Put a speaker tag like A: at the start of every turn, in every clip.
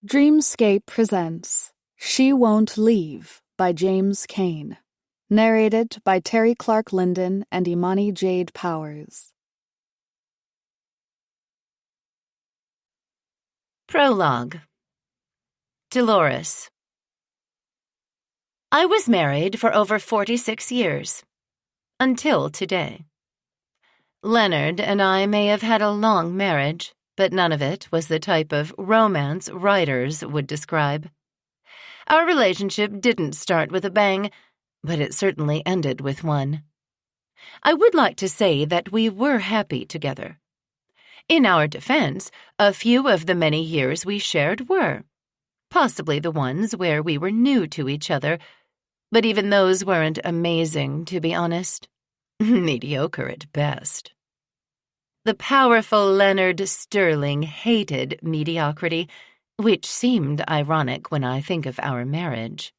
A: Dreamscape presents She Won't Leave by James Caine. Narrated by Terry Clark Linden and Imani Jade Powers.
B: Prologue. Dolores. I was married for over 46 years. Until today. Leonard and I may have had a long marriage, but none of it was the type of romance writers would describe. Our relationship didn't start with a bang, but it certainly ended with one. I would like to say that we were happy together. In our defense, a few of the many years we shared were, possibly the ones where we were new to each other, but even those weren't amazing, to be honest. Mediocre at best. The powerful Leonard Sterling hated mediocrity, which seemed ironic when I think of our marriage.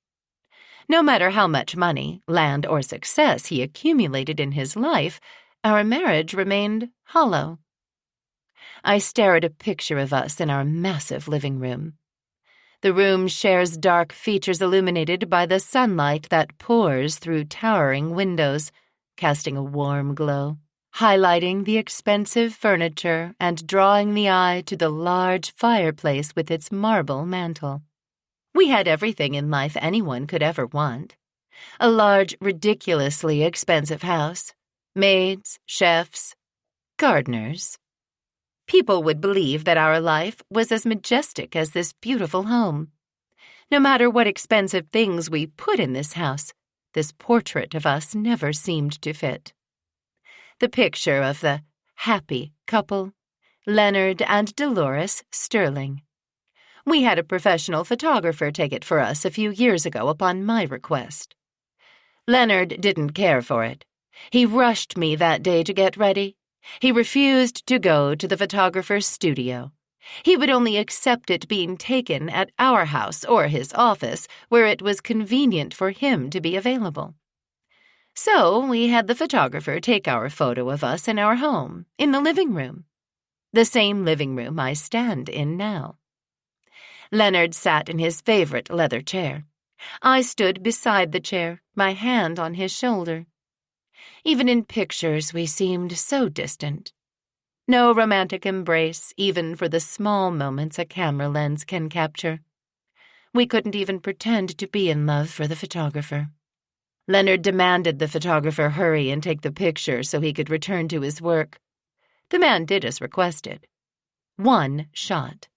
B: No matter how much money, land, or success he accumulated in his life, our marriage remained hollow. I stare at a picture of us in our massive living room. The room shares dark features illuminated by the sunlight that pours through towering windows, casting a warm glow, highlighting the expensive furniture and drawing the eye to the large fireplace with its marble mantel. We had everything in life anyone could ever want. A large, ridiculously expensive house, maids, chefs, gardeners. People would believe that our life was as majestic as this beautiful home. No matter what expensive things we put in this house, this portrait of us never seemed to fit. The picture of the happy couple, Leonard and Dolores Sterling. We had a professional photographer take it for us a few years ago upon my request. Leonard didn't care for it. He rushed me that day to get ready. He refused to go to the photographer's studio. He would only accept it being taken at our house or his office, where it was convenient for him to be available. So we had the photographer take our photo of us in our home, in the living room. The same living room I stand in now. Leonard sat in his favorite leather chair. I stood beside the chair, my hand on his shoulder. Even in pictures, we seemed so distant. No romantic embrace, even for the small moments a camera lens can capture. We couldn't even pretend to be in love for the photographer. Leonard demanded the photographer hurry and take the picture so he could return to his work. The man did as requested. 1 shot.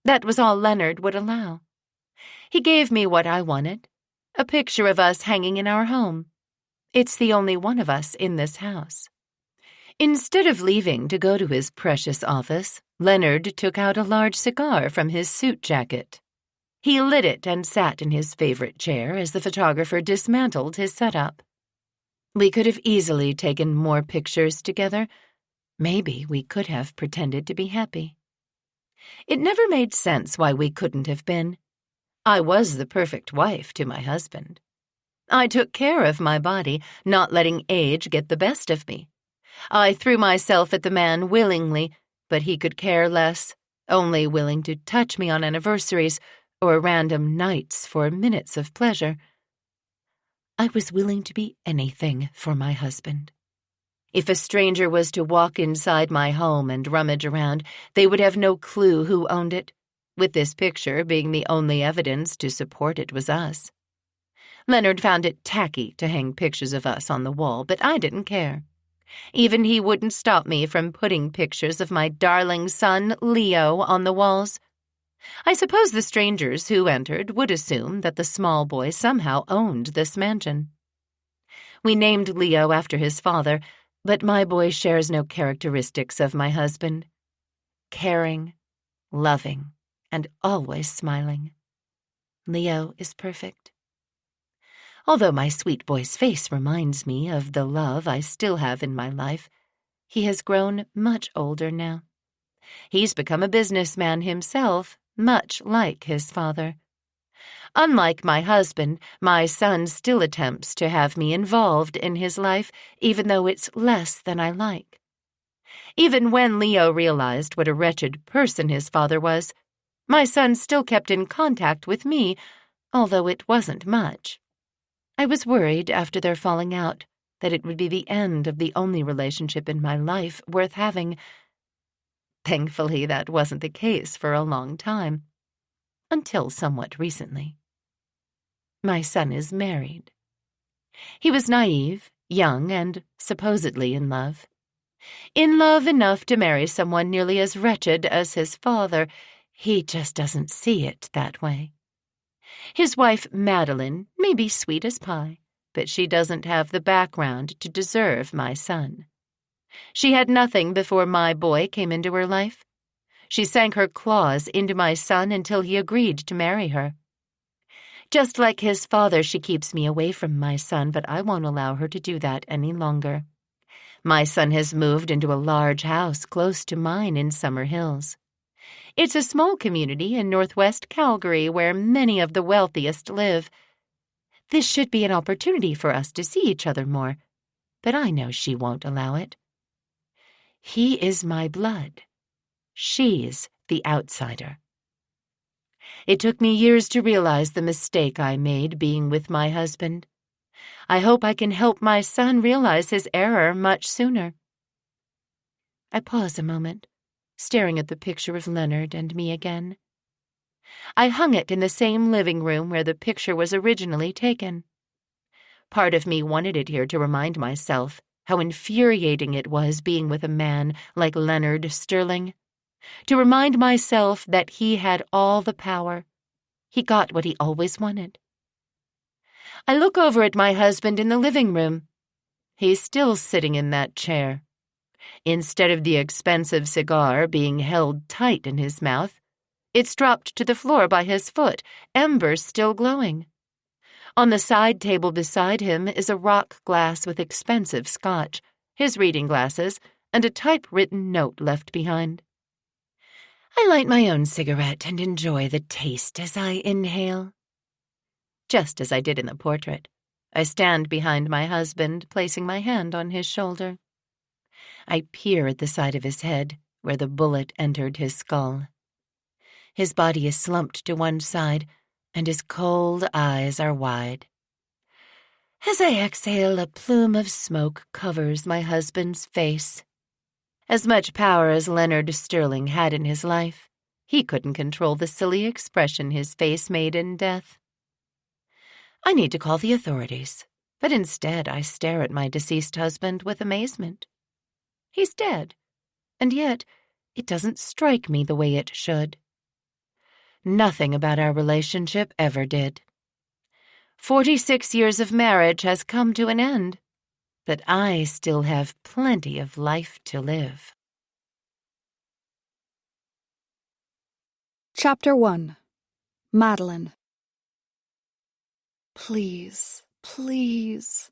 B: That was all Leonard would allow. He gave me what I wanted, a picture of us hanging in our home. It's the only one of us in this house. Instead of leaving to go to his precious office, Leonard took out a large cigar from his suit jacket. He lit it and sat in his favorite chair as the photographer dismantled his setup. We could have easily taken more pictures together. Maybe we could have pretended to be happy. It never made sense why we couldn't have been. I was the perfect wife to my husband. I took care of my body, not letting age get the best of me. I threw myself at the man willingly, but he could care less, only willing to touch me on anniversaries or random nights for minutes of pleasure. I was willing to be anything for my husband. If a stranger was to walk inside my home and rummage around, they would have no clue who owned it, with this picture being the only evidence to support it was us. Leonard found it tacky to hang pictures of us on the wall, but I didn't care. Even he wouldn't stop me from putting pictures of my darling son, Leo, on the walls. I suppose the strangers who entered would assume that the small boy somehow owned this mansion. We named Leo after his father, but my boy shares no characteristics of my husband. Caring, loving, and always smiling. Leo is perfect. Although my sweet boy's face reminds me of the love I still have in my life, he has grown much older now. He's become a businessman himself, much like his father. Unlike my husband, my son still attempts to have me involved in his life, even though it's less than I like. Even when Leo realized what a wretched person his father was, My son still kept in contact with me, although it wasn't much. I was worried after their falling out that it would be the end of the only relationship in my life worth having. Thankfully, that wasn't the case for a long time, until somewhat recently. My son is married. He was naive, young, and supposedly in love. In love enough to marry someone nearly as wretched as his father. He just doesn't see it that way. His wife, Meline, may be sweet as pie, but she doesn't have the background to deserve my son. She had nothing before my boy came into her life. She sank her claws into my son until he agreed to marry her. Just like his father, she keeps me away from my son, but I won't allow her to do that any longer. My son has moved into a large house close to mine in Summer Hills. It's a small community in northwest Calgary where many of the wealthiest live. This should be an opportunity for us to see each other more, but I know she won't allow it. He is my blood. She's the outsider. It took me years to realize the mistake I made being with my husband. I hope I can help my son realize his error much sooner. I pause a moment, staring at the picture of Leonard and me again. I hung it in the same living room where the picture was originally taken. Part of me wanted it here to remind myself how infuriating it was being with a man like Leonard Sterling, to remind myself that he had all the power. He got what he always wanted. I look over at my husband in the living room. He's still sitting in that chair. Instead of the expensive cigar being held tight in his mouth, it's dropped to the floor by his foot, embers still glowing. On the side table beside him is a rock glass with expensive scotch, his reading glasses, and a typewritten note left behind. I light my own cigarette and enjoy the taste as I inhale. Just as I did in the portrait, I stand behind my husband, placing my hand on his shoulder. I peer at the side of his head, where the bullet entered his skull. His body is slumped to one side, and his cold eyes are wide. As I exhale, a plume of smoke covers my husband's face. As much power as Leonard Sterling had in his life, he couldn't control the silly expression his face made in death. I need to call the authorities, but instead I stare at my deceased husband with amazement. He's dead, and yet it doesn't strike me the way it should. Nothing about our relationship ever did. 46 years of marriage has come to an end, but I still have plenty of life to live.
A: Chapter 1. Meline. Please, please.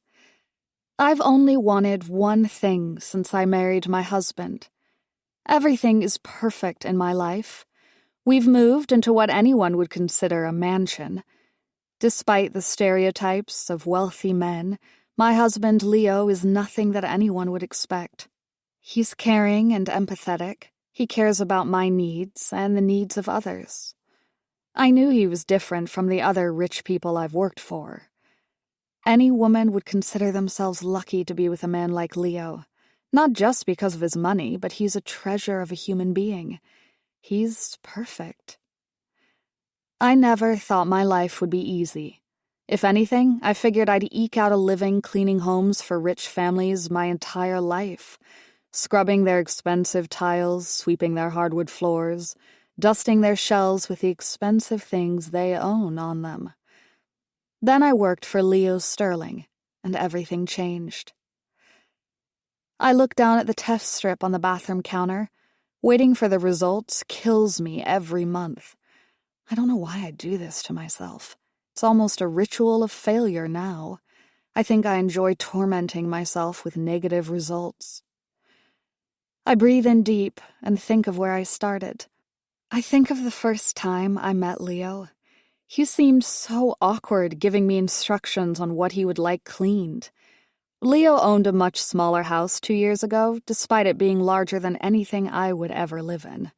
A: I've only wanted one thing since I married my husband. Everything is perfect in my life. We've moved into what anyone would consider a mansion. Despite the stereotypes of wealthy men, my husband Leo is nothing that anyone would expect. He's caring and empathetic. He cares about my needs and the needs of others. I knew he was different from the other rich people I've worked for. Any woman would consider themselves lucky to be with a man like Leo, not just because of his money, but he's a treasure of a human being. He's perfect. I never thought my life would be easy. If anything, I figured I'd eke out a living cleaning homes for rich families my entire life, scrubbing their expensive tiles, sweeping their hardwood floors, dusting their shelves with the expensive things they own on them. Then I worked for Leo Sterling, and everything changed. I look down at the test strip on the bathroom counter. Waiting for the results kills me every month. I don't know why I do this to myself. It's almost a ritual of failure now. I think I enjoy tormenting myself with negative results. I breathe in deep and think of where I started. I think of the first time I met Leo. He seemed so awkward giving me instructions on what he would like cleaned. Leo owned a much smaller house 2 years ago, despite it being larger than anything I would ever live in.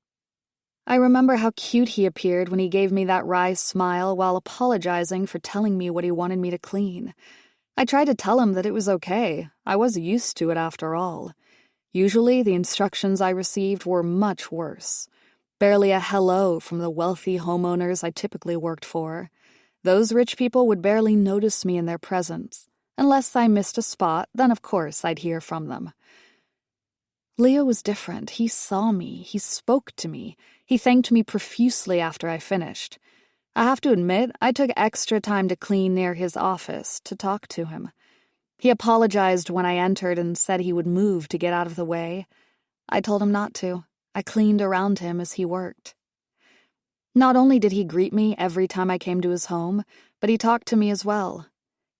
A: I remember how cute he appeared when he gave me that wry smile while apologizing for telling me what he wanted me to clean. I tried to tell him that it was okay. I was used to it after all. Usually, the instructions I received were much worse. Barely a hello from the wealthy homeowners I typically worked for. Those rich people would barely notice me in their presence. Unless I missed a spot, then of course I'd hear from them. Leo was different. He saw me. He spoke to me. He thanked me profusely after I finished. I have to admit, I took extra time to clean near his office to talk to him. He apologized when I entered and said he would move to get out of the way. I told him not to. I cleaned around him as he worked. Not only did he greet me every time I came to his home, but he talked to me as well.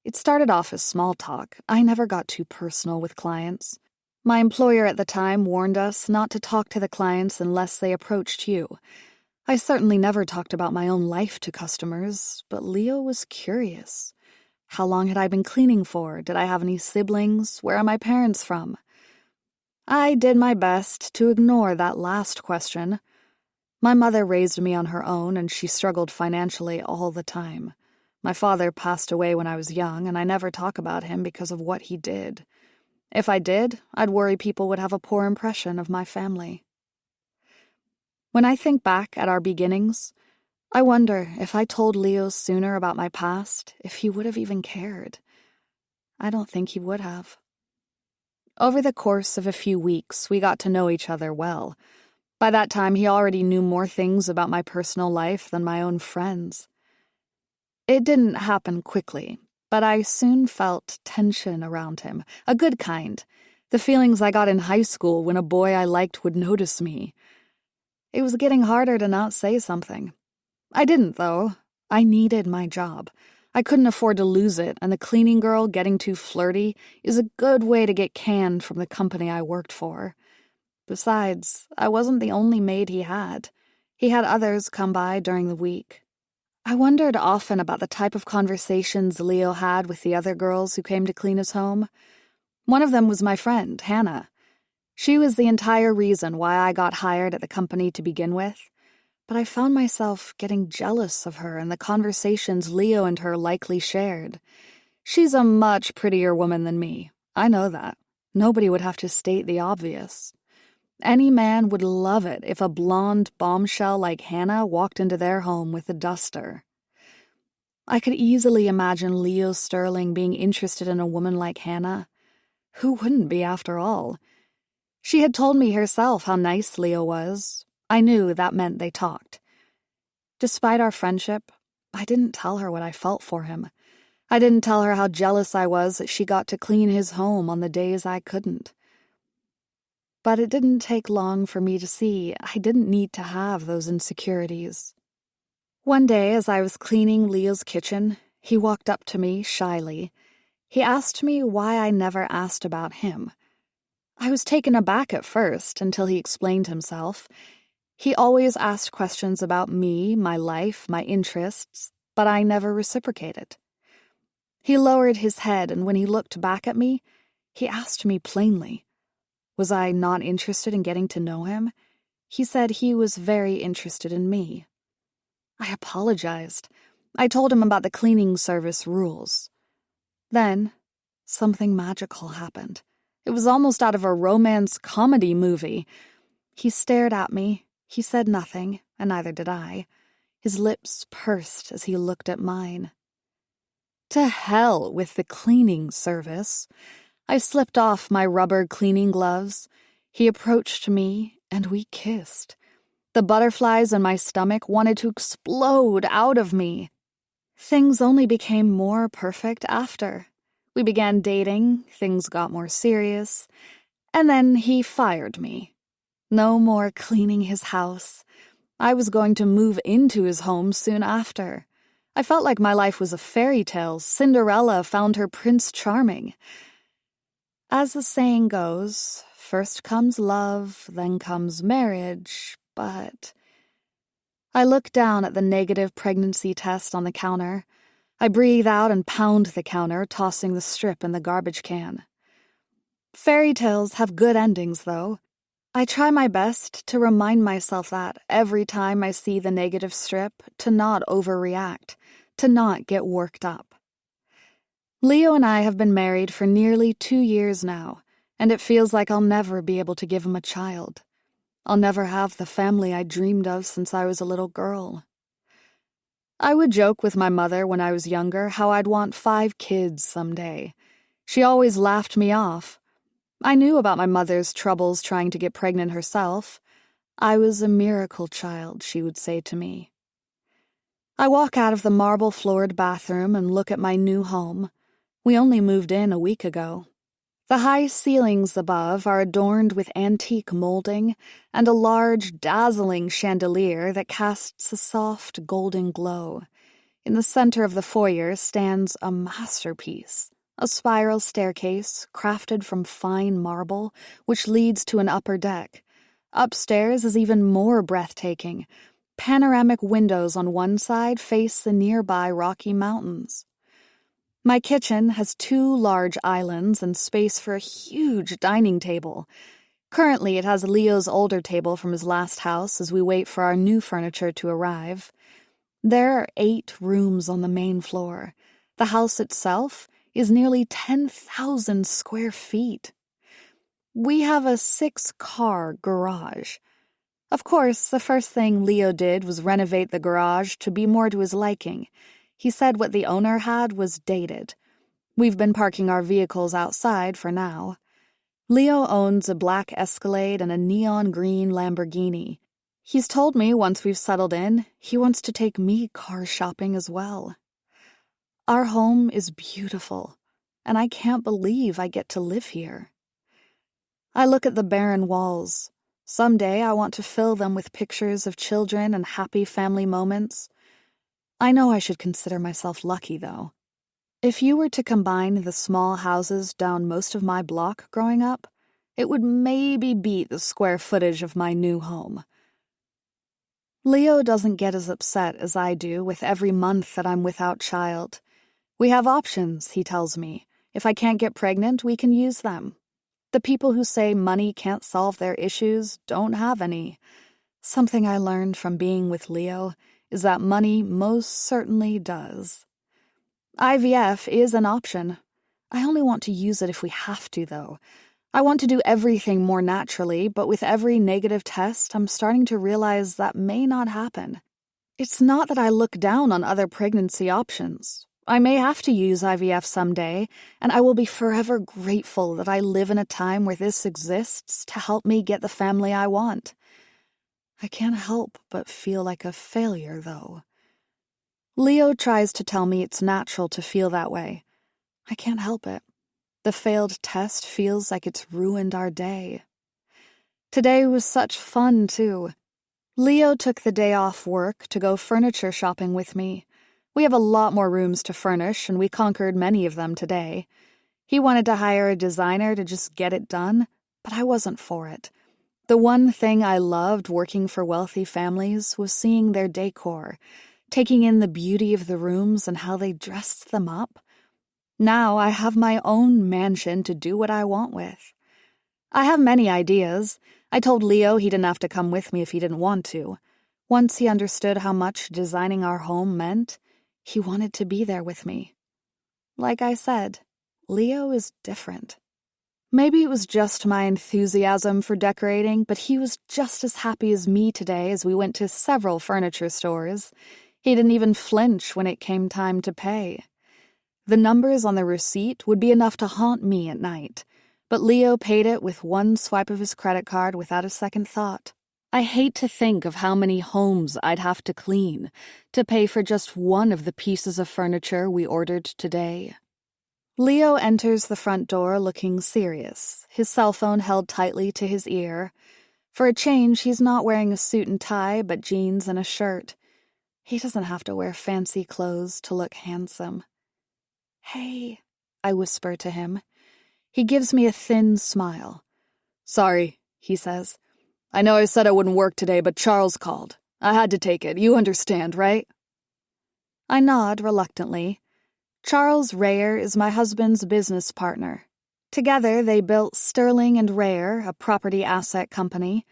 A: It started off as small talk. I never got too personal with clients. My employer at the time warned us not to talk to the clients unless they approached you. I certainly never talked about my own life to customers, but Leo was curious. How long had I been cleaning for? Did I have any siblings? Where are my parents from? I did my best to ignore that last question. My mother raised me on her own, and she struggled financially all the time. My father passed away when I was young, and I never talk about him because of what he did. If I did, I'd worry people would have a poor impression of my family. When I think back at our beginnings, I wonder if I told Leo sooner about my past, if he would have even cared. I don't think he would have. Over the course of a few weeks, we got to know each other well. By that time, he already knew more things about my personal life than my own friends. It didn't happen quickly, but I soon felt tension around him, a good kind, the feelings I got in high school when a boy I liked would notice me. It was getting harder to not say something. I didn't, though. I needed my job. I couldn't afford to lose it, and the cleaning girl getting too flirty is a good way to get canned from the company I worked for. Besides, I wasn't the only maid he had. He had others come by during the week. I wondered often about the type of conversations Leo had with the other girls who came to clean his home. One of them was my friend, Hannah. She was the entire reason why I got hired at the company to begin with, but I found myself getting jealous of her and the conversations Leo and her likely shared. She's a much prettier woman than me. I know that. Nobody would have to state the obvious. Any man would love it if a blonde bombshell like Hannah walked into their home with a duster. I could easily imagine Leo Sterling being interested in a woman like Hannah. Who wouldn't be, after all? She had told me herself how nice Leo was. I knew that meant they talked. Despite our friendship, I didn't tell her what I felt for him. I didn't tell her how jealous I was that she got to clean his home on the days I couldn't. But it didn't take long for me to see I didn't need to have those insecurities. One day, as I was cleaning Leo's kitchen, he walked up to me shyly. He asked me why I never asked about him. I was taken aback at first until he explained himself. He always asked questions about me, my life, my interests, but I never reciprocated. He lowered his head, and when he looked back at me, he asked me plainly, was I not interested in getting to know him? He said he was very interested in me. I apologized. I told him about the cleaning service rules. Then, something magical happened. It was almost out of a romance comedy movie. He stared at me. He said nothing, and neither did I. His lips pursed as he looked at mine. To hell with the cleaning service. I slipped off my rubber cleaning gloves. He approached me, and we kissed. The butterflies in my stomach wanted to explode out of me. Things only became more perfect after. We began dating, things got more serious, and then he fired me. No more cleaning his house. I was going to move into his home soon after. I felt like my life was a fairy tale. Cinderella found her Prince Charming. As the saying goes, first comes love, then comes marriage, but... I look down at the negative pregnancy test on the counter. I breathe out and pound the counter, tossing the strip in the garbage can. Fairy tales have good endings, though. I try my best to remind myself that every time I see the negative strip, to not overreact, to not get worked up. Leo and I have been married for nearly 2 years now, and it feels like I'll never be able to give him a child. I'll never have the family I dreamed of since I was a little girl. I would joke with my mother when I was younger how I'd want 5 kids someday. She always laughed me off. I knew about my mother's troubles trying to get pregnant herself. I was a miracle child, she would say to me. I walk out of the marble-floored bathroom and look at my new home. We only moved in a week ago. The high ceilings above are adorned with antique molding and a large, dazzling chandelier that casts a soft, golden glow. In the center of the foyer stands a masterpiece, a spiral staircase crafted from fine marble, which leads to an upper deck. Upstairs is even more breathtaking. Panoramic windows on one side face the nearby Rocky Mountains. My kitchen has 2 large islands and space for a huge dining table. Currently, it has Leo's older table from his last house as we wait for our new furniture to arrive. There are 8 rooms on the main floor. The house itself is nearly 10,000 square feet. We have a 6-car garage. Of course, the first thing Leo did was renovate the garage to be more to his liking. He said what the owner had was dated. We've been parking our vehicles outside for now. Leo owns a black Escalade and a neon green Lamborghini. He's told me once we've settled in, he wants to take me car shopping as well. Our home is beautiful, and I can't believe I get to live here. I look at the barren walls. Someday I want to fill them with pictures of children and happy family moments. I know I should consider myself lucky, though. If you were to combine the small houses down most of my block growing up, it would maybe beat the square footage of my new home. Leo doesn't get as upset as I do with every month that I'm without child. We have options, he tells me. If I can't get pregnant, we can use them. The people who say money can't solve their issues don't have any. Something I learned from being with Leo is that money most certainly does. IVF is an option. I only want to use it if we have to, though. I want to do everything more naturally, but with every negative test, I'm starting to realize that may not happen. It's not that I look down on other pregnancy options. I may have to use IVF someday, and I will be forever grateful that I live in a time where this exists to help me get the family I want. I can't help but feel like a failure, though. Leo tries to tell me it's natural to feel that way. I can't help it. The failed test feels like it's ruined our day. Today was such fun, too. Leo took the day off work to go furniture shopping with me. We have a lot more rooms to furnish, and we conquered many of them today. He wanted to hire a designer to just get it done, but I wasn't for it. The one thing I loved working for wealthy families was seeing their decor, taking in the beauty of the rooms and how they dressed them up. Now I have my own mansion to do what I want with. I have many ideas. I told Leo he didn't have to come with me if he didn't want to. Once he understood how much designing our home meant, he wanted to be there with me. Like I said, Leo is different. Maybe it was just my enthusiasm for decorating, but he was just as happy as me today as we went to several furniture stores. He didn't even flinch when it came time to pay. The numbers on the receipt would be enough to haunt me at night, but Leo paid it with one swipe of his credit card without a second thought. I hate to think of how many homes I'd have to clean to pay for just one of the pieces of furniture we ordered today. Leo enters the front door looking serious, his cell phone held tightly to his ear. For a change, he's not wearing a suit and tie, but jeans and a shirt. He doesn't have to wear fancy clothes to look handsome. "Hey," I whisper to him. He gives me a thin smile. "Sorry," he says. "I know I said I wouldn't work today, but Charles called. I had to take it. You understand, right?" I nod reluctantly. Charles Rayer is my husband's business partner. Together, they built Sterling and Rare, a property asset company.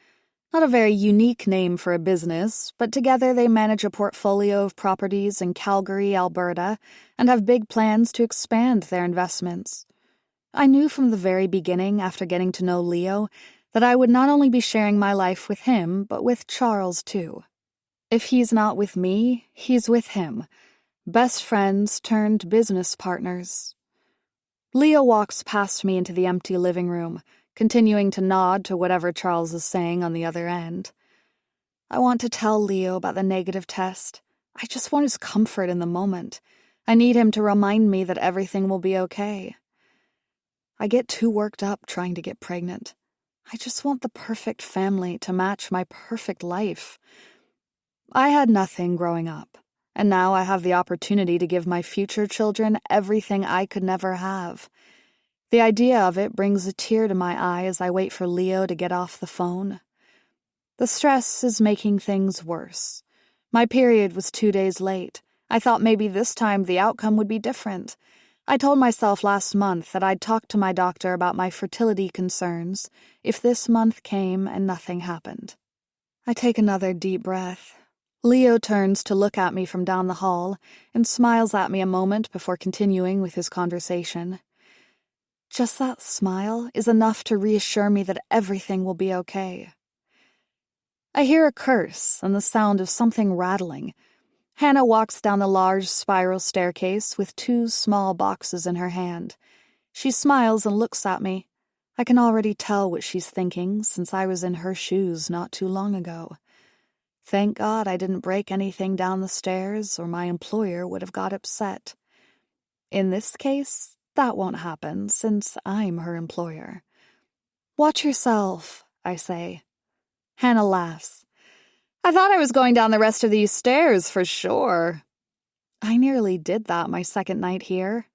A: Not a very unique name for a business, but together they manage a portfolio of properties in Calgary, Alberta, and have big plans to expand their investments. I knew from the very beginning, after getting to know Leo, that I would not only be sharing my life with him, but with Charles, too. If he's not with me, he's with him. Best friends turned business partners. Leo walks past me into the empty living room, continuing to nod to whatever Charles is saying on the other end. I want to tell Leo about the negative test. I just want his comfort in the moment. I need him to remind me that everything will be okay. I get too worked up trying to get pregnant. I just want the perfect family to match my perfect life. I had nothing growing up, and now I have the opportunity to give my future children everything I could never have. The idea of it brings a tear to my eye as I wait for Leo to get off the phone. The stress is making things worse. My period was 2 days late. I thought maybe this time the outcome would be different. I told myself last month that I'd talk to my doctor about my fertility concerns if this month came and nothing happened. I take another deep breath. Leo turns to look at me from down the hall and smiles at me a moment before continuing with his conversation. Just that smile is enough to reassure me that everything will be okay. I hear a curse and the sound of something rattling. Hannah walks down the large spiral staircase with 2 small boxes in her hand. She smiles and looks at me. I can already tell what she's thinking since I was in her shoes not too long ago. Thank God I didn't break anything down the stairs or my employer would have got upset. In this case, that won't happen since I'm her employer. Watch yourself, I say. Hannah laughs. I thought I was going down the rest of these stairs for sure. I nearly did that my second night here.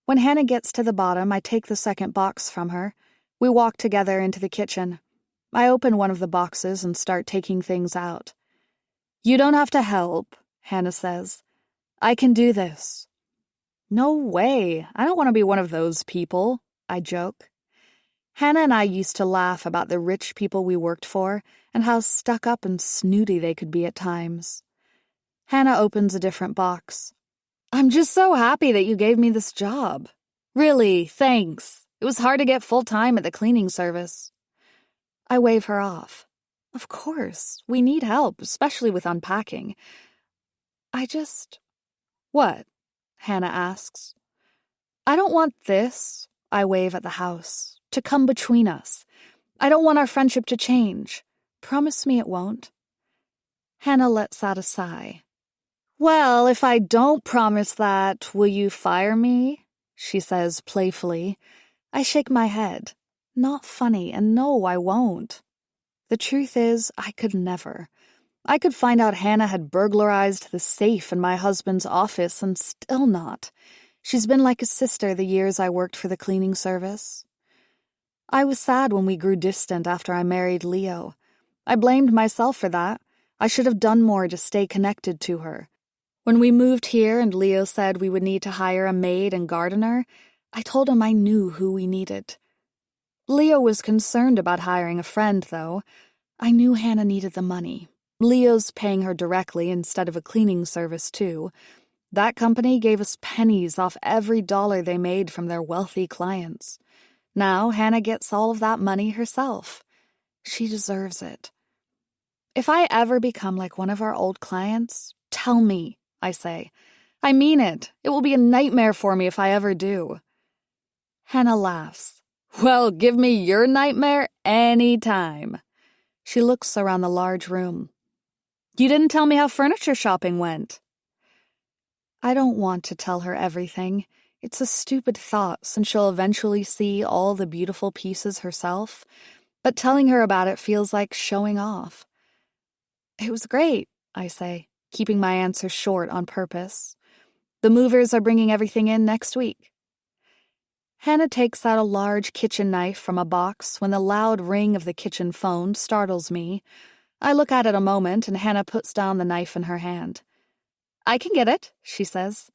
A: When Hannah gets to the bottom, I take the second box from her. We walk together into the kitchen. I open one of the boxes and start taking things out. You don't have to help, Hannah says. I can do this. No way. I don't want to be one of those people, I joke. Hannah and I used to laugh about the rich people we worked for and how stuck up and snooty they could be at times. Hannah opens a different box. I'm just so happy that you gave me this job. Really, thanks. It was hard to get full-time at the cleaning service. I wave her off. Of course, we need help, especially with unpacking. What? Hannah asks. I don't want this, I wave at the house, to come between us. I don't want our friendship to change. Promise me it won't. Hannah lets out a sigh. Well, if I don't promise that, will you fire me? She says playfully. I shake my head. Not funny, and no, I won't. The truth is, I could never. I could find out Hannah had burglarized the safe in my husband's office and still not. She's been like a sister the years I worked for the cleaning service. I was sad when we grew distant after I married Leo. I blamed myself for that. I should have done more to stay connected to her. When we moved here and Leo said we would need to hire a maid and gardener, I told him I knew who we needed. Leo was concerned about hiring a friend, though. I knew Hannah needed the money. Leo's paying her directly instead of a cleaning service, too. That company gave us pennies off every dollar they made from their wealthy clients. Now Hannah gets all of that money herself. She deserves it. If I ever become like one of our old clients, tell me, I say. I mean it. It will be a nightmare for me if I ever do. Hannah laughs. Well, give me your nightmare any time. She looks around the large room. You didn't tell me how furniture shopping went. I don't want to tell her everything. It's a stupid thought, since she'll eventually see all the beautiful pieces herself. But telling her about it feels like showing off. It was great, I say, keeping my answer short on purpose. The movers are bringing everything in next week. Hannah takes out a large kitchen knife from a box when the loud ring of the kitchen phone startles me. I look at it a moment and Hannah puts down the knife in her hand. I can get it, she says.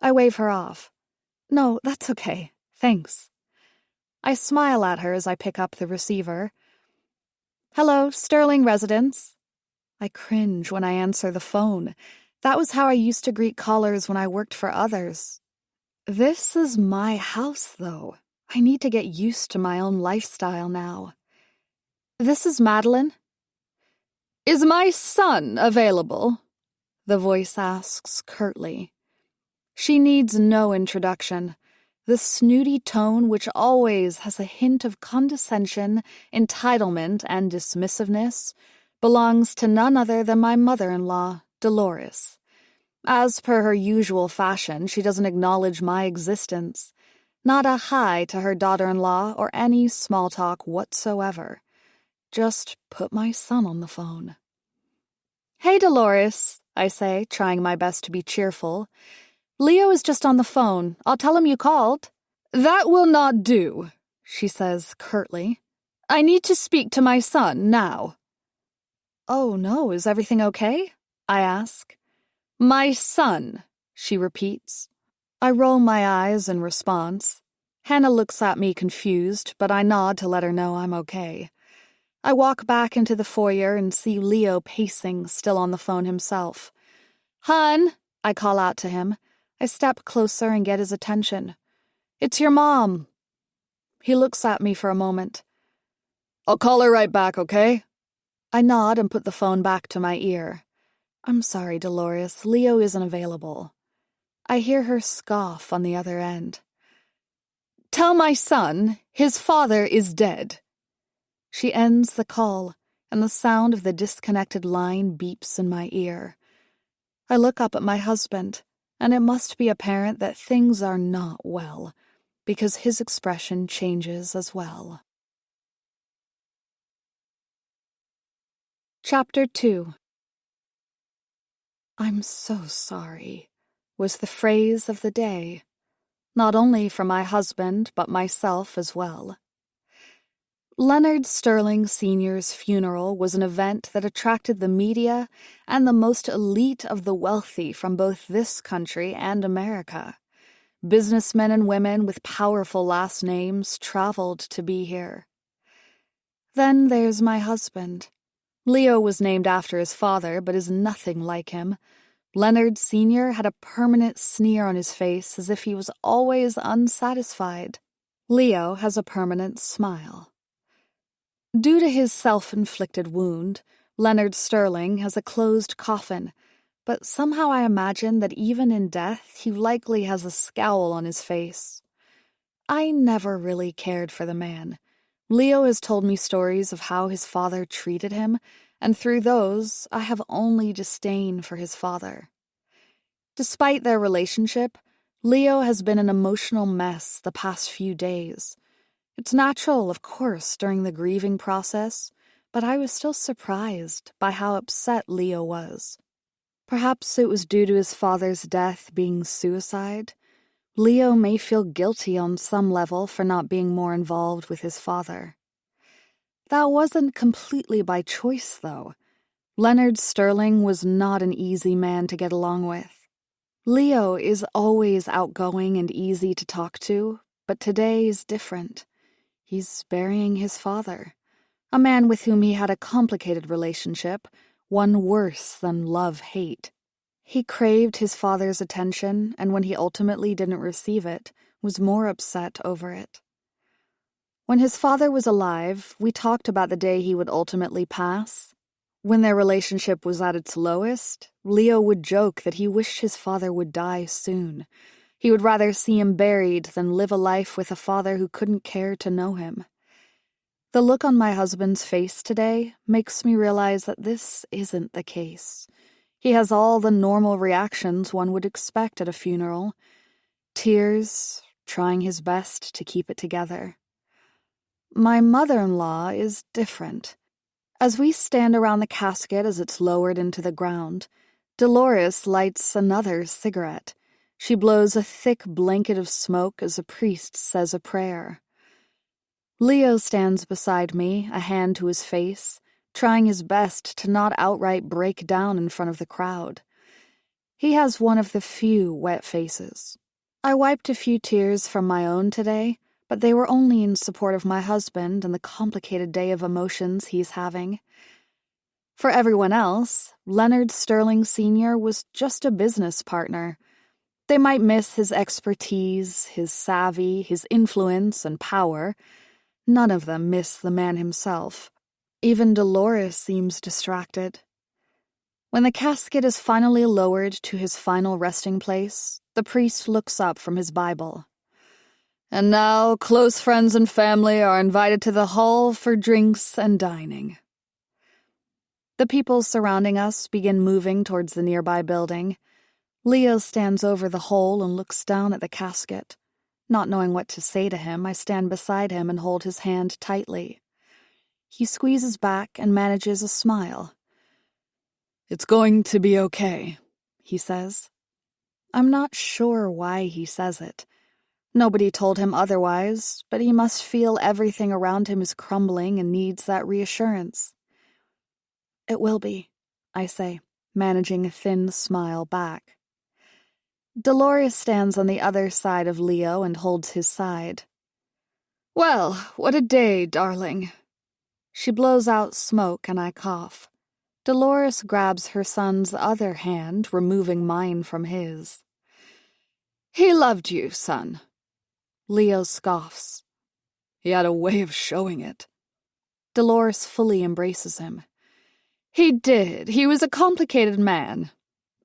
A: I wave her off. No, that's okay. Thanks. I smile at her as I pick up the receiver. Hello, Sterling residence. I cringe when I answer the phone. That was how I used to greet callers when I worked for others. This is my house, though. I need to get used to my own lifestyle now. This is Meline. Is my son available? The voice asks curtly. She needs no introduction. The snooty tone, which always has a hint of condescension, entitlement, and dismissiveness, belongs to none other than my mother-in-law, Dolores. As per her usual fashion, she doesn't acknowledge my existence. Not a hi to her daughter-in-law or any small talk whatsoever. Just put my son on the phone. Hey, Dolores, I say, trying my best to be cheerful. Leo is just on the phone. I'll tell him you called. That will not do, she says curtly. I need to speak to my son now. Oh, no, is everything okay? I ask. My son, she repeats. I roll my eyes in response. Hannah looks at me confused, but I nod to let her know I'm okay. I walk back into the foyer and see Leo pacing, still on the phone himself. Hun, I call out to him. I step closer and get his attention. It's your mom. He looks at me for a moment. I'll call her right back, okay? I nod and put the phone back to my ear. I'm sorry, Dolores. Leo isn't available. I hear her scoff on the other end. Tell my son his father is dead. She ends the call, and the sound of the disconnected line beeps in my ear. I look up at my husband, and it must be apparent that things are not well, because his expression changes as well. Chapter 2. I'm so sorry, was the phrase of the day, not only for my husband, but myself as well. Leonard Sterling Sr.'s funeral was an event that attracted the media and the most elite of the wealthy from both this country and America. Businessmen and women with powerful last names traveled to be here. Then there's my husband. Leo was named after his father, but is nothing like him. Leonard Sr. had a permanent sneer on his face as if he was always unsatisfied. Leo has a permanent smile. Due to his self-inflicted wound, Leonard Sterling has a closed coffin, but somehow I imagine that even in death he likely has a scowl on his face. I never really cared for the man. Leo has told me stories of how his father treated him, and through those I have only disdain for his father. Despite their relationship, Leo has been an emotional mess the past few days. It's natural, of course, during the grieving process, but I was still surprised by how upset Leo was. Perhaps it was due to his father's death being suicide. Leo may feel guilty on some level for not being more involved with his father. That wasn't completely by choice, though. Leonard Sterling was not an easy man to get along with. Leo is always outgoing and easy to talk to, but today is different. He's burying his father, a man with whom he had a complicated relationship, one worse than love-hate. He craved his father's attention, and when he ultimately didn't receive it, was more upset over it. When his father was alive, we talked about the day he would ultimately pass. When their relationship was at its lowest, Leo would joke that he wished his father would die soon. He would rather see him buried than live a life with a father who couldn't care to know him. The look on my husband's face today makes me realize that this isn't the case. He has all the normal reactions one would expect at a funeral. Tears, trying his best to keep it together. My mother-in-law is different. As we stand around the casket as it's lowered into the ground, Dolores lights another cigarette. She blows a thick blanket of smoke as a priest says a prayer. Leo stands beside me, a hand to his face, trying his best to not outright break down in front of the crowd. He has one of the few wet faces. I wiped a few tears from my own today, but they were only in support of my husband and the complicated day of emotions he's having. For everyone else, Leonard Sterling Sr. was just a business partner. They might miss his expertise, his savvy, his influence and power. None of them miss the man himself. Even Dolores seems distracted. When the casket is finally lowered to his final resting place, the priest looks up from his Bible. "And now, close friends and family are invited to the hall for drinks and dining." The people surrounding us begin moving towards the nearby building. Leo stands over the hole and looks down at the casket. Not knowing what to say to him, I stand beside him and hold his hand tightly. He squeezes back and manages a smile. "It's going to be okay," he says. I'm not sure why he says it. Nobody told him otherwise, but he must feel everything around him is crumbling and needs that reassurance. "It will be," I say, managing a thin smile back. Dolores stands on the other side of Leo and holds his side. "Well, what a day, darling." She blows out smoke and I cough. Dolores grabs her son's other hand, removing mine from his. "He loved you, son." Leo scoffs. "He had a way of showing it." Dolores fully embraces him. "He did. He was a complicated man.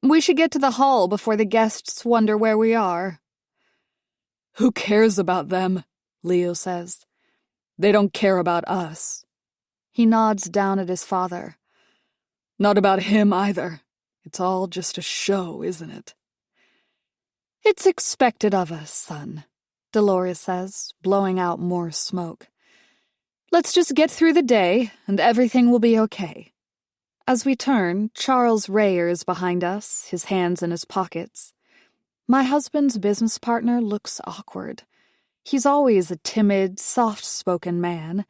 A: We should get to the hall before the guests wonder where we are." "Who cares about them?" Leo says. "They don't care about us." He nods down at his father. "Not about him either. It's all just a show, isn't it?" "It's expected of us, son," Dolores says, blowing out more smoke. "Let's just get through the day, and everything will be okay." As we turn, Charles Rayer is behind us, his hands in his pockets. My husband's business partner looks awkward. He's always a timid, soft-spoken man,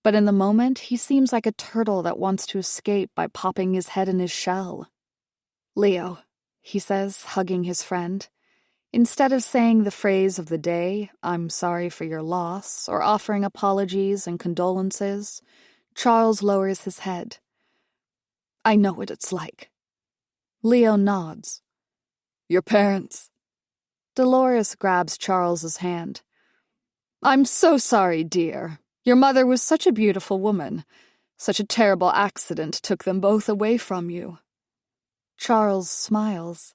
A: but in the moment he seems like a turtle that wants to escape by popping his head in his shell. "Leo," he says, hugging his friend. Instead of saying the phrase of the day, "I'm sorry for your loss," or offering apologies and condolences, Charles lowers his head. "I know what it's like." Leo nods. "Your parents?" Dolores grabs Charles's hand. "I'm so sorry, dear. Your mother was such a beautiful woman. Such a terrible accident took them both away from you." Charles smiles.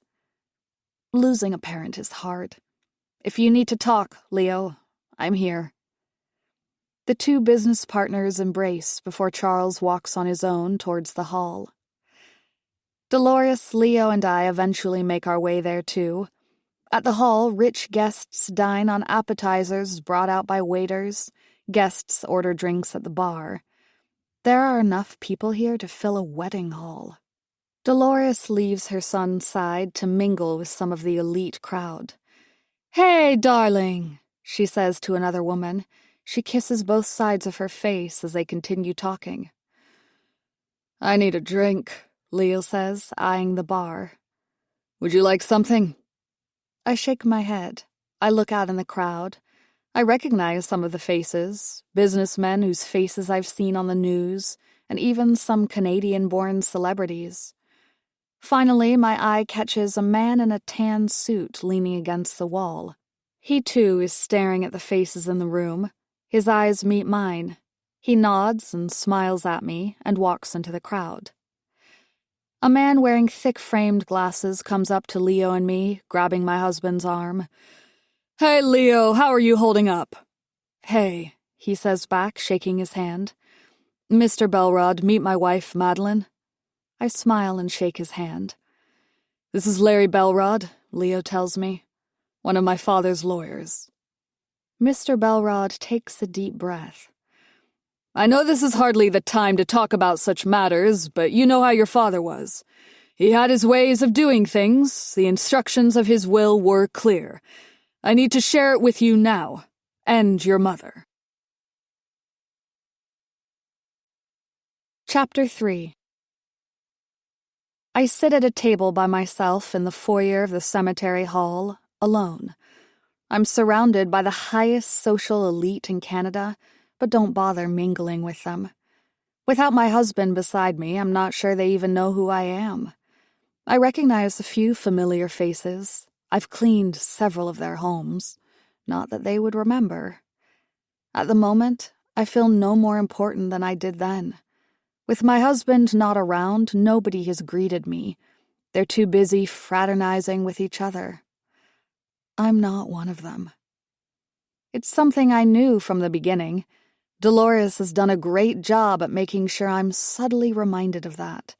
A: "Losing a parent is hard. If you need to talk, Leo, I'm here." The two business partners embrace before Charles walks on his own towards the hall. Dolores, Leo, and I eventually make our way there too. At the hall, rich guests dine on appetizers brought out by waiters. Guests order drinks at the bar. There are enough people here to fill a wedding hall. Dolores leaves her son's side to mingle with some of the elite crowd. "Hey, darling," she says to another woman. She kisses both sides of her face as they continue talking. "I need a drink," Leo says, eyeing the bar. "Would you like something?" I shake my head. I look out in the crowd. I recognize some of the faces, businessmen whose faces I've seen on the news, and even some Canadian-born celebrities. Finally, my eye catches a man in a tan suit leaning against the wall. He, too, is staring at the faces in the room. His eyes meet mine. He nods and smiles at me and walks into the crowd. A man wearing thick-framed glasses comes up to Leo and me, grabbing my husband's arm. "Hey, Leo, how are you holding up?" "Hey," he says back, shaking his hand. "Mr. Belrod, meet my wife, Meline." I smile and shake his hand. "This is Larry Belrod," Leo tells me. "One of my father's lawyers." Mr. Belrod takes a deep breath. "I know this is hardly the time to talk about such matters, but you know how your father was. He had his ways of doing things. The instructions of his will were clear. I need to share it with you now, and your mother." Chapter 3. I sit at a table by myself in the foyer of the cemetery hall, alone. I'm surrounded by the highest social elite in Canada, but don't bother mingling with them. Without my husband beside me, I'm not sure they even know who I am. I recognize a few familiar faces. I've cleaned several of their homes. Not that they would remember. At the moment, I feel no more important than I did then. With my husband not around, nobody has greeted me. They're too busy fraternizing with each other. I'm not one of them. It's something I knew from the beginning. Dolores has done a great job at making sure I'm subtly reminded of that.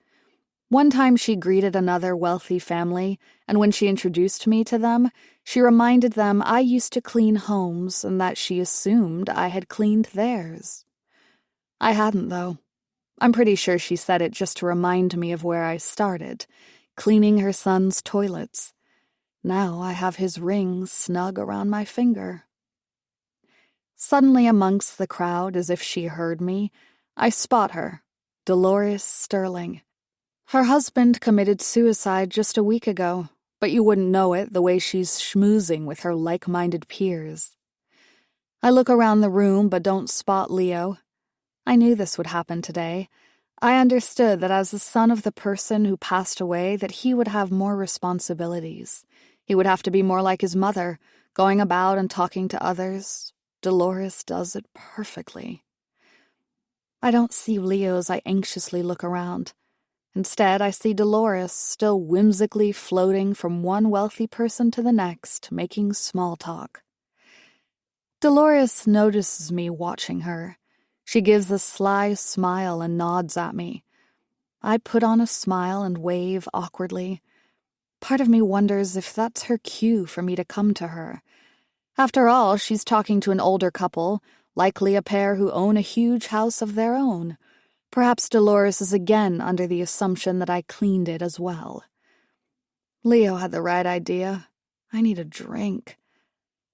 A: One time she greeted another wealthy family, and when she introduced me to them, she reminded them I used to clean homes and that she assumed I had cleaned theirs. I hadn't, though. I'm pretty sure she said it just to remind me of where I started, cleaning her son's toilets. Now I have his ring snug around my finger. Suddenly amongst the crowd, as if she heard me, I spot her, Dolores Sterling. Her husband committed suicide just a week ago, but you wouldn't know it the way she's schmoozing with her like-minded peers. I look around the room but don't spot Leo. I knew this would happen today. I understood that as the son of the person who passed away that he would have more responsibilities. He would have to be more like his mother, going about and talking to others. Dolores does it perfectly. I don't see Leo as I anxiously look around. Instead, I see Dolores still whimsically floating from one wealthy person to the next, making small talk. Dolores notices me watching her. She gives a sly smile and nods at me. I put on a smile and wave awkwardly. Part of me wonders if that's her cue for me to come to her. After all, she's talking to an older couple, likely a pair who own a huge house of their own. Perhaps Dolores is again under the assumption that I cleaned it as well. Leo had the right idea. I need a drink.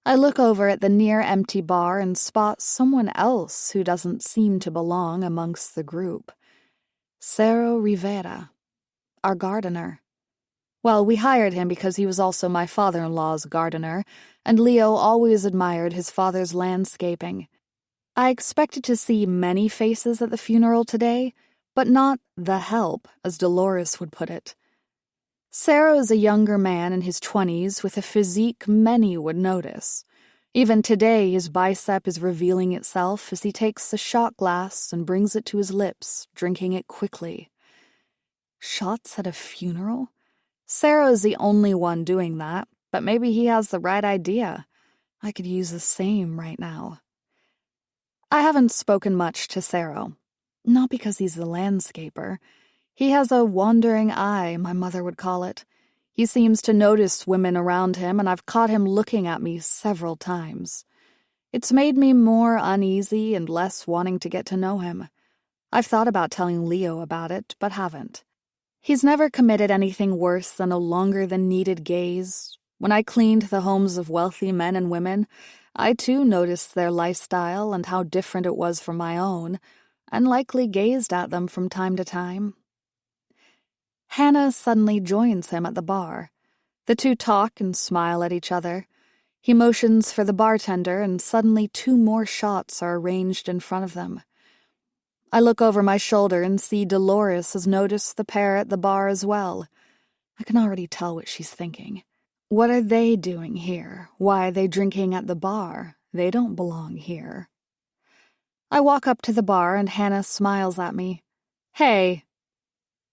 A: I look over at the near-empty bar and spot someone else who doesn't seem to belong amongst the group. Cerro Rivera, our gardener. Well, we hired him because he was also my father-in-law's gardener, and Leo always admired his father's landscaping. I expected to see many faces at the funeral today, but not the help, as Dolores would put it. Cerro is a younger man in his 20s with a physique many would notice. Even today, his bicep is revealing itself as he takes the shot glass and brings it to his lips, drinking it quickly. Shots at a funeral? Cerro is the only one doing that, but maybe he has the right idea. I could use the same right now. I haven't spoken much to Cerro. Not because he's the landscaper. He has a wandering eye, my mother would call it. He seems to notice women around him, and I've caught him looking at me several times. It's made me more uneasy and less wanting to get to know him. I've thought about telling Leo about it, but haven't. He's never committed anything worse than a longer-than-needed gaze. When I cleaned the homes of wealthy men and women, I too noticed their lifestyle and how different it was from my own, and likely gazed at them from time to time. Hannah suddenly joins him at the bar. The two talk and smile at each other. He motions for the bartender, and suddenly 2 more shots are arranged in front of them. I look over my shoulder and see Dolores has noticed the pair at the bar as well. I can already tell what she's thinking. What are they doing here? Why are they drinking at the bar? They don't belong here. I walk up to the bar and Hannah smiles at me. Hey.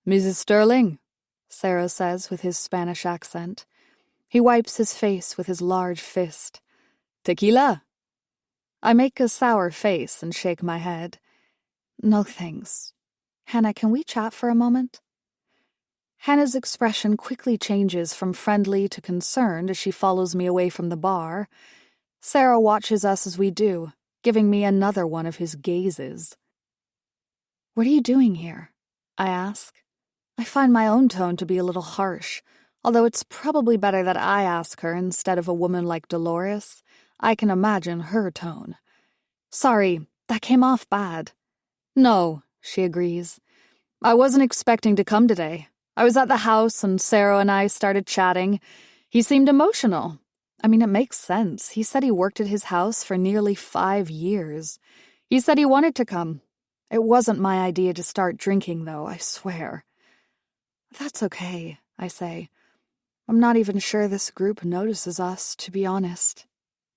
A: Mrs. Sterling, Cerro says with his Spanish accent. He wipes his face with his large fist. Tequila? I make a sour face and shake my head. No thanks. Hannah, can we chat for a moment? Hannah's expression quickly changes from friendly to concerned as she follows me away from the bar. Cerro watches us as we do, giving me another one of his gazes. What are you doing here? I ask. I find my own tone to be a little harsh, although it's probably better that I ask her instead of a woman like Dolores. I can imagine her tone. Sorry, that came off bad. No, she agrees. I wasn't expecting to come today. I was at the house and Cerro and I started chatting. He seemed emotional. I mean, it makes sense. He said he worked at his house for nearly 5 years. He said he wanted to come. It wasn't my idea to start drinking, though, I swear. That's okay, I say. I'm not even sure this group notices us, to be honest.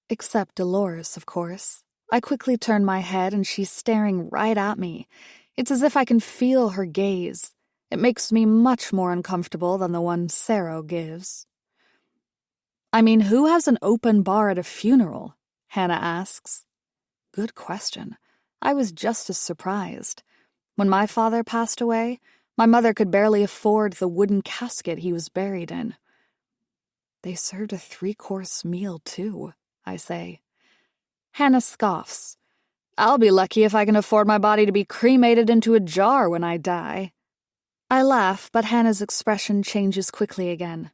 A: Except Dolores, of course. I quickly turn my head and she's staring right at me. It's as if I can feel her gaze. It makes me much more uncomfortable than the one Sarah gives. I mean, who has an open bar at a funeral? Hannah asks. Good question. I was just as surprised. When my father passed away, my mother could barely afford the wooden casket he was buried in. They served a 3-course meal, too, I say. Hannah scoffs. I'll be lucky if I can afford my body to be cremated into a jar when I die. I laugh, but Hannah's expression changes quickly again.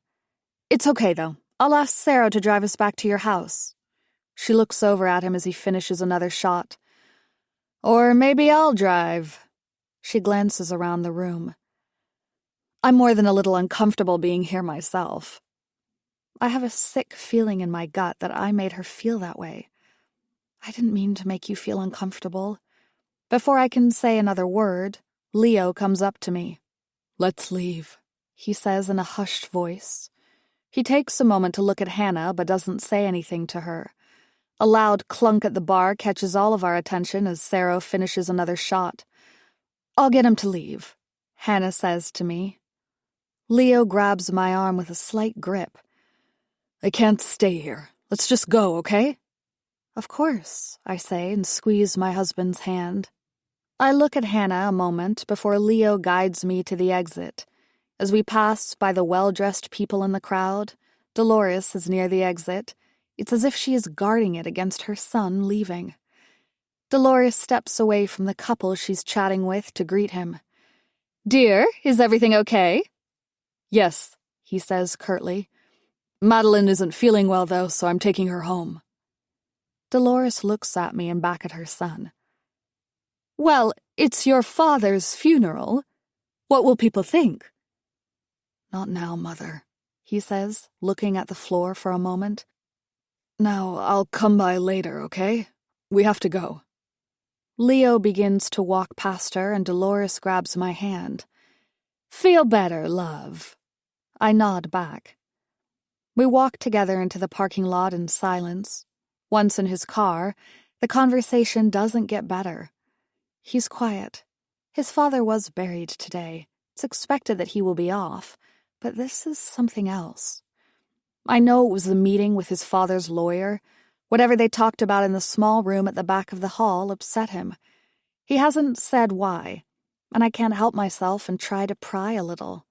A: It's okay, though. I'll ask Sarah to drive us back to your house. She looks over at him as he finishes another shot. Or maybe I'll drive. She glances around the room. I'm more than a little uncomfortable being here myself. I have a sick feeling in my gut that I made her feel that way. I didn't mean to make you feel uncomfortable. Before I can say another word, Leo comes up to me. Let's leave, he says in a hushed voice. He takes a moment to look at Hannah but doesn't say anything to her. A loud clunk at the bar catches all of our attention as Sarah finishes another shot. I'll get him to leave, Hannah says to me. Leo grabs my arm with a slight grip. I can't stay here. Let's just go, okay? Of course, I say and squeeze my husband's hand. I look at Hannah a moment before Leo guides me to the exit. As we pass by the well-dressed people in the crowd, Dolores is near the exit. It's as if she is guarding it against her son leaving. Dolores steps away from the couple she's chatting with to greet him. Dear, is everything okay? Yes, he says curtly. Meline isn't feeling well, though, so I'm taking her home. Dolores looks at me and back at her son. Well, it's your father's funeral. What will people think? Not now, Mother, he says, looking at the floor for a moment. Now, I'll come by later, okay? We have to go. Leo begins to walk past her and Dolores grabs my hand. Feel better, love. I nod back. We walk together into the parking lot in silence. Once in his car, the conversation doesn't get better. He's quiet. His father was buried today. It's expected that he will be off, but this is something else. I know it was the meeting with his father's lawyer. Whatever they talked about in the small room at the back of the hall upset him. He hasn't said why, and I can't help myself and try to pry a little.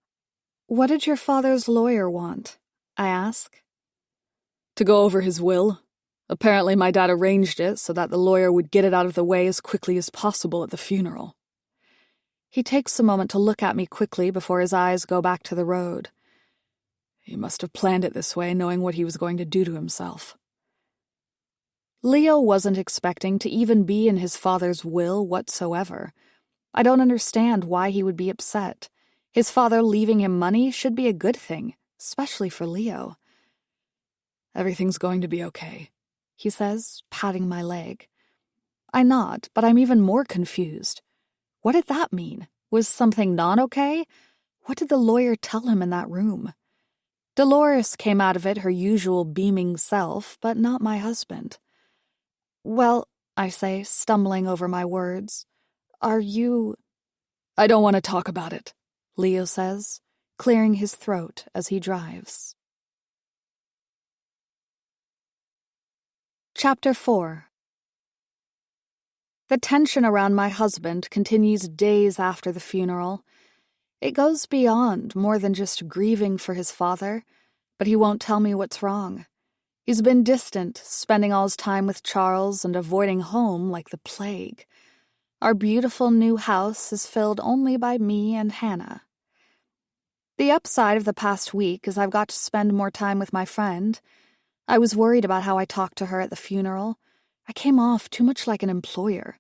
A: What did your father's lawyer want? I ask. To go over his will. Apparently my dad arranged it so that the lawyer would get it out of the way as quickly as possible at the funeral. He takes a moment to look at me quickly before his eyes go back to the road. He must have planned it this way, knowing what he was going to do to himself. Leo wasn't expecting to even be in his father's will whatsoever. I don't understand why he would be upset. His father leaving him money should be a good thing, especially for Leo. Everything's going to be okay, he says, patting my leg. I nod, but I'm even more confused. What did that mean? Was something not okay? What did the lawyer tell him in that room? Dolores came out of it her usual beaming self, but not my husband. Well, I say, stumbling over my words, are you... I don't want to talk about it, Leo says, clearing his throat as he drives. Chapter 4. The tension around my husband continues days after the funeral. It goes beyond more than just grieving for his father, but he won't tell me what's wrong. He's been distant, spending all his time with Charles and avoiding home like the plague. Our beautiful new house is filled only by me and Hannah. The upside of the past week is I've got to spend more time with my friend. I was worried about how I talked to her at the funeral. I came off too much like an employer.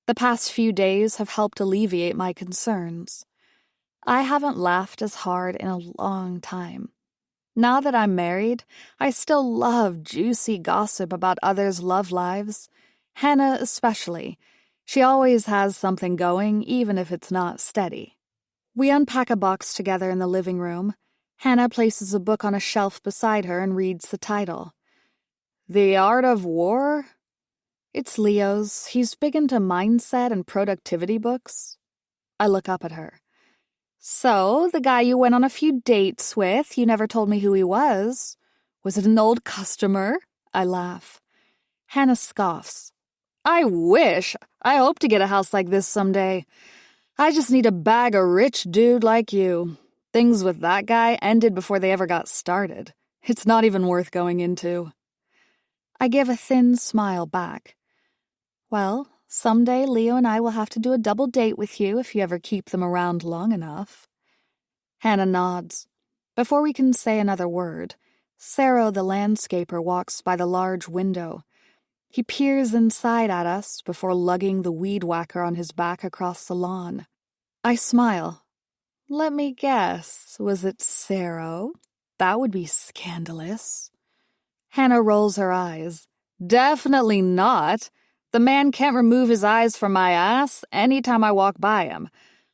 A: The past few days have helped alleviate my concerns. I haven't laughed as hard in a long time. Now that I'm married, I still love juicy gossip about others' love lives. Hannah especially. She always has something going, even if it's not steady. We unpack a box together in the living room. Hannah places a book on a shelf beside her and reads the title. The Art of War? It's Leo's. He's big into mindset and productivity books. I look up at her. So, the guy you went on a few dates with, you never told me who he was. Was it an old customer? I laugh. Hannah scoffs. I wish. I hope to get a house like this someday. I just need to bag a rich dude like you. Things with that guy ended before they ever got started. It's not even worth going into. I give a thin smile back. Well, someday Leo and I will have to do a double date with you if you ever keep them around long enough. Hannah nods. Before we can say another word, Sarah the landscaper walks by the large window. He peers inside at us before lugging the weed whacker on his back across the lawn. I smile. Let me guess, was it Sarah? That would be scandalous. Hannah rolls her eyes. Definitely not. The man can't remove his eyes from my ass any time I walk by him.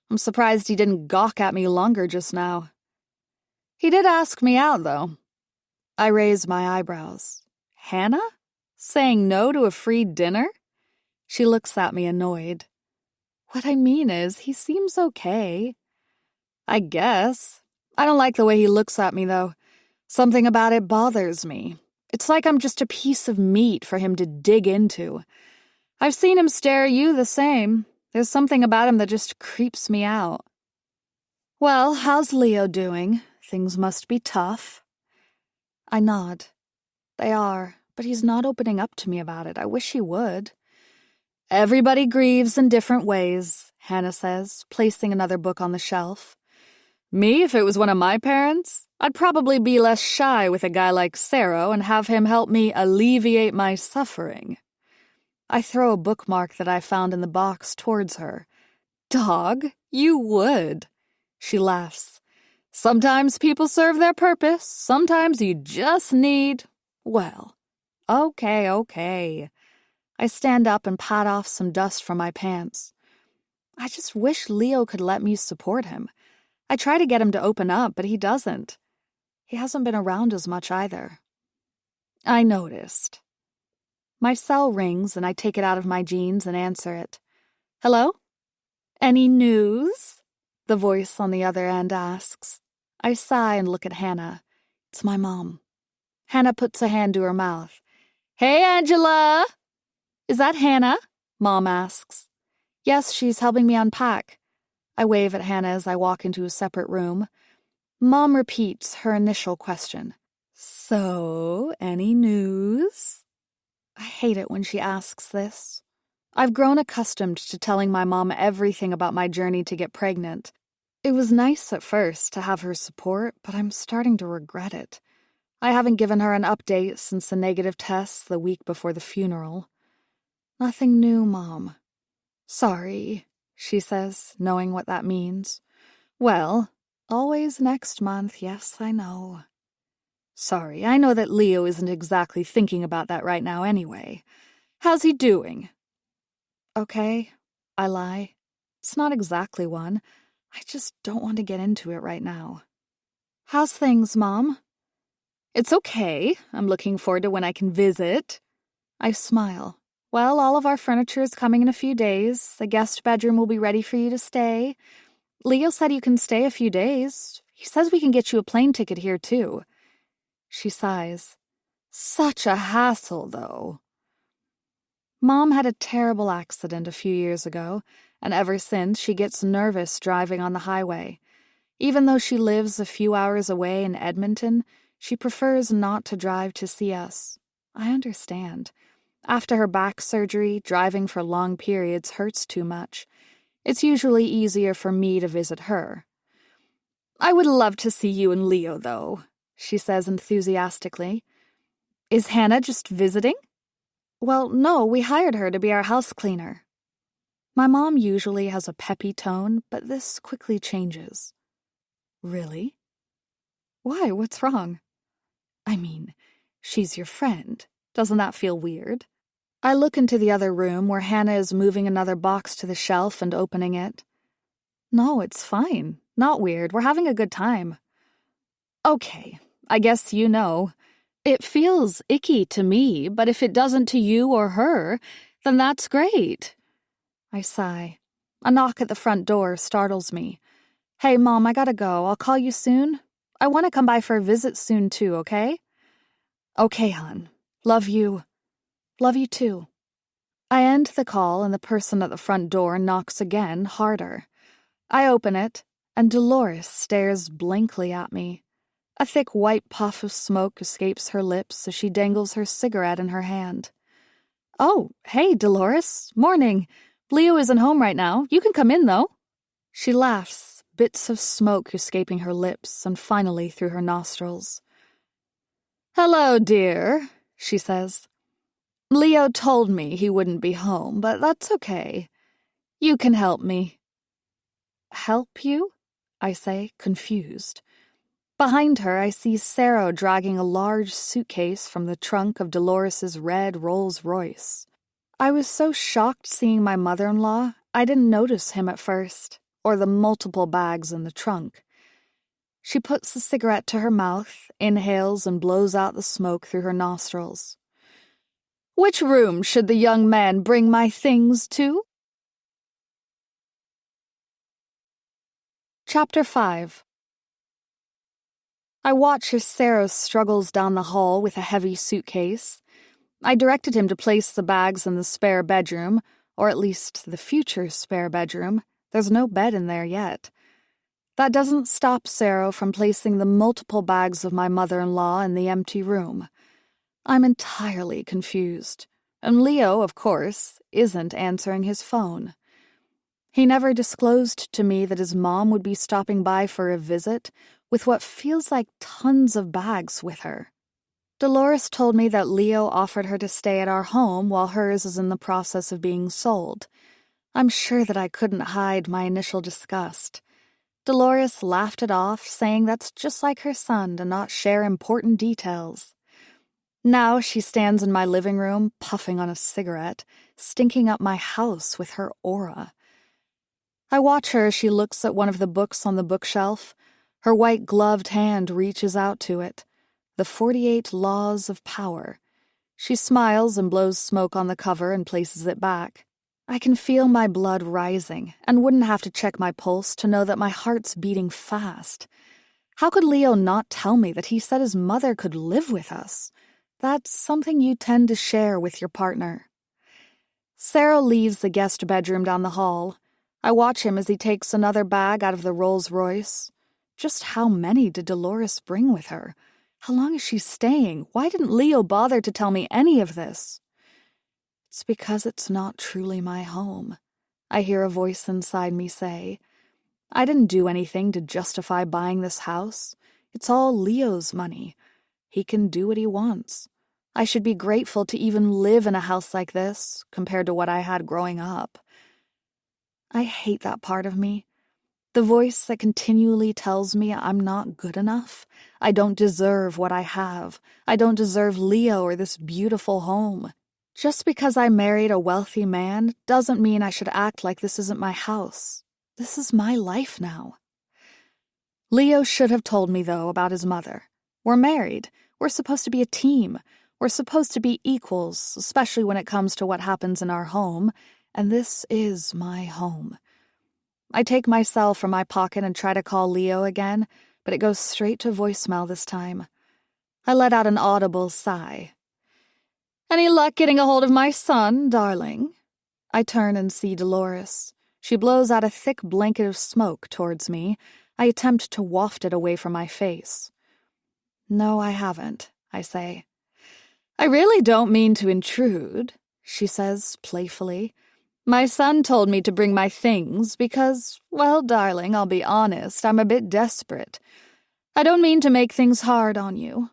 A: I'm surprised he didn't gawk at me longer just now. He did ask me out, though. I raise my eyebrows. Hannah? Saying no to a free dinner? She looks at me annoyed. What I mean is, he seems okay. I guess. I don't like the way he looks at me, though. Something about it bothers me. It's like I'm just a piece of meat for him to dig into. I've seen him stare at you the same. There's something about him that just creeps me out. Well, how's Leo doing? Things must be tough. I nod. They are, but he's not opening up to me about it. I wish he would. Everybody grieves in different ways, Hannah says, placing another book on the shelf. Me, if it was one of my parents, I'd probably be less shy with a guy like Sarah and have him help me alleviate my suffering. I throw a bookmark that I found in the box towards her. Dog, you would. She laughs. Sometimes people serve their purpose. Sometimes you just need... Well, okay. I stand up and pat off some dust from my pants. I just wish Leo could let me support him. I try to get him to open up, but he doesn't. He hasn't been around as much either. I noticed. My cell rings and I take it out of my jeans and answer it. Hello? Any news? The voice on the other end asks. I sigh and look at Hannah. It's my mom. Hannah puts a hand to her mouth. Hey, Angela! Is that Hannah? Mom asks. Yes, she's helping me unpack. I wave at Hannah as I walk into a separate room. Mom repeats her initial question. So, any news? I hate it when she asks this. I've grown accustomed to telling my mom everything about my journey to get pregnant. It was nice at first to have her support, but I'm starting to regret it. I haven't given her an update since the negative tests the week before the funeral. Nothing new, Mom. Sorry, she says, knowing what that means. Well, always next month, yes, I know. Sorry, I know that Leo isn't exactly thinking about that right now anyway. How's he doing? Okay, I lie. It's not exactly one. I just don't want to get into it right now. How's things, Mom? It's okay. I'm looking forward to when I can visit. I smile. Well, all of our furniture is coming in a few days. The guest bedroom will be ready for you to stay. Leo said you can stay a few days. He says we can get you a plane ticket here, too. She sighs. Such a hassle, though. Mom had a terrible accident a few years ago, and ever since she gets nervous driving on the highway. Even though she lives a few hours away in Edmonton, she prefers not to drive to see us. I understand. After her back surgery, driving for long periods hurts too much. It's usually easier for me to visit her. I would love to see you and Leo, though, she says enthusiastically. Is Hannah just visiting? Well, no, we hired her to be our house cleaner. My mom usually has a peppy tone, but this quickly changes. Really? Why? What's wrong? I mean, she's your friend. Doesn't that feel weird? I look into the other room where Hannah is moving another box to the shelf and opening it. No, it's fine. Not weird. We're having a good time. Okay, I guess you know. It feels icky to me, but if it doesn't to you or her, then that's great. I sigh. A knock at the front door startles me. Hey, Mom, I gotta go. I'll call you soon. I want to come by for a visit soon, too, okay? Okay, hon. Love you. Love you, too. I end the call, and the person at the front door knocks again, harder. I open it, and Dolores stares blankly at me. A thick white puff of smoke escapes her lips as she dangles her cigarette in her hand. Oh, hey, Dolores. Morning. Leo isn't home right now. You can come in, though. She laughs, bits of smoke escaping her lips and finally through her nostrils. Hello, dear, she says. Leo told me he wouldn't be home, but that's okay. You can help me. Help you? I say, confused. Behind her, I see Sarah dragging a large suitcase from the trunk of Dolores's red Rolls-Royce. I was so shocked seeing my mother-in-law, I didn't notice him at first, or the multiple bags in the trunk. She puts the cigarette to her mouth, inhales and blows out the smoke through her nostrils. Which room should the young man bring my things to? Chapter 5. I watch as Sarah struggles down the hall with a heavy suitcase. I directed him to place the bags in the spare bedroom, or at least the future spare bedroom. There's no bed in there yet. That doesn't stop Sarah from placing the multiple bags of my mother-in-law in the empty room. I'm entirely confused. And Leo, of course, isn't answering his phone. He never disclosed to me that his mom would be stopping by for a visit with what feels like tons of bags with her. Dolores told me that Leo offered her to stay at our home while hers is in the process of being sold. I'm sure that I couldn't hide my initial disgust. Dolores laughed it off, saying that's just like her son to not share important details. Now she stands in my living room, puffing on a cigarette, stinking up my house with her aura. I watch her as she looks at one of the books on the bookshelf. Her white-gloved hand reaches out to it. The 48 Laws of Power. She smiles and blows smoke on the cover and places it back. I can feel my blood rising and wouldn't have to check my pulse to know that my heart's beating fast. How could Leo not tell me that he said his mother could live with us? That's something you tend to share with your partner. Sarah leaves the guest bedroom down the hall. I watch him as he takes another bag out of the Rolls-Royce. Just how many did Dolores bring with her? How long is she staying? Why didn't Leo bother to tell me any of this? It's because it's not truly my home, I hear a voice inside me say. I didn't do anything to justify buying this house. It's all Leo's money. He can do what he wants. I should be grateful to even live in a house like this compared to what I had growing up. I hate that part of me. The voice that continually tells me I'm not good enough. I don't deserve what I have. I don't deserve Leo or this beautiful home. Just because I married a wealthy man doesn't mean I should act like this isn't my house. This is my life now. Leo should have told me, though, about his mother. We're married. We're supposed to be a team. We're supposed to be equals, especially when it comes to what happens in our home, and this is my home. I take my cell from my pocket and try to call Leo again, but it goes straight to voicemail this time. I let out an audible sigh. Any luck getting a hold of my son, darling? I turn and see Dolores. She blows out a thick blanket of smoke towards me. I attempt to waft it away from my face. No, I haven't, I say. I really don't mean to intrude, she says playfully. My son told me to bring my things because, well, darling, I'll be honest, I'm a bit desperate. I don't mean to make things hard on you.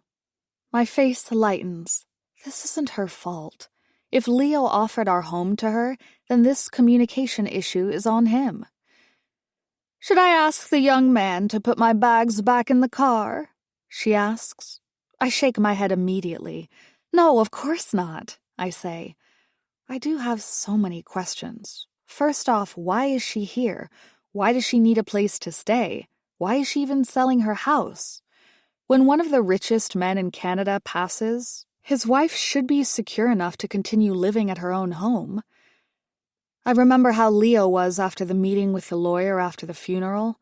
A: My face lightens. This isn't her fault. If Leo offered our home to her, then this communication issue is on him. Should I ask the young man to put my bags back in the car? She asks. I shake my head immediately. No, of course not, I say. I do have so many questions. First off, why is she here? Why does she need a place to stay? Why is she even selling her house? When one of the richest men in Canada passes, his wife should be secure enough to continue living at her own home. I remember how Leo was after the meeting with the lawyer after the funeral.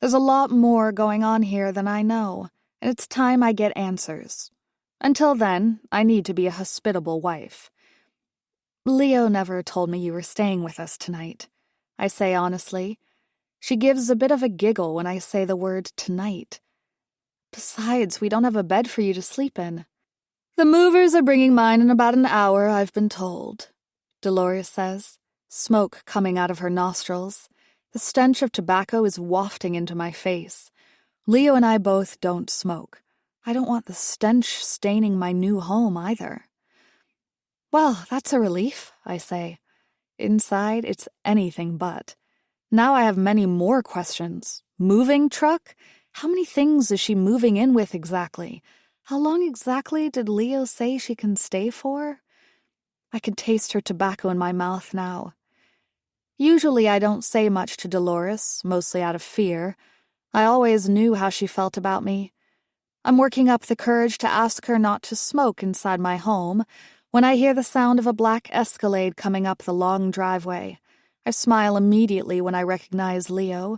A: There's a lot more going on here than I know, and it's time I get answers. Until then, I need to be a hospitable wife. Leo never told me you were staying with us tonight, I say honestly. She gives a bit of a giggle when I say the word tonight. Besides, we don't have a bed for you to sleep in. The movers are bringing mine in about an hour, I've been told, Dolores says, smoke coming out of her nostrils. The stench of tobacco is wafting into my face. Leo and I both don't smoke. I don't want the stench staining my new home either. Well, that's a relief, I say. Inside, it's anything but. Now I have many more questions. Moving truck? How many things is she moving in with exactly? How long exactly did Leo say she can stay for? I can taste her tobacco in my mouth now. Usually I don't say much to Dolores, mostly out of fear. I always knew how she felt about me. I'm working up the courage to ask her not to smoke inside my home when I hear the sound of a black Escalade coming up the long driveway. I smile immediately when I recognize Leo.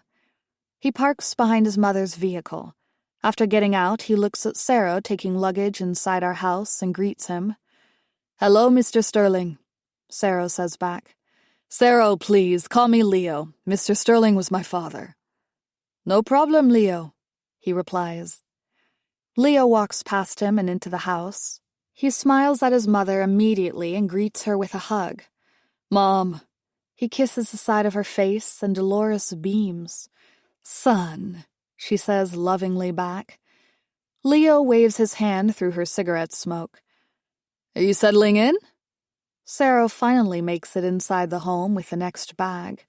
A: He parks behind his mother's vehicle. After getting out, he looks at Sarah taking luggage inside our house and greets him. "Hello, Mr. Sterling," Sarah says back. "Sarah, please, call me Leo. Mr. Sterling was my father." "No problem, Leo," he replies. Leo walks past him and into the house. He smiles at his mother immediately and greets her with a hug. "Mom." He kisses the side of her face, and Dolores beams. "Son," she says lovingly back. Leo waves his hand through her cigarette smoke. "Are you settling in?" Sarah finally makes it inside the home with the next bag.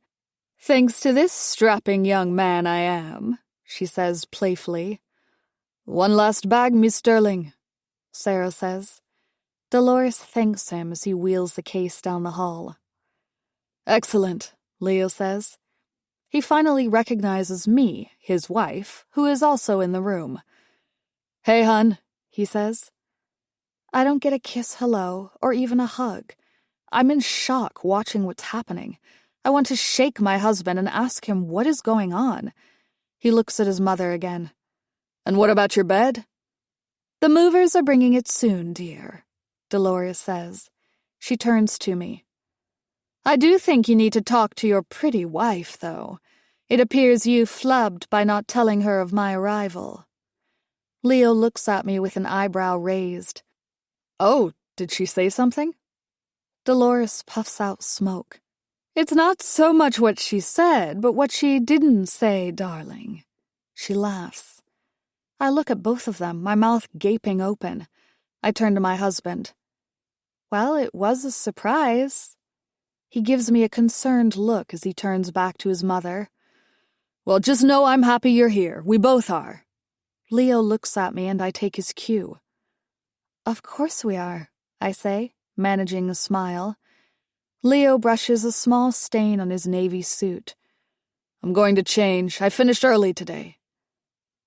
A: "Thanks to this strapping young man I am," she says playfully. "One last bag, Miss Sterling," Sarah says. Dolores thanks him as he wheels the case down the hall. "Excellent," Leo says. He finally recognizes me, his wife, who is also in the room. "Hey, hun," he says. I don't get a kiss hello or even a hug. I'm in shock watching what's happening. I want to shake my husband and ask him what is going on. He looks at his mother again. "And what about your bed?" "The movers are bringing it soon, dear," Dolores says. She turns to me. "I do think you need to talk to your pretty wife, though. It appears you flubbed by not telling her of my arrival." Leo looks at me with an eyebrow raised. "Oh, did she say something?" Dolores puffs out smoke. "It's not so much what she said, but what she didn't say, darling." She laughs. I look at both of them, my mouth gaping open. I turn to my husband. "Well, it was a surprise." He gives me a concerned look as he turns back to his mother. "Well, just know I'm happy you're here. We both are." Leo looks at me and I take his cue. "Of course we are," I say, managing a smile. Leo brushes a small stain on his navy suit. "I'm going to change. I finished early today."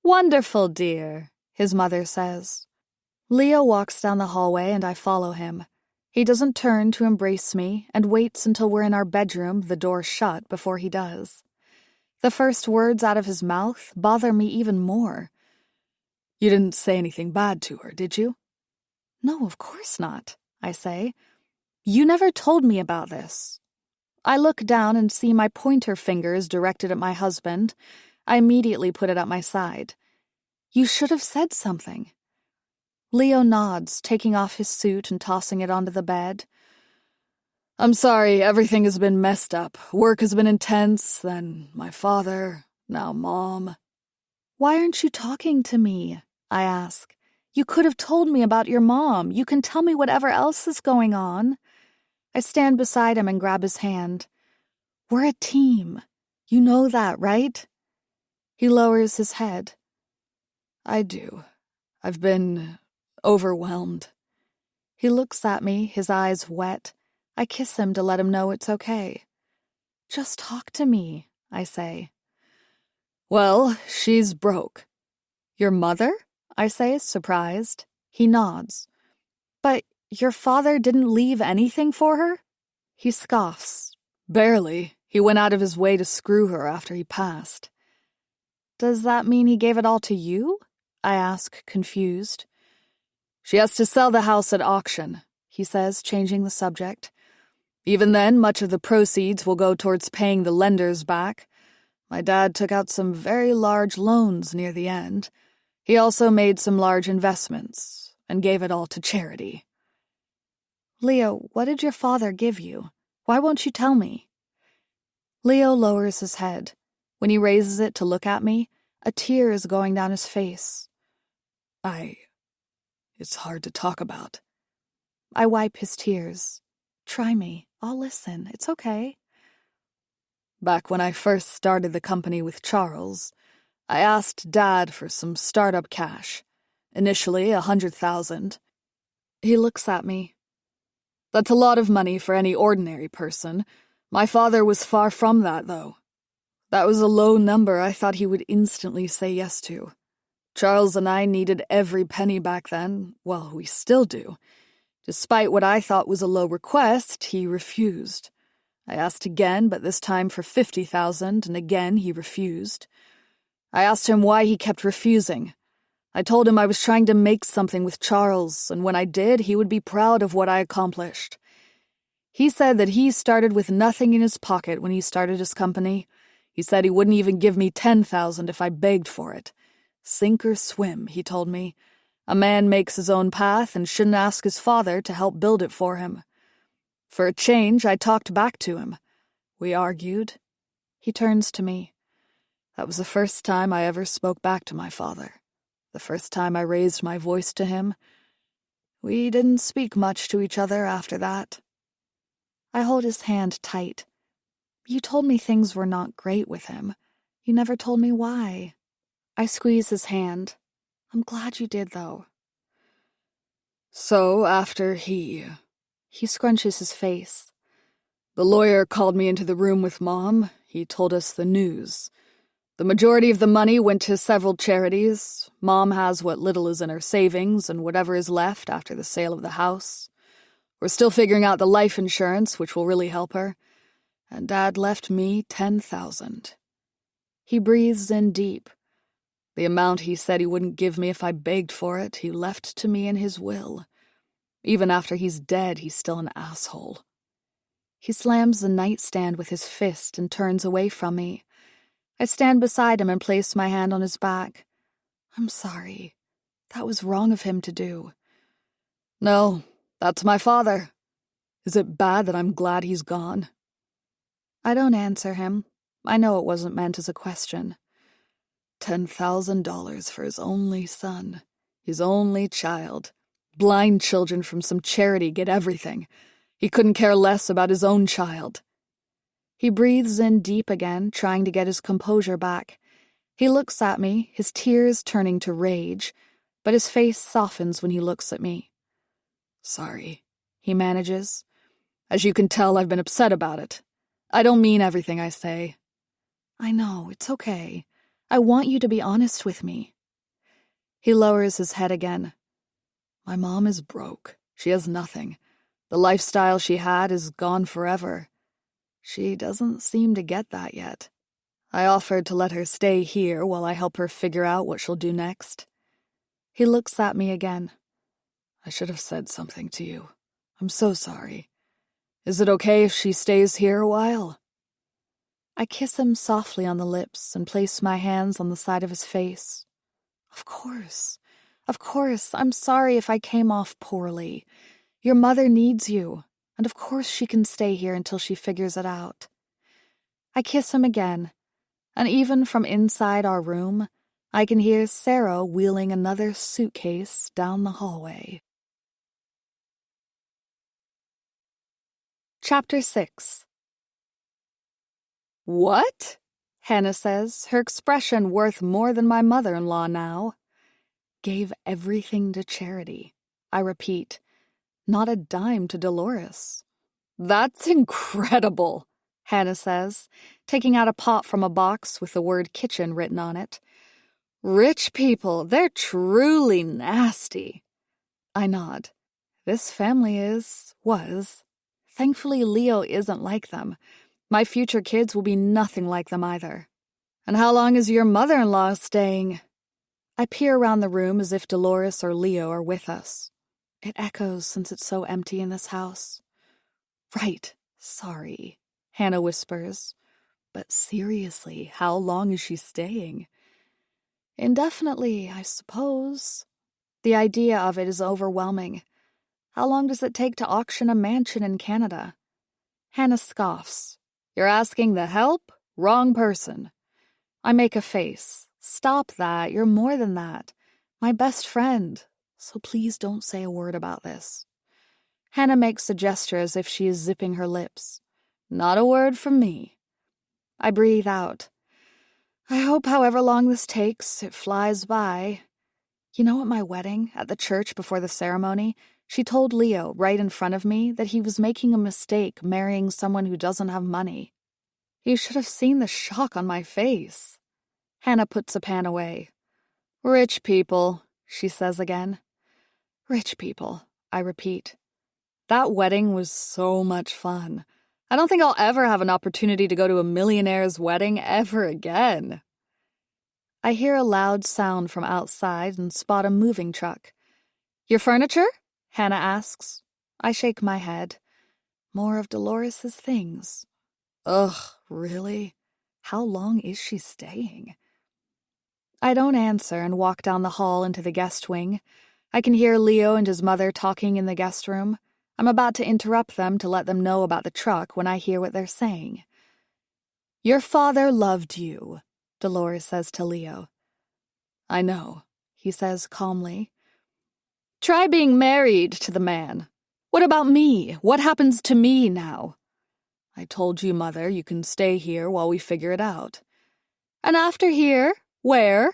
A: "Wonderful, dear," his mother says. Leo walks down the hallway and I follow him. He doesn't turn to embrace me and waits until we're in our bedroom, the door shut, before he does. The first words out of his mouth bother me even more. "You didn't say anything bad to her, did you?" "No, of course not," I say. "You never told me about this." I look down and see my pointer fingers directed at my husband. I immediately put it at my side. "You should have said something." Leo nods, taking off his suit and tossing it onto the bed. "I'm sorry, everything has been messed up. Work has been intense, then my father, now Mom." "Why aren't you talking to me?" I ask. "You could have told me about your mom. You can tell me whatever else is going on." I stand beside him and grab his hand. "We're a team. You know that, right?" He lowers his head. "I do. I've been overwhelmed. He looks at me, his eyes wet. I kiss him to let him know it's okay. Just talk to me, I say. Well, she's broke. Your mother? I say, surprised. He nods. But your father didn't leave anything for her? He scoffs. Barely. He went out of his way to screw her after he passed. Does that mean he gave it all to you? I ask, confused. She has to sell the house at auction, he says, changing the subject. Even then, much of the proceeds will go towards paying the lenders back. My dad took out some very large loans near the end. He also made some large investments and gave it all to charity. Leo, what did your father give you? Why won't you tell me? Leo lowers his head. When he raises it to look at me, a tear is going down his face. It's hard to talk about. I wipe his tears. Try me. I'll listen. It's okay. Back when I first started the company with Charles, I asked Dad for some startup cash. Initially, $100,000. He looks at me. That's a lot of money for any ordinary person. My father was far from that, though. That was a low number I thought he would instantly say yes to. Charles and I needed every penny back then. Well, we still do. Despite what I thought was a low request, he refused. I asked again, but this time for $50,000, and again he refused. I asked him why he kept refusing. I told him I was trying to make something with Charles, and when I did, he would be proud of what I accomplished. He said that he started with nothing in his pocket when he started his company. He said he wouldn't even give me $10,000 if I begged for it. Sink or swim, he told me. A man makes his own path and shouldn't ask his father to help build it for him. For a change, I talked back to him. We argued. He turns to me. That was the first time I ever spoke back to my father. The first time I raised my voice to him. We didn't speak much to each other after that. I hold his hand tight. You told me things were not great with him. You never told me why. I squeeze his hand. I'm glad you did, though. So, after he scrunches his face. The lawyer called me into the room with Mom. He told us the news. The majority of the money went to several charities. Mom has what little is in her savings and whatever is left after the sale of the house. We're still figuring out the life insurance, which will really help her. And Dad left me $10,000. He breathes in deep. The amount he said he wouldn't give me if I begged for it, he left to me in his will. Even after he's dead, he's still an asshole. He slams the nightstand with his fist and turns away from me. I stand beside him and place my hand on his back. I'm sorry. That was wrong of him to do. No, that's my father. Is it bad that I'm glad he's gone? I don't answer him. I know it wasn't meant as a question. $10,000 for his only son, his only child. Blind children from some charity get everything. He couldn't care less about his own child. He breathes in deep again, trying to get his composure back. He looks at me, his tears turning to rage, but his face softens when he looks at me. Sorry, he manages. As you can tell, I've been upset about it. I don't mean everything I say. I know, it's okay. I want you to be honest with me. He lowers his head again. My mom is broke. She has nothing. The lifestyle she had is gone forever. She doesn't seem to get that yet. I offered to let her stay here while I help her figure out what she'll do next. He looks at me again. I should have said something to you. I'm so sorry. Is it okay if she stays here a while? I kiss him softly on the lips and place my hands on the side of his face. Of course. Of course. I'm sorry if I came off poorly. Your mother needs you, and of course she can stay here until she figures it out. I kiss him again, and even from inside our room, I can hear Sarah wheeling another suitcase down the hallway. Chapter 6. What? Hannah says, her expression worth more than my mother-in-law now. gave everything to charity. I repeat, not a dime to Dolores. That's incredible, Hannah says, taking out a pot from a box with the word kitchen written on it. Rich people, they're truly nasty. I nod. This family was. Thankfully, Leo isn't like them. My future kids will be nothing like them either. And how long is your mother-in-law staying? I peer around the room as if Dolores or Leo are with us. It echoes since it's so empty in this house. Right, sorry, Hannah whispers. But seriously, how long is she staying? Indefinitely, I suppose. The idea of it is overwhelming. How long does it take to auction a mansion in Canada? Hannah scoffs. You're asking the help? Wrong person. I make a face. Stop that. You're more than that. My best friend. So please don't say a word about this. Hannah makes a gesture as if she is zipping her lips. Not a word from me. I breathe out. I hope however long this takes, it flies by. You know, at my wedding, at the church before the ceremony, she told Leo right in front of me that he was making a mistake marrying someone who doesn't have money. You should have seen the shock on my face. Hannah puts a pan away. Rich people, she says again. Rich people, I repeat. That wedding was so much fun. I don't think I'll ever have an opportunity to go to a millionaire's wedding ever again. I hear a loud sound from outside and spot a moving truck. Your furniture? Hannah asks. I shake my head. More of Dolores's things. Ugh, really? How long is she staying? I don't answer and walk down the hall into the guest wing. I can hear Leo and his mother talking in the guest room. I'm about to interrupt them to let them know about the truck when I hear what they're saying. Your father loved you, Dolores says to Leo. I know, he says calmly. Try being married to the man. What about me? What happens to me now? I told you, Mother, you can stay here while we figure it out. And after here, where?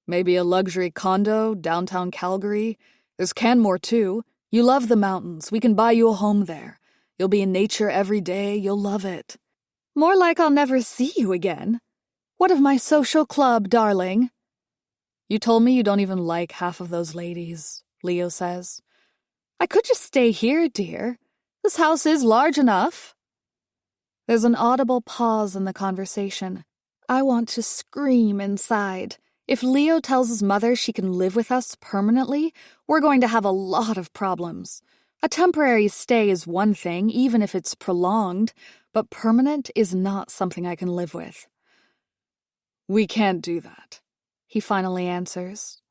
A: Maybe a luxury condo, downtown Calgary. There's Canmore, too. You love the mountains. We can buy you a home there. You'll be in nature every day. You'll love it. More like I'll never see you again. What of my social club, darling? You told me you don't even like half of those ladies, Leo says. I could just stay here, dear. This house is large enough. There's an audible pause in the conversation. I want to scream inside. If Leo tells his mother she can live with us permanently, we're going to have a lot of problems. A temporary stay is one thing, even if it's prolonged, but permanent is not something I can live with. We can't do that, he finally answers.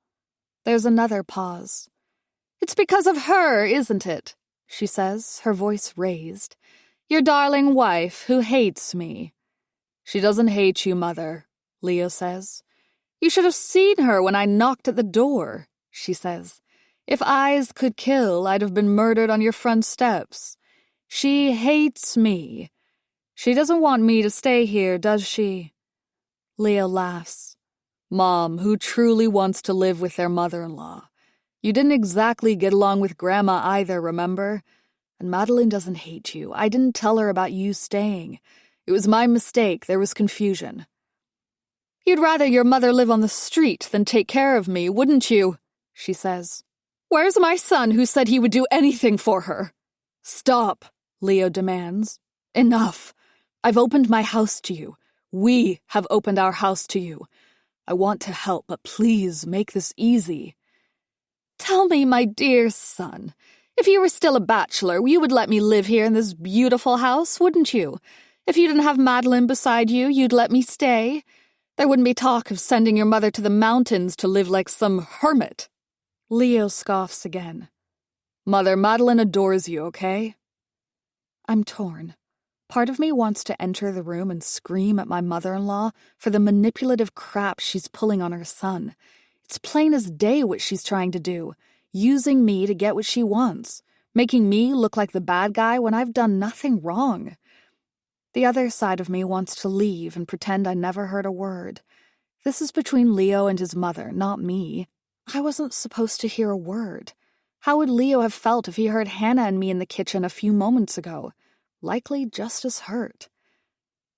A: There's another pause. It's because of her, isn't it? She says, her voice raised. Your darling wife who hates me. She doesn't hate you, Mother, Leo says. You should have seen her when I knocked at the door, she says. If eyes could kill, I'd have been murdered on your front steps. She hates me. She doesn't want me to stay here, does she? Leo laughs. Mom, who truly wants to live with their mother-in-law. You didn't exactly get along with Grandma either, remember? And Meline doesn't hate you. I didn't tell her about you staying. It was my mistake. There was confusion. You'd rather your mother live on the street than take care of me, wouldn't you? She says. Where's my son who said he would do anything for her? Stop, Leo demands. Enough. I've opened my house to you. We have opened our house to you. I want to help, but please make this easy. Tell me, my dear son, if you were still a bachelor, you would let me live here in this beautiful house, wouldn't you? If you didn't have Meline beside you, you'd let me stay. There wouldn't be talk of sending your mother to the mountains to live like some hermit. Leo scoffs again. Mother, Meline adores you, okay? I'm torn. Part of me wants to enter the room and scream at my mother-in-law for the manipulative crap she's pulling on her son. It's plain as day what she's trying to do, using me to get what she wants, making me look like the bad guy when I've done nothing wrong. The other side of me wants to leave and pretend I never heard a word. This is between Leo and his mother, not me. I wasn't supposed to hear a word. How would Leo have felt if he heard Hannah and me in the kitchen a few moments ago? Likely just as hurt.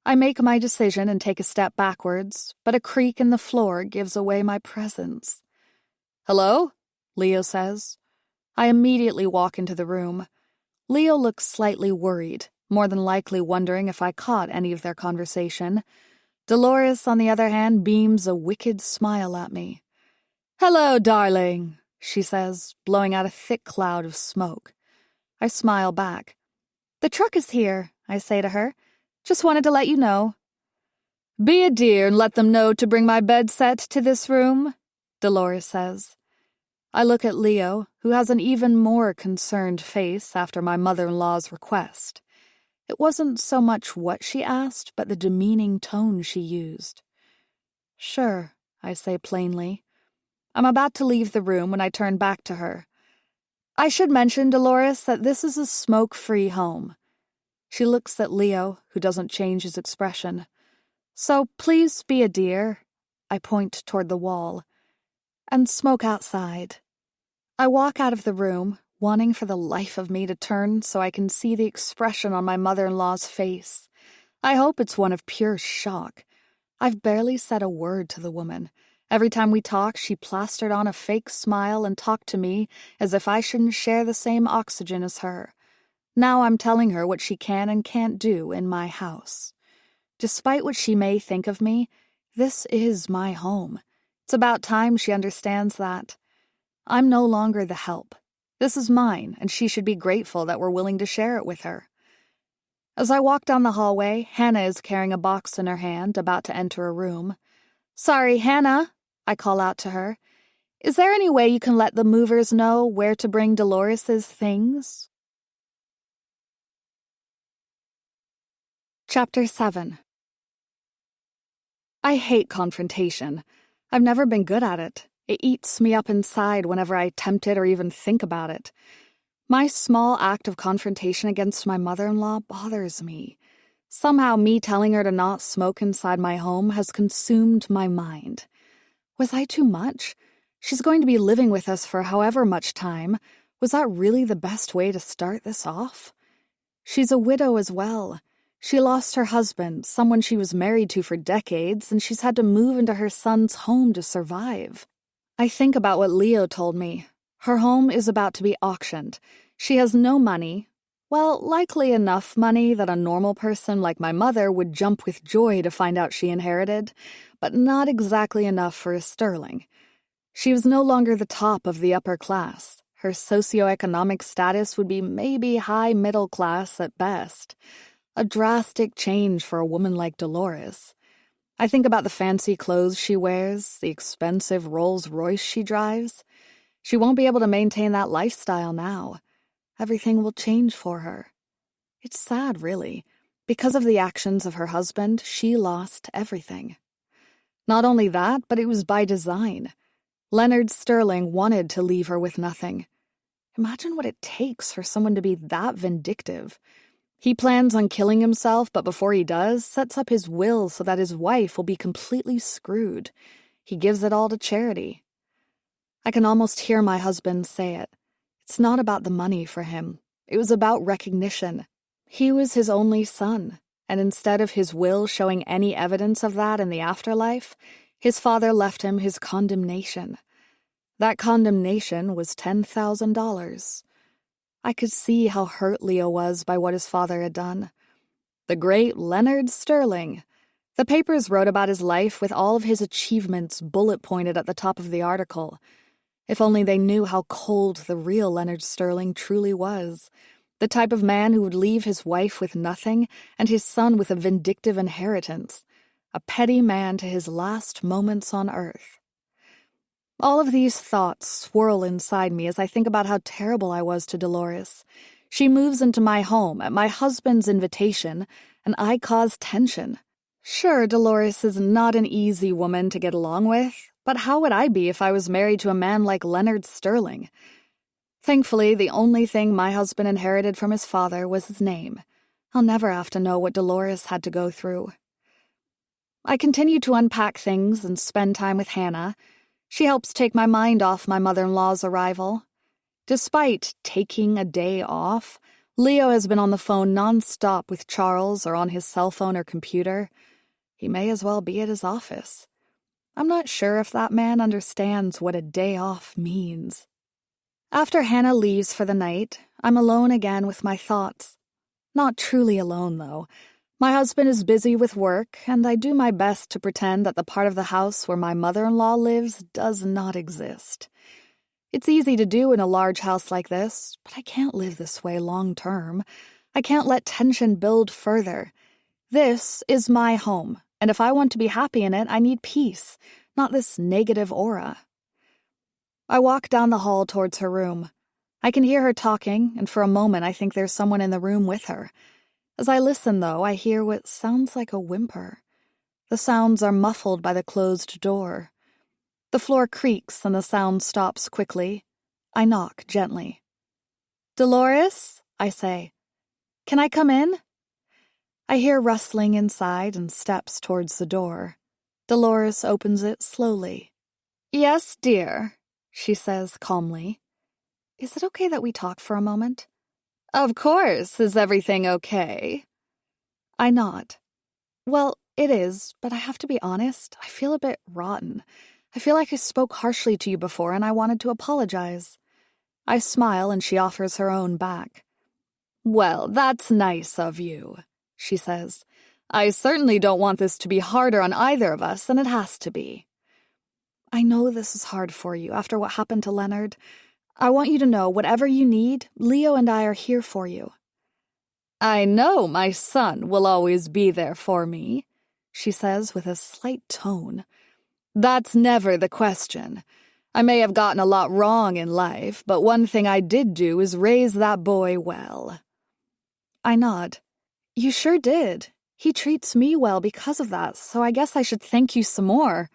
A: I make my decision and take a step backwards, but a creak in the floor gives away my presence. "Hello?" Leo says. I immediately walk into the room. Leo looks slightly worried, more than likely wondering if I caught any of their conversation. Dolores, on the other hand, beams a wicked smile at me. "Hello, darling," she says, blowing out a thick cloud of smoke. I smile back. "The truck is here," I say to her. "Just wanted to let you know." "Be a dear and let them know to bring my bed set to this room," Dolores says. I look at Leo, who has an even more concerned face after my mother-in-law's request. It wasn't so much what she asked, but the demeaning tone she used. "Sure," I say plainly. I'm about to leave the room when I turn back to her. "I should mention, Dolores, that this is a smoke-free home." She looks at Leo, who doesn't change his expression. "So please be a dear," I point toward the wall, "and smoke outside." I walk out of the room, wanting for the life of me to turn so I can see the expression on my mother-in-law's face. I hope it's one of pure shock. I've barely said a word to the woman. Every time we talk, she plastered on a fake smile and talked to me as if I shouldn't share the same oxygen as her. Now I'm telling her what she can and can't do in my house. Despite what she may think of me, this is my home. It's about time she understands that. I'm no longer the help. This is mine, and she should be grateful that we're willing to share it with her. As I walk down the hallway, Hannah is carrying a box in her hand, about to enter a room. "Sorry, Hannah," I call out to her. "Is there any way you can let the movers know where to bring Dolores's things?" Chapter 7. I hate confrontation. I've never been good at it. It eats me up inside whenever I attempt it or even think about it. My small act of confrontation against my mother-in-law bothers me. Somehow me telling her to not smoke inside my home has consumed my mind. Was I too much? She's going to be living with us for however much time. Was that really the best way to start this off? She's a widow as well. She lost her husband, someone she was married to for decades, and she's had to move into her son's home to survive. I think about what Leo told me. Her home is about to be auctioned. She has no money. Well, likely enough money that a normal person like my mother would jump with joy to find out she inherited, but not exactly enough for a sterling. She was no longer the top of the upper class. Her socioeconomic status would be maybe high middle class at best. A drastic change for a woman like Dolores. I think about the fancy clothes she wears, the expensive Rolls-Royce she drives. She won't be able to maintain that lifestyle now. Everything will change for her. It's sad, really. Because of the actions of her husband, she lost everything. Not only that, but it was by design. Leonard Sterling wanted to leave her with nothing. Imagine what it takes for someone to be that vindictive. He plans on killing himself, but before he does, sets up his will so that his wife will be completely screwed. He gives it all to charity. I can almost hear my husband say it. It's not about the money for him. It was about recognition. He was his only son, and instead of his will showing any evidence of that in the afterlife, his father left him his condemnation. That condemnation was $10,000. I could see how hurt Leo was by what his father had done. The great Leonard Sterling. The papers wrote about his life with all of his achievements bullet-pointed at the top of the article. If only they knew how cold the real Leonard Sterling truly was. The type of man who would leave his wife with nothing and his son with a vindictive inheritance. A petty man to his last moments on earth. All of these thoughts swirl inside me as I think about how terrible I was to Dolores. She moves into my home at my husband's invitation, and I cause tension. Sure, Dolores is not an easy woman to get along with, but how would I be if I was married to a man like Leonard Sterling? Thankfully, the only thing my husband inherited from his father was his name. I'll never have to know what Dolores had to go through. I continue to unpack things and spend time with Hannah. She helps take my mind off my mother-in-law's arrival. Despite taking a day off, Leo has been on the phone non-stop with Charles or on his cell phone or computer. He may as well be at his office. I'm not sure if that man understands what a day off means. After Hannah leaves for the night, I'm alone again with my thoughts. Not truly alone, though. My husband is busy with work, and I do my best to pretend that the part of the house where my mother-in-law lives does not exist. It's easy to do in a large house like this, but I can't live this way long-term. I can't let tension build further. This is my home, and if I want to be happy in it, I need peace, not this negative aura. I walk down the hall towards her room. I can hear her talking, and for a moment I think there's someone in the room with her. As I listen, though, I hear what sounds like a whimper. The sounds are muffled by the closed door. The floor creaks and the sound stops quickly. I knock gently. "Dolores," I say. "Can I come in?" I hear rustling inside and steps towards the door. Dolores opens it slowly. "Yes, dear," she says calmly. "Is it okay that we talk for a moment?" "Of course. Is everything okay?" I nod. "Well, it is, but I have to be honest. I feel a bit rotten. I feel like I spoke harshly to you before and I wanted to apologize." I smile and she offers her own back. "Well, that's nice of you," she says. "I certainly don't want this to be harder on either of us, and it has to be." "I know this is hard for you after what happened to Leonard. I want you to know whatever you need, Leo and I are here for you." "I know my son will always be there for me," she says with a slight tone. "That's never the question. I may have gotten a lot wrong in life, but one thing I did do is raise that boy well." I nod. "You sure did. He treats me well because of that, so I guess I should thank you some more."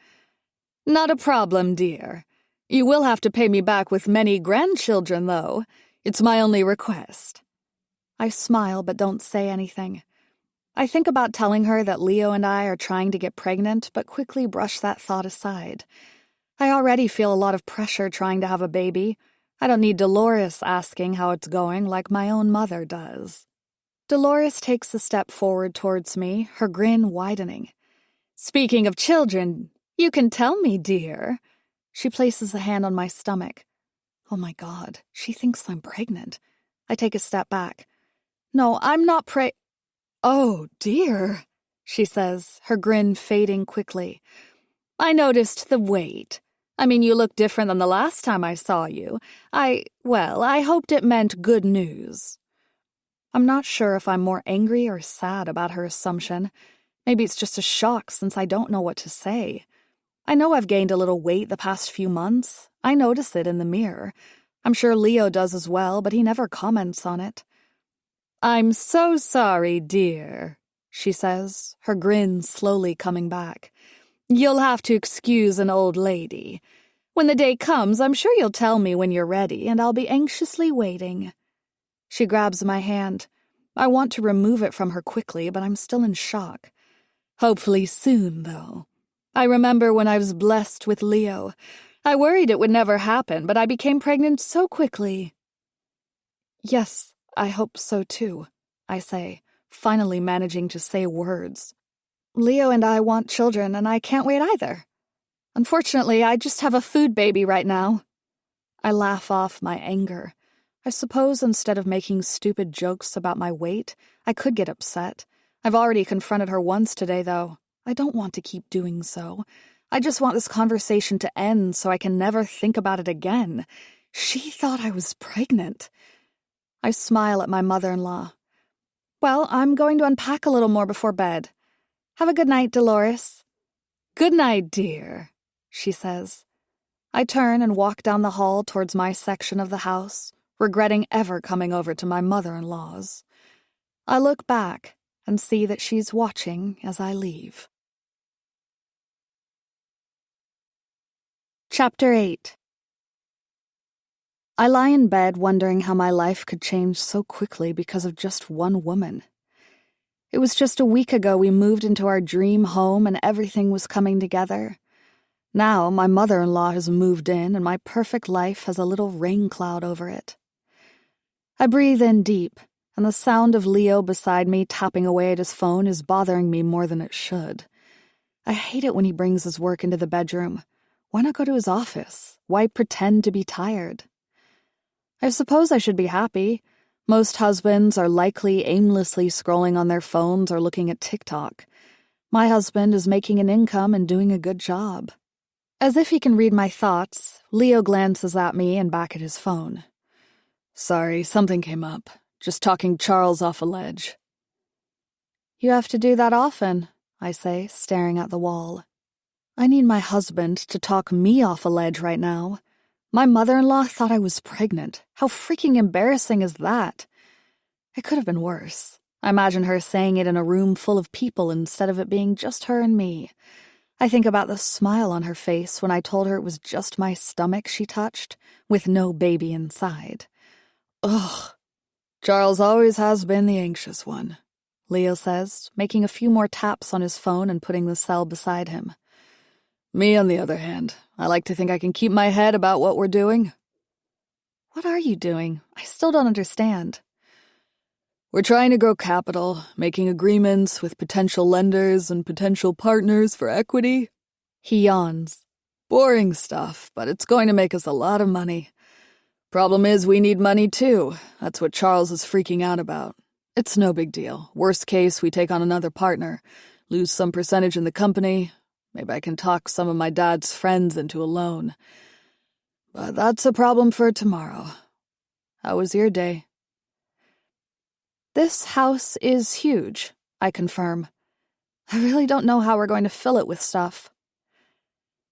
A: "Not a problem, dear. You will have to pay me back with many grandchildren, though. It's my only request." I smile but don't say anything. I think about telling her that Leo and I are trying to get pregnant, but quickly brush that thought aside. I already feel a lot of pressure trying to have a baby. I don't need Dolores asking how it's going like my own mother does. Dolores takes a step forward towards me, her grin widening. "Speaking of children, you can tell me, dear." She places a hand on my stomach. Oh my God, she thinks I'm pregnant. I take a step back. "No, I'm not "Oh, dear," she says, her grin fading quickly. "I noticed the weight. I mean, you look different than the last time I saw you. I hoped it meant good news." I'm not sure if I'm more angry or sad about her assumption. Maybe it's just a shock since I don't know what to say. I know I've gained a little weight the past few months. I notice it in the mirror. I'm sure Leo does as well, but he never comments on it. "I'm so sorry, dear," she says, her grin slowly coming back. "You'll have to excuse an old lady. When the day comes, I'm sure you'll tell me when you're ready, and I'll be anxiously waiting." She grabs my hand. I want to remove it from her quickly, but I'm still in shock. "Hopefully soon, though. I remember when I was blessed with Leo. I worried it would never happen, but I became pregnant so quickly." "Yes, I hope so too," I say, finally managing to say words. "Leo and I want children, and I can't wait either. Unfortunately, I just have a food baby right now." I laugh off my anger. I suppose instead of making stupid jokes about my weight, I could get upset. I've already confronted her once today, though. I don't want to keep doing so. I just want this conversation to end so I can never think about it again. She thought I was pregnant. I smile at my mother-in-law. "Well, I'm going to unpack a little more before bed. Have a good night, Dolores." "Good night, dear," she says. I turn and walk down the hall towards my section of the house, regretting ever coming over to my mother-in-law's. I look back and see that she's watching as I leave. Chapter 8. I lie in bed wondering how my life could change so quickly because of just one woman. It was just a week ago we moved into our dream home and everything was coming together. Now my mother-in-law has moved in and my perfect life has a little rain cloud over it. I breathe in deep, and the sound of Leo beside me tapping away at his phone is bothering me more than it should. I hate it when he brings his work into the bedroom. Why not go to his office? Why pretend to be tired? I suppose I should be happy. Most husbands are likely aimlessly scrolling on their phones or looking at TikTok. My husband is making an income and doing a good job. As if he can read my thoughts, Leo glances at me and back at his phone. Sorry, something came up. Just talking Charles off a ledge. You have to do that often, I say, staring at the wall. I need my husband to talk me off a ledge right now. My mother-in-law thought I was pregnant. How freaking embarrassing is that? It could have been worse. I imagine her saying it in a room full of people instead of it being just her and me. I think about the smile on her face when I told her it was just my stomach she touched, with no baby inside. Ugh. Charles always has been the anxious one, Leo says, making a few more taps on his phone and putting the cell beside him. Me, on the other hand, I like to think I can keep my head about what we're doing. What are you doing? I still don't understand. We're trying to grow capital, making agreements with potential lenders and potential partners for equity. He yawns. Boring stuff, but it's going to make us a lot of money. Problem is, we need money too. That's what Charles is freaking out about. It's no big deal. Worst case, we take on another partner, lose some percentage in the company. Maybe I can talk some of my dad's friends into a loan. But that's a problem for tomorrow. How was your day? This house is huge, I confirm. I really don't know how we're going to fill it with stuff.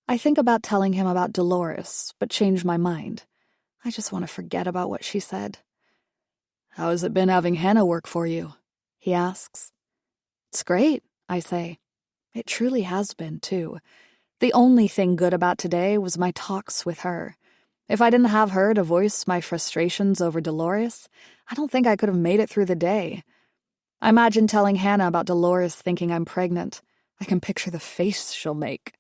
A: I think about telling him about Dolores, but change my mind. I just want to forget about what she said. How has it been having Hannah work for you? He asks. It's great, I say. It truly has been, too. The only thing good about today was my talks with her. If I didn't have her to voice my frustrations over Dolores, I don't think I could have made it through the day. I imagine telling Hannah about Dolores thinking I'm pregnant. I can picture the face she'll make.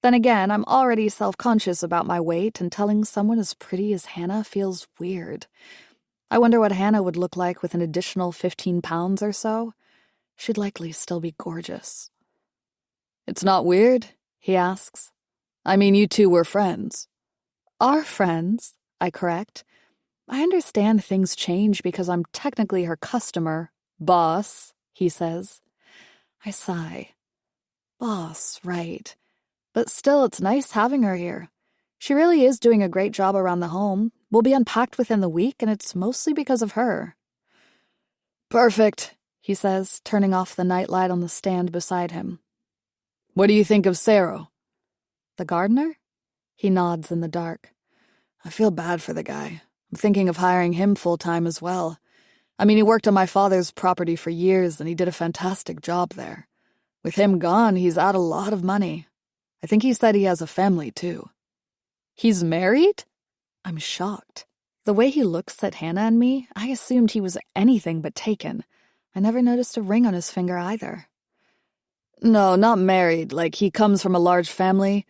A: Then again, I'm already self-conscious about my weight, and telling someone as pretty as Hannah feels weird. I wonder what Hannah would look like with an additional 15 pounds or so. She'd likely still be gorgeous. It's not weird, he asks. I mean, you two were friends. Are friends, I correct. I understand things change because I'm technically her customer. Boss, he says. I sigh. Boss, right. But still, it's nice having her here. She really is doing a great job around the home. We'll be unpacked within the week, and it's mostly because of her. Perfect, he says, turning off the nightlight on the stand beside him. What do you think of Sarah? The gardener? He nods in the dark. I feel bad for the guy. I'm thinking of hiring him full-time as well. I mean, he worked on my father's property for years, and he did a fantastic job there. With him gone, he's out a lot of money. I think he said he has a family, too. He's married? I'm shocked. The way he looks at Hannah and me, I assumed he was anything but taken. I never noticed a ring on his finger either. No, not married, like he comes from a large family.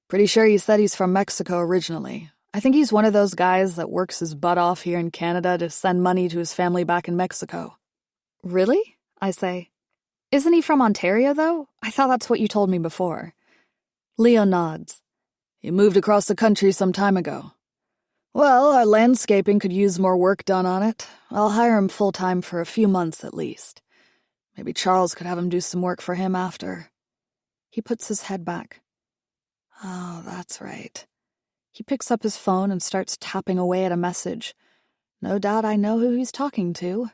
A: Pretty sure he said he's from Mexico originally. I think he's one of those guys that works his butt off here in Canada to send money to his family back in Mexico. Really? I say. Isn't he from Ontario, though? I thought that's what you told me before. Leo nods. He moved across the country some time ago. Well, our landscaping could use more work done on it. I'll hire him full-time for a few months at least. Maybe Charles could have him do some work for him after. He puts his head back. Oh, that's right. He picks up his phone and starts tapping away at a message. No doubt I know who he's talking to.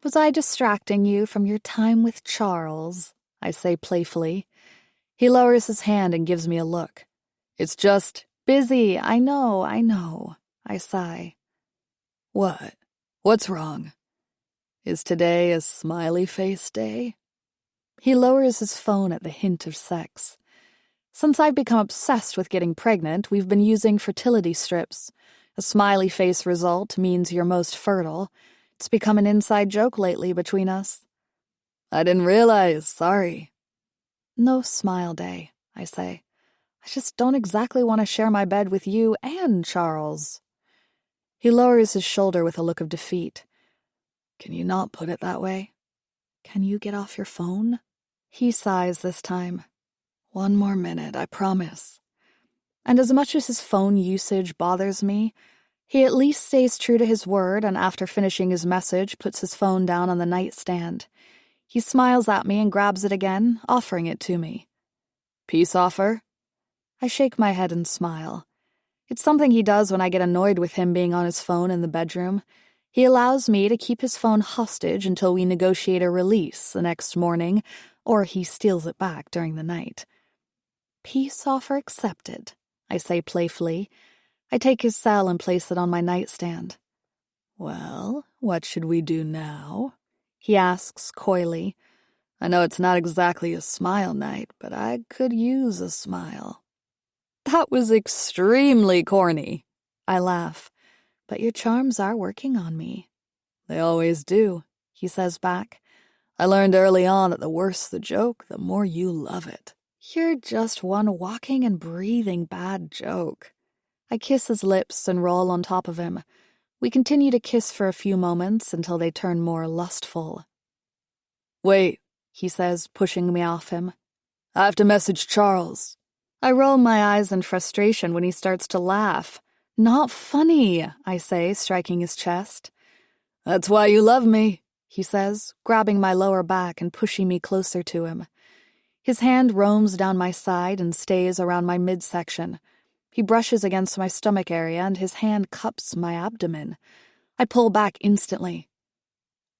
A: Was I distracting you from your time with Charles? I say playfully. He lowers his hand and gives me a look. It's just busy, I know, I sigh. What? What's wrong? Is today a smiley face day? He lowers his phone at the hint of sex. Since I've become obsessed with getting pregnant, we've been using fertility strips. A smiley face result means you're most fertile. It's become an inside joke lately between us. I didn't realize, sorry. No smile day, I say. I just don't exactly want to share my bed with you and Charles. He lowers his shoulder with a look of defeat. Can you not put it that way? Can you get off your phone? He sighs this time. 1 more minute, I promise. And as much as his phone usage bothers me, he at least stays true to his word and after finishing his message puts his phone down on the nightstand. He smiles at me and grabs it again, offering it to me. Peace offer? I shake my head and smile. It's something he does when I get annoyed with him being on his phone in the bedroom. He allows me to keep his phone hostage until we negotiate a release the next morning, or he steals it back during the night. Peace offer accepted, I say playfully. I take his cell and place it on my nightstand. Well, what should we do now? He asks coyly. I know it's not exactly a smile night, but I could use a smile. That was extremely corny. I laugh. But your charms are working on me. They always do, he says back. I learned early on that the worse the joke, the more you love it. You're just one walking and breathing bad joke. I kiss his lips and roll on top of him. We continue to kiss for a few moments until they turn more lustful. Wait, he says, pushing me off him. I have to message Charles. I roll my eyes in frustration when he starts to laugh. Not funny, I say, striking his chest. That's why you love me, he says, grabbing my lower back and pushing me closer to him. His hand roams down my side and stays around my midsection. He brushes against my stomach area and his hand cups my abdomen. I pull back instantly.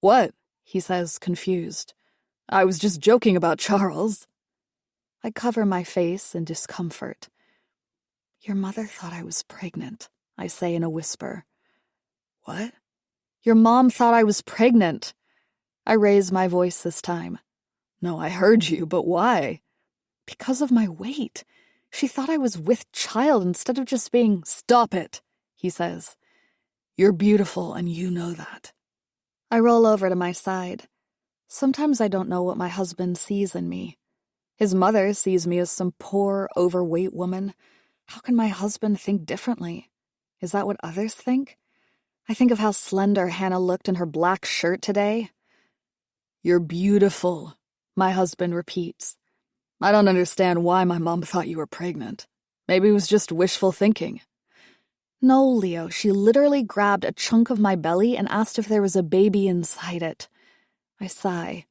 A: What? He says, confused. I was just joking about Charles. I cover my face in discomfort. Your mother thought I was pregnant, I say in a whisper. What? Your mom thought I was pregnant. I raise my voice this time. No, I heard you, but why? Because of my weight. She thought I was with child instead of just being, Stop it, he says. You're beautiful and you know that. I roll over to my side. Sometimes I don't know what my husband sees in me. His mother sees me as some poor, overweight woman. How can my husband think differently? Is that what others think? I think of how slender Hannah looked in her black shirt today. You're beautiful, my husband repeats. I don't understand why my mom thought you were pregnant. Maybe it was just wishful thinking. No, Leo, she literally grabbed a chunk of my belly and asked if there was a baby inside it. I sigh.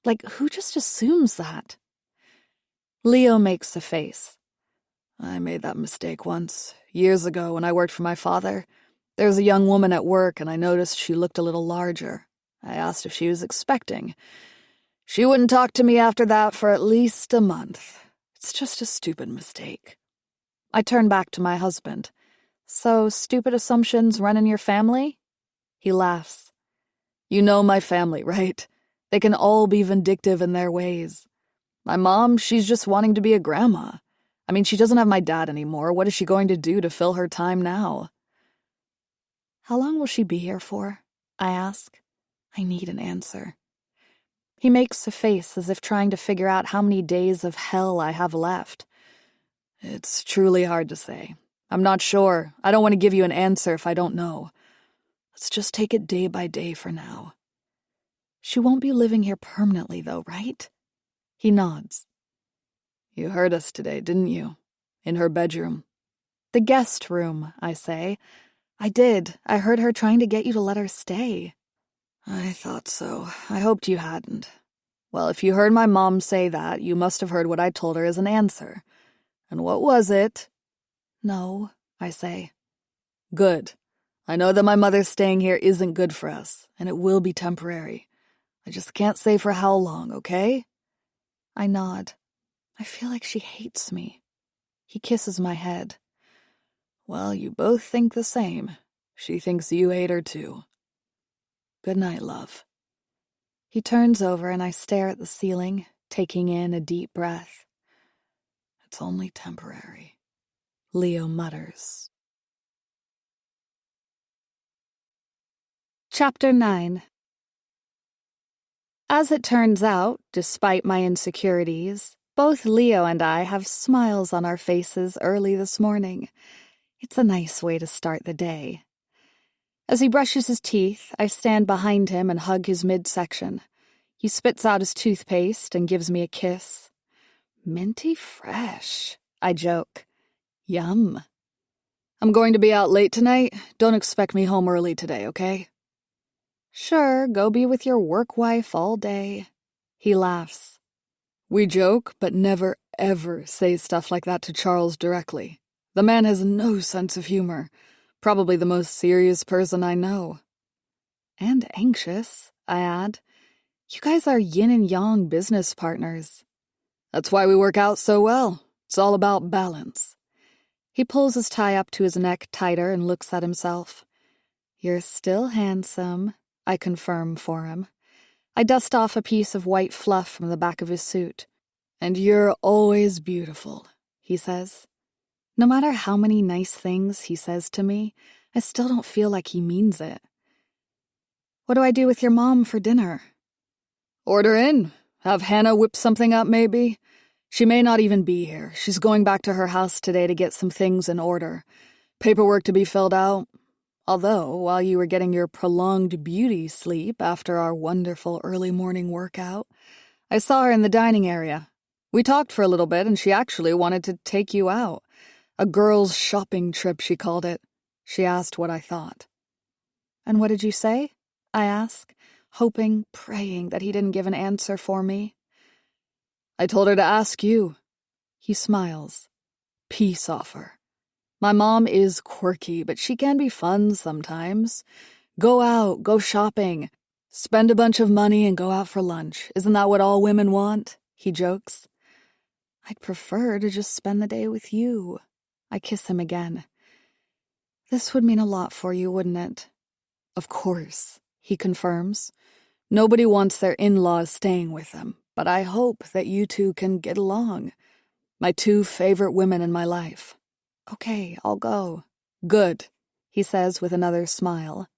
A: Like, who just assumes that? Leo makes a face. I made that mistake once, years ago when I worked for my father. There was a young woman at work and I noticed she looked a little larger. I asked if she was expecting. She wouldn't talk to me after that for at least a month. It's just a stupid mistake. I turn back to my husband. So, stupid assumptions run in your family? He laughs. You know my family, right? They can all be vindictive in their ways. My mom, she's just wanting to be a grandma. I mean, she doesn't have my dad anymore. What is she going to do to fill her time now? How long will she be here for? I ask. I need an answer. He makes a face as if trying to figure out how many days of hell I have left. It's truly hard to say. I'm not sure. I don't want to give you an answer if I don't know. Let's just take it day by day for now. She won't be living here permanently, though, right? He nods. You heard us today, didn't you? In her bedroom. The guest room, I say. I did. I heard her trying to get you to let her stay. I thought so. I hoped you hadn't. Well, if you heard my mom say that, you must have heard what I told her as an answer. And what was it? No, I say. Good. I know that my mother staying here isn't good for us, and it will be temporary. I just can't say for how long, okay? I nod. I feel like she hates me. He kisses my head. Well, you both think the same. She thinks you hate her too. Good night, love. He turns over and I stare at the ceiling, taking in a deep breath. It's only temporary, Leo mutters. Chapter 9. As it turns out, despite my insecurities, Both Leo and I have smiles on our faces early this morning. It's a nice way to start the day. As he brushes his teeth, I stand behind him and hug his midsection. He spits out his toothpaste and gives me a kiss. Minty fresh, I joke. Yum. I'm going to be out late tonight. Don't expect me home early today, okay? Sure, go be with your work wife all day. He laughs. We joke, but never, ever say stuff like that to Charles directly. The man has no sense of humor. Probably the most serious person I know. And anxious, I add. You guys are yin and yang business partners. That's why we work out so well. It's all about balance. He pulls his tie up to his neck tighter and looks at himself. You're still handsome, I confirm for him. I dust off a piece of white fluff from the back of his suit. And you're always beautiful, he says. No matter how many nice things he says to me, I still don't feel like he means it. What do I do with your mom for dinner? Order in. Have Hannah whip something up, maybe? She may not even be here. She's going back to her house today to get some things in order. Paperwork to be filled out. Although, while you were getting your prolonged beauty sleep after our wonderful early morning workout, I saw her in the dining area. We talked for a little bit, and she actually wanted to take you out. A girls' shopping trip, she called it. She asked what I thought. And what did you say? I ask, hoping, praying that he didn't give an answer for me. I told her to ask you. He smiles. Peace offer. My mom is quirky, but she can be fun sometimes. Go out, go shopping. Spend a bunch of money and go out for lunch. Isn't that what all women want? He jokes. I'd prefer to just spend the day with you. I kiss him again. This would mean a lot for you, wouldn't it? Of course, he confirms. Nobody wants their in-laws staying with them, but I hope that you two can get along. My two favorite women in my life. Okay, I'll go. Good, he says with another smile.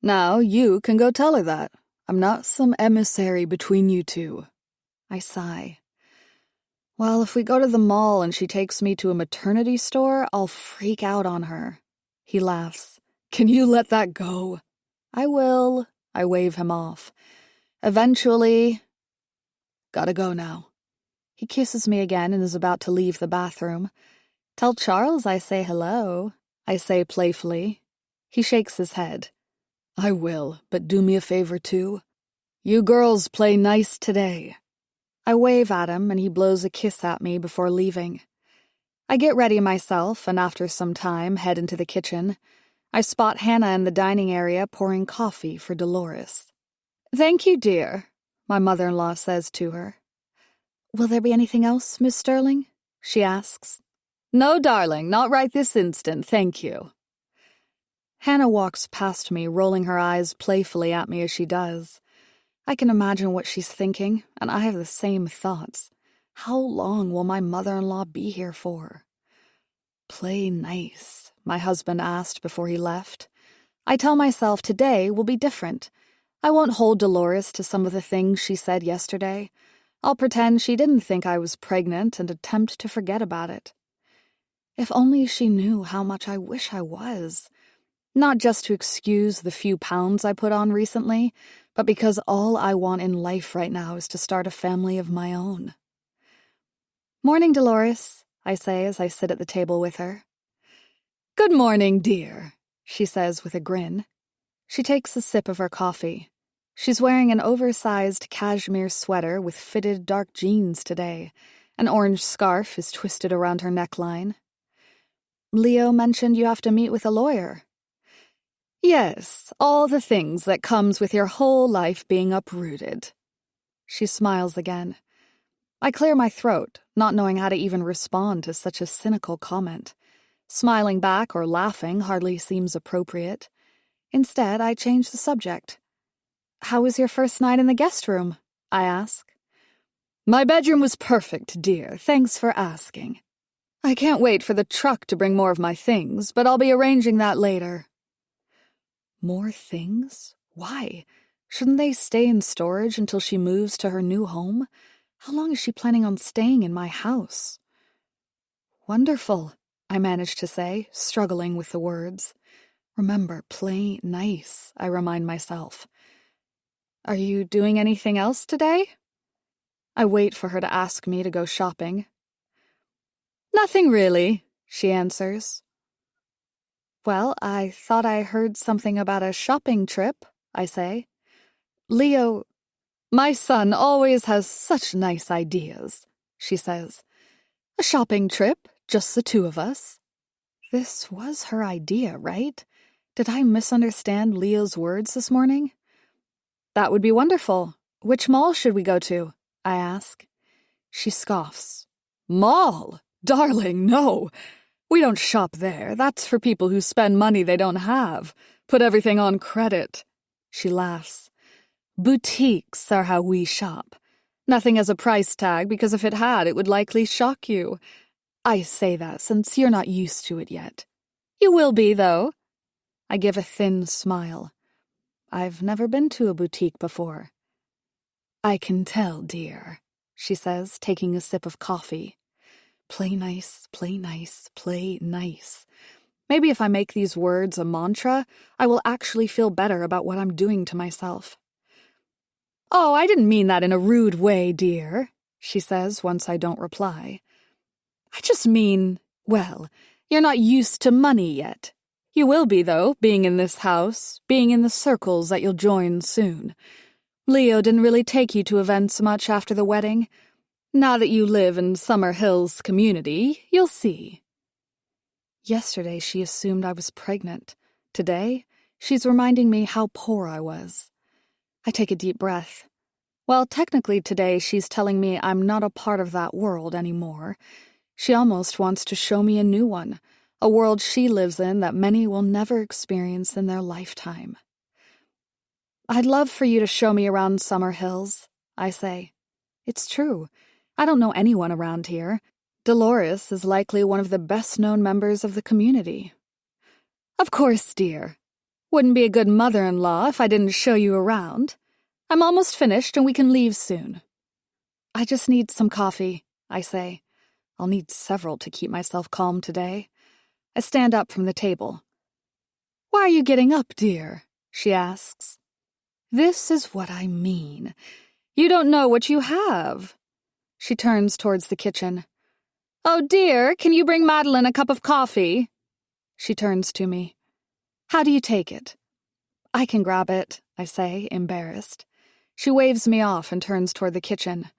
A: Now you can go tell her that. I'm not some emissary between you two. I sigh. Well, if we go to the mall and she takes me to a maternity store, I'll freak out on her. He laughs. Can you let that go? I will. I wave him off. Eventually. Gotta go now. He kisses me again and is about to leave the bathroom. Tell Charles I say hello, I say playfully. He shakes his head. I will, but do me a favor too. You girls play nice today. I wave at him and he blows a kiss at me before leaving. I get ready myself and after some time head into the kitchen. I spot Hannah in the dining area pouring coffee for Dolores. Thank you, dear, my mother-in-law says to her. Will there be anything else, Miss Sterling? She asks. No, darling, not right this instant, thank you. Hannah walks past me, rolling her eyes playfully at me as she does. I can imagine what she's thinking, and I have the same thoughts. How long will my mother-in-law be here for? Play nice, my husband asked before he left. I tell myself today will be different. I won't hold Dolores to some of the things she said yesterday. I'll pretend she didn't think I was pregnant and attempt to forget about it. If only she knew how much I wish I was. Not just to excuse the few pounds I put on recently, but because all I want in life right now is to start a family of my own. Morning, Dolores, I say as I sit at the table with her. Good morning, dear, she says with a grin. She takes a sip of her coffee. She's wearing an oversized cashmere sweater with fitted dark jeans today. An orange scarf is twisted around her neckline. Leo mentioned you have to meet with a lawyer. Yes, all the things that comes with your whole life being uprooted. She smiles again. I clear my throat, not knowing how to even respond to such a cynical comment. Smiling back or laughing hardly seems appropriate. Instead, I change the subject. How was your first night in the guest room? I ask. My bedroom was perfect, dear. Thanks for asking. I can't wait for the truck to bring more of my things, but I'll be arranging that later. More things? Why? Shouldn't they stay in storage until she moves to her new home? How long is she planning on staying in my house? Wonderful, I manage to say, struggling with the words. Remember, play nice, I remind myself. Are you doing anything else today? I wait for her to ask me to go shopping. Nothing really, she answers. Well, I thought I heard something about a shopping trip, I say. Leo, my son always has such nice ideas, she says. A shopping trip, just the two of us. This was her idea, right? Did I misunderstand Leo's words this morning? That would be wonderful. Which mall should we go to? I ask. She scoffs. Mall? Darling, no. We don't shop there. That's for people who spend money they don't have. Put everything on credit. She laughs. Boutiques are how we shop. Nothing has a price tag because if it had, it would likely shock you. I say that since you're not used to it yet. You will be, though. I give a thin smile. I've never been to a boutique before. I can tell, dear, she says, taking a sip of coffee. Play nice, play nice, play nice. Maybe if I make these words a mantra, I will actually feel better about what I'm doing to myself. Oh, I didn't mean that in a rude way, dear, she says once I don't reply. I just mean, well, you're not used to money yet. You will be, though, being in this house, being in the circles that you'll join soon. Leo didn't really take you to events much after the wedding. Now that you live in Summer Hill's community, you'll see. Yesterday she assumed I was pregnant. Today, she's reminding me how poor I was. I take a deep breath. Well, technically today she's telling me I'm not a part of that world anymore. She almost wants to show me a new one, a world she lives in that many will never experience in their lifetime. I'd love for you to show me around Summer Hills, I say. It's true. I don't know anyone around here. Dolores is likely one of the best-known members of the community. Of course, dear. Wouldn't be a good mother-in-law if I didn't show you around. I'm almost finished and we can leave soon. I just need some coffee, I say. I'll need several to keep myself calm today. I stand up from the table. Why are you getting up, dear? She asks. This is what I mean. You don't know what you have. She turns towards the kitchen. Oh, dear, can you bring Meline a cup of coffee? She turns to me. How do you take it? I can grab it, I say, embarrassed. She waves me off and turns toward the kitchen.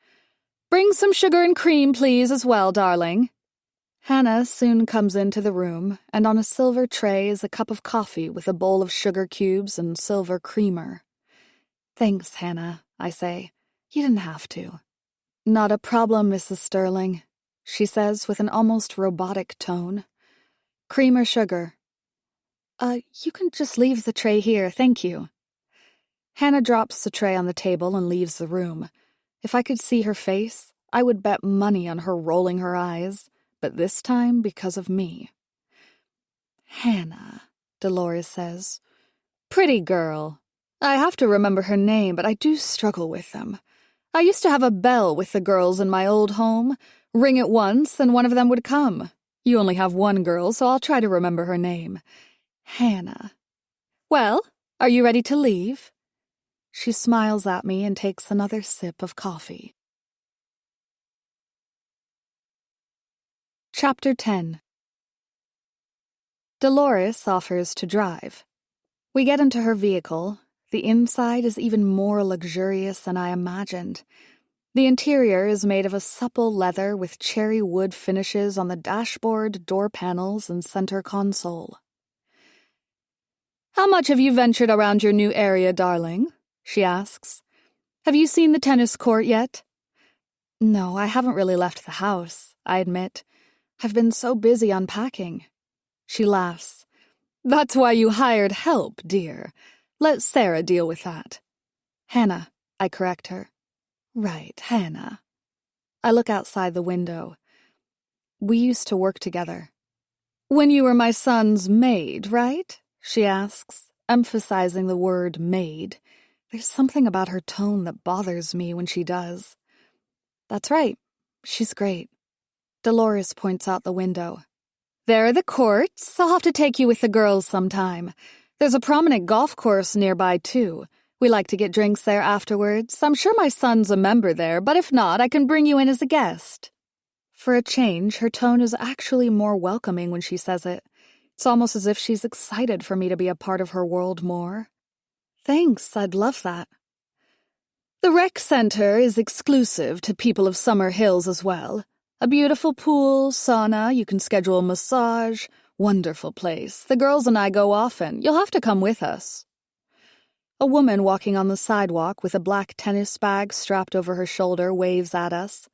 A: Bring some sugar and cream, please, as well, darling. Hannah soon comes into the room, and on a silver tray is a cup of coffee with a bowl of sugar cubes and silver creamer. Thanks, Hannah, I say. You didn't have to. Not a problem, Mrs. Sterling, she says with an almost robotic tone. Cream or sugar? You can just leave the tray here, thank you. Hannah drops the tray on the table and leaves the room. If I could see her face, I would bet money on her rolling her eyes, but this time because of me. Hannah, Dolores says. Pretty girl. I have to remember her name, but I do struggle with them. I used to have a bell with the girls in my old home. Ring it once, and one of them would come. You only have one girl, so I'll try to remember her name. Hannah. Well, are you ready to leave? She smiles at me and takes another sip of coffee. Chapter 10. Dolores offers to drive. We get into her vehicle. The inside is even more luxurious than I imagined. The interior is made of a supple leather with cherry wood finishes on the dashboard, door panels, and center console. How much have you ventured around your new area, darling? She asks. Have you seen the tennis court yet? No, I haven't really left the house, I admit. I've been so busy unpacking. She laughs. That's why you hired help, dear. Let Sarah deal with that. Hannah, I correct her. Right, Hannah. I look outside the window. We used to work together. When you were my son's maid, right? She asks, emphasizing the word maid. There's something about her tone that bothers me when she does. That's right. She's great. Dolores points out the window. There are the courts. I'll have to take you with the girls sometime. There's a prominent golf course nearby, too. We like to get drinks there afterwards. I'm sure my son's a member there, but if not, I can bring you in as a guest. For a change, her tone is actually more welcoming when she says it. It's almost as if she's excited for me to be a part of her world more. Thanks, I'd love that. The rec center is exclusive to people of Summer Hills as well. A beautiful pool, sauna, you can schedule a massage. Wonderful place. The girls and I go often. You'll have to come with us. A woman walking on the sidewalk with a black tennis bag strapped over her shoulder waves at us.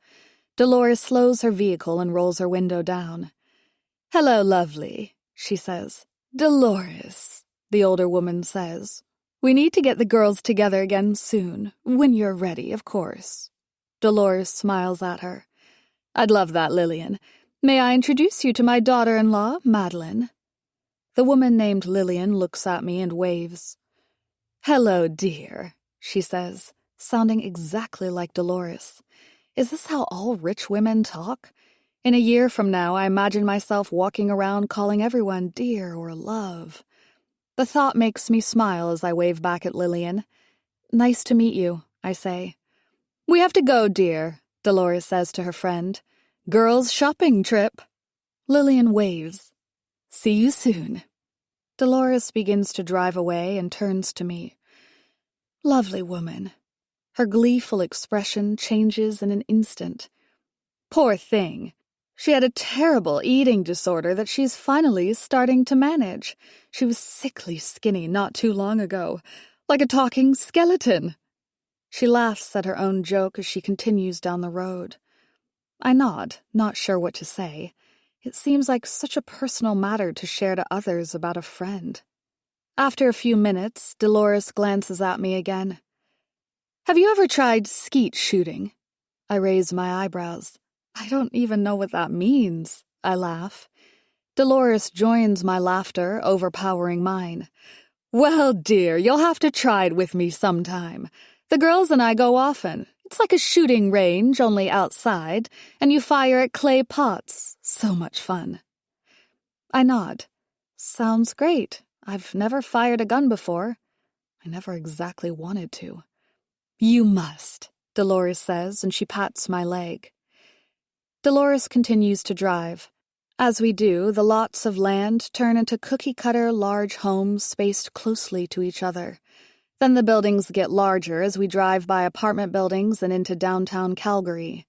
A: Dolores slows her vehicle and rolls her window down. Hello, lovely, she says. Dolores, the older woman says. We need to get the girls together again soon, when you're ready, of course. Dolores smiles at her. I'd love that, Lillian. May I introduce you to my daughter-in-law, Meline? The woman named Lillian looks at me and waves. Hello, dear, she says, sounding exactly like Dolores. Is this how all rich women talk? In a year from now, I imagine myself walking around calling everyone dear or love. The thought makes me smile as I wave back at Lillian. Nice to meet you, I say. We have to go, dear, Dolores says to her friend. Girls' shopping trip. Lillian waves. See you soon. Dolores begins to drive away and turns to me. Lovely woman. Her gleeful expression changes in an instant. Poor thing. She had a terrible eating disorder that she's finally starting to manage. She was sickly skinny not too long ago, like a talking skeleton. She laughs at her own joke as she continues down the road. I nod, not sure what to say. It seems like such a personal matter to share to others about a friend. After a few minutes, Dolores glances at me again. Have you ever tried skeet shooting? I raise my eyebrows. I don't even know what that means, I laugh. Dolores joins my laughter, overpowering mine. Well, dear, you'll have to try it with me sometime. The girls and I go often. It's like a shooting range, only outside, and you fire at clay pots. So much fun. I nod. Sounds great. I've never fired a gun before. I never exactly wanted to. You must, Dolores says, and she pats my leg. Dolores continues to drive. As we do, the lots of land turn into cookie-cutter large homes spaced closely to each other. Then the buildings get larger as we drive by apartment buildings and into downtown Calgary.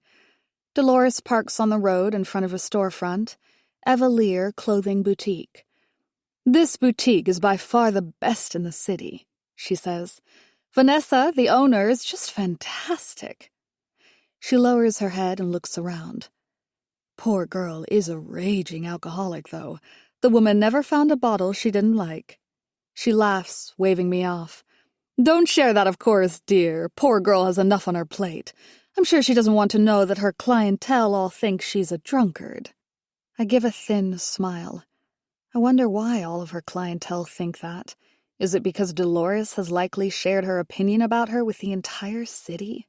A: Dolores parks on the road in front of a storefront, Eva Lear Clothing Boutique. This boutique is by far the best in the city, she says. Vanessa, the owner, is just fantastic. She lowers her head and looks around. Poor girl is a raging alcoholic, though. The woman never found a bottle she didn't like. She laughs, waving me off. Don't share that, of course, dear. Poor girl has enough on her plate. I'm sure she doesn't want to know that her clientele all think she's a drunkard. I give a thin smile. I wonder why all of her clientele think that. Is it because Dolores has likely shared her opinion about her with the entire city?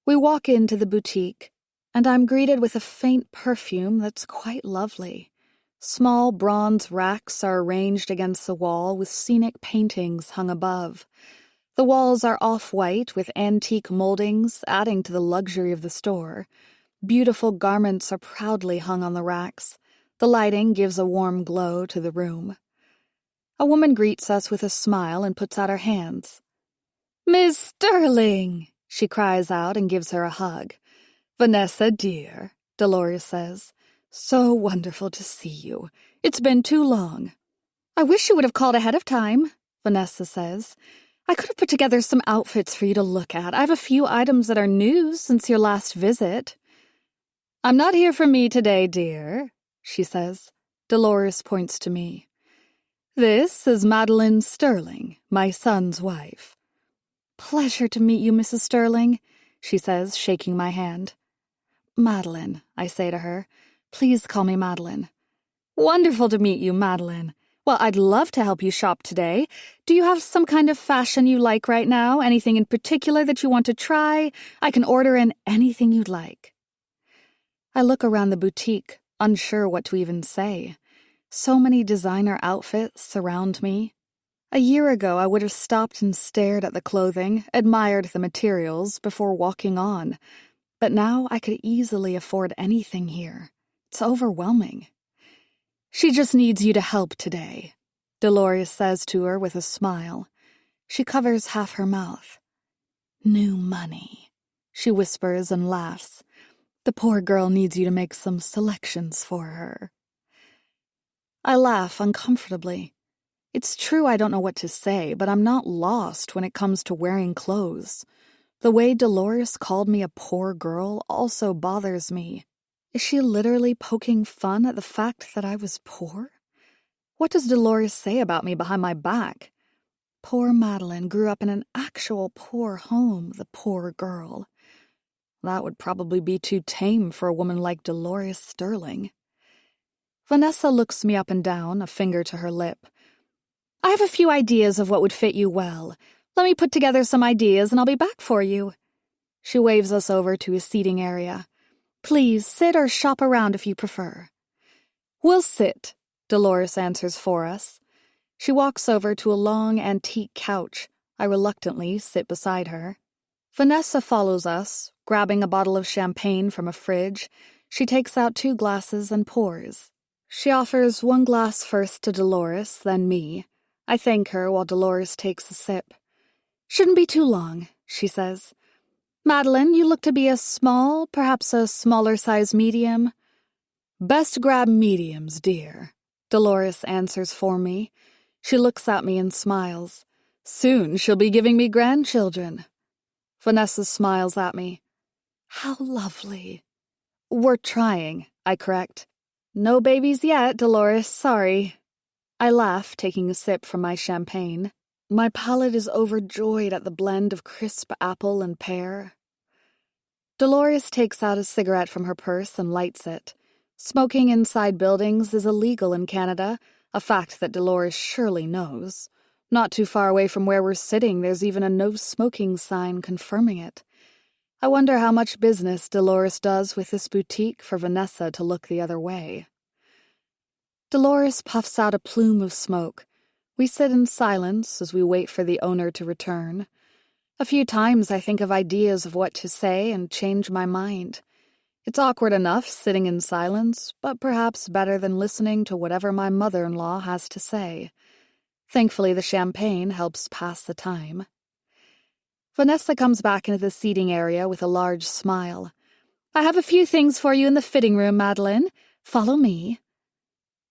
A: We walk into the boutique, and I'm greeted with a faint perfume that's quite lovely. Small bronze racks are arranged against the wall with scenic paintings hung above. The walls are off-white with antique moldings, adding to the luxury of the store. Beautiful garments are proudly hung on the racks. The lighting gives a warm glow to the room. A woman greets us with a smile and puts out her hands. Miss Sterling, she cries out and gives her a hug. Vanessa, dear, Dolores says. So wonderful to see you. It's been too long. I wish you would have called ahead of time, Vanessa says. I could have put together some outfits for you to look at. I have a few items that are new since your last visit. I'm not here for me today, dear, she says. Dolores points to me. This is Meline Sterling, my son's wife. Pleasure to meet you, Mrs. Sterling, she says, shaking my hand. Meline, I say to her. Please call me Meline. Wonderful to meet you, Meline. Well, I'd love to help you shop today. Do you have some kind of fashion you like right now? Anything in particular that you want to try? I can order in anything you'd like. I look around the boutique, unsure what to even say. So many designer outfits surround me. A year ago, I would have stopped and stared at the clothing, admired the materials before walking on. But now I could easily afford anything here. It's overwhelming. She just needs you to help today, Dolores says to her with a smile. She covers half her mouth. New money, she whispers and laughs. The poor girl needs you to make some selections for her. I laugh uncomfortably. It's true I don't know what to say, but I'm not lost when it comes to wearing clothes. The way Dolores called me a poor girl also bothers me. Is she literally poking fun at the fact that I was poor? What does Dolores say about me behind my back? Poor Meline grew up in an actual poor home, the poor girl. That would probably be too tame for a woman like Dolores Sterling. Vanessa looks me up and down, a finger to her lip. I have a few ideas of what would fit you well. Let me put together some ideas and I'll be back for you. She waves us over to a seating area. Please sit or shop around if you prefer. We'll sit, Dolores answers for us. She walks over to a long antique couch. I reluctantly sit beside her. Vanessa follows us, grabbing a bottle of champagne from a fridge. She takes out 2 glasses and pours. She offers 1 glass first to Dolores, then me. I thank her while Dolores takes a sip. Shouldn't be too long, she says. Meline, you look to be a small, perhaps a smaller size medium. Best grab mediums, dear, Dolores answers for me. She looks at me and smiles. Soon she'll be giving me grandchildren. Vanessa smiles at me. How lovely. We're trying, I correct. No babies yet, Dolores, sorry. I laugh, taking a sip from my champagne. My palate is overjoyed at the blend of crisp apple and pear. Dolores takes out a cigarette from her purse and lights it. Smoking inside buildings is illegal in Canada, a fact that Dolores surely knows. Not too far away from where we're sitting, there's even a no-smoking sign confirming it. I wonder how much business Dolores does with this boutique for Vanessa to look the other way. Dolores puffs out a plume of smoke. We sit in silence as we wait for the owner to return. A few times I think of ideas of what to say and change my mind. It's awkward enough sitting in silence, but perhaps better than listening to whatever my mother-in-law has to say. Thankfully, the champagne helps pass the time. Vanessa comes back into the seating area with a large smile. I have a few things for you in the fitting room, Meline. Follow me.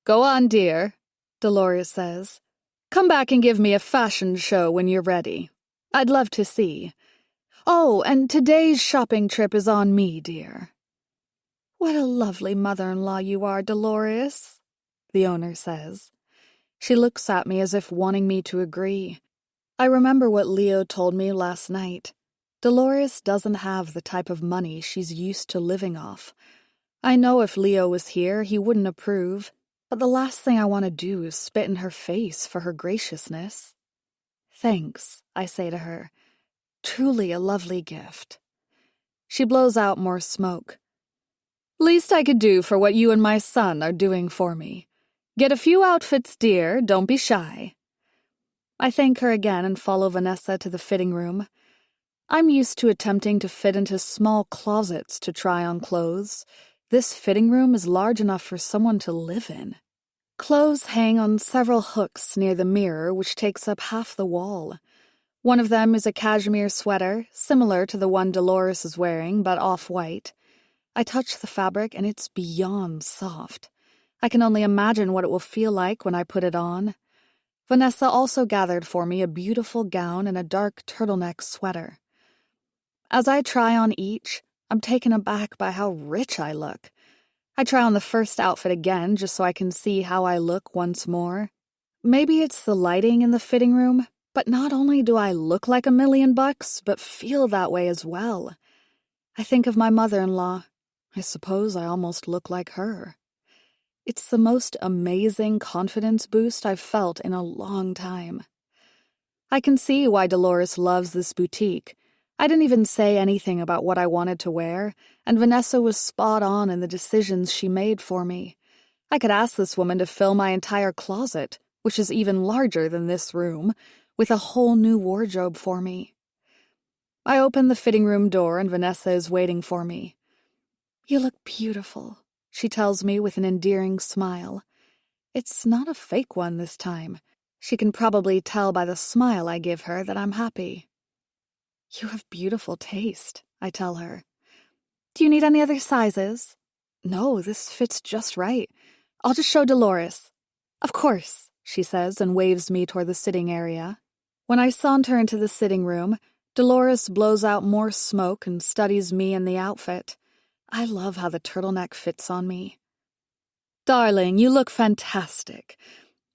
A: Go on, dear, Dolores says. Come back and give me a fashion show when you're ready. I'd love to see. Oh, and today's shopping trip is on me, dear. What a lovely mother-in-law you are, Dolores, the owner says. She looks at me as if wanting me to agree. I remember what Leo told me last night. Dolores doesn't have the type of money she's used to living off. I know if Leo was here, he wouldn't approve, but the last thing I want to do is spit in her face for her graciousness. Thanks, I say to her. Truly a lovely gift. She blows out more smoke. Least I could do for what you and my son are doing for me. Get a few outfits, dear, don't be shy. I thank her again and follow Vanessa to the fitting room. I'm used to attempting to fit into small closets to try on clothes. This fitting room is large enough for someone to live in. Clothes hang on several hooks near the mirror, which takes up half the wall. One of them is a cashmere sweater, similar to the one Dolores is wearing, but off-white. I touch the fabric and it's beyond soft. I can only imagine what it will feel like when I put it on. Vanessa also gathered for me a beautiful gown and a dark turtleneck sweater. As I try on each, I'm taken aback by how rich I look. I try on the first outfit again just so I can see how I look once more. Maybe it's the lighting in the fitting room, but not only do I look like $1,000,000, but feel that way as well. I think of my mother-in-law. I suppose I almost look like her. It's the most amazing confidence boost I've felt in a long time. I can see why Dolores loves this boutique. I didn't even say anything about what I wanted to wear, and Vanessa was spot on in the decisions she made for me. I could ask this woman to fill my entire closet, which is even larger than this room, with a whole new wardrobe for me. I open the fitting room door and Vanessa is waiting for me. "You look beautiful," she tells me with an endearing smile. It's not a fake one this time. She can probably tell by the smile I give her that I'm happy. "You have beautiful taste," I tell her. "Do you need any other sizes?" "No, this fits just right. I'll just show Dolores." "Of course," she says and waves me toward the sitting area. When I saunter into the sitting room, Dolores blows out more smoke and studies me and the outfit. I love how the turtleneck fits on me. "Darling, you look fantastic.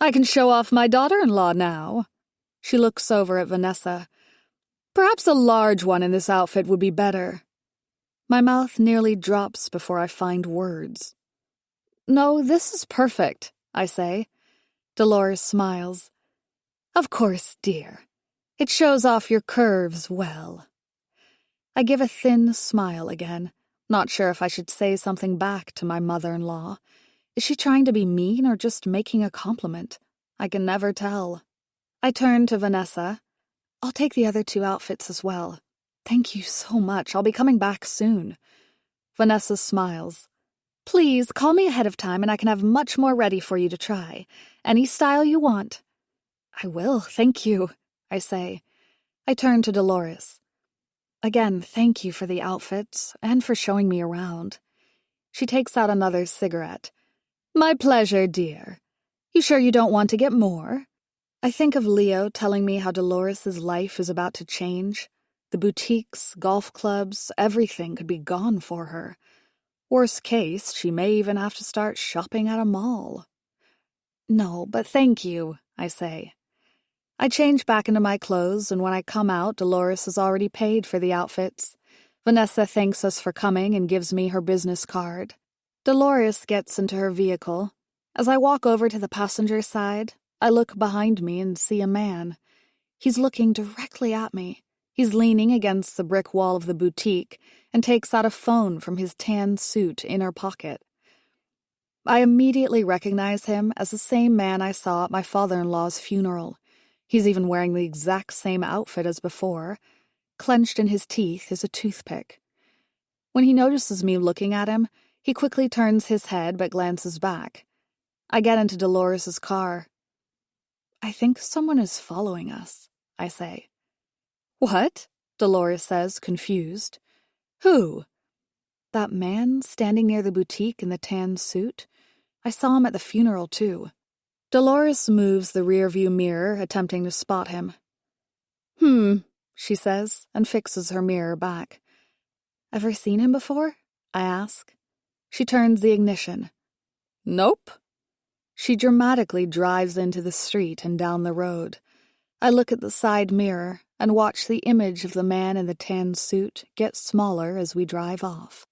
A: I can show off my daughter-in-law now." She looks over at Vanessa. "Perhaps a large one in this outfit would be better." My mouth nearly drops before I find words. "No, this is perfect," I say. Dolores smiles. "Of course, dear. It shows off your curves well." I give a thin smile again, not sure if I should say something back to my mother-in-law. Is she trying to be mean or just making a compliment? I can never tell. I turn to Vanessa. "I'll take the other 2 outfits as well. Thank you so much. I'll be coming back soon." Vanessa smiles. "Please call me ahead of time and I can have much more ready for you to try. Any style you want." "I will, thank you," I say. I turn to Dolores. "Again, thank you for the outfits and for showing me around." She takes out another cigarette. "My pleasure, dear. You sure you don't want to get more?" I think of Leo telling me how Dolores' life is about to change. The boutiques, golf clubs, everything could be gone for her. Worst case, she may even have to start shopping at a mall. "No, but thank you," I say. I change back into my clothes, and when I come out, Dolores has already paid for the outfits. Vanessa thanks us for coming and gives me her business card. Dolores gets into her vehicle. As I walk over to the passenger side, I look behind me and see a man. He's looking directly at me. He's leaning against the brick wall of the boutique and takes out a phone from his tan suit inner pocket. I immediately recognize him as the same man I saw at my father-in-law's funeral. He's even wearing the exact same outfit as before. Clenched in his teeth is a toothpick. When he notices me looking at him, he quickly turns his head but glances back. I get into Dolores' car. "I think someone is following us," I say. "What?" Dolores says, confused. "Who?" "That man standing near the boutique in the tan suit. I saw him at the funeral, too." Dolores moves the rearview mirror, attempting to spot him. She says, and fixes her mirror back. "Ever seen him before?" I ask. She turns the ignition. "Nope." She dramatically drives into the street and down the road. I look at the side mirror and watch the image of the man in the tan suit get smaller as we drive off.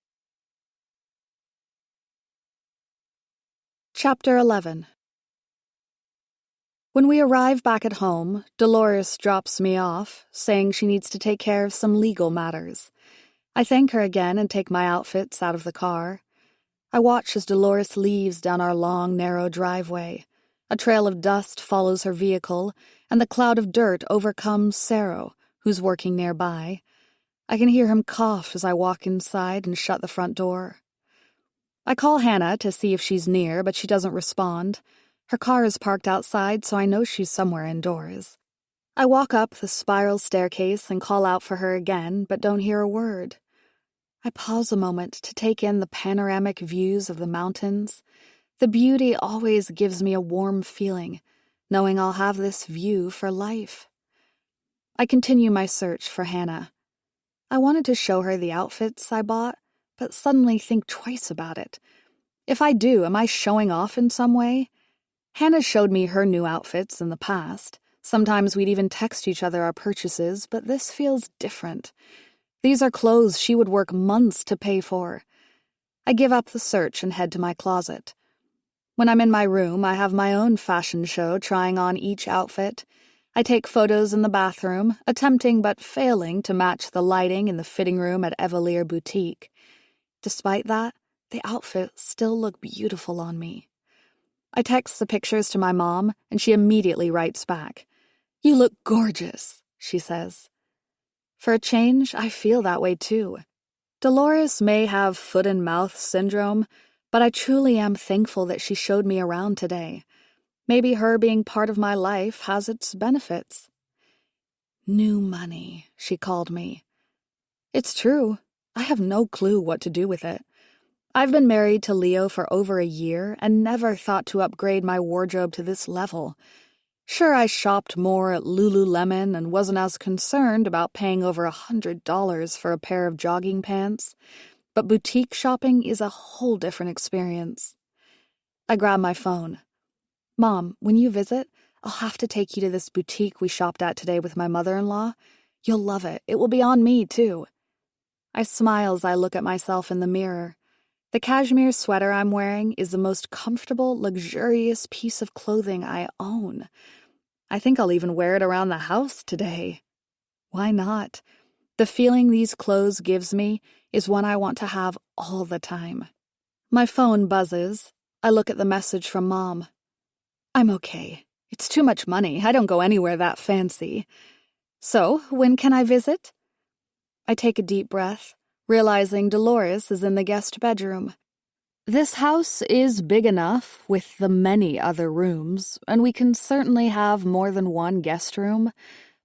A: Chapter 11. When we arrive back at home, Dolores drops me off, saying she needs to take care of some legal matters. I thank her again and take my outfits out of the car. I watch as Dolores leaves down our long, narrow driveway. A trail of dust follows her vehicle, and the cloud of dirt overcomes Sarah, who's working nearby. I can hear him cough as I walk inside and shut the front door. I call Hannah to see if she's near, but she doesn't respond. Her car is parked outside, so I know she's somewhere indoors. I walk up the spiral staircase and call out for her again, but don't hear a word. I pause a moment to take in the panoramic views of the mountains. The beauty always gives me a warm feeling, knowing I'll have this view for life. I continue my search for Hannah. I wanted to show her the outfits I bought, but suddenly think twice about it. If I do, am I showing off in some way? Hannah showed me her new outfits in the past. Sometimes we'd even text each other our purchases, but this feels different. These are clothes she would work months to pay for. I give up the search and head to my closet. When I'm in my room, I have my own fashion show trying on each outfit. I take photos in the bathroom, attempting but failing to match the lighting in the fitting room at Evalier Boutique. Despite that, the outfits still look beautiful on me. I text the pictures to my mom, and she immediately writes back. "You look gorgeous," she says. For a change, I feel that way too. Dolores may have foot-and-mouth syndrome, but I truly am thankful that she showed me around today. Maybe her being part of my life has its benefits. New money, she called me. It's true. I have no clue what to do with it. I've been married to Leo for over a year and never thought to upgrade my wardrobe to this level. Sure, I shopped more at Lululemon and wasn't as concerned about paying over $100 for a pair of jogging pants, but boutique shopping is a whole different experience. I grab my phone. "Mom, when you visit, I'll have to take you to this boutique we shopped at today with my mother-in-law. You'll love it. It will be on me, too." I smile as I look at myself in the mirror. The cashmere sweater I'm wearing is the most comfortable, luxurious piece of clothing I own. I think I'll even wear it around the house today. Why not? The feeling these clothes gives me is one I want to have all the time. My phone buzzes. I look at the message from Mom. "I'm okay. It's too much money. I don't go anywhere that fancy. So, when can I visit?" I take a deep breath, realizing Dolores is in the guest bedroom. This house is big enough, with the many other rooms, and we can certainly have more than one guest room,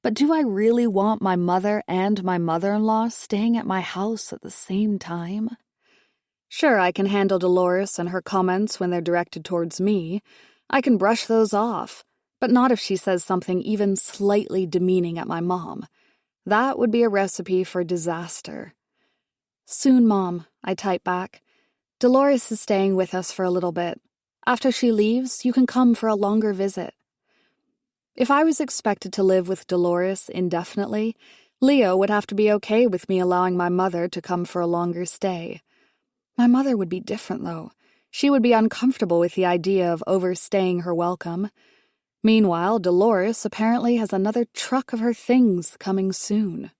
A: but do I really want my mother and my mother-in-law staying at my house at the same time? Sure, I can handle Dolores and her comments when they're directed towards me. I can brush those off, but not if she says something even slightly demeaning at my mom. That would be a recipe for disaster. "Soon, Mom," I type back. "Dolores is staying with us for a little bit. After she leaves, you can come for a longer visit." If I was expected to live with Dolores indefinitely, Leo would have to be okay with me allowing my mother to come for a longer stay. My mother would be different, though. She would be uncomfortable with the idea of overstaying her welcome. Meanwhile, Dolores apparently has another truck of her things coming soon.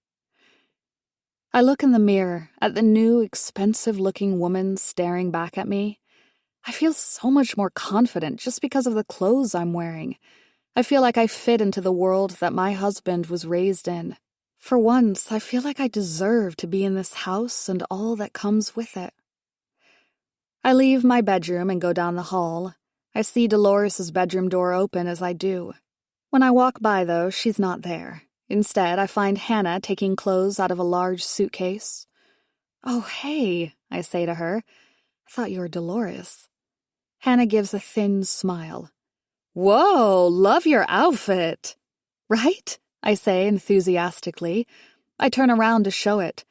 A: I look in the mirror at the new, expensive-looking woman staring back at me. I feel so much more confident just because of the clothes I'm wearing. I feel like I fit into the world that my husband was raised in. For once, I feel like I deserve to be in this house and all that comes with it. I leave my bedroom and go down the hall. I see Dolores' bedroom door open as I do. When I walk by, though, she's not there. Instead, I find Hannah taking clothes out of a large suitcase. "Oh, hey," I say to her. "I thought you were Dolores." Hannah gives a thin smile. "Whoa, love your outfit." "Right?" I say enthusiastically. I turn around to show it.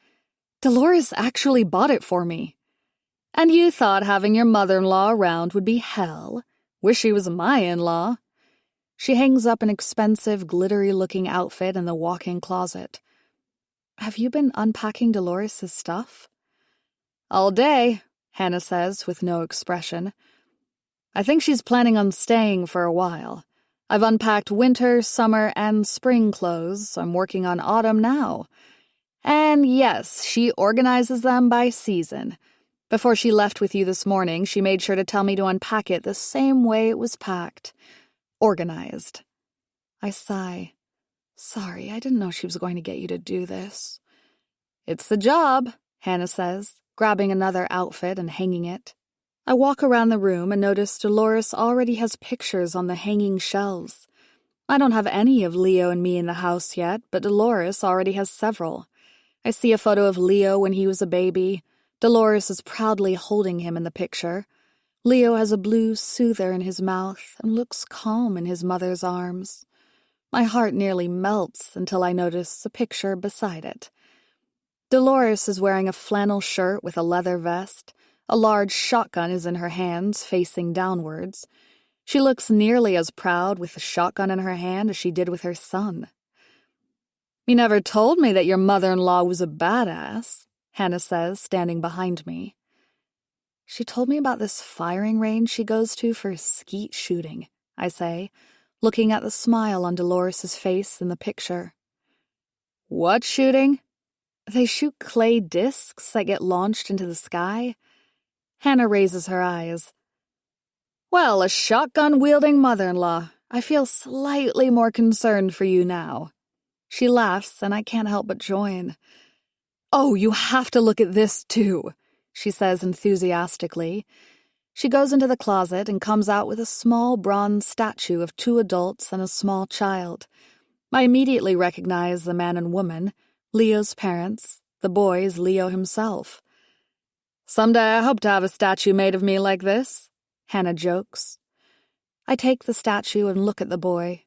A: Dolores actually bought it for me. "And you thought having your mother-in-law around would be hell? Wish she was my in-law." She hangs up an expensive, glittery-looking outfit in the walk-in closet. "Have you been unpacking Dolores' stuff?" "All day," Hannah says with no expression. "I think she's planning on staying for a while. I've unpacked winter, summer, and spring clothes. I'm working on autumn now. And yes, she organizes them by season. Before she left with you this morning, she made sure to tell me to unpack it the same way it was packed. Organized." I sigh. "Sorry, I didn't know she was going to get you to do this." "It's the job," Hannah says, grabbing another outfit and hanging it. I walk around the room and notice Dolores already has pictures on the hanging shelves. I don't have any of Leo and me in the house yet, but Dolores already has several. I see a photo of Leo when he was a baby. Dolores is proudly holding him in the picture. Leo has a blue soother in his mouth and looks calm in his mother's arms. My heart nearly melts until I notice a picture beside it. Dolores is wearing a flannel shirt with a leather vest. A large shotgun is in her hands, facing downwards. She looks nearly as proud with the shotgun in her hand as she did with her son. "You never told me that your mother-in-law was a badass," Hannah says, standing behind me. She told me about this firing range she goes to for skeet shooting, I say, looking at the smile on Dolores' face in the picture. What shooting? They shoot clay discs that get launched into the sky. Hannah raises her eyes. Well, a shotgun-wielding mother-in-law. I feel slightly more concerned for you now. She laughs, and I can't help but join. Oh, you have to look at this, too, she says enthusiastically. She goes into the closet and comes out with a small bronze statue of 2 adults and a small child. I immediately recognize the man and woman, Leo's parents. The boy is Leo himself. Someday I hope to have a statue made of me like this, Hannah jokes. I take the statue and look at the boy.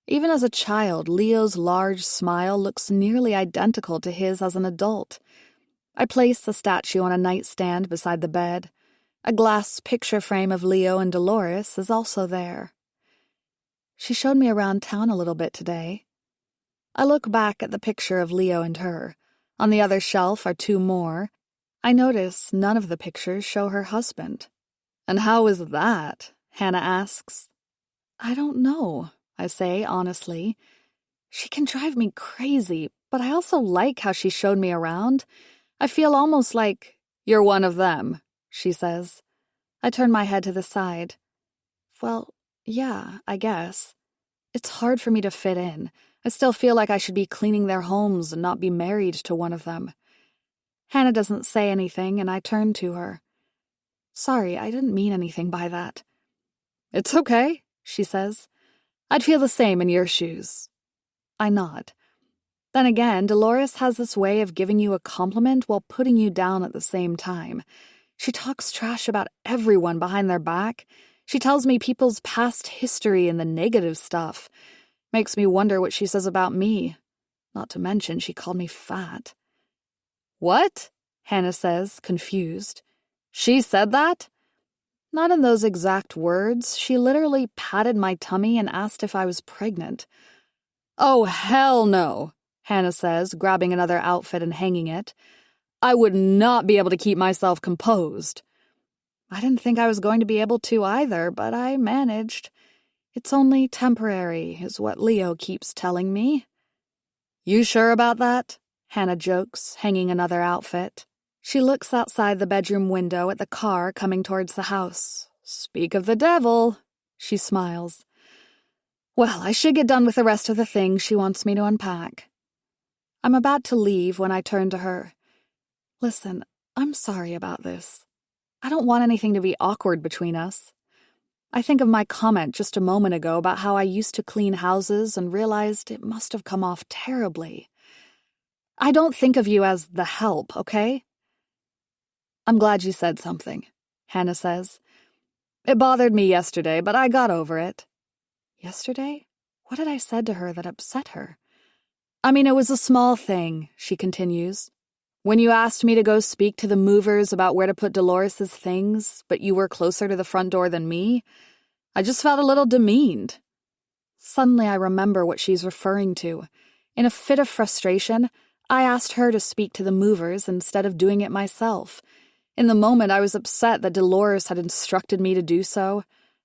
A: Even as a child, Leo's large smile looks nearly identical to his as an adult. I place the statue on a nightstand beside the bed. A glass picture frame of Leo and Dolores is also there. She showed me around town a little bit today. I look back at the picture of Leo and her. On the other shelf are 2 more. I notice none of the pictures show her husband. And how is that? Hannah asks. I don't know, I say honestly. She can drive me crazy, but I also like how she showed me around. I feel almost like, you're one of them, she says. I turn my head to the side. Well, yeah, I guess. It's hard for me to fit in. I still feel like I should be cleaning their homes and not be married to one of them. Hannah doesn't say anything, and I turn to her. Sorry, I didn't mean anything by that. It's okay, she says. I'd feel the same in your shoes. I nod. Then again, Dolores has this way of giving you a compliment while putting you down at the same time. She talks trash about everyone behind their back. She tells me people's past history and the negative stuff. Makes me wonder what she says about me. Not to mention she called me fat. What? Hannah says, confused. She said that? Not in those exact words. She literally patted my tummy and asked if I was pregnant. Oh, hell no, Hannah says, grabbing another outfit and hanging it. I would not be able to keep myself composed. I didn't think I was going to be able to either, but I managed. It's only temporary, is what Leo keeps telling me. You sure about that? Hannah jokes, hanging another outfit. She looks outside the bedroom window at the car coming towards the house. Speak of the devil, she smiles. Well, I should get done with the rest of the things she wants me to unpack. I'm about to leave when I turn to her. Listen, I'm sorry about this. I don't want anything to be awkward between us. I think of my comment just a moment ago about how I used to clean houses and realized it must have come off terribly. I don't think of you as the help, okay? I'm glad you said something, Hannah says. It bothered me yesterday, but I got over it. Yesterday? What had I said to her that upset her? I mean, it was a small thing, she continues. When you asked me to go speak to the movers about where to put Dolores' things, but you were closer to the front door than me, I just felt a little demeaned. Suddenly I remember what she's referring to. In a fit of frustration, I asked her to speak to the movers instead of doing it myself. In the moment, I was upset that Dolores had instructed me to do so.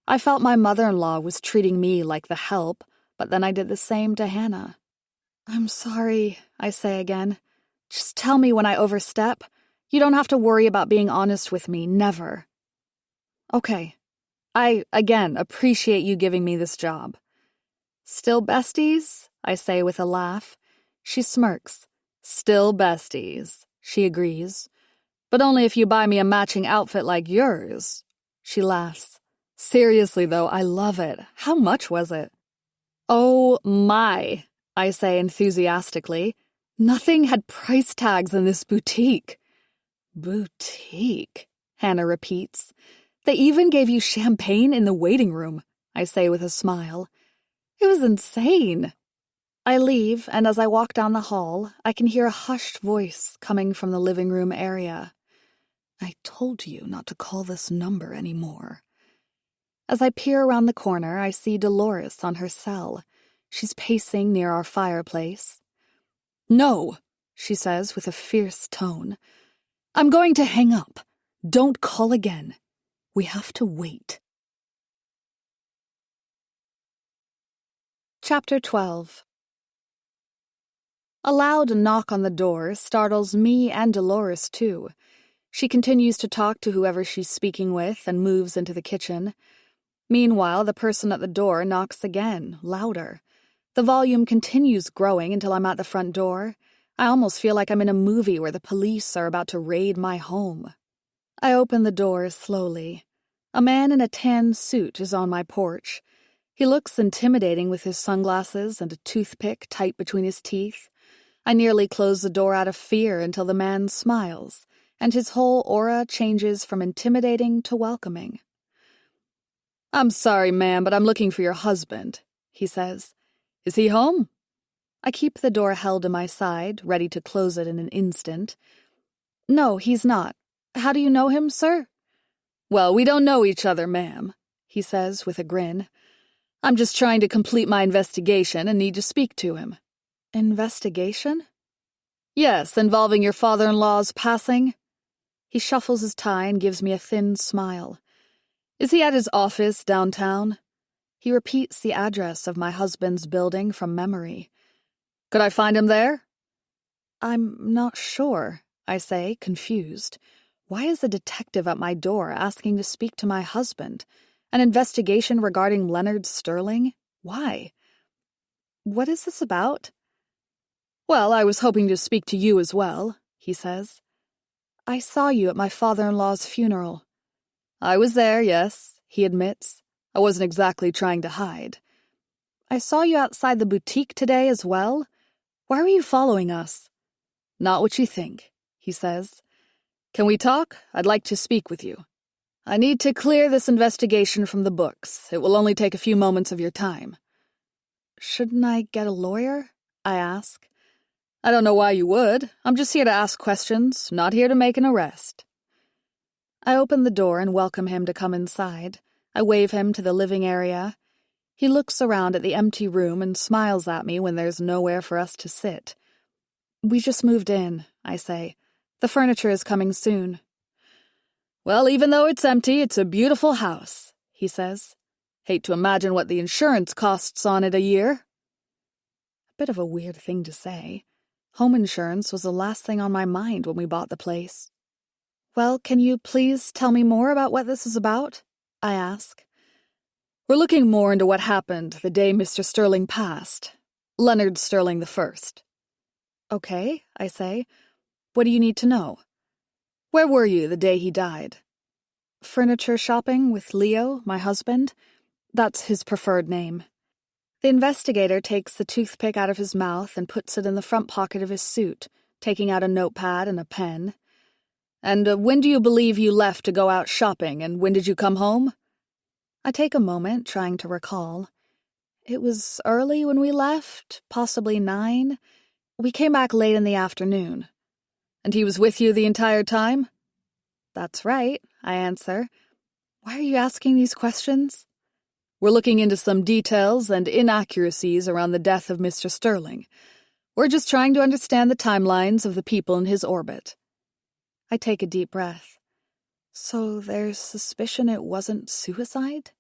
A: I felt my mother-in-law was treating me like the help, but then I did the same to Hannah. I'm sorry, I say again. Just tell me when I overstep. You don't have to worry about being honest with me, never. Okay. I, again, appreciate you giving me this job. Still besties? I say with a laugh. She smirks. Still besties, she agrees. But only if you buy me a matching outfit like yours. She laughs. Seriously, though, I love it. How much was it? Oh, my, I say enthusiastically. Nothing had price tags in this boutique. Boutique, Hannah repeats. They even gave you champagne in the waiting room, I say with a smile. It was insane. I leave, and as I walk down the hall, I can hear a hushed voice coming from the living room area. I told you not to call this number anymore. As I peer around the corner, I see Dolores on her cell. She's pacing near our fireplace. No, she says with a fierce tone. I'm going to hang up. Don't call again. We have to wait. Chapter 12. A loud knock on the door startles me and Dolores, too. She continues to talk to whoever she's speaking with and moves into the kitchen. Meanwhile, the person at the door knocks again, louder. The volume continues growing until I'm at the front door. I almost feel like I'm in a movie where the police are about to raid my home. I open the door slowly. A man in a tan suit is on my porch. He looks intimidating with his sunglasses and a toothpick tight between his teeth. I nearly close the door out of fear until the man smiles, and his whole aura changes from intimidating to welcoming. "I'm sorry, ma'am, but I'm looking for your husband," he says. "Is he home?" I keep the door held to my side, ready to close it in an instant. "No, he's not. How do you know him, sir?" "Well, we don't know each other, ma'am," he says with a grin. "I'm just trying to complete my investigation and need to speak to him." "Investigation?" "Yes, involving your father-in-law's passing." He shuffles his tie and gives me a thin smile. "Is he at his office downtown?" He repeats the address of my husband's building from memory. "Could I find him there?" "I'm not sure," I say, confused. Why is a detective at my door asking to speak to my husband? An investigation regarding Leonard Sterling? Why? "What is this about?" "Well, I was hoping to speak to you as well," he says. "I saw you at my father-in-law's funeral." "I was there, yes," he admits. "I wasn't exactly trying to hide." "I saw you outside the boutique today as well. Why were you following us?" "Not what you think," he says. "Can we talk? I'd like to speak with you. I need to clear this investigation from the books. It will only take a few moments of your time." "Shouldn't I get a lawyer?" I ask. "I don't know why you would. I'm just here to ask questions, not here to make an arrest." I open the door and welcome him to come inside. I wave him to the living area. He looks around at the empty room and smiles at me when there's nowhere for us to sit. "We just moved in," I say. "The furniture is coming soon." "Well, even though it's empty, it's a beautiful house," he says. "Hate to imagine what the insurance costs on it a year." A bit of a weird thing to say. Home insurance was the last thing on my mind when we bought the place. "Well, can you please tell me more about what this is about?" I ask. "We're looking more into what happened the day Mr. Sterling passed. Leonard Sterling I." "Okay," I say. "What do you need to know?" "Where were you the day he died?" "Furniture shopping with Leo, my husband. That's his preferred name." The investigator takes the toothpick out of his mouth and puts it in the front pocket of his suit, taking out a notepad and a pen. "And when do you believe you left to go out shopping, and when did you come home?" I take a moment, trying to recall. It was early when we left, possibly 9. We came back late in the afternoon. "And he was with you the entire time?" "That's right," I answer. "Why are you asking these questions?" "We're looking into some details and inaccuracies around the death of Mr. Sterling. We're just trying to understand the timelines of the people in his orbit." I take a deep breath. "So there's suspicion it wasn't suicide?"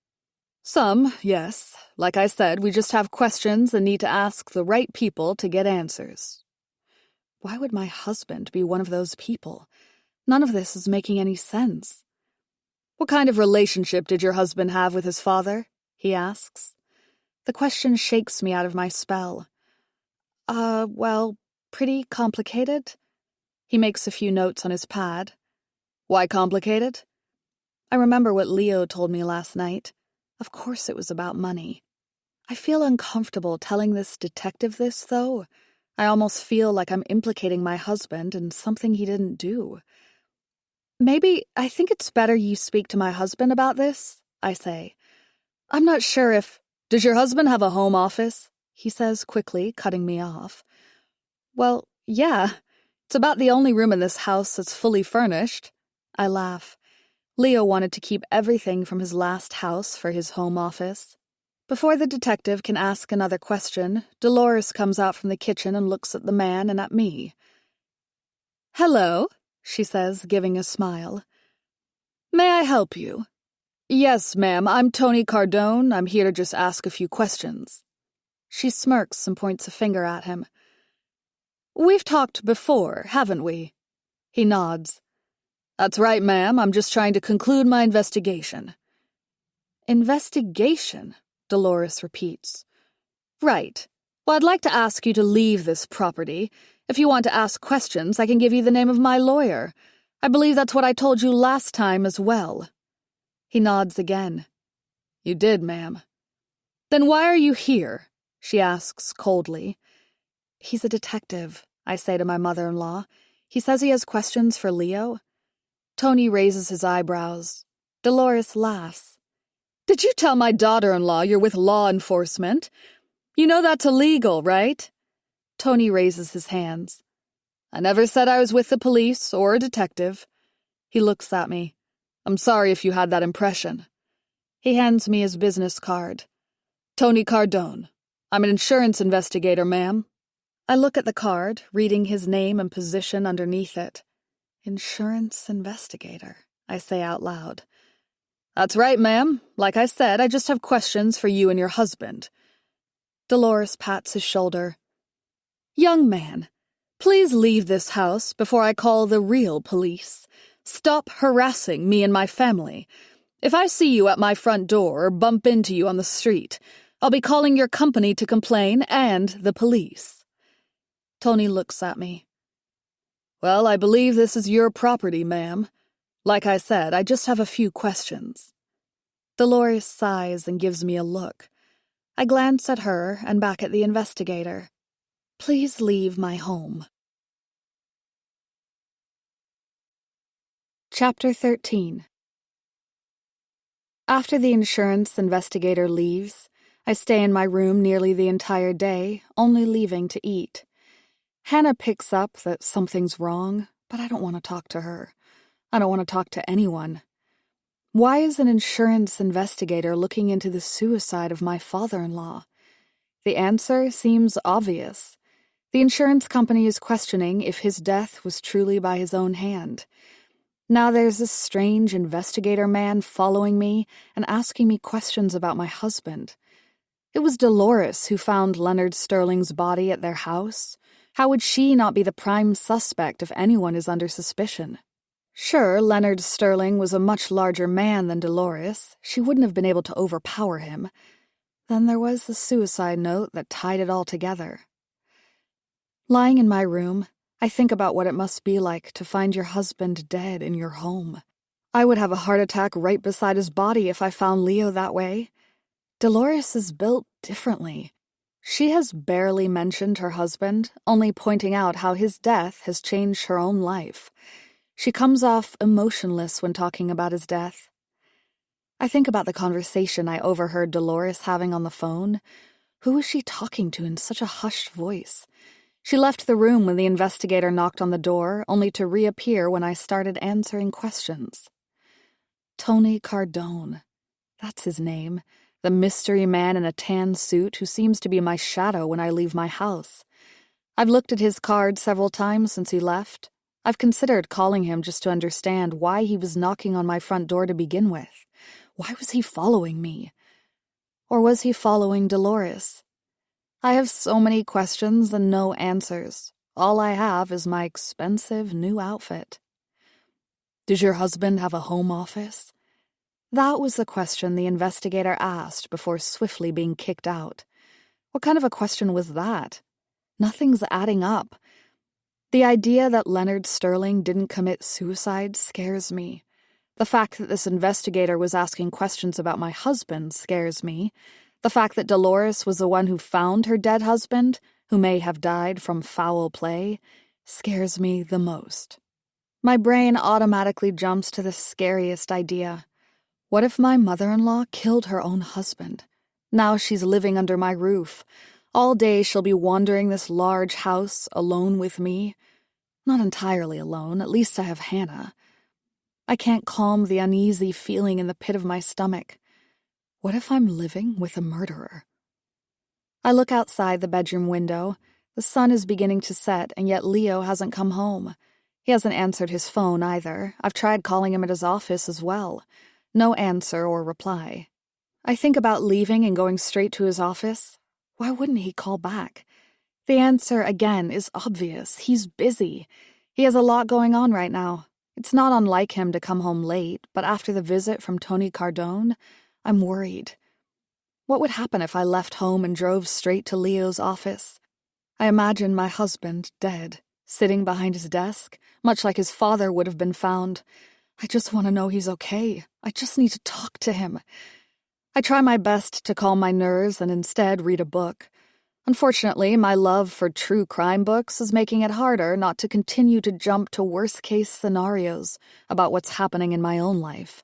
A: "Some, yes. Like I said, we just have questions and need to ask the right people to get answers." Why would my husband be one of those people? None of this is making any sense. "What kind of relationship did your husband have with his father?" he asks. The question shakes me out of my spell. Well, pretty complicated." He makes a few notes on his pad. "Why complicated?" I remember what Leo told me last night. Of course it was about money. I feel uncomfortable telling this detective this, though. I almost feel like I'm implicating my husband in something he didn't do. "Maybe I think it's better you speak to my husband about this," I say. "I'm not sure if—" "Does your husband have a home office?" he says quickly, cutting me off. "Well, yeah. It's about the only room in this house that's fully furnished." I laugh. Leo wanted to keep everything from his last house for his home office. Before the detective can ask another question, Dolores comes out from the kitchen and looks at the man and at me. "Hello," she says, giving a smile. May I help you? Yes, ma'am, I'm Tony Cardone. I'm here to just ask a few questions. She smirks and points a finger at him. We've talked before, haven't we? He nods. That's right, ma'am. I'm just trying to conclude my investigation. Investigation? Dolores repeats. Right. Well, I'd like to ask you to leave this property. If you want to ask questions, I can give you the name of my lawyer. I believe that's what I told you last time as well. He nods again. You did, ma'am. Then why are you here? She asks coldly. He's a detective, I say to my mother-in-law. He says he has questions for Leo. Tony raises his eyebrows. Dolores laughs. Did you tell my daughter-in-law you're with law enforcement? You know that's illegal, right? Tony raises his hands. I never said I was with the police or a detective. He looks at me. I'm sorry if you had that impression. He hands me his business card. Tony Cardone. I'm an insurance investigator, ma'am. I look at the card, reading his name and position underneath it. Insurance investigator, I say out loud. That's right, ma'am. Like I said, I just have questions for you and your husband. Dolores pats his shoulder. Young man, please leave this house before I call the real police. Stop harassing me and my family. If I see you at my front door or bump into you on the street, I'll be calling your company to complain and the police. Tony looks at me. Well, I believe this is your property, ma'am. Like I said, I just have a few questions. Dolores sighs and gives me a look. I glance at her and back at the investigator. Please leave my home. Chapter 13. After the insurance investigator leaves, I stay in my room nearly the entire day, only leaving to eat. Hannah picks up that something's wrong, but I don't want to talk to her. I don't want to talk to anyone. Why is an insurance investigator looking into the suicide of my father-in-law? The answer seems obvious. The insurance company is questioning if his death was truly by his own hand. Now there's this strange investigator man following me and asking me questions about my husband. It was Dolores who found Leonard Sterling's body at their house. How would she not be the prime suspect if anyone is under suspicion? Sure, Leonard Sterling was a much larger man than Dolores. She wouldn't have been able to overpower him. Then there was the suicide note that tied it all together. Lying in my room, I think about what it must be like to find your husband dead in your home. I would have a heart attack right beside his body if I found Leo that way. Dolores is built differently. She has barely mentioned her husband, only pointing out how his death has changed her own life. She comes off emotionless when talking about his death. I think about the conversation I overheard Dolores having on the phone. Who was she talking to in such a hushed voice? She left the room when the investigator knocked on the door, only to reappear when I started answering questions. Tony Cardone. That's his name. The mystery man in a tan suit who seems to be my shadow when I leave my house. I've looked at his card several times since he left. I've considered calling him just to understand why he was knocking on my front door to begin with. Why was he following me? Or was he following Dolores? I have so many questions and no answers. All I have is my expensive new outfit. Does your husband have a home office? That was the question the investigator asked before swiftly being kicked out. What kind of a question was that? Nothing's adding up. The idea that Leonard Sterling didn't commit suicide scares me. The fact that this investigator was asking questions about my husband scares me. The fact that Dolores was the one who found her dead husband, who may have died from foul play, scares me the most. My brain automatically jumps to the scariest idea. What if my mother-in-law killed her own husband? Now she's living under my roof. All day she'll be wandering this large house alone with me. Not entirely alone, at least I have Hannah. I can't calm the uneasy feeling in the pit of my stomach. What if I'm living with a murderer? I look outside the bedroom window. The sun is beginning to set, and yet Leo hasn't come home. He hasn't answered his phone either. I've tried calling him at his office as well. No answer or reply. I think about leaving and going straight to his office. Why wouldn't he call back? The answer, again, is obvious. He's busy. He has a lot going on right now. It's not unlike him to come home late, but after the visit from Tony Cardone, I'm worried. What would happen if I left home and drove straight to Leo's office? I imagine my husband dead, sitting behind his desk, much like his father would have been found. I just want to know he's okay. I just need to talk to him. I try my best to calm my nerves and instead read a book. Unfortunately, my love for true crime books is making it harder not to continue to jump to worst-case scenarios about what's happening in my own life.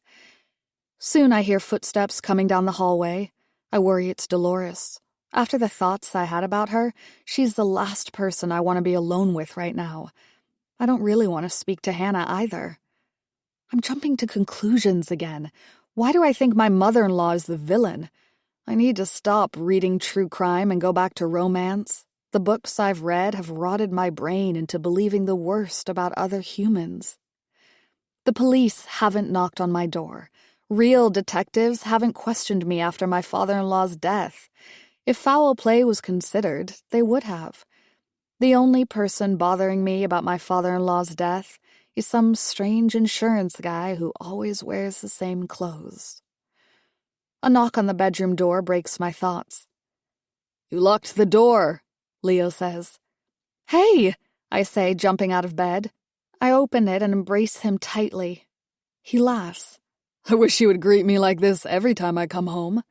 A: Soon I hear footsteps coming down the hallway. I worry it's Dolores. After the thoughts I had about her, she's the last person I want to be alone with right now. I don't really want to speak to Hannah either. I'm jumping to conclusions again. Why do I think my mother-in-law is the villain? I need to stop reading true crime and go back to romance. The books I've read have rotted my brain into believing the worst about other humans. The police haven't knocked on my door. Real detectives haven't questioned me after my father-in-law's death. If foul play was considered, they would have. The only person bothering me about my father-in-law's death is some strange insurance guy who always wears the same clothes. A knock on the bedroom door breaks my thoughts. "You locked the door," Leo says. "Hey," I say, jumping out of bed. I open it and embrace him tightly. He laughs. "I wish you would greet me like this every time I come home."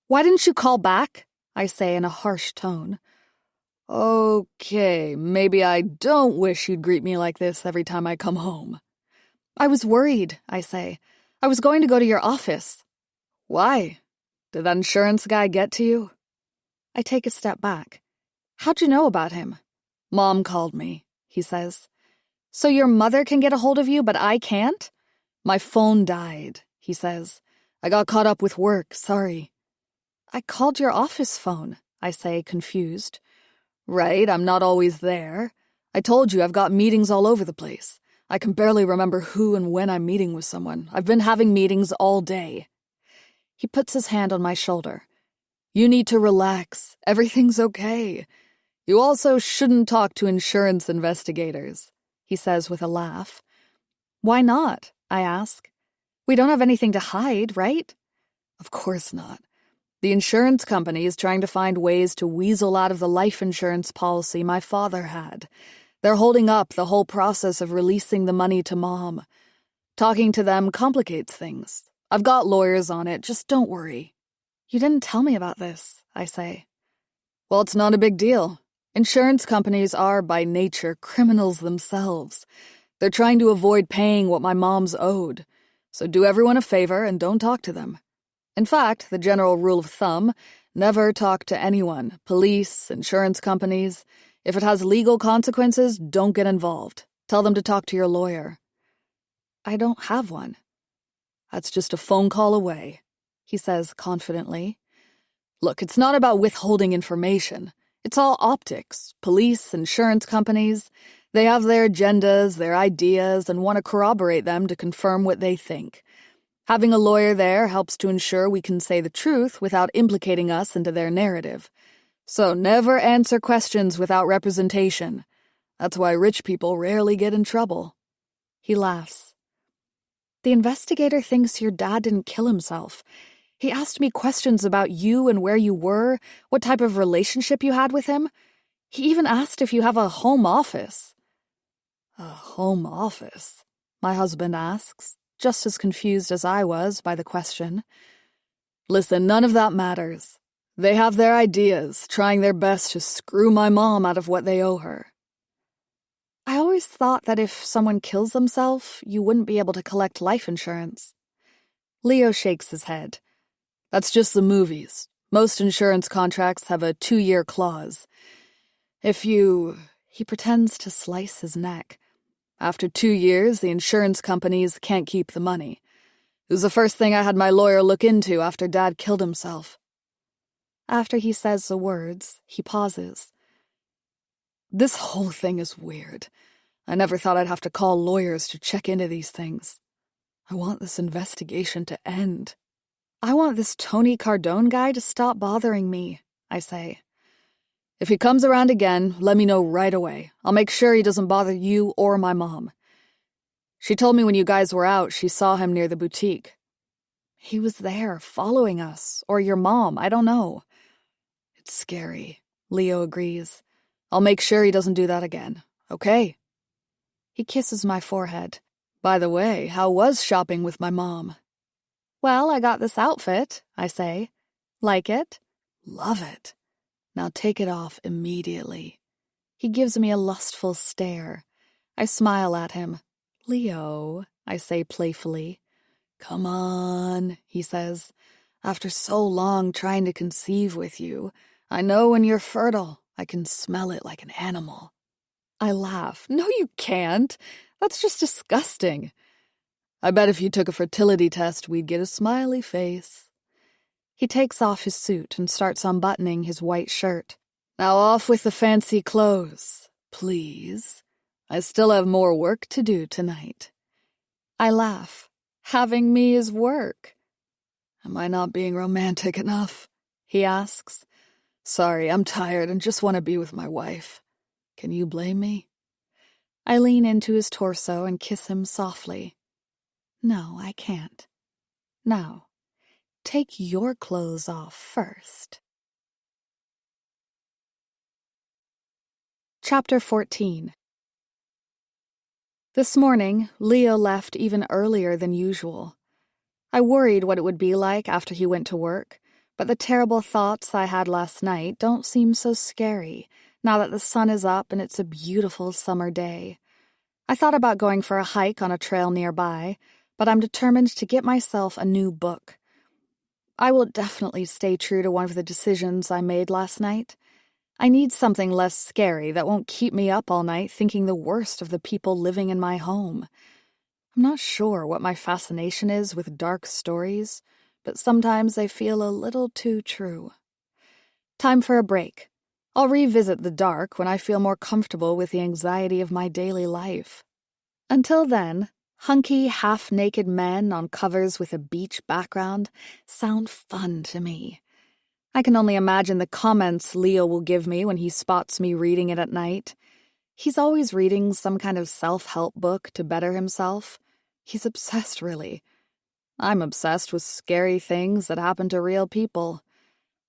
A: "Why didn't you call back?" I say in a harsh tone. "Okay, maybe I don't wish you'd greet me like this every time I come home." "I was worried," I say. "I was going to go to your office." "Why? Did that insurance guy get to you?" I take a step back. "How'd you know about him?" "Mom called me," he says. "So your mother can get a hold of you, but I can't?" "My phone died," he says. "I got caught up with work, sorry." "I called your office phone," I say, confused. "Right, I'm not always there. I told you I've got meetings all over the place. I can barely remember who and when I'm meeting with someone. I've been having meetings all day." He puts his hand on my shoulder. "You need to relax. Everything's okay. You also shouldn't talk to insurance investigators," he says with a laugh. "Why not?" I ask. "We don't have anything to hide, right?" "Of course not. The insurance company is trying to find ways to weasel out of the life insurance policy my father had. They're holding up the whole process of releasing the money to Mom. Talking to them complicates things. I've got lawyers on it, just don't worry." "You didn't tell me about this," I say. "Well, it's not a big deal. Insurance companies are, by nature, criminals themselves. They're trying to avoid paying what my mom's owed. So do everyone a favor and don't talk to them. In fact, the general rule of thumb, never talk to anyone, police, insurance companies. If it has legal consequences, don't get involved. Tell them to talk to your lawyer." "I don't have one." "That's just a phone call away," he says confidently. "Look, it's not about withholding information. It's all optics. Police, insurance companies, they have their agendas, their ideas, and want to corroborate them to confirm what they think. Having a lawyer there helps to ensure we can say the truth without implicating us into their narrative. So never answer questions without representation. That's why rich people rarely get in trouble." He laughs. "The investigator thinks your dad didn't kill himself. He asked me questions about you and where you were, what type of relationship you had with him. He even asked if you have a home office." "A home office?" my husband asks, just as confused as I was by the question. "Listen, none of that matters. They have their ideas, trying their best to screw my mom out of what they owe her." "I always thought that if someone kills themselves, you wouldn't be able to collect life insurance." Leo shakes his head. "That's just the movies. Most insurance contracts have a 2-year clause. If you..." He pretends to slice his neck. "After 2 years, the insurance companies can't keep the money. It was the first thing I had my lawyer look into after Dad killed himself." After he says the words, he pauses. "This whole thing is weird. I never thought I'd have to call lawyers to check into these things. I want this investigation to end. I want this Tony Cardone guy to stop bothering me, I say. If he comes around again, let me know right away. I'll make sure he doesn't bother you or my mom. She told me when you guys were out, she saw him near the boutique. He was there, following us, or your mom, I don't know. It's scary, Leo agrees. I'll make sure he doesn't do that again, okay? He kisses my forehead. By the way, how was shopping with my mom? Well, I got this outfit, I say. Like it? Love it. Now take it off immediately. He gives me a lustful stare. I smile at him. Leo, I say playfully. Come on, he says. After so long trying to conceive with you, I know when you're fertile. I can smell it like an animal. I laugh. No, you can't. That's just disgusting. I bet if you took a fertility test, we'd get a smiley face. He takes off his suit and starts unbuttoning his white shirt. Now off with the fancy clothes, please. I still have more work to do tonight. I laugh. Having me is work. Am I not being romantic enough? He asks. Sorry, I'm tired and just want to be with my wife. Can you blame me? I lean into his torso and kiss him softly. No, I can't. Now, take your clothes off first. Chapter 14. This morning, Leo left even earlier than usual. I worried what it would be like after he went to work, but the terrible thoughts I had last night don't seem so scary now that the sun is up and it's a beautiful summer day. I thought about going for a hike on a trail nearby, but I'm determined to get myself a new book. I will definitely stay true to one of the decisions I made last night. I need something less scary that won't keep me up all night thinking the worst of the people living in my home. I'm not sure what my fascination is with dark stories, but sometimes they feel a little too true. Time for a break. I'll revisit the dark when I feel more comfortable with the anxiety of my daily life. Until then, hunky, half-naked men on covers with a beach background sound fun to me. I can only imagine the comments Leo will give me when he spots me reading it at night. He's always reading some kind of self-help book to better himself. He's obsessed, really. I'm obsessed with scary things that happen to real people.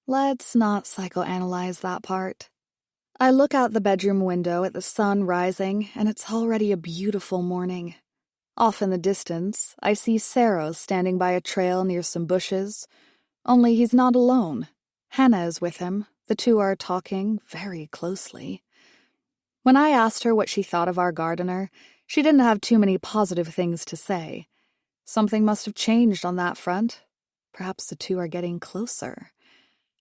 A: Let's not psychoanalyze that part. I look out the bedroom window at the sun rising, and it's already a beautiful morning. Off in the distance, I see Saros standing by a trail near some bushes. Only he's not alone. Hannah is with him. The two are talking very closely. When I asked her what she thought of our gardener, she didn't have too many positive things to say. Something must have changed on that front. Perhaps the two are getting closer.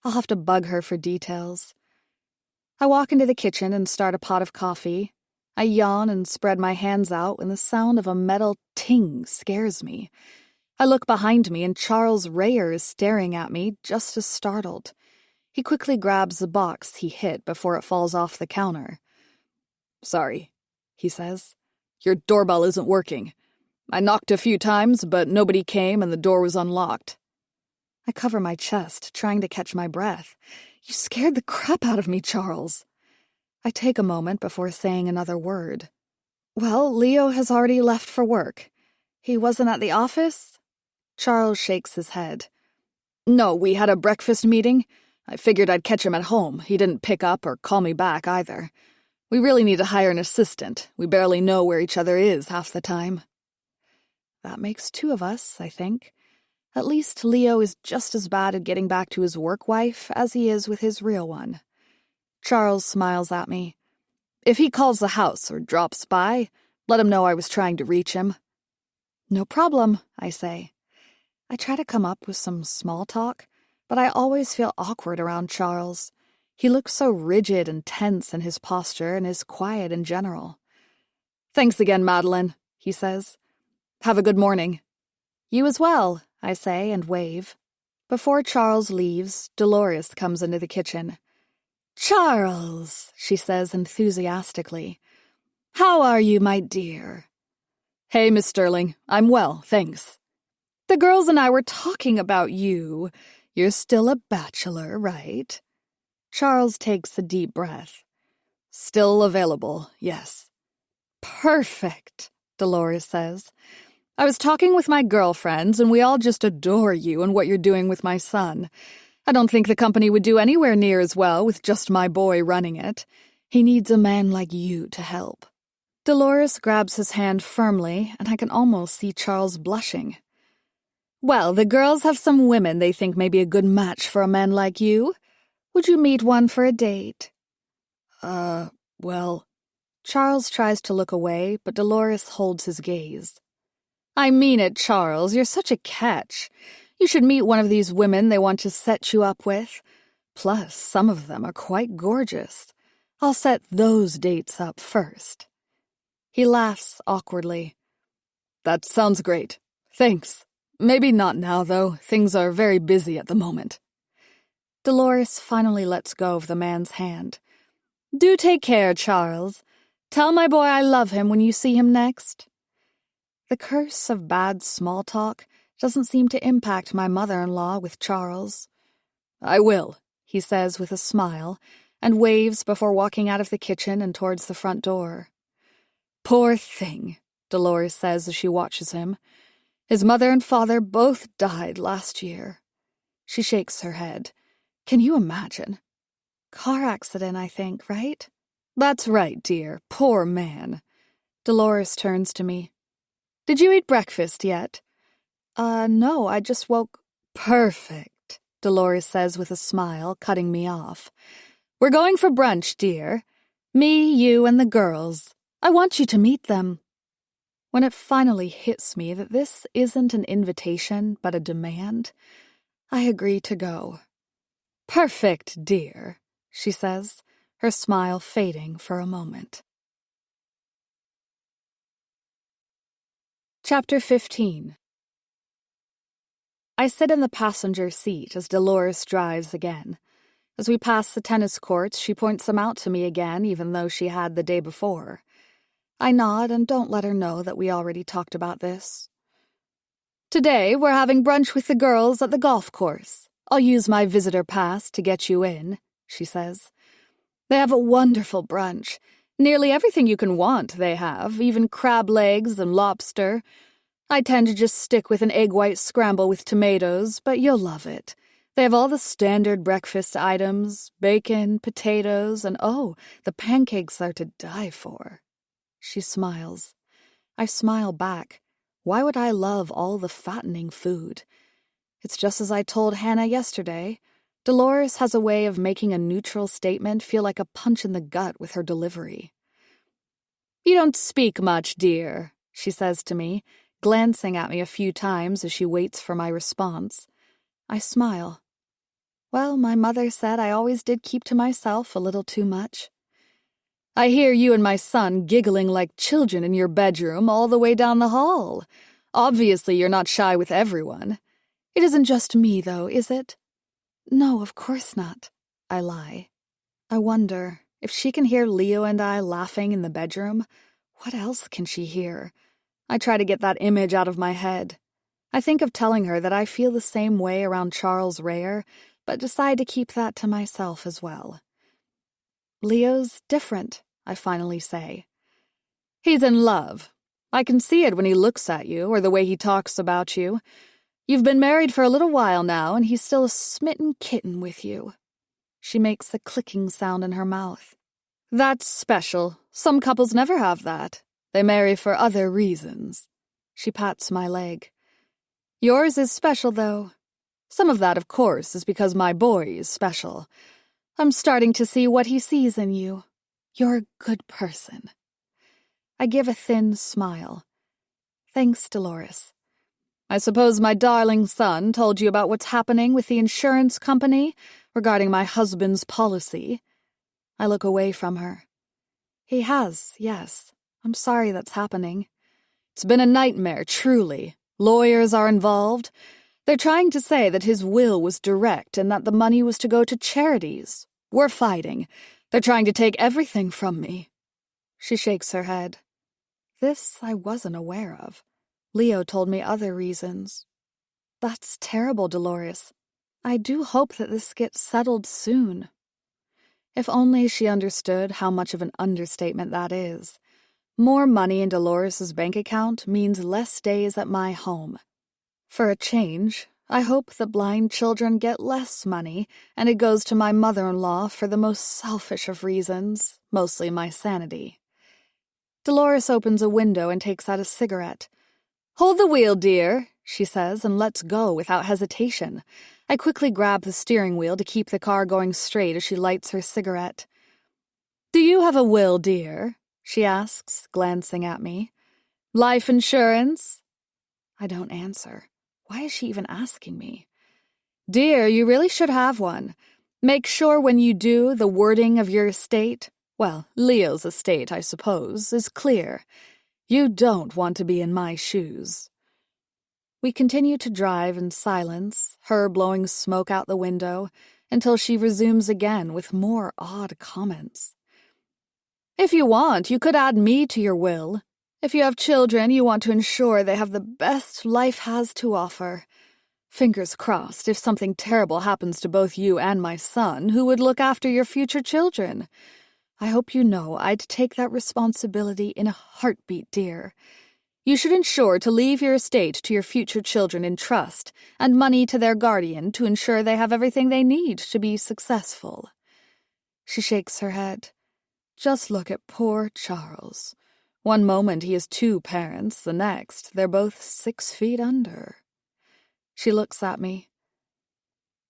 A: I'll have to bug her for details. I walk into the kitchen and start a pot of coffee. I yawn and spread my hands out when the sound of a metal ting scares me. I look behind me and Charles Rayer is staring at me, just as startled. He quickly grabs the box he hit before it falls off the counter. Sorry, he says. Your doorbell isn't working. I knocked a few times, but nobody came and the door was unlocked. I cover my chest, trying to catch my breath. You scared the crap out of me, Charles. I take a moment before saying another word. Well, Leo has already left for work. He wasn't at the office? Charles shakes his head. No, we had a breakfast meeting. I figured I'd catch him at home. He didn't pick up or call me back either. We really need to hire an assistant. We barely know where each other is half the time. That makes two of us, I think. At least Leo is just as bad at getting back to his work wife as he is with his real one. Charles smiles at me. If he calls the house or drops by, let him know I was trying to reach him. No problem, I say. I try to come up with some small talk, but I always feel awkward around Charles. He looks so rigid and tense in his posture and is quiet in general. Thanks again, Meline, he says. Have a good morning. You as well, I say and wave. Before Charles leaves, Dolores comes into the kitchen. Charles, she says enthusiastically. How are you, my dear? Hey, Miss Sterling. I'm well, thanks. The girls and I were talking about you. You're still a bachelor, right? Charles takes a deep breath. Still available, yes. Perfect, Dolores says. I was talking with my girlfriends, and we all just adore you and what you're doing with my son. I don't think the company would do anywhere near as well with just my boy running it. He needs a man like you to help. Dolores grabs his hand firmly, and I can almost see Charles blushing. Well, the girls have some women they think may be a good match for a man like you. Would you meet one for a date? Well... Charles tries to look away, but Dolores holds his gaze. I mean it, Charles. You're such a catch. You should meet one of these women they want to set you up with. Plus, some of them are quite gorgeous. I'll set those dates up first. He laughs awkwardly. That sounds great. Thanks. Maybe not now, though. Things are very busy at the moment. Dolores finally lets go of the man's hand. Do take care, Charles. Tell my boy I love him when you see him next. The curse of bad small talk doesn't seem to impact my mother-in-law with Charles. I will, he says with a smile, and waves before walking out of the kitchen and towards the front door. Poor thing, Dolores says as she watches him. His mother and father both died last year. She shakes her head. Can you imagine? Car accident, I think, right? That's right, dear. Poor man. Dolores turns to me. Did you eat breakfast yet? No, I just woke... Perfect, Dolores says with a smile, cutting me off. We're going for brunch, dear. Me, you, and the girls. I want you to meet them. When it finally hits me that this isn't an invitation, but a demand, I agree to go. Perfect, dear, she says, her smile fading for a moment. Chapter 15. I sit in the passenger seat as Dolores drives again. As we pass the tennis courts, she points them out to me again, even though she had the day before. I nod and don't let her know that we already talked about this. Today, we're having brunch with the girls at the golf course. I'll use my visitor pass to get you in, she says. They have a wonderful brunch. Nearly everything you can want, they have, even crab legs and lobster. I tend to just stick with an egg white scramble with tomatoes, but you'll love it. They have all the standard breakfast items, bacon, potatoes, and the pancakes are to die for. She smiles. I smile back. Why would I love all the fattening food? It's just as I told Hannah yesterday. Dolores has a way of making a neutral statement feel like a punch in the gut with her delivery. You don't speak much, dear, she says to me, glancing at me a few times as she waits for my response. I smile. Well, my mother said I always did keep to myself a little too much. I hear you and my son giggling like children in your bedroom all the way down the hall. Obviously, you're not shy with everyone. It isn't just me, though, is it? No, of course not. I lie. I wonder, if she can hear Leo and I laughing in the bedroom, what else can she hear? I try to get that image out of my head. I think of telling her that I feel the same way around Charles Rayer, but decide to keep that to myself as well. Leo's different, I finally say. He's in love. I can see it when he looks at you, or the way he talks about you. You've been married for a little while now, and he's still a smitten kitten with you. She makes a clicking sound in her mouth. That's special. Some couples never have that. They marry for other reasons. She pats my leg. Yours is special, though. Some of that, of course, is because my boy is special. I'm starting to see what he sees in you. You're a good person. I give a thin smile. Thanks, Dolores. I suppose my darling son told you about what's happening with the insurance company regarding my husband's policy. I look away from her. He has, yes. I'm sorry that's happening. It's been a nightmare, truly. Lawyers are involved. They're trying to say that his will was direct and that the money was to go to charities. We're fighting. They're trying to take everything from me. She shakes her head. This I wasn't aware of. Leo told me other reasons. That's terrible, Dolores. I do hope that this gets settled soon. If only she understood how much of an understatement that is. More money in Dolores's bank account means less days at my home. For a change, I hope the blind children get less money, and it goes to my mother-in-law for the most selfish of reasons, mostly my sanity. Dolores opens a window and takes out a cigarette. "Hold the wheel, dear," she says, and lets go without hesitation. I quickly grab the steering wheel to keep the car going straight as she lights her cigarette. "Do you have a will, dear?" she asks, glancing at me. "Life insurance?" I don't answer. Why is she even asking me? "Dear, you really should have one. Make sure when you do, the wording of your estate, well, Leo's estate, I suppose, is clear. You don't want to be in my shoes." We continue to drive in silence, her blowing smoke out the window, until she resumes again with more odd comments. "If you want, you could add me to your will. If you have children, you want to ensure they have the best life has to offer. Fingers crossed, if something terrible happens to both you and my son, who would look after your future children? I hope you know I'd take that responsibility in a heartbeat, dear. You should ensure to leave your estate to your future children in trust, and money to their guardian to ensure they have everything they need to be successful." She shakes her head. "Just look at poor Charles. One moment he has 2 parents, the next they're both 6 feet under." She looks at me.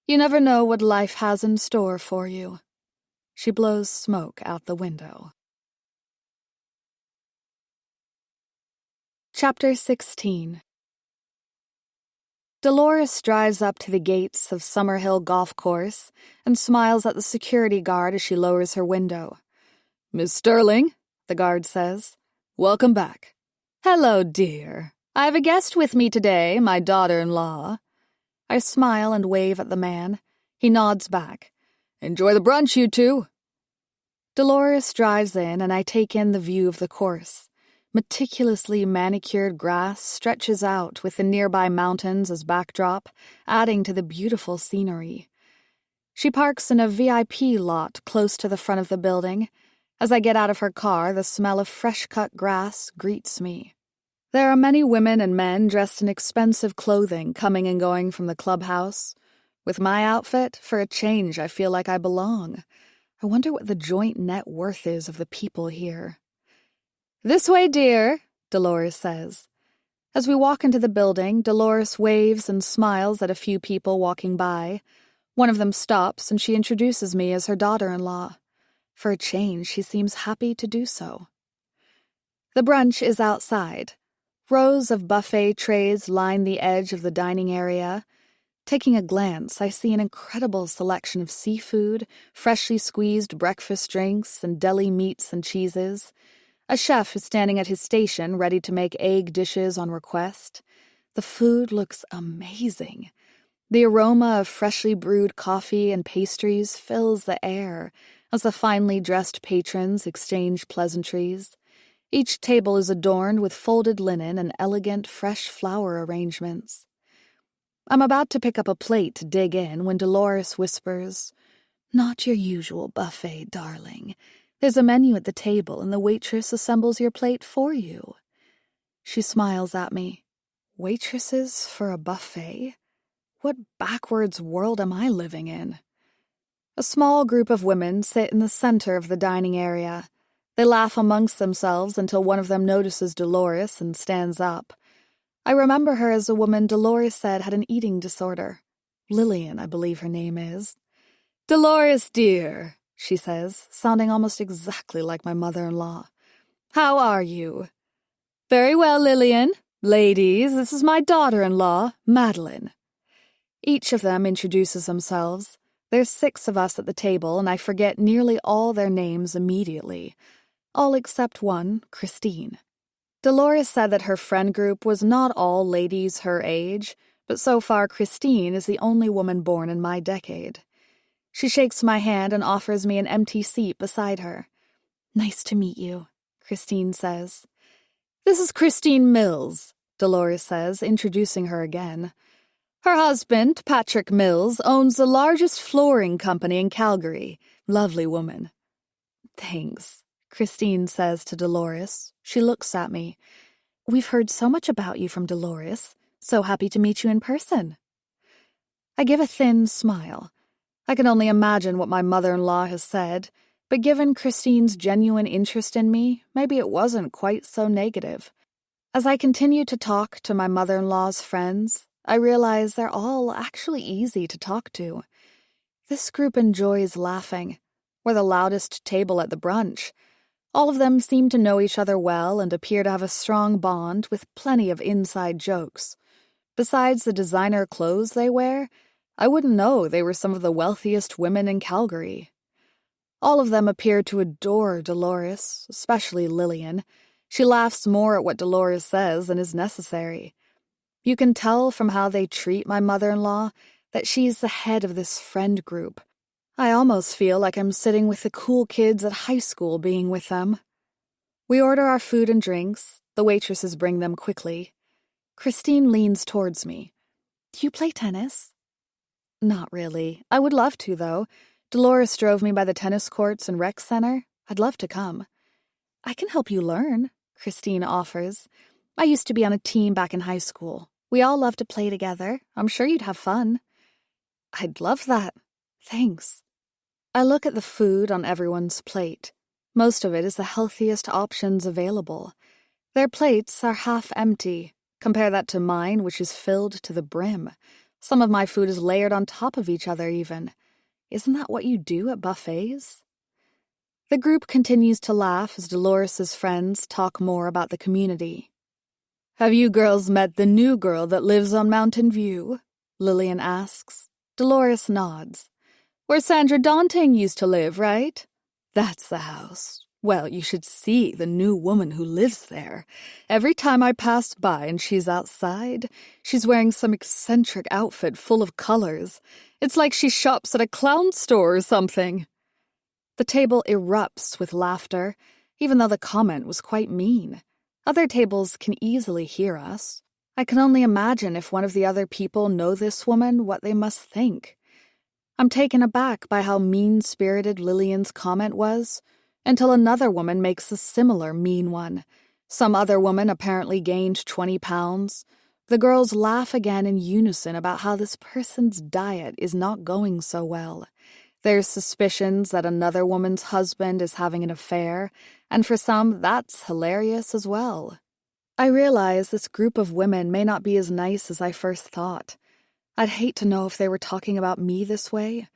A: "You never know what life has in store for you." She blows smoke out the window. Chapter 16. Dolores drives up to the gates of Summerhill Golf Course and smiles at the security guard as she lowers her window. "Miss Sterling," the guard says, "welcome back." "Hello, dear. I have a guest with me today, my daughter-in-law." I smile and wave at the man. He nods back. "Enjoy the brunch, you two." Dolores drives in, and I take in the view of the course. Meticulously manicured grass stretches out with the nearby mountains as backdrop, adding to the beautiful scenery. She parks in a VIP lot close to the front of the building. As I get out of her car, the smell of fresh-cut grass greets me. There are many women and men dressed in expensive clothing coming and going from the clubhouse. With my outfit, for a change, I feel like I belong. I wonder what the joint net worth is of the people here. "This way, dear," Dolores says. As we walk into the building, Dolores waves and smiles at a few people walking by. One of them stops, and she introduces me as her daughter-in-law. For a change, she seems happy to do so. The brunch is outside. Rows of buffet trays line the edge of the dining area. Taking a glance, I see an incredible selection of seafood, freshly squeezed breakfast drinks, and deli meats and cheeses. A chef is standing at his station, ready to make egg dishes on request. The food looks amazing. The aroma of freshly brewed coffee and pastries fills the air as the finely dressed patrons exchange pleasantries. Each table is adorned with folded linen and elegant, fresh flower arrangements. I'm about to pick up a plate to dig in when Dolores whispers, "Not your usual buffet, darling. There's a menu at the table, and the waitress assembles your plate for you." She smiles at me. Waitresses for a buffet? What backwards world am I living in? A small group of women sit in the center of the dining area. They laugh amongst themselves until one of them notices Dolores and stands up. I remember her as a woman Dolores said had an eating disorder. Lillian, I believe her name is. "Dolores, dear," she says, sounding almost exactly like my mother-in-law. "How are you?" "Very well, Lillian. Ladies, this is my daughter-in-law, Meline." Each of them introduces themselves. There's 6 of us at the table, and I forget nearly all their names immediately. All except one, Christine. Dolores said that her friend group was not all ladies her age, but so far Christine is the only woman born in my decade. She shakes my hand and offers me an empty seat beside her. "Nice to meet you." Christine says. This is Christine Mills, Dolores says, introducing her again. Her husband, Patrick Mills, owns the largest flooring company in Calgary. Lovely woman. Thanks, Christine says to Dolores. She looks at me. We've heard so much about you from Dolores. So happy to meet you in person. I give a thin smile. I can only imagine what my mother-in-law has said, but given Christine's genuine interest in me, maybe it wasn't quite so negative. As I continue to talk to my mother-in-law's friends, I realize they're all actually easy to talk to. This group enjoys laughing. We're the loudest table at the brunch. All of them seem to know each other well and appear to have a strong bond with plenty of inside jokes. Besides the designer clothes they wear, I wouldn't know they were some of the wealthiest women in Calgary. All of them appear to adore Dolores, especially Lillian. She laughs more at what Dolores says than is necessary. You can tell from how they treat my mother-in-law that she's the head of this friend group. I almost feel like I'm sitting with the cool kids at high school being with them. We order our food and drinks. The waitresses bring them quickly. Christine leans towards me. Do you play tennis? Not really. I would love to, though. Dolores drove me by the tennis courts and rec center. I'd love to come. I can help you learn, Christine offers. I used to be on a team back in high school. We all love to play together. I'm sure you'd have fun. I'd love that. Thanks. I look at the food on everyone's plate. Most of it is the healthiest options available. Their plates are half empty. Compare that to mine, which is filled to the brim. Some of my food is layered on top of each other even. Isn't that what you do at buffets? The group continues to laugh as Dolores's friends talk more about the community. Have you girls met the new girl that lives on Mountain View? Lillian asks. Dolores nods. Where Sandra Daunting used to live, right? That's the house. Well, you should see the new woman who lives there. Every time I pass by and she's outside, she's wearing some eccentric outfit full of colors. It's like she shops at a clown store or something. The table erupts with laughter, even though the comment was quite mean. Other tables can easily hear us. I can only imagine if one of the other people know this woman, what they must think. I'm taken aback by how mean-spirited Lillian's comment was, until another woman makes a similar mean one. Some other woman apparently gained 20 pounds. The girls laugh again in unison about how this person's diet is not going so well. There's suspicions that another woman's husband is having an affair, and for some, that's hilarious as well. I realize this group of women may not be as nice as I first thought. I'd hate to know if they were talking about me this way.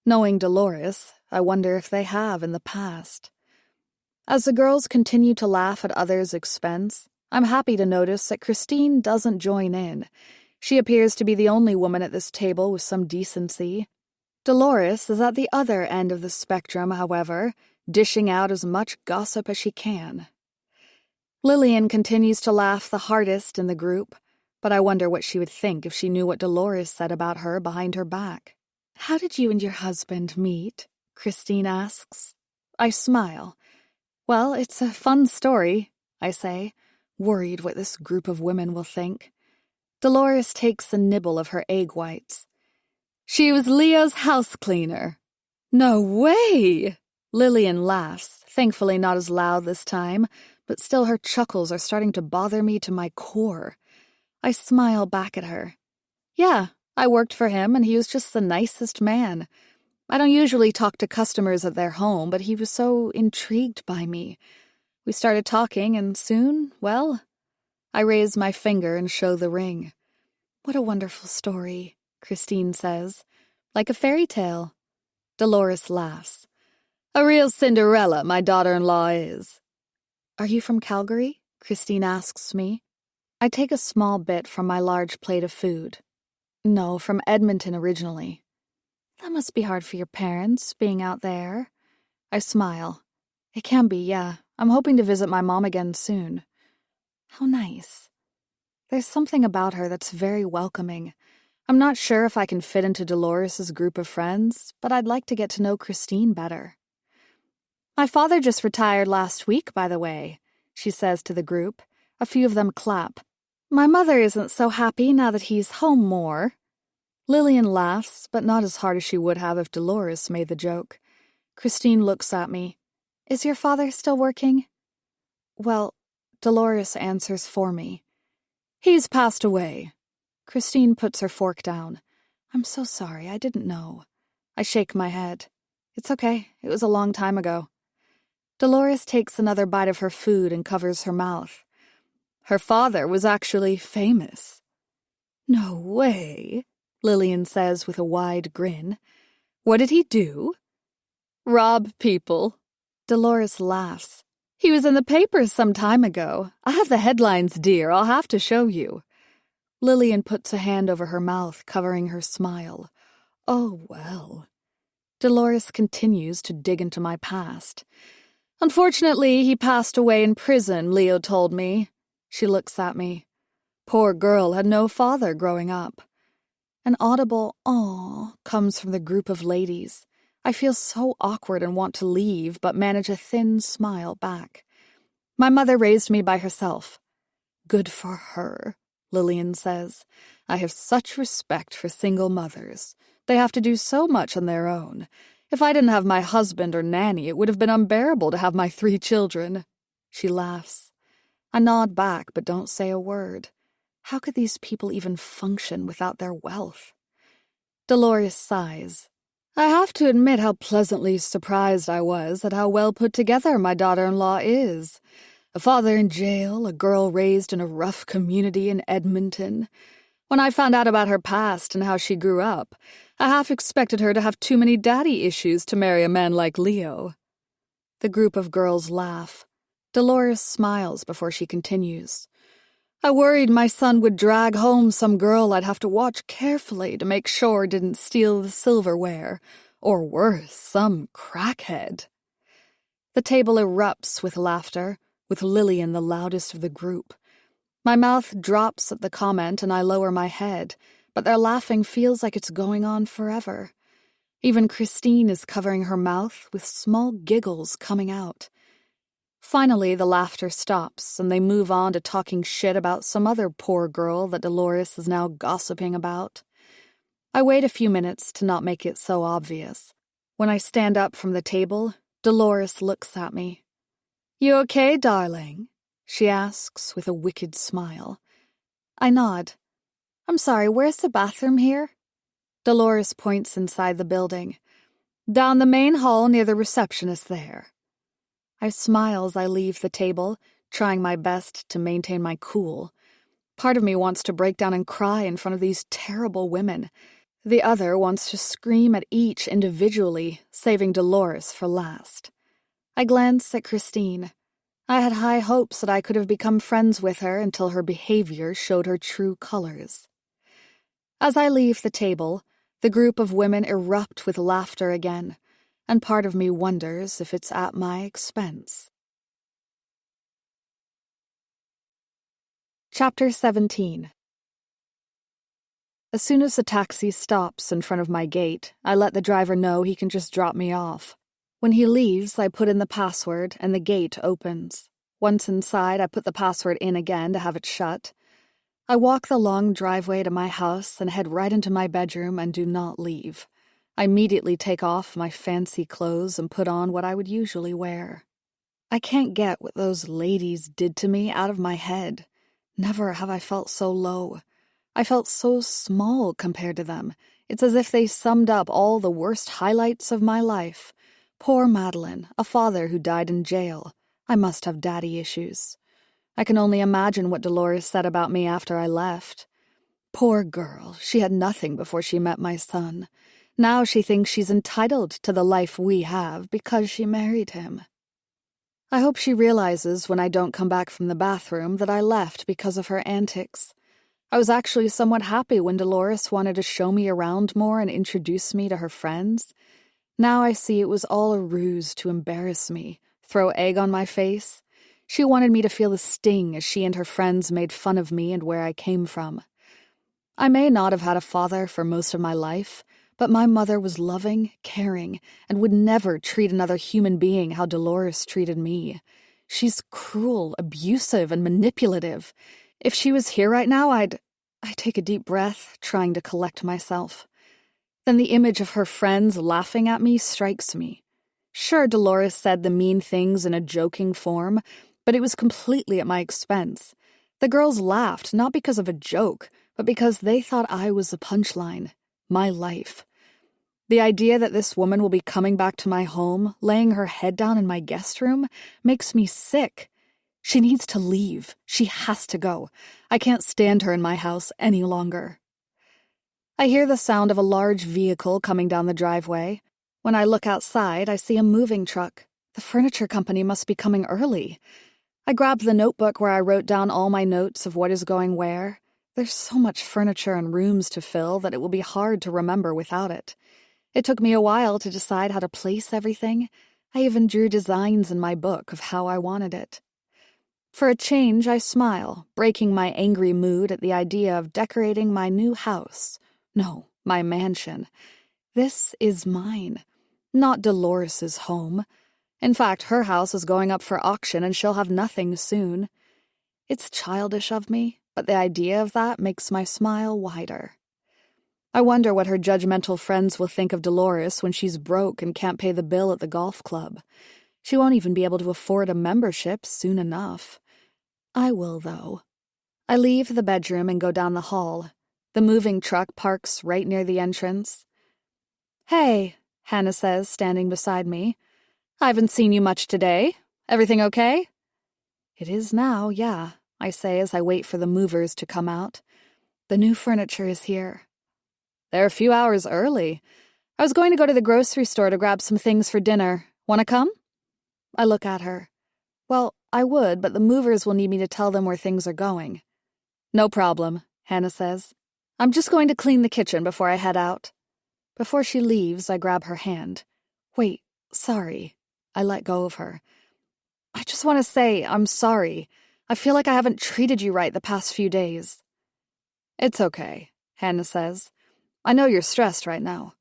A: Knowing Dolores, I wonder if they have in the past. As the girls continue to laugh at others' expense, I'm happy to notice that Christine doesn't join in. She appears to be the only woman at this table with some decency. Dolores is at the other end of the spectrum, however, dishing out as much gossip as she can. Lillian continues to laugh the hardest in the group, but I wonder what she would think if she knew what Dolores said about her behind her back. How did you and your husband meet? Christine asks. I smile. Well, it's a fun story, I say, worried what this group of women will think. Dolores takes a nibble of her egg whites. She was Leo's house cleaner. No way! Lillian laughs, thankfully not as loud this time, but still her chuckles are starting to bother me to my core. I smile back at her. Yeah, I worked for him and he was just the nicest man. I don't usually talk to customers at their home, but he was so intrigued by me. We started talking and soon, well, I raise my finger and show the ring. What a wonderful story, Christine says. Like a fairy tale. Dolores laughs. A real Cinderella, my daughter-in-law is. Are you from Calgary? Christine asks me. I take a small bit from my large plate of food. No, from Edmonton originally. That must be hard for your parents, being out there. I smile. It can be, yeah. I'm hoping to visit my mom again soon. How nice. There's something about her that's very welcoming. I'm not sure if I can fit into Dolores's group of friends, but I'd like to get to know Christine better. My father just retired last week, by the way, she says to the group. A few of them clap. My mother isn't so happy now that he's home more. Lillian laughs, but not as hard as she would have if Dolores made the joke. Christine looks at me. Is your father still working? Well, Dolores answers for me. He's passed away. Christine puts her fork down. I'm so sorry, I didn't know. I shake my head. It's okay, it was a long time ago. Dolores takes another bite of her food and covers her mouth. Her father was actually famous. No way, Lillian says with a wide grin. What did he do? Rob people. Dolores laughs. He was in the papers some time ago. I have the headlines, dear. I'll have to show you. Lillian puts a hand over her mouth, covering her smile. Oh, well. Dolores continues to dig into my past. Unfortunately, he passed away in prison, Leo told me. She looks at me. Poor girl had no father growing up. An audible "aw" comes from the group of ladies. I feel so awkward and want to leave, but manage a thin smile back. My mother raised me by herself. Good for her, Lillian says. I have such respect for single mothers. They have to do so much on their own. If I didn't have my husband or nanny, it would have been unbearable to have my 3 children. She laughs. I nod back, but don't say a word. How could these people even function without their wealth? Dolores sighs. I have to admit how pleasantly surprised I was at how well put together my daughter-in-law is. A father in jail, a girl raised in a rough community in Edmonton. When I found out about her past and how she grew up, I half expected her to have too many daddy issues to marry a man like Leo. The group of girls laugh. Dolores smiles before she continues. I worried my son would drag home some girl I'd have to watch carefully to make sure didn't steal the silverware, or worse, some crackhead. The table erupts with laughter, with Lillian the loudest of the group. My mouth drops at the comment and I lower my head, but their laughing feels like it's going on forever. Even Christine is covering her mouth with small giggles coming out. Finally, the laughter stops, and they move on to talking shit about some other poor girl that Dolores is now gossiping about. I wait a few minutes to not make it so obvious. When I stand up from the table, Dolores looks at me. You okay, darling? She asks with a wicked smile. I nod. I'm sorry, where's the bathroom here? Dolores points inside the building. Down the main hall near the receptionist there. I smile as I leave the table, trying my best to maintain my cool. Part of me wants to break down and cry in front of these terrible women. The other wants to scream at each individually, saving Dolores for last. I glance at Christine. I had high hopes that I could have become friends with her until her behavior showed her true colors. As I leave the table, the group of women erupt with laughter again, and part of me wonders if it's at my expense. Chapter 17. As soon as the taxi stops in front of my gate, I let the driver know he can just drop me off. When he leaves, I put in the password and the gate opens. Once inside, I put the password in again to have it shut. I walk the long driveway to my house and head right into my bedroom and do not leave. I immediately take off my fancy clothes and put on what I would usually wear. I can't get what those ladies did to me out of my head. Never have I felt so low. I felt so small compared to them. It's as if they summed up all the worst highlights of my life. Poor Meline, a father who died in jail. I must have daddy issues. I can only imagine what Dolores said about me after I left. Poor girl, she had nothing before she met my son. Now she thinks she's entitled to the life we have because she married him. I hope she realizes when I don't come back from the bathroom that I left because of her antics. I was actually somewhat happy when Dolores wanted to show me around more and introduce me to her friends. Now I see it was all a ruse to embarrass me, throw egg on my face. She wanted me to feel the sting as she and her friends made fun of me and where I came from. I may not have had a father for most of my life, But my mother was loving, caring, and would never treat another human being how Dolores treated me. She's cruel, abusive, and manipulative. If she was here right now, I take a deep breath, trying to collect myself. Then the image of her friends laughing at me strikes me. Sure, Dolores said the mean things in a joking form, but it was completely at my expense. The girls laughed not because of a joke, but because they thought I was the punchline, my life. The idea that this woman will be coming back to my home, laying her head down in my guest room, makes me sick. She needs to leave. She has to go. I can't stand her in my house any longer. I hear the sound of a large vehicle coming down the driveway. When I look outside, I see a moving truck. The furniture company must be coming early. I grab the notebook where I wrote down all my notes of what is going where. There's so much furniture and rooms to fill that it will be hard to remember without it. It took me a while to decide how to place everything. I even drew designs in my book of how I wanted it. For a change, I smile, breaking my angry mood at the idea of decorating my new house. No, my mansion. This is mine, not Dolores's home. In fact, her house is going up for auction and she'll have nothing soon. It's childish of me, but the idea of that makes my smile wider. I wonder what her judgmental friends will think of Dolores when she's broke and can't pay the bill at the golf club. She won't even be able to afford a membership soon enough. I will, though. I leave the bedroom and go down the hall. The moving truck parks right near the entrance. "Hey," Hannah says, standing beside me. "I haven't seen you much today. Everything okay?" "It is now, yeah," I say as I wait for the movers to come out. "The new furniture is here." "They're a few hours early. I was going to go to the grocery store to grab some things for dinner. Want to come?" I look at her. "Well, I would, but the movers will need me to tell them where things are going." "No problem," Hannah says. "I'm just going to clean the kitchen before I head out." Before she leaves, I grab her hand. "Wait, sorry." I let go of her. "I just want to say I'm sorry. I feel like I haven't treated you right the past few days." "It's okay," Hannah says. "I know you're stressed right now."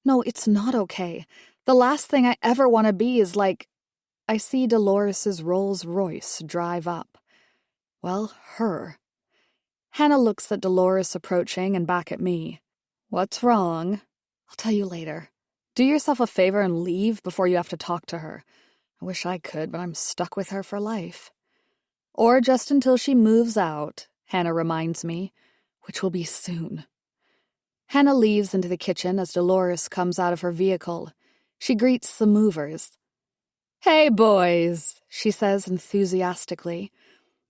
A: "No, it's not okay. The last thing I ever want to be is like..." I see Dolores's Rolls Royce drive up. Well, her. Hannah looks at Dolores approaching and back at me. "What's wrong?" "I'll tell you later. Do yourself a favor and leave before you have to talk to her. I wish I could, but I'm stuck with her for life." "Or just until she moves out," Hannah reminds me, which will be soon. Hannah leaves into the kitchen as Dolores comes out of her vehicle. She greets the movers. "Hey, boys," she says enthusiastically.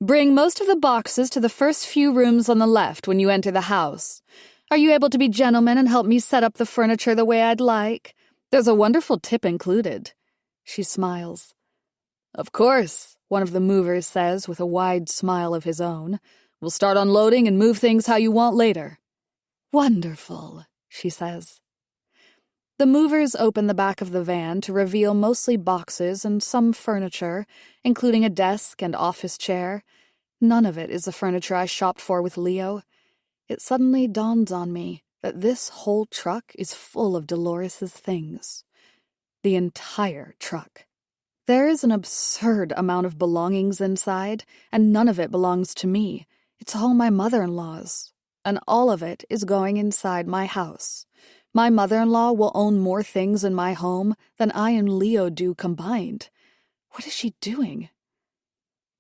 A: "Bring most of the boxes to the first few rooms on the left when you enter the house. Are you able to be gentlemen and help me set up the furniture the way I'd like? There's a wonderful tip included." She smiles. "Of course," one of the movers says with a wide smile of his own. "We'll start unloading and move things how you want later." "Wonderful," she says. The movers open the back of the van to reveal mostly boxes and some furniture, including a desk and office chair. None of it is the furniture I shopped for with Leo. It suddenly dawns on me that this whole truck is full of Dolores's things. The entire truck. There is an absurd amount of belongings inside, and none of it belongs to me. It's all my mother-in-law's. And all of it is going inside my house. My mother-in-law will own more things in my home than I and Leo do combined. What is she doing?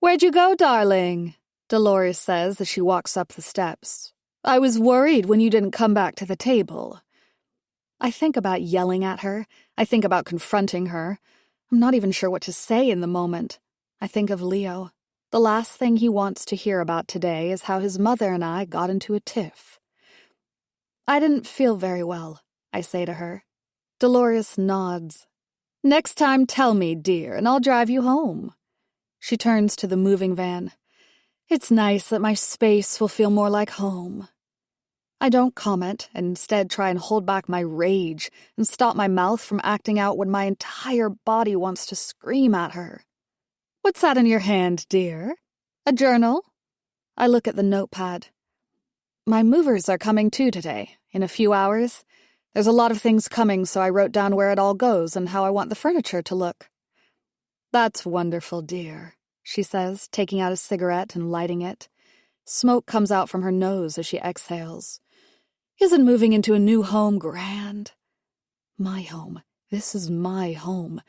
A: "Where'd you go, darling?" Dolores says as she walks up the steps. "I was worried when you didn't come back to the table." I think about yelling at her. I think about confronting her. I'm not even sure what to say in the moment. I think of Leo. The last thing he wants to hear about today is how his mother and I got into a tiff. "I didn't feel very well," I say to her. Dolores nods. "Next time tell me, dear, and I'll drive you home." She turns to the moving van. "It's nice that my space will feel more like home." I don't comment, and instead try and hold back my rage and stop my mouth from acting out when my entire body wants to scream at her. "What's that in your hand, dear? A journal?" I look at the notepad. "My movers are coming too today, in a few hours. There's a lot of things coming, so I wrote down where it all goes and how I want the furniture to look." "That's wonderful, dear," she says, taking out a cigarette and lighting it. Smoke comes out from her nose as she exhales. "Isn't moving into a new home grand?" My home. This is my home.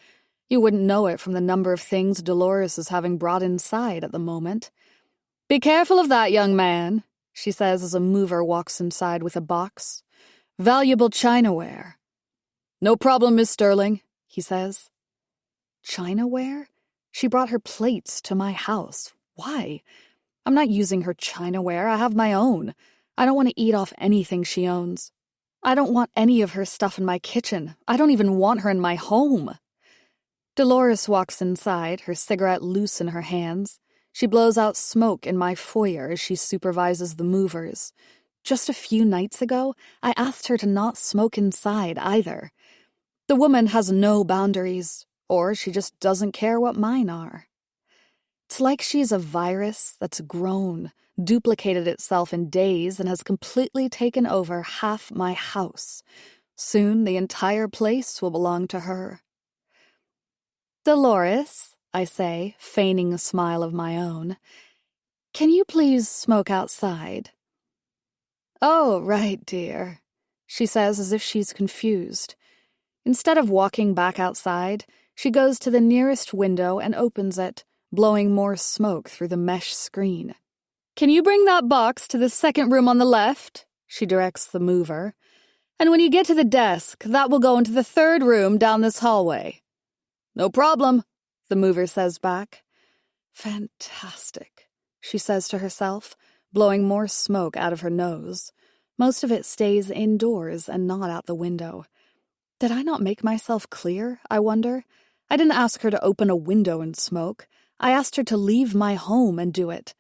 A: You wouldn't know it from the number of things Dolores is having brought inside at the moment. "Be careful of that, young man," she says as a mover walks inside with a box. "Valuable chinaware." "No problem, Miss Sterling," he says. Chinaware? She brought her plates to my house. Why? I'm not using her chinaware. I have my own. I don't want to eat off anything she owns. I don't want any of her stuff in my kitchen. I don't even want her in my home. Dolores walks inside, her cigarette loose in her hands. She blows out smoke in my foyer as she supervises the movers. Just a few nights ago, I asked her to not smoke inside either. The woman has no boundaries, or she just doesn't care what mine are. It's like she's a virus that's grown, duplicated itself in days, and has completely taken over half my house. Soon the entire place will belong to her. "Dolores," I say, feigning a smile of my own, "can you please smoke outside?" "Oh, right, dear," she says as if she's confused. Instead of walking back outside, she goes to the nearest window and opens it, blowing more smoke through the mesh screen. "Can you bring that box to the second room on the left?" she directs the mover. "And when you get to the desk, that will go into the third room down this hallway." "No problem," the mover says back. "Fantastic," she says to herself, blowing more smoke out of her nose. Most of it stays indoors and not out the window. Did I not make myself clear, I wonder? I didn't ask her to open a window and smoke. I asked her to leave my home and do it.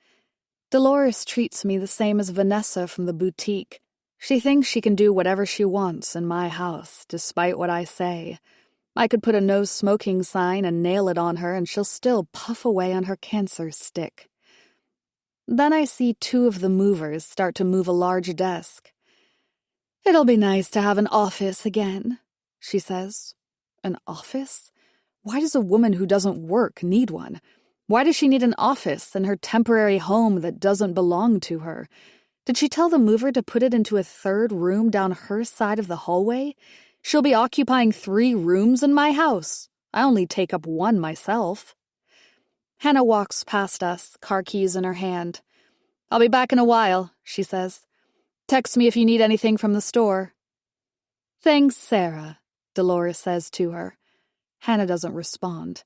A: Dolores treats me the same as Vanessa from the boutique. She thinks she can do whatever she wants in my house, despite what I say. I could put a no smoking sign and nail it on her, and she'll still puff away on her cancer stick. Then I see two of the movers start to move a large desk. "It'll be nice to have an office again," she says. An office? Why does a woman who doesn't work need one? Why does she need an office in her temporary home that doesn't belong to her? Did she tell the mover to put it into a third room down her side of the hallway? She'll be occupying 3 rooms in my house. I only take up one myself. Hannah walks past us, car keys in her hand. "I'll be back in a while," she says. "Text me if you need anything from the store." "Thanks, Sarah," Dolores says to her. Hannah doesn't respond.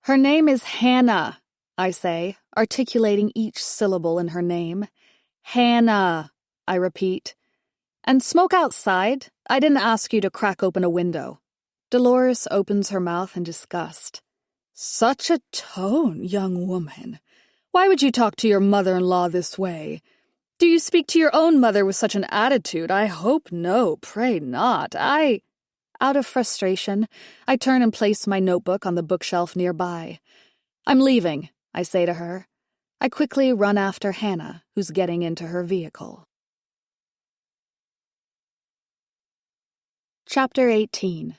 A: "Her name is Hannah," I say, articulating each syllable in her name. "Hannah," I repeat. "And smoke outside? I didn't ask you to crack open a window." Dolores opens her mouth in disgust. "Such a tone, young woman. Why would you talk to your mother-in-law this way? Do you speak to your own mother with such an attitude? I hope no, pray not. Out of frustration, I turn and place my notebook on the bookshelf nearby. "I'm leaving," I say to her. I quickly run after Hannah, who's getting into her vehicle. Chapter 18.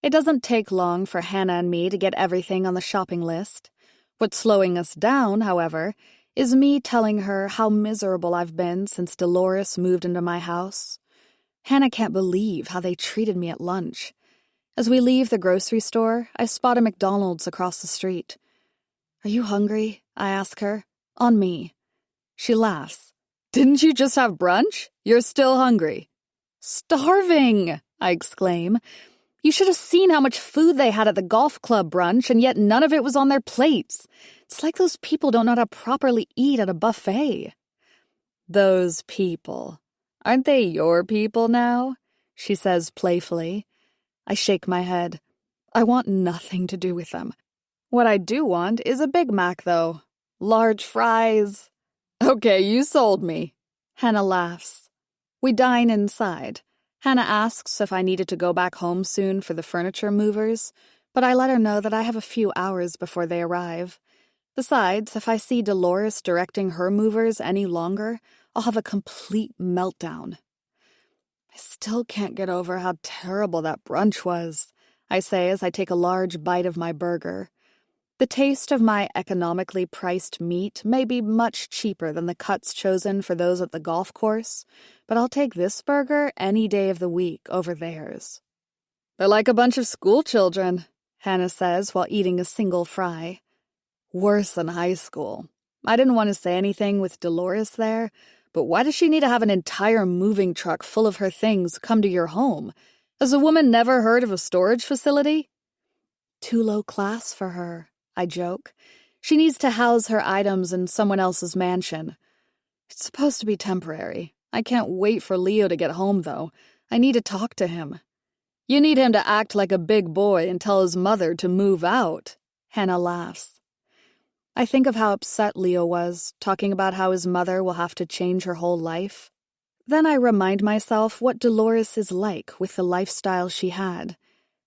A: It doesn't take long for Hannah and me to get everything on the shopping list. What's slowing us down, however, is me telling her how miserable I've been since Dolores moved into my house. Hannah can't believe how they treated me at lunch. As we leave the grocery store, I spot a McDonald's across the street. "Are you hungry?" I ask her. "On me." She laughs. "Didn't you just have brunch? You're still hungry." "Starving!" I exclaim. "You should have seen how much food they had at the golf club brunch, and yet none of it was on their plates. It's like those people don't know how to properly eat at a buffet." "Those people. Aren't they your people now?" she says playfully. I shake my head. I want nothing to do with them. What I do want is a Big Mac, though. Large fries. "Okay, you sold me." Hannah laughs. We dine inside. Hannah asks if I needed to go back home soon for the furniture movers, but I let her know that I have a few hours before they arrive. Besides, if I see Dolores directing her movers any longer, I'll have a complete meltdown. I still can't get over how terrible that brunch was, I say as I take a large bite of my burger. The taste of my economically priced meat may be much cheaper than the cuts chosen for those at the golf course, but I'll take this burger any day of the week over theirs. They're like a bunch of school children, Hannah says while eating a single fry. Worse than high school. I didn't want to say anything with Dolores there, but why does she need to have an entire moving truck full of her things come to your home? Has a woman never heard of a storage facility? Too low class for her, I joke. She needs to house her items in someone else's mansion. It's supposed to be temporary. I can't wait for Leo to get home, though. I need to talk to him. You need him to act like a big boy and tell his mother to move out, Hannah laughs. I think of how upset Leo was, talking about how his mother will have to change her whole life. Then I remind myself what Dolores is like with the lifestyle she had.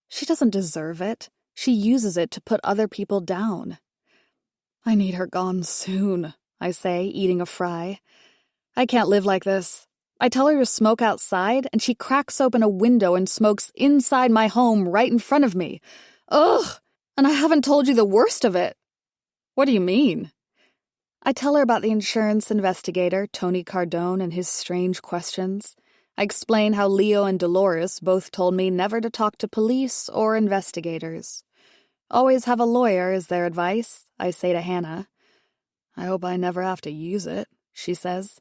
A: She doesn't deserve it. She uses it to put other people down. I need her gone soon, I say, eating a fry. I can't live like this. I tell her to smoke outside, and she cracks open a window and smokes inside my home right in front of me. Ugh! And I haven't told you the worst of it. What do you mean? I tell her about the insurance investigator, Tony Cardone, and his strange questions. I explain how Leo and Dolores both told me never to talk to police or investigators. Always have a lawyer is their advice, I say to Hannah. I hope I never have to use it, she says.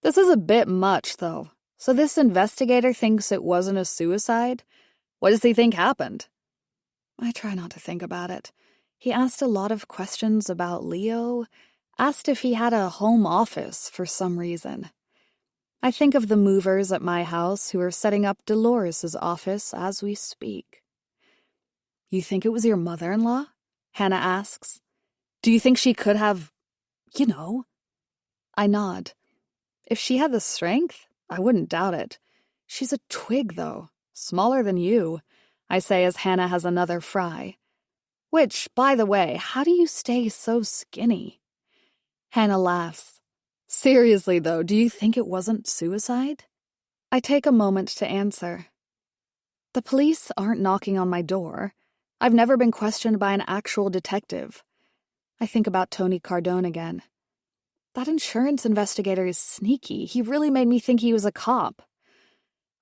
A: This is a bit much, though. So this investigator thinks it wasn't a suicide? What does he think happened? I try not to think about it. He asked a lot of questions about Leo, asked if he had a home office for some reason. I think of the movers at my house who are setting up Dolores' office as we speak. You think it was your mother-in-law? Hannah asks. Do you think she could have, I nod. If she had the strength, I wouldn't doubt it. She's a twig, though, smaller than you, I say as Hannah has another fry. Which, by the way, how do you stay so skinny? Hannah laughs. Seriously, though, do you think it wasn't suicide? I take a moment to answer. The police aren't knocking on my door. I've never been questioned by an actual detective. I think about Tony Cardone again. That insurance investigator is sneaky. He really made me think he was a cop.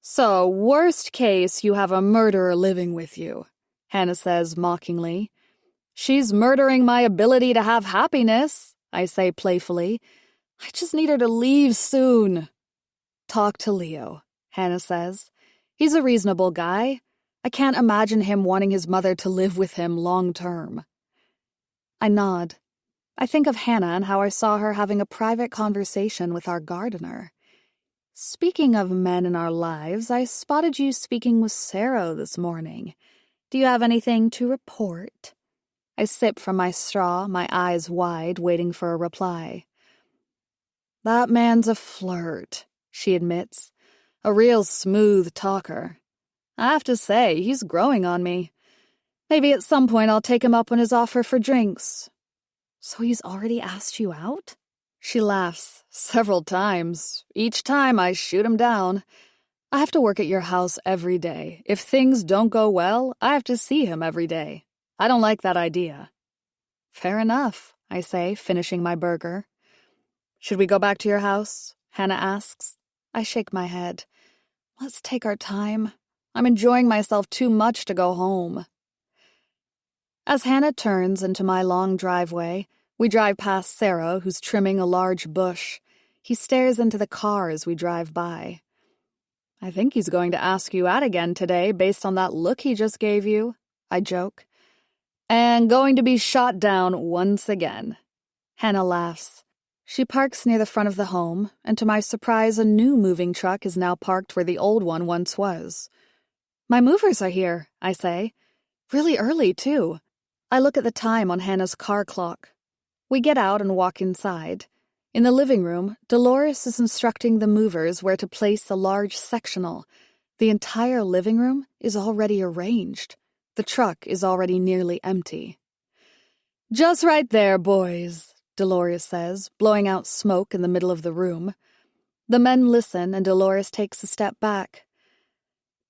A: So, worst case, you have a murderer living with you, Hannah says mockingly. She's murdering my ability to have happiness, I say playfully. I just need her to leave soon. Talk to Leo, Hannah says. He's a reasonable guy. I can't imagine him wanting his mother to live with him long term. I nod. I think of Hannah and how I saw her having a private conversation with our gardener. Speaking of men in our lives, I spotted you speaking with Sarah this morning. Do you have anything to report? I sip from my straw, my eyes wide, waiting for a reply. That man's a flirt, she admits. A real smooth talker. I have to say, he's growing on me. Maybe at some point I'll take him up on his offer for drinks. So he's already asked you out? She laughs. Several times. Each time I shoot him down. I have to work at your house every day. If things don't go well, I have to see him every day. I don't like that idea. Fair enough, I say, finishing my burger. Should we go back to your house? Hannah asks. I shake my head. Let's take our time. I'm enjoying myself too much to go home. As Hannah turns into my long driveway, we drive past Sarah, who's trimming a large bush. He stares into the car as we drive by. I think he's going to ask you out again today based on that look he just gave you, I joke. And going to be shot down once again. Hannah laughs. She parks near the front of the home, and to my surprise, a new moving truck is now parked where the old one once was. My movers are here, I say. Really early, too. I look at the time on Hannah's car clock. We get out and walk inside. In the living room, Dolores is instructing the movers where to place a large sectional. The entire living room is already arranged. The truck is already nearly empty. Just right there, boys, Dolores says, blowing out smoke in the middle of the room. The men listen and Dolores takes a step back.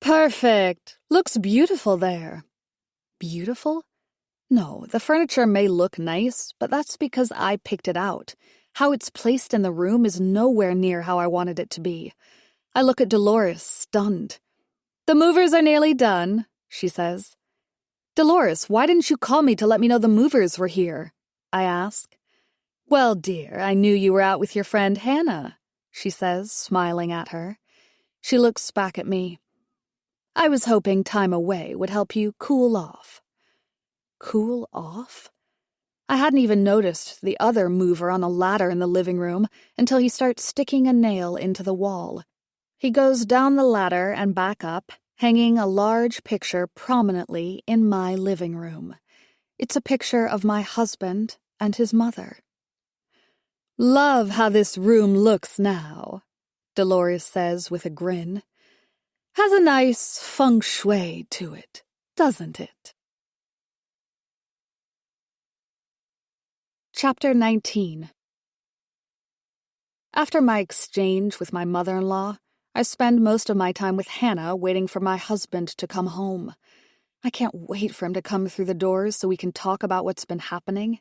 A: Perfect! Looks beautiful there. Beautiful? No, the furniture may look nice, but that's because I picked it out. How it's placed in the room is nowhere near how I wanted it to be. I look at Dolores, stunned. The movers are nearly done, she says. Dolores, why didn't you call me to let me know the movers were here? I ask. Well, dear, I knew you were out with your friend Hannah, she says, smiling at her. She looks back at me. I was hoping time away would help you cool off. Cool off? I hadn't even noticed the other mover on a ladder in the living room until he starts sticking a nail into the wall. He goes down the ladder and back up, hanging a large picture prominently in my living room. It's a picture of my husband and his mother. Love how this room looks now, Dolores says with a grin. Has a nice feng shui to it, doesn't it? Chapter 19. After my exchange with my mother-in-law, I spend most of my time with Hannah waiting for my husband to come home. I can't wait for him to come through the doors so we can talk about what's been happening.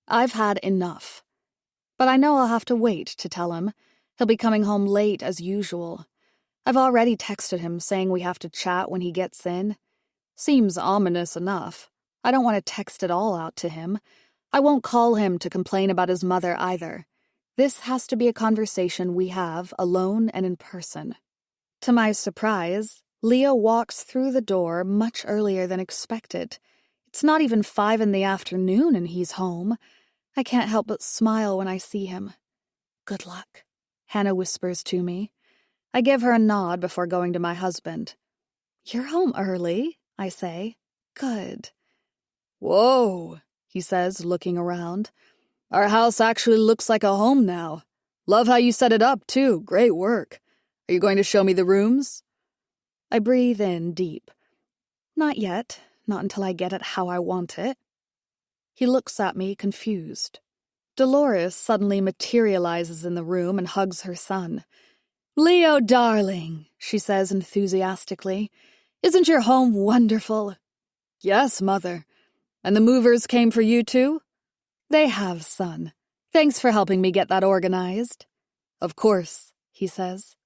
A: I've had enough. But I know I'll have to wait to tell him. He'll be coming home late as usual. I've already texted him saying we have to chat when he gets in. Seems ominous enough. I don't want to text it all out to him. I won't call him to complain about his mother either. This has to be a conversation we have alone and in person. To my surprise, Leo walks through the door much earlier than expected. It's not even 5 p.m. and he's home. I can't help but smile when I see him. Good luck, Hannah whispers to me. I give her a nod before going to my husband. You're home early, I say. Good. Whoa, he says, looking around. Our house actually looks like a home now. Love how you set it up, too. Great work. Are you going to show me the rooms? I breathe in deep. Not yet. Not until I get it how I want it. He looks at me, confused. Dolores suddenly materializes in the room and hugs her son. Leo, darling, she says enthusiastically. Isn't your home wonderful? Yes, Mother. And the movers came for you, too? They have, son. Thanks for helping me get that organized. Of course, he says.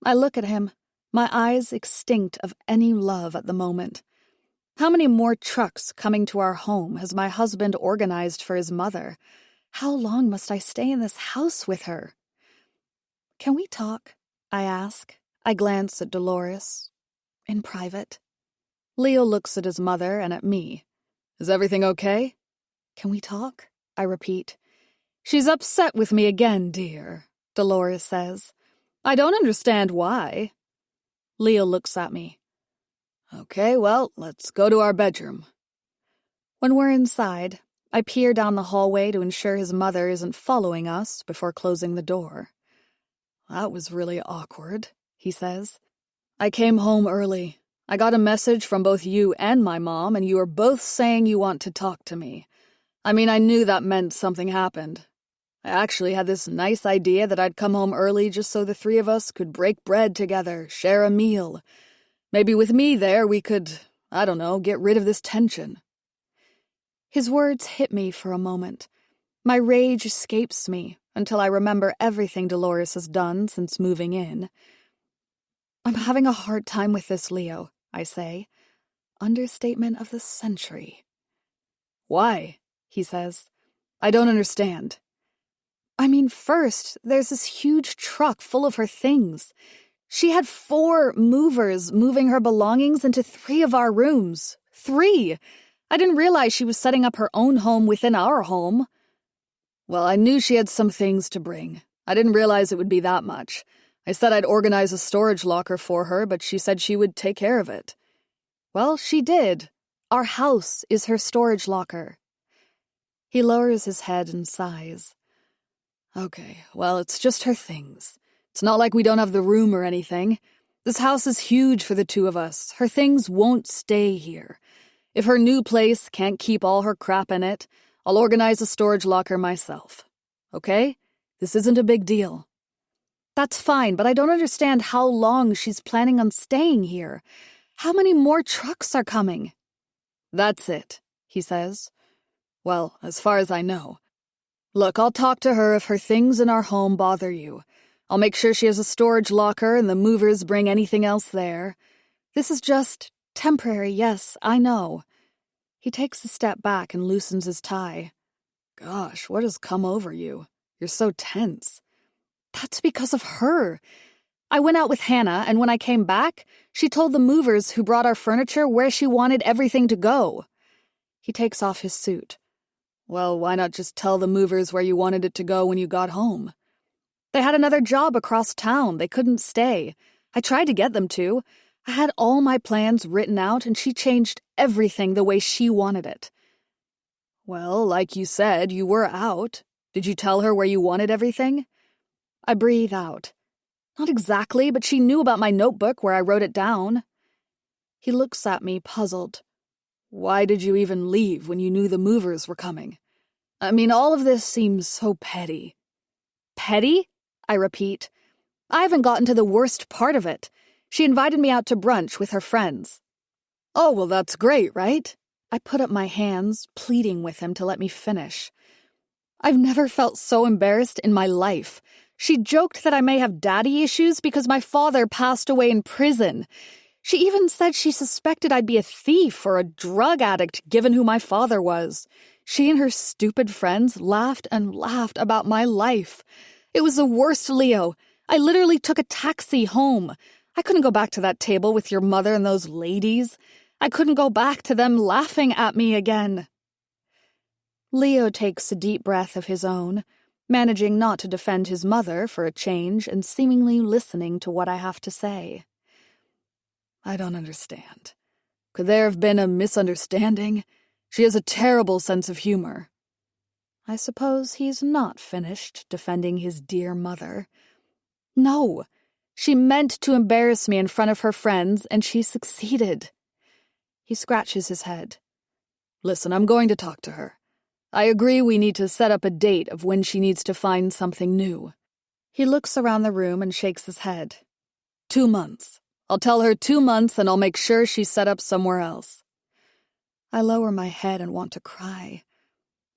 A: I look at him, my eyes extinct of any love at the moment. How many more trucks coming to our home has my husband organized for his mother? How long must I stay in this house with her? Can we talk? I ask. I glance at Dolores. In private. Leo looks at his mother and at me. Is everything okay? Can we talk? I repeat. She's upset with me again, dear, Dolores says. I don't understand why. Leo looks at me. Okay, well, let's go to our bedroom. When we're inside, I peer down the hallway to ensure his mother isn't following us before closing the door. That was really awkward, he says. I came home early. I got a message from both you and my mom, and you are both saying you want to talk to me. I mean, I knew that meant something happened. I actually had this nice idea that I'd come home early just so the 3 of us could break bread together, share a meal. Maybe with me there we could, I don't know, get rid of this tension. His words hit me for a moment. My rage escapes me until I remember everything Dolores has done since moving in. I'm having a hard time with this, Leo, I say. Understatement of the century. Why? He says. I don't understand. I mean, first, there's this huge truck full of her things. She had 4 movers moving her belongings into 3 of our rooms. 3! I didn't realize she was setting up her own home within our home. Well, I knew she had some things to bring. I didn't realize it would be that much. I said I'd organize a storage locker for her, but she said she would take care of it. Well, she did. Our house is her storage locker. He lowers his head and sighs. Okay, well, it's just her things. It's not like we don't have the room or anything. This house is huge for the 2 of us. Her things won't stay here. If her new place can't keep all her crap in it, I'll organize a storage locker myself. Okay? This isn't a big deal. That's fine, but I don't understand how long she's planning on staying here. How many more trucks are coming? That's it, he says. Well, as far as I know. Look, I'll talk to her if her things in our home bother you. I'll make sure she has a storage locker and the movers bring anything else there. This is just temporary, yes, I know. He takes a step back and loosens his tie. Gosh, what has come over you? You're so tense. That's because of her. I went out with Hannah, and when I came back, she told the movers who brought our furniture where she wanted everything to go. He takes off his suit. Well, why not just tell the movers where you wanted it to go when you got home? They had another job across town. They couldn't stay. I tried to get them to. I had all my plans written out, and she changed everything the way she wanted it. Well, like you said, you were out. Did you tell her where you wanted everything? I breathe out. Not exactly, but she knew about my notebook where I wrote it down. He looks at me, puzzled. Why did you even leave when you knew the movers were coming? I mean, all of this seems so petty. Petty? I repeat. I haven't gotten to the worst part of it. She invited me out to brunch with her friends. Oh, well, that's great, right? I put up my hands, pleading with him to let me finish. I've never felt so embarrassed in my life. She joked that I may have daddy issues because my father passed away in prison. She even said she suspected I'd be a thief or a drug addict given who my father was. She and her stupid friends laughed and laughed about my life. It was the worst, Leo. I literally took a taxi home. I couldn't go back to that table with your mother and those ladies. I couldn't go back to them laughing at me again. Leo takes a deep breath of his own, managing not to defend his mother for a change and seemingly listening to what I have to say. I don't understand. Could there have been a misunderstanding? She has a terrible sense of humor. I suppose he's not finished defending his dear mother. No, she meant to embarrass me in front of her friends, and she succeeded. He scratches his head. Listen, I'm going to talk to her. I agree we need to set up a date of when she needs to find something new. He looks around the room and shakes his head. 2 months. I'll tell her 2 months and I'll make sure she's set up somewhere else. I lower my head and want to cry.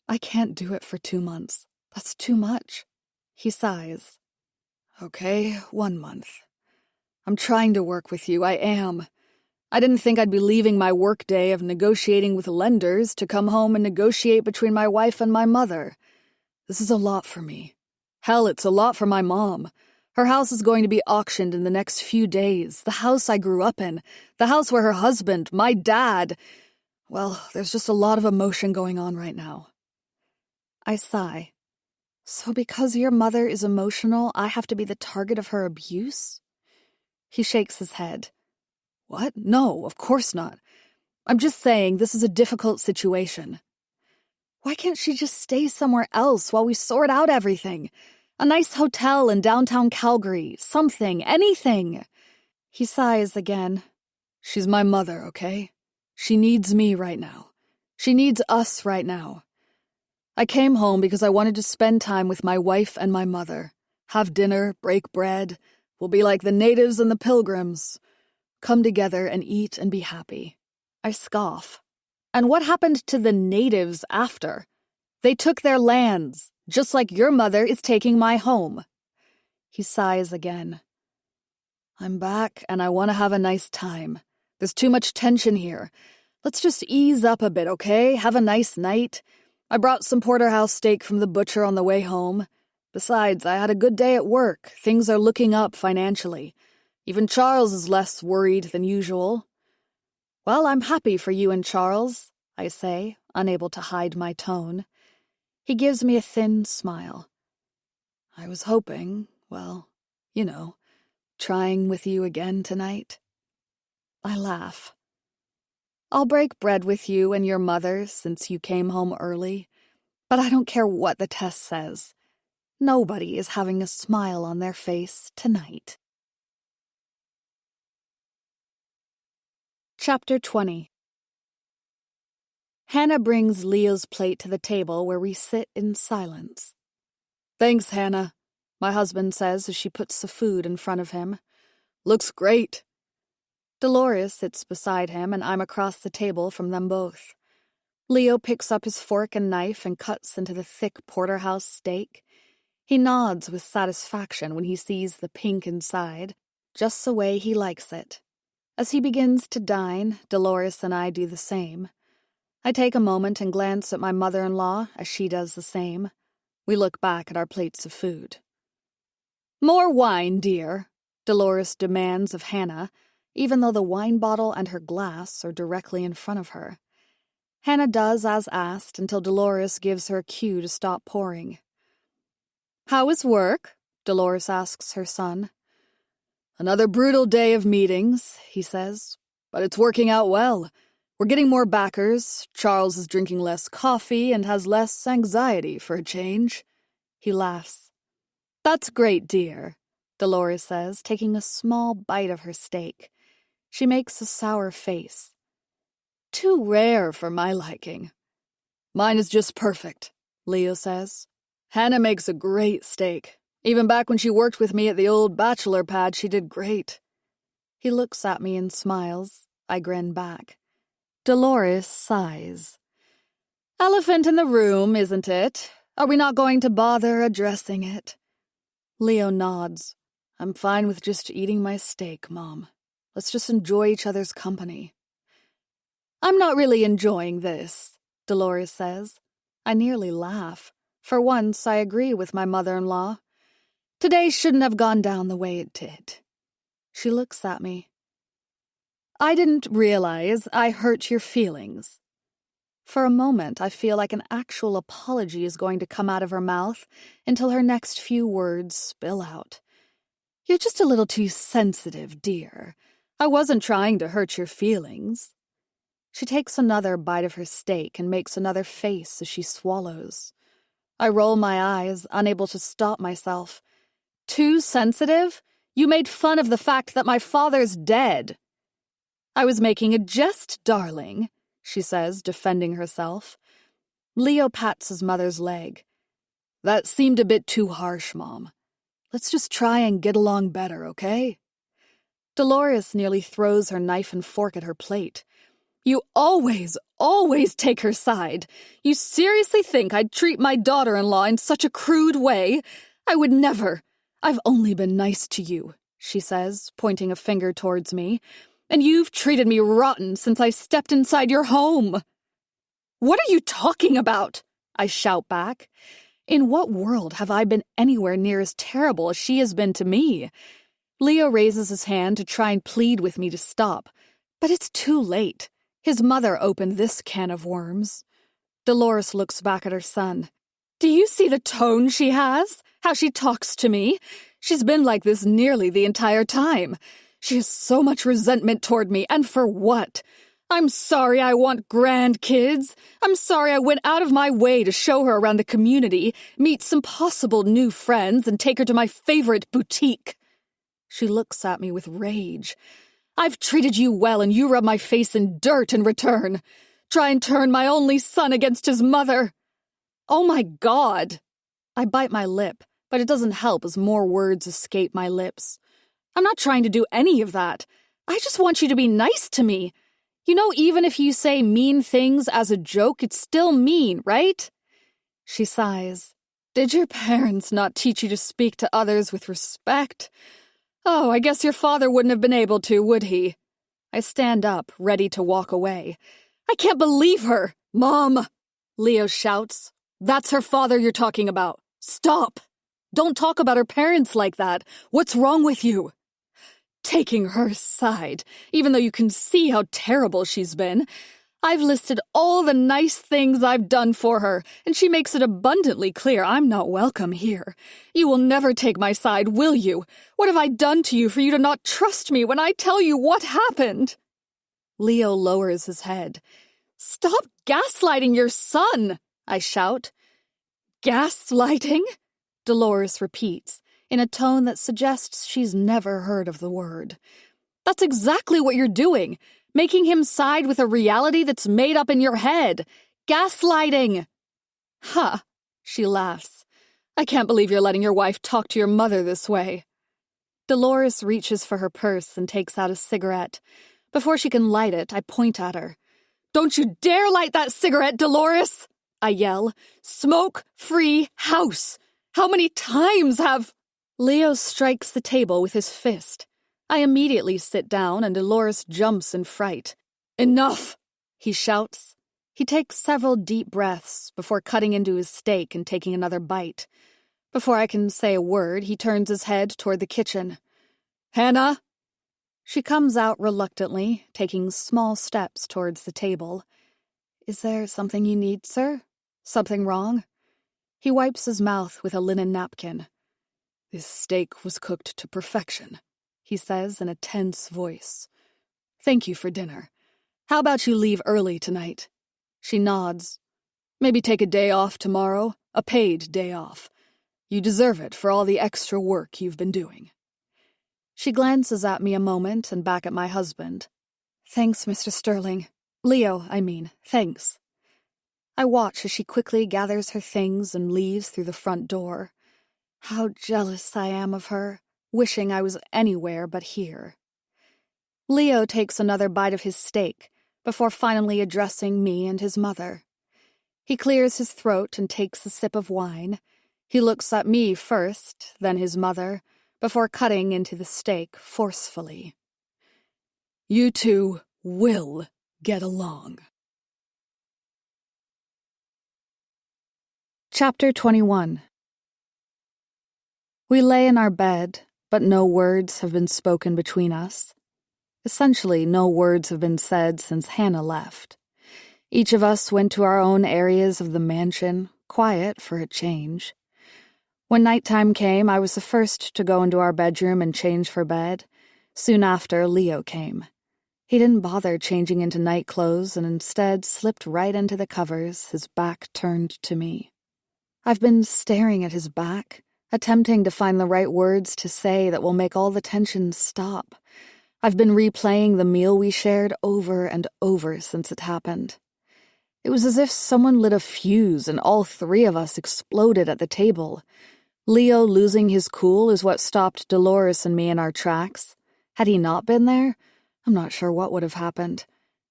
A: I can't do it for 2 months. That's too much. He sighs. Okay, 1 month. I'm trying to work with you, I am. I didn't think I'd be leaving my workday of negotiating with lenders to come home and negotiate between my wife and my mother. This is a lot for me. Hell, it's a lot for my mom. Her house is going to be auctioned in the next few days. The house I grew up in. The house where her husband, my dad... Well, there's just a lot of emotion going on right now. I sigh. So because your mother is emotional, I have to be the target of her abuse? He shakes his head. What? No, of course not. I'm just saying this is a difficult situation. Why can't she just stay somewhere else while we sort out everything? A nice hotel in downtown Calgary, something, anything. He sighs again. She's my mother, okay? She needs me right now. She needs us right now. I came home because I wanted to spend time with my wife and my mother. Have dinner, break bread. We'll be like the natives and the pilgrims. Come together and eat and be happy. I scoff. And what happened to the natives after? They took their lands, just like your mother is taking my home. He sighs again. I'm back and I want to have a nice time. There's too much tension here. Let's just ease up a bit, okay? Have a nice night. I brought some porterhouse steak from the butcher on the way home. Besides, I had a good day at work. Things are looking up financially. Even Charles is less worried than usual. Well, I'm happy for you and Charles, I say, unable to hide my tone. He gives me a thin smile. I was hoping, well, you know, trying with you again tonight. I laugh. I'll break bread with you and your mother since you came home early, but I don't care what the test says. Nobody is having a smile on their face tonight. Chapter 20. Hannah brings Leo's plate to the table where we sit in silence. Thanks, Hannah. my husband says as she puts the food in front of him. Looks great. Dolores sits beside him, and I'm across the table from them both. Leo picks up his fork and knife and cuts into the thick porterhouse steak. He nods with satisfaction when he sees the pink inside, just the way he likes it. As he begins to dine, Dolores and I do the same. I take a moment and glance at my mother-in-law as she does the same. We look back at our plates of food. "More wine, dear," Dolores demands of Hannah, even though the wine bottle and her glass are directly in front of her. Hannah does as asked until Dolores gives her a cue to stop pouring. "How is work?" Dolores asks her son. "Another brutal day of meetings," he says, "but it's working out well. We're getting more backers, Charles is drinking less coffee and has less anxiety for a change." He laughs. "That's great, dear," Dolores says, taking a small bite of her steak. She makes a sour face. "Too rare for my liking." "Mine is just perfect," Leo says. "Hannah makes a great steak. Even back when she worked with me at the old bachelor pad, she did great." He looks at me and smiles. I grin back. Dolores sighs. "Elephant in the room, isn't it? Are we not going to bother addressing it?" Leo nods. "I'm fine with just eating my steak, Mom. Let's just enjoy each other's company." "I'm not really enjoying this," Dolores says. I nearly laugh. For once, I agree with my mother-in-law. Today shouldn't have gone down the way it did. She looks at me. "I didn't realize I hurt your feelings." For a moment, I feel like an actual apology is going to come out of her mouth until her next few words spill out. "You're just a little too sensitive, dear. I wasn't trying to hurt your feelings." She takes another bite of her steak and makes another face as she swallows. I roll my eyes, unable to stop myself. "Too sensitive? You made fun of the fact that my father's dead." "I was making a jest, darling," she says, defending herself. Leo pats his mother's leg. "That seemed a bit too harsh, Mom. Let's just try and get along better, okay?" Dolores nearly throws her knife and fork at her plate. "You always take her side. You seriously think I'd treat my daughter-in-law in such a crude way? I would never. I've only been nice to you," she says, pointing a finger towards me. "And you've treated me rotten since I stepped inside your home." "What are you talking about?" I shout back. In what world have I been anywhere near as terrible as she has been to me? Leo raises his hand to try and plead with me to stop, but it's too late. His mother opened this can of worms. Dolores looks back at her son. "Do you see the tone she has? How she talks to me? She's been like this nearly the entire time. She has so much resentment toward me, and for what? I'm sorry I want grandkids. I'm sorry I went out of my way to show her around the community, meet some possible new friends, and take her to my favorite boutique." She looks at me with rage. "I've treated you well, and you rub my face in dirt in return. Try and turn my only son against his mother." "Oh my God!" I bite my lip, but it doesn't help as more words escape my lips. "I'm not trying to do any of that. I just want you to be nice to me. You know, even if you say mean things as a joke, it's still mean, right?" She sighs. "Did your parents not teach you to speak to others with respect? Oh, I guess your father wouldn't have been able to, would he?" I stand up, ready to walk away. "I can't believe her!" "Mom!" Leo shouts. "That's her father you're talking about. Stop! Don't talk about her parents like that. What's wrong with you?" "Taking her side, even though you can see how terrible she's been. I've listed all the nice things I've done for her, and she makes it abundantly clear I'm not welcome here. You will never take my side, will you? What have I done to you for you to not trust me when I tell you what happened?" Leo lowers his head. "Stop gaslighting your son!" I shout. "Gaslighting?" Dolores repeats, in a tone that suggests she's never heard of the word. "That's exactly what you're doing. Making him side with a reality that's made up in your head. Gaslighting!" "Huh," she laughs. I can't believe you're letting your wife talk to your mother this way. Dolores reaches for her purse and takes out a cigarette. Before she can light it, I point at her. Don't you dare light that cigarette, Dolores! I yell. Smoke-free house! How many times have... Leo strikes the table with his fist. I immediately sit down and Dolores jumps in fright. Enough! He shouts. He takes several deep breaths before cutting into his steak and taking another bite. Before I can say a word, he turns his head toward the kitchen. Hannah? She comes out reluctantly, taking small steps towards the table. Is there something you need, sir? Something wrong? He wipes his mouth with a linen napkin. This steak was cooked to perfection, he says in a tense voice. Thank you for dinner. How about you leave early tonight? She nods. Maybe take a day off tomorrow, a paid day off. You deserve it for all the extra work you've been doing. She glances at me a moment and back at my husband. Thanks, Mr. Sterling. Leo, I mean, thanks. I watch as she quickly gathers her things and leaves through the front door. How jealous I am of her, wishing I was anywhere but here. Leo takes another bite of his steak before finally addressing me and his mother. He clears his throat and takes a sip of wine. He looks at me first, then his mother, before cutting into the steak forcefully. You two will get along. Chapter 21. We lay in our bed, but no words have been spoken between us. Essentially, no words have been said since Hannah left. Each of us went to our own areas of the mansion, quiet for a change. When nighttime came, I was the first to go into our bedroom and change for bed. Soon after, Leo came. He didn't bother changing into night clothes and instead slipped right into the covers, his back turned to me. I've been staring at his back, attempting to find the right words to say that will make all the tension stop. I've been replaying the meal we shared over and over since it happened. It was as if someone lit a fuse and all three of us exploded at the table. Leo losing his cool is what stopped Dolores and me in our tracks. Had he not been there, I'm not sure what would have happened.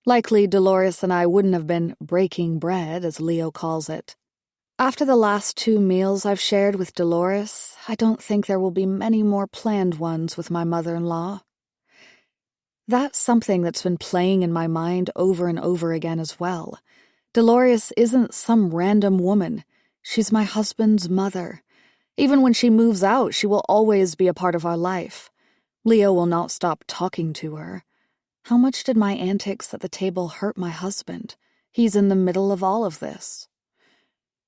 A: Likely Dolores and I wouldn't have been breaking bread, as Leo calls it. After the last 2 meals I've shared with Dolores, I don't think there will be many more planned ones with my mother-in-law. That's something that's been playing in my mind over and over again as well. Dolores isn't some random woman. She's my husband's mother. Even when she moves out, she will always be a part of our life. Leo will not stop talking to her. How much did my antics at the table hurt my husband? He's in the middle of all of this.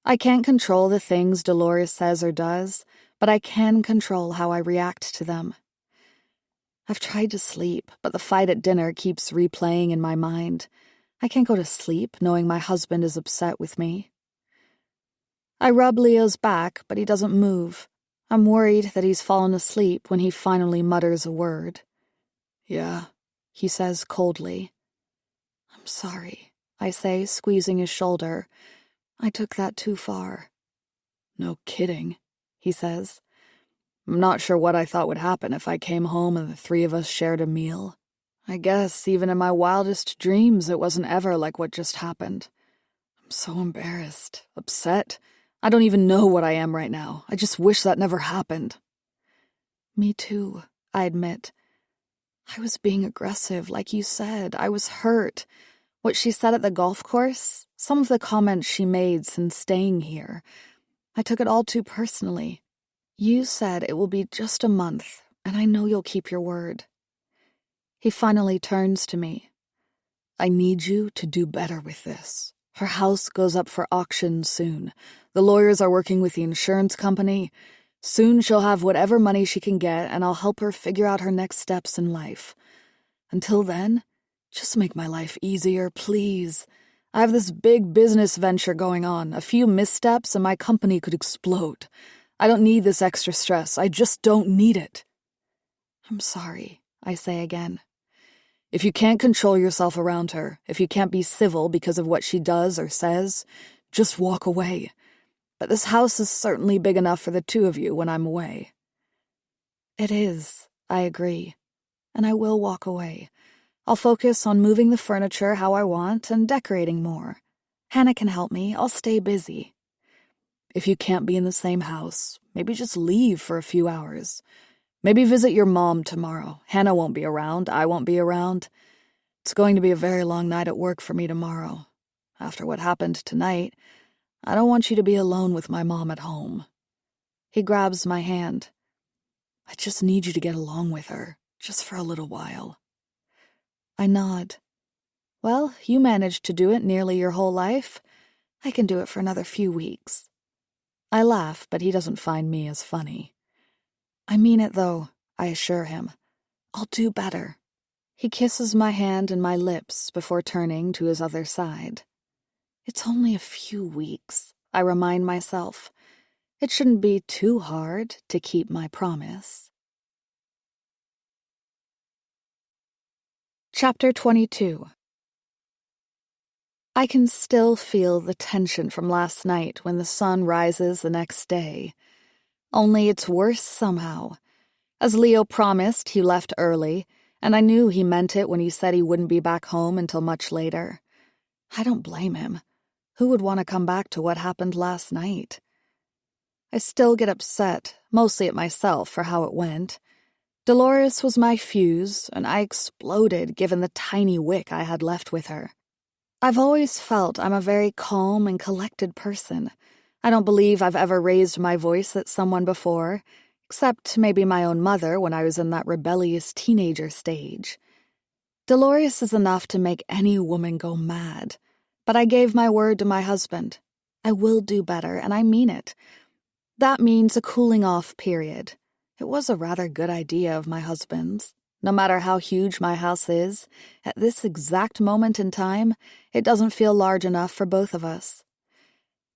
A: I can't control the things Dolores says or does, but I can control how I react to them. I've tried to sleep, but the fight at dinner keeps replaying in my mind. I can't go to sleep knowing my husband is upset with me. I rub Leo's back, but he doesn't move. I'm worried that he's fallen asleep when he finally mutters a word. Yeah, he says coldly. I'm sorry, I say, squeezing his shoulder. I took that too far. No kidding, he says. I'm not sure what I thought would happen if I came home and the 3 of us shared a meal. I guess even in my wildest dreams it wasn't ever like what just happened. I'm so embarrassed, upset. I don't even know what I am right now. I just wish that never happened. Me too, I admit. I was being aggressive, like you said. I was hurt. What she said at the golf course, some of the comments she made since staying here, I took it all too personally. You said it will be just a month, and I know you'll keep your word. He finally turns to me. I need you to do better with this. Her house goes up for auction soon. The lawyers are working with the insurance company. Soon she'll have whatever money she can get, and I'll help her figure out her next steps in life. Until then, just make my life easier, please. I have this big business venture going on. A few missteps and my company could explode. I don't need this extra stress. I just don't need it. I'm sorry, I say again. If you can't control yourself around her, if you can't be civil because of what she does or says, just walk away. but this house is certainly big enough for the two of you when I'm away." "It is," I agree, "and I will walk away. I'll focus on moving the furniture how I want and decorating more. Hannah can help me. I'll stay busy." "If you can't be in the same house, maybe just leave for a few hours. Maybe visit your mom tomorrow. Hannah won't be around. I won't be around. It's going to be a very long night at work for me tomorrow. After what happened tonight, I don't want you to be alone with my mom at home." He grabs my hand. "I just need you to get along with her, just for a little while." I nod. "Well, you managed to do it nearly your whole life. I can do it for another few weeks." I laugh, but he doesn't find me as funny. "I mean it, though," I assure him. "I'll do better." He kisses my hand and my lips before turning to his other side. "It's only a few weeks," I remind myself. It shouldn't be too hard to keep my promise. Chapter 22. I can still feel the tension from last night when the sun rises the next day. Only it's worse somehow. As Leo promised, he left early, and I knew he meant it when he said he wouldn't be back home until much later. I don't blame him. Who would want to come back to what happened last night? I still get upset, mostly at myself for how it went. Dolores was my fuse, and I exploded given the tiny wick I had left with her. I've always felt I'm a very calm and collected person. I don't believe I've ever raised my voice at someone before, except maybe my own mother when I was in that rebellious teenager stage. Dolores is enough to make any woman go mad, but I gave my word to my husband. I will do better, and I mean it. That means a cooling-off period. It was a rather good idea of my husband's. No matter how huge my house is, at this exact moment in time, it doesn't feel large enough for both of us.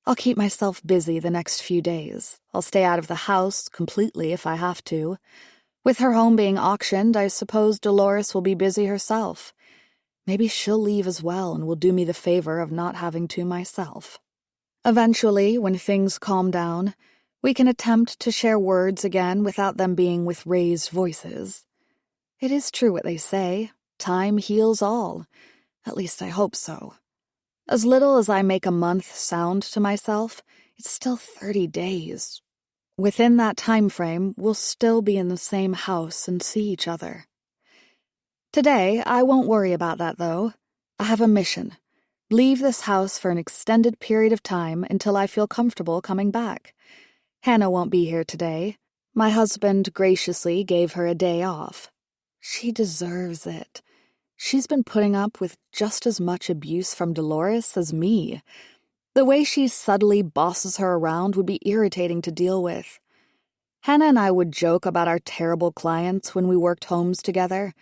A: I'll keep myself busy the next few days. I'll stay out of the house completely if I have to. With her home being auctioned, I suppose Dolores will be busy herself. Maybe she'll leave as well and will do me the favor of not having to myself. Eventually, when things calm down, we can attempt to share words again without them being with raised voices. It is true what they say. Time heals all. At least I hope so. As little as I make a month sound to myself, it's still 30 days. Within that time frame, we'll still be in the same house and see each other. Today, I won't worry about that, though. I have a mission. Leave this house for an extended period of time until I feel comfortable coming back. Hannah won't be here today. My husband graciously gave her a day off. She deserves it. She's been putting up with just as much abuse from Dolores as me. The way she subtly bosses her around would be irritating to deal with. Hannah and I would joke about our terrible clients when we worked homes together.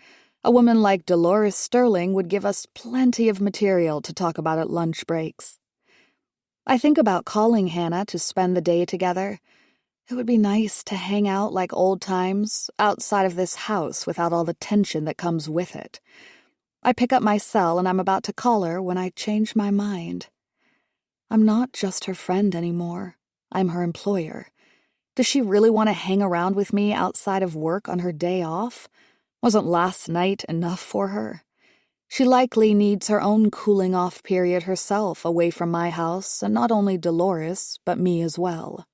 A: A woman like Dolores Sterling would give us plenty of material to talk about at lunch breaks. I think about calling Hannah to spend the day together. It would be nice to hang out like old times, outside of this house without all the tension that comes with it. I pick up my cell and I'm about to call her when I change my mind. I'm not just her friend anymore. I'm her employer. Does she really want to hang around with me outside of work on her day off? Wasn't last night enough for her? She likely needs her own cooling-off period herself away from my house, and not only Dolores, but me as well.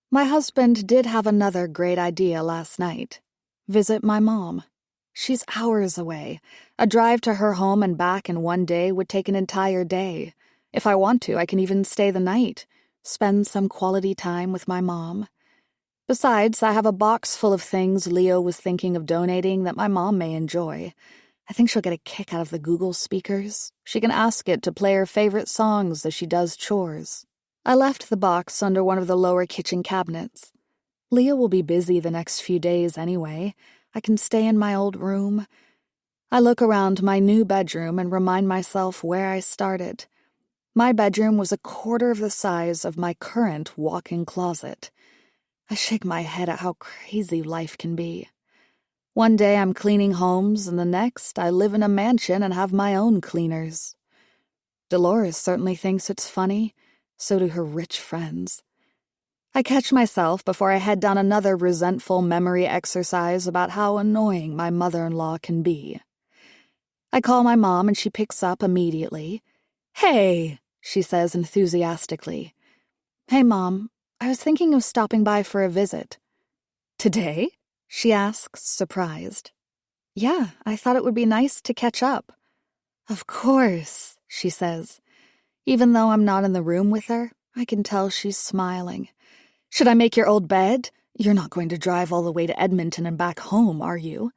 A: My husband did have another great idea last night. Visit my mom. She's hours away. A drive to her home and back in one day would take an entire day. If I want to, I can even stay the night, spend some quality time with my mom. Besides, I have a box full of things Leo was thinking of donating that my mom may enjoy. I think she'll get a kick out of the Google speakers. She can ask it to play her favorite songs as she does chores. I left the box under one of the lower kitchen cabinets. Leo will be busy the next few days anyway. I can stay in my old room. I look around my new bedroom and remind myself where I started. My bedroom was a quarter of the size of my current walk-in closet. I shake my head at how crazy life can be. One day I'm cleaning homes, and the next I live in a mansion and have my own cleaners. Dolores certainly thinks it's funny. So do her rich friends. I catch myself before I head down another resentful memory exercise about how annoying my mother-in-law can be. I call my mom and she picks up immediately. "Hey," she says enthusiastically. "Hey, Mom, I was thinking of stopping by for a visit." "Today?" she asks, surprised. "Yeah, I thought it would be nice to catch up." "Of course," she says. Even though I'm not in the room with her, I can tell she's smiling. "Should I make your old bed? You're not going to drive all the way to Edmonton and back home, are you?"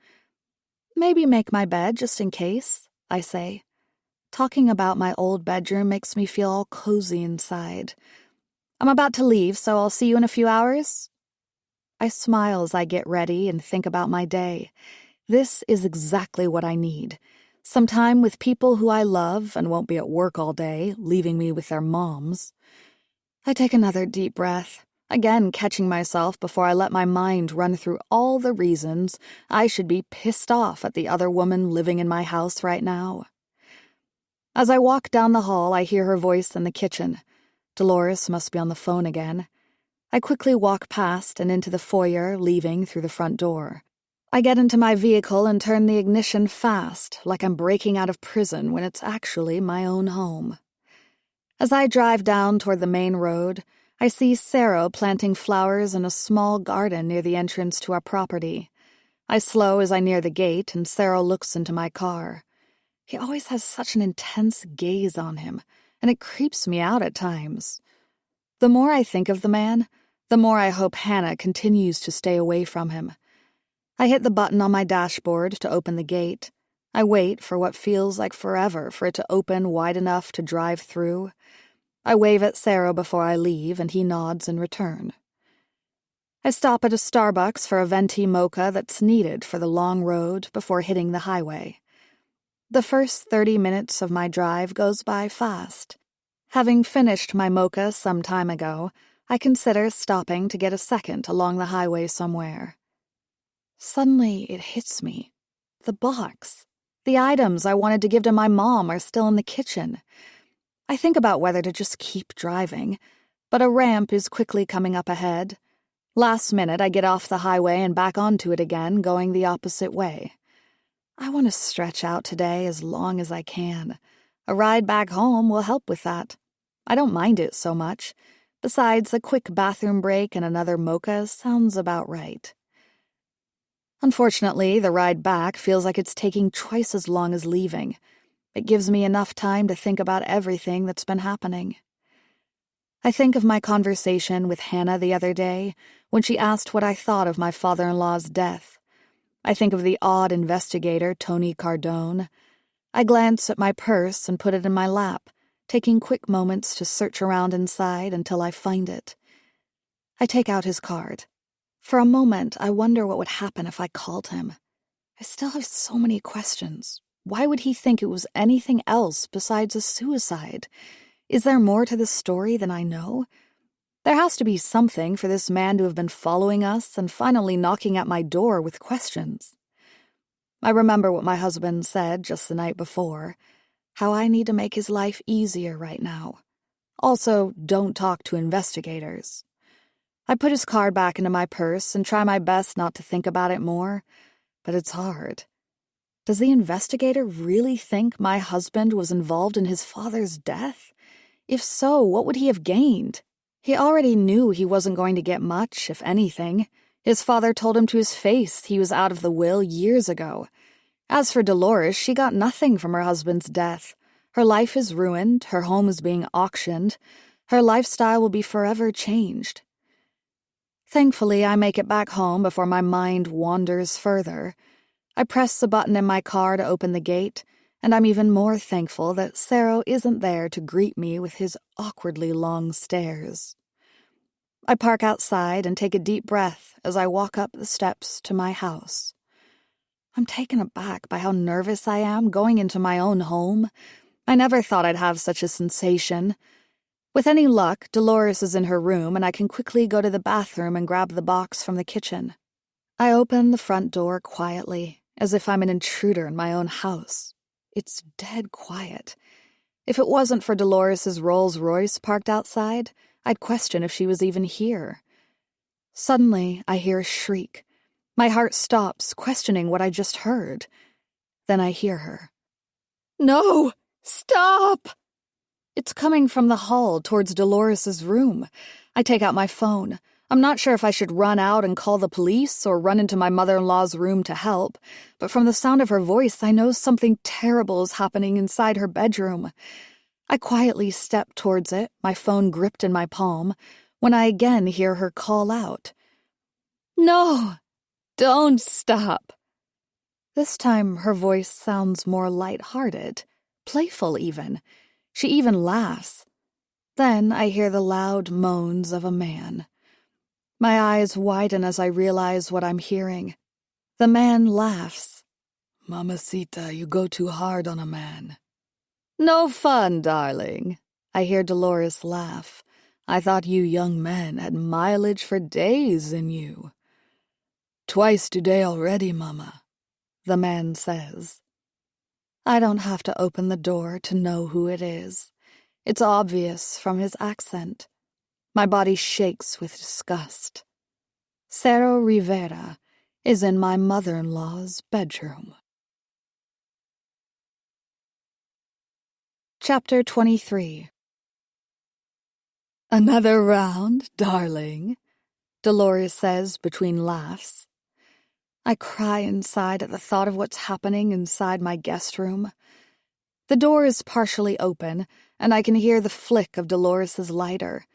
A: "Maybe make my bed just in case," I say. Talking about my old bedroom makes me feel all cozy inside. "I'm about to leave, so I'll see you in a few hours." I smile as I get ready and think about my day. This is exactly what I need. Some time with people who I love and won't be at work all day, leaving me with their moms. I take another deep breath, again catching myself before I let my mind run through all the reasons I should be pissed off at the other woman living in my house right now. As I walk down the hall, I hear her voice in the kitchen. Dolores must be on the phone again. I quickly walk past and into the foyer, leaving through the front door. I get into my vehicle and turn the ignition fast, like I'm breaking out of prison when it's actually my own home. As I drive down toward the main road, I see Sarah planting flowers in a small garden near the entrance to our property. I slow as I near the gate, and Sarah looks into my car. He always has such an intense gaze on him, and it creeps me out at times. The more I think of the man, the more I hope Hannah continues to stay away from him. I hit the button on my dashboard to open the gate. I wait for what feels like forever for it to open wide enough to drive through. I wave at Sarah before I leave, and he nods in return. I stop at a Starbucks for a venti mocha that's needed for the long road before hitting the highway. The first 30 minutes of my drive goes by fast. Having finished my mocha some time ago, I consider stopping to get a second along the highway somewhere. Suddenly, it hits me. The box. The items I wanted to give to my mom are still in the kitchen. I think about whether to just keep driving, but a ramp is quickly coming up ahead. Last minute, I get off the highway and back onto it again, going the opposite way. I want to stretch out today as long as I can. A ride back home will help with that. I don't mind it so much. Besides, a quick bathroom break and another mocha sounds about right. Unfortunately, the ride back feels like it's taking twice as long as leaving. It gives me enough time to think about everything that's been happening. I think of my conversation with Hannah the other day when she asked what I thought of my father-in-law's death. I think of the odd investigator, Tony Cardone. I glance at my purse and put it in my lap, taking quick moments to search around inside until I find it. I take out his card. For a moment, I wonder what would happen if I called him. I still have so many questions. Why would he think it was anything else besides a suicide? Is there more to this story than I know? There has to be something for this man to have been following us and finally knocking at my door with questions. I remember what my husband said just the night before, how I need to make his life easier right now. Also, don't talk to investigators. I put his card back into my purse and try my best not to think about it more, but it's hard. Does the investigator really think my husband was involved in his father's death? If so, what would he have gained? He already knew he wasn't going to get much, if anything. His father told him to his face he was out of the will years ago. As for Dolores, she got nothing from her husband's death. Her life is ruined, her home is being auctioned, her lifestyle will be forever changed. Thankfully, I make it back home before my mind wanders further. I press the button in my car to open the gate, and I'm even more thankful that Sarah isn't there to greet me with his awkwardly long stares. I park outside and take a deep breath as I walk up the steps to my house. I'm taken aback by how nervous I am going into my own home. I never thought I'd have such a sensation. With any luck, Dolores is in her room, and I can quickly go to the bathroom and grab the box from the kitchen. I open the front door quietly, as if I'm an intruder in my own house. It's dead quiet. If it wasn't for Dolores's Rolls-Royce parked outside, I'd question if she was even here. Suddenly, I hear a shriek. My heart stops, questioning what I just heard. Then I hear her. "No! Stop!" It's coming from the hall towards Dolores' room. I take out my phone. I'm not sure if I should run out and call the police or run into my mother-in-law's room to help, but from the sound of her voice, I know something terrible is happening inside her bedroom. I quietly step towards it, my phone gripped in my palm, when I again hear her call out. "No! Don't stop!" This time her voice sounds more light-hearted, playful even. She even laughs. Then I hear the loud moans of a man. My eyes widen as I realize what I'm hearing. The man laughs. "Mamacita, you go too hard on a man." "No fun, darling." I hear Dolores laugh. "I thought you young men had mileage for days in you." "Twice today already, Mama," the man says. I don't have to open the door to know who it is. It's obvious from his accent. My body shakes with disgust. Cerro Rivera is in my mother-in-law's bedroom. Chapter 23. "Another round, darling," Dolores says between laughs. I cry inside at the thought of what's happening inside my guest room. The door is partially open, and I can hear the flick of Dolores' lighter.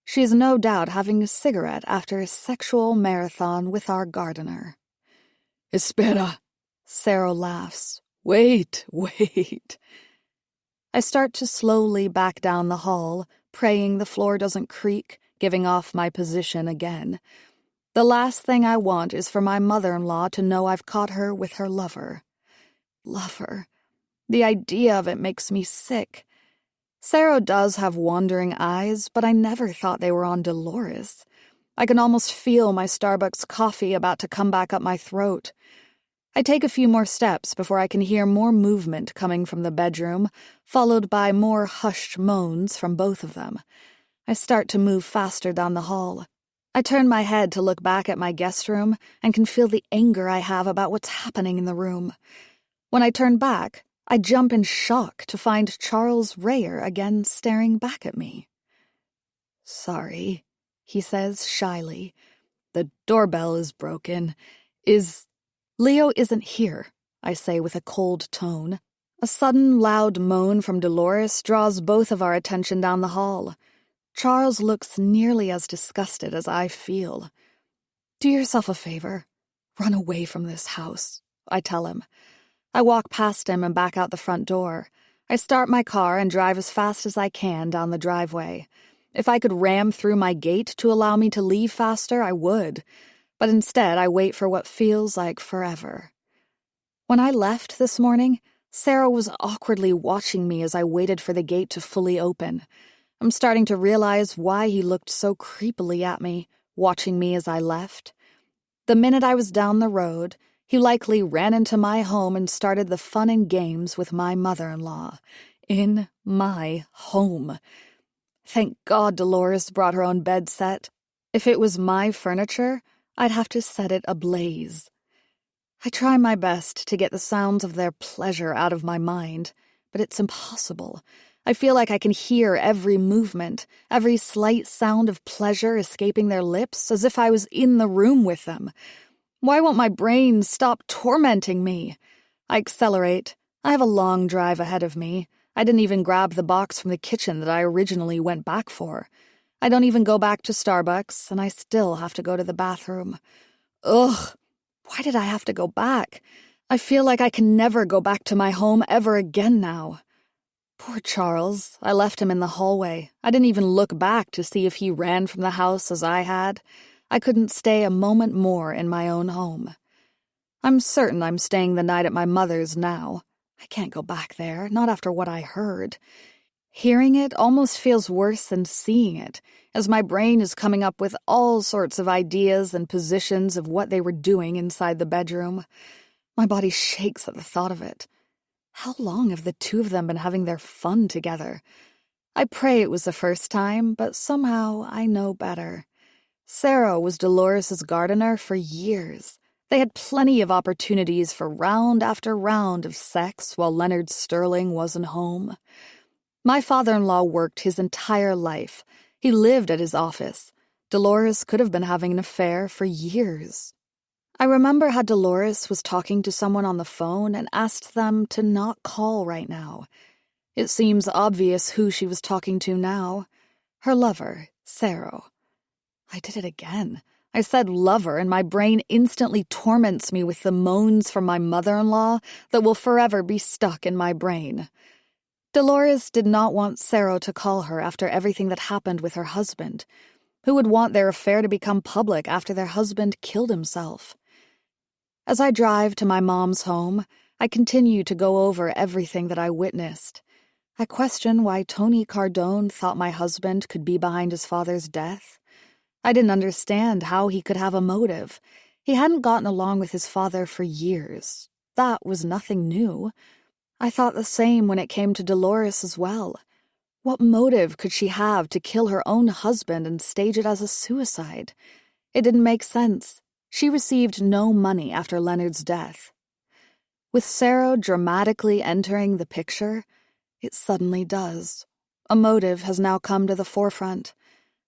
A: She is no doubt having a cigarette after a sexual marathon with our gardener. "Espera," Cerro laughs. "Wait, wait." I start to slowly back down the hall, praying the floor doesn't creak, giving off my position again. The last thing I want is for my mother-in-law to know I've caught her with her lover. Lover. The idea of it makes me sick. Cerro does have wandering eyes, but I never thought they were on Dolores. I can almost feel my Starbucks coffee about to come back up my throat. I take a few more steps before I can hear more movement coming from the bedroom, followed by more hushed moans from both of them. I start to move faster down the hall. I turn my head to look back at my guest room and can feel the anger I have about what's happening in the room. When I turn back, I jump in shock to find Charles Rayer again staring back at me. "Sorry," he says shyly. "The doorbell is broken. Leo isn't here," I say with a cold tone. A sudden loud moan from Dolores draws both of our attention down the hall. Charles looks nearly as disgusted as I feel. "Do yourself a favor. Run away from this house," I tell him. I walk past him and back out the front door. I start my car and drive as fast as I can down the driveway. If I could ram through my gate to allow me to leave faster, I would. But instead, I wait for what feels like forever. When I left this morning, Sarah was awkwardly watching me as I waited for the gate to fully open. I'm starting to realize why he looked so creepily at me, watching me as I left. The minute I was down the road, he likely ran into my home and started the fun and games with my mother-in-law. In my home. Thank God Dolores brought her own bed set. If it was my furniture, I'd have to set it ablaze. I try my best to get the sounds of their pleasure out of my mind, but it's impossible. I feel like I can hear every movement, every slight sound of pleasure escaping their lips, as if I was in the room with them. Why won't my brain stop tormenting me? I accelerate. I have a long drive ahead of me. I didn't even grab the box from the kitchen that I originally went back for. I don't even go back to Starbucks, and I still have to go to the bathroom. Ugh, why did I have to go back? I feel like I can never go back to my home ever again now. Poor Charles. I left him in the hallway. I didn't even look back to see if he ran from the house as I had. I couldn't stay a moment more in my own home. I'm certain I'm staying the night at my mother's now. I can't go back there, not after what I heard. Hearing it almost feels worse than seeing it, as my brain is coming up with all sorts of ideas and positions of what they were doing inside the bedroom. My body shakes at the thought of it. How long have the two of them been having their fun together? I pray it was the first time, but somehow I know better. Sarah was Dolores' gardener for years. They had plenty of opportunities for round after round of sex while Leonard Sterling wasn't home. My father-in-law worked his entire life. He lived at his office. Dolores could have been having an affair for years. I remember how Dolores was talking to someone on the phone and asked them to not call right now. It seems obvious who she was talking to now. Her lover, Sarah. I did it again. I said lover, and my brain instantly torments me with the moans from my mother-in-law that will forever be stuck in my brain. Dolores did not want Sarah to call her after everything that happened with her husband. Who would want their affair to become public after their husband killed himself? As I drive to my mom's home, I continue to go over everything that I witnessed. I question why Tony Cardone thought my husband could be behind his father's death. I didn't understand how he could have a motive. He hadn't gotten along with his father for years. That was nothing new. I thought the same when it came to Dolores as well. What motive could she have to kill her own husband and stage it as a suicide? It didn't make sense. She received no money after Leonard's death. With Sarah dramatically entering the picture, it suddenly does. A motive has now come to the forefront.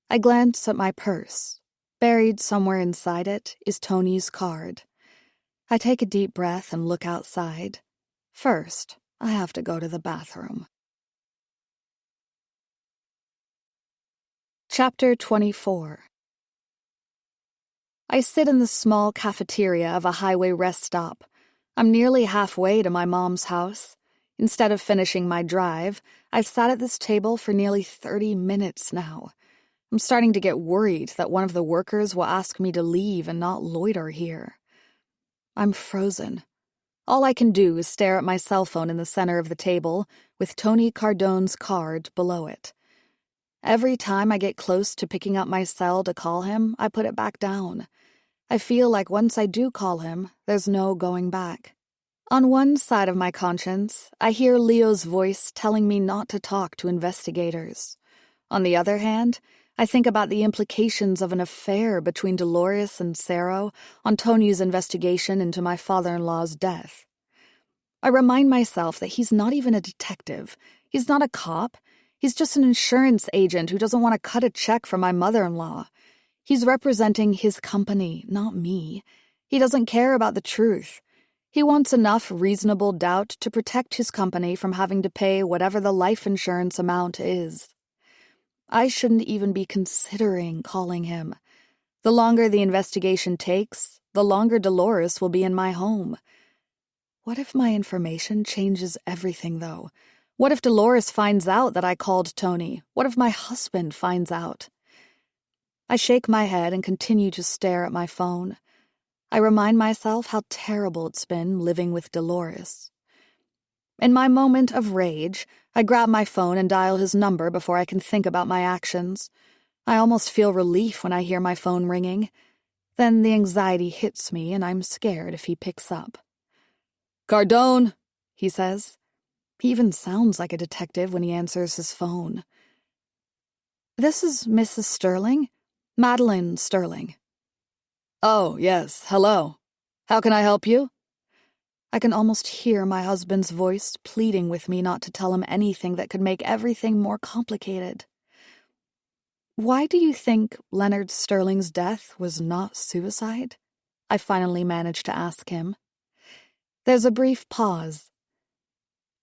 A: I glance at my purse. Buried somewhere inside it is Tony's card. I take a deep breath and look outside. First, I have to go to the bathroom. Chapter 24. I sit in the small cafeteria of a highway rest stop. I'm nearly halfway to my mom's house. Instead of finishing my drive, I've sat at this table for nearly 30 minutes now. I'm starting to get worried that one of the workers will ask me to leave and not loiter here. I'm frozen. All I can do is stare at my cell phone in the center of the table, with Tony Cardone's card below it. Every time I get close to picking up my cell to call him, I put it back down. I feel like once I do call him, there's no going back. On one side of my conscience, I hear Leo's voice telling me not to talk to investigators. On the other hand, I think about the implications of an affair between Dolores and Sarah on Tony's investigation into my father-in-law's death. I remind myself that he's not even a detective. He's not a cop. He's just an insurance agent who doesn't want to cut a check for my mother-in-law. He's representing his company, not me. He doesn't care about the truth. He wants enough reasonable doubt to protect his company from having to pay whatever the life insurance amount is. I shouldn't even be considering calling him. The longer the investigation takes, the longer Dolores will be in my home. What if my information changes everything, though? What if Dolores finds out that I called Tony? What if my husband finds out? I shake my head and continue to stare at my phone. I remind myself how terrible it's been living with Dolores. In my moment of rage, I grab my phone and dial his number before I can think about my actions. I almost feel relief when I hear my phone ringing. Then the anxiety hits me and I'm scared if he picks up. "Cardone," he says. He even sounds like a detective when he answers his phone. "This is Mrs. Sterling? Meline Sterling." "Oh, yes, hello. How can I help you?" I can almost hear my husband's voice pleading with me not to tell him anything that could make everything more complicated. "Why do you think Leonard Sterling's death was not suicide?" I finally managed to ask him. There's a brief pause.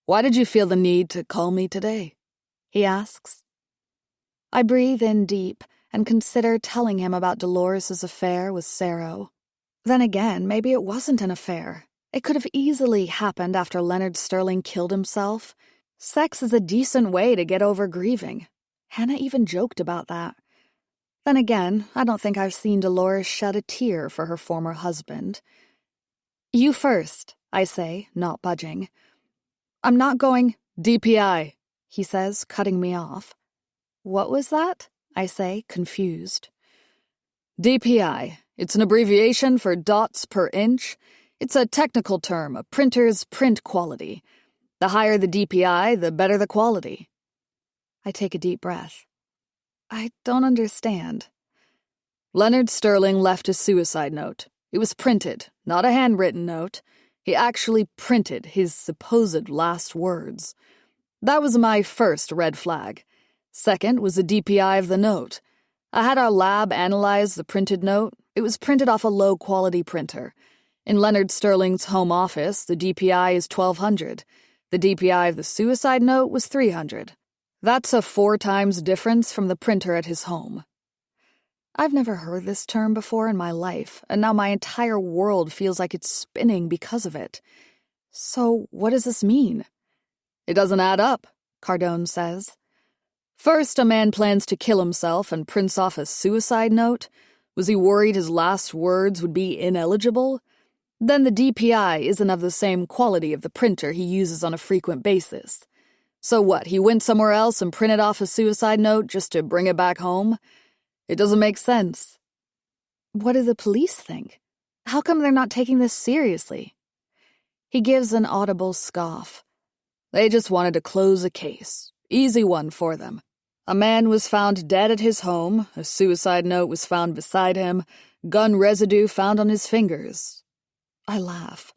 A: "Why did you feel the need to call me today?" he asks. I breathe in deep and consider telling him about Dolores' affair with Sarah. Then again, maybe it wasn't an affair. It could have easily happened after Leonard Sterling killed himself. Sex is a decent way to get over grieving. Hannah even joked about that. Then again, I don't think I've seen Dolores shed a tear for her former husband. "You first," I say, not budging. "I'm not going—" "DPI," he says, cutting me off. "What was that?" I say, confused. "DPI. It's an abbreviation for dots per inch. It's a technical term, a printer's print quality. The higher the DPI, the better the quality." I take a deep breath. I don't understand.
C: Leonard Sterling left a suicide note. It was printed, not a handwritten note. He actually printed his supposed last words. That was my first red flag. Second was the DPI of the note. I had our lab analyze the printed note. It was printed off a low-quality printer. In Leonard Sterling's home office, the DPI is 1,200. The DPI of the suicide note was 300. That's a 4 times difference from the printer at his home.
A: I've never heard this term before in my life, and now my entire world feels like it's spinning because of it. So what does this mean?
C: It doesn't add up, Cardone says. First, a man plans to kill himself and prints off a suicide note. Was he worried his last words would be ineligible? Then the DPI isn't of the same quality of the printer he uses on a frequent basis. So what, he went somewhere else and printed off a suicide note just to bring it back home? It doesn't make sense.
A: What do the police think? How come they're not taking this seriously?
C: He gives an audible scoff. They just wanted to close a case. Easy one for them. A man was found dead at his home, a suicide note was found beside him, gun residue found on his fingers.
A: I laugh.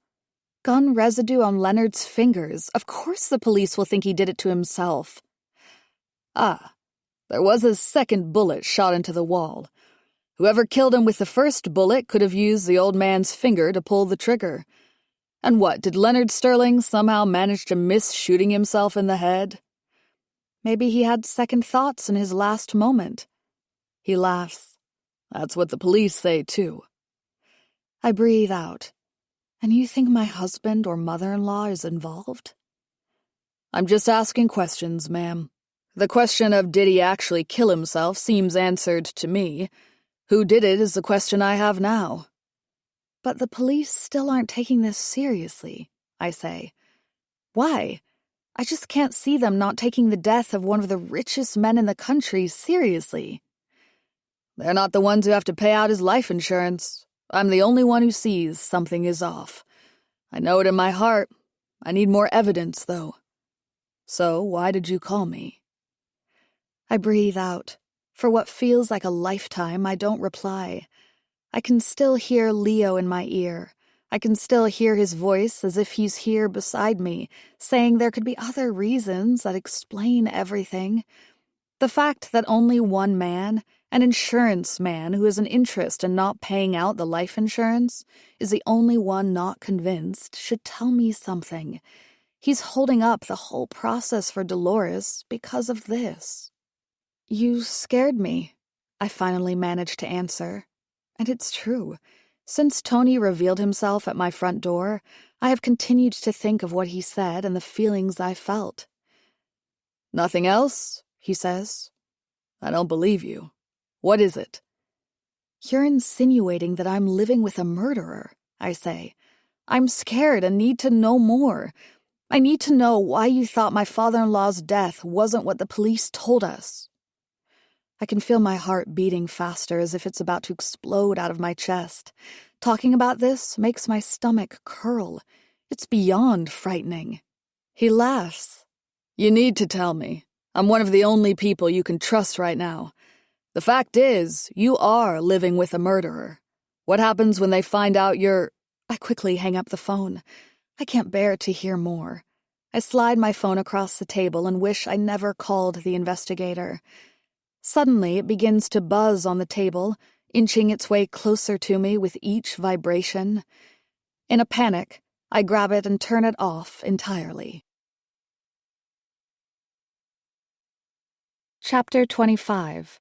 A: Gun residue on Leonard's fingers. Of course the police will think he did it to himself.
C: Ah, there was a second bullet shot into the wall. Whoever killed him with the first bullet could have used the old man's finger to pull the trigger. And what, did Leonard Sterling somehow manage to miss shooting himself in the head?
A: Maybe he had second thoughts in his last moment.
C: He laughs. That's what the police say, too.
A: I breathe out. And you think my husband or mother-in-law is involved?
C: I'm just asking questions, ma'am. The question of did he actually kill himself seems answered to me. Who did it is the question I have now.
A: But the police still aren't taking this seriously, I say. Why? I just can't see them not taking the death of one of the richest men in the country seriously.
C: They're not the ones who have to pay out his life insurance. I'm the only one who sees something is off. I know it in my heart. I need more evidence, though. So, why did you call me?
A: I breathe out. For what feels like a lifetime, I don't reply. I can still hear Leo in my ear. I can still hear his voice as if he's here beside me, saying there could be other reasons that explain everything. The fact that only one man, an insurance man who has an interest in not paying out the life insurance, is the only one not convinced should tell me something. He's holding up the whole process for Dolores because of this. You scared me, I finally managed to answer. And it's true. Since Tony revealed himself at my front door, I have continued to think of what he said and the feelings I felt.
C: Nothing else? He says. I don't believe you. What is it?
A: You're insinuating that I'm living with a murderer, I say. I'm scared and need to know more. I need to know why you thought my father-in-law's death wasn't what the police told us. I can feel my heart beating faster as if it's about to explode out of my chest. Talking about this makes my stomach curl. It's beyond frightening.
C: He laughs. You need to tell me. I'm one of the only people you can trust right now. The fact is, you are living with a murderer. What happens when they find out you're...
A: I quickly hang up the phone. I can't bear to hear more. I slide my phone across the table and wish I never called the investigator. Suddenly, it begins to buzz on the table, inching its way closer to me with each vibration. In a panic, I grab it and turn it off entirely. Chapter 25.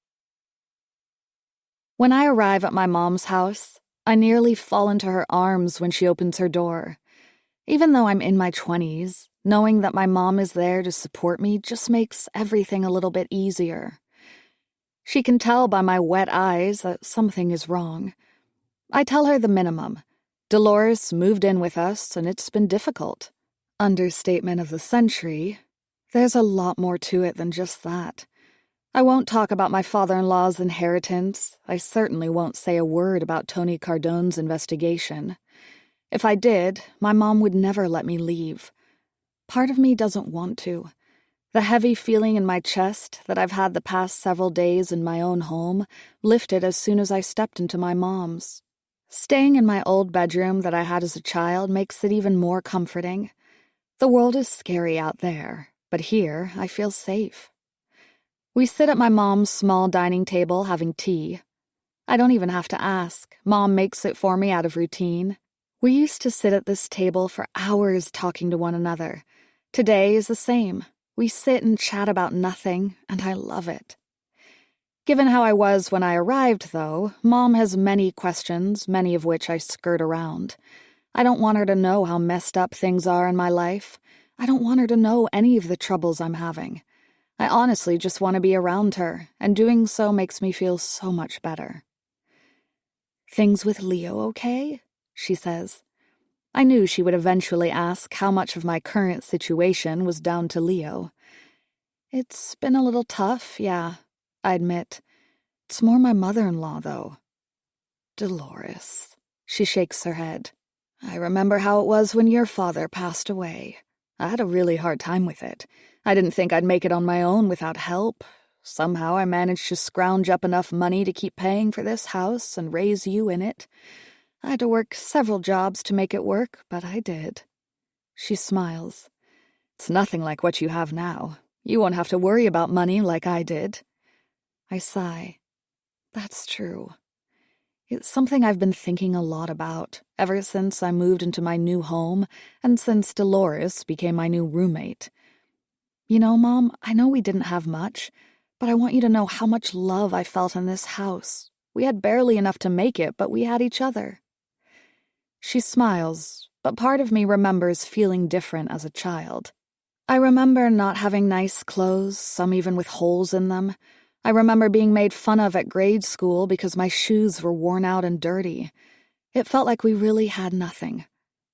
A: When I arrive at my mom's house, I nearly fall into her arms when she opens her door. Even though I'm in my 20s, knowing that my mom is there to support me just makes everything a little bit easier. She can tell by my wet eyes that something is wrong. I tell her the minimum. Dolores moved in with us, and it's been difficult. Understatement of the century. There's a lot more to it than just that. I won't talk about my father-in-law's inheritance. I certainly won't say a word about Tony Cardone's investigation. If I did, my mom would never let me leave. Part of me doesn't want to. The heavy feeling in my chest that I've had the past several days in my own home lifted as soon as I stepped into my mom's. Staying in my old bedroom that I had as a child makes it even more comforting. The world is scary out there, but here I feel safe. We sit at my mom's small dining table having tea. I don't even have to ask. Mom makes it for me out of routine. We used to sit at this table for hours talking to one another. Today is the same. We sit and chat about nothing, and I love it. Given how I was when I arrived, though, Mom has many questions, many of which I skirt around. I don't want her to know how messed up things are in my life. I don't want her to know any of the troubles I'm having. I honestly just want to be around her, and doing so makes me feel so much better. "Things with Leo okay?" she says. I knew she would eventually ask how much of my current situation was down to Leo. It's been a little tough, yeah, I admit. It's more my mother-in-law, though. Dolores. She shakes her head. I remember how it was when your father passed away. I had a really hard time with it. I didn't think I'd make it on my own without help. Somehow I managed to scrounge up enough money to keep paying for this house and raise you in it. I had to work several jobs to make it work, but I did. She smiles. It's nothing like what you have now. You won't have to worry about money like I did. I sigh. That's true. It's something I've been thinking a lot about ever since I moved into my new home and since Dolores became my new roommate. You know, Mom, I know we didn't have much, but I want you to know how much love I felt in this house. We had barely enough to make it, but we had each other. She smiles, but part of me remembers feeling different as a child. I remember not having nice clothes, some even with holes in them. I remember being made fun of at grade school because my shoes were worn out and dirty. It felt like we really had nothing.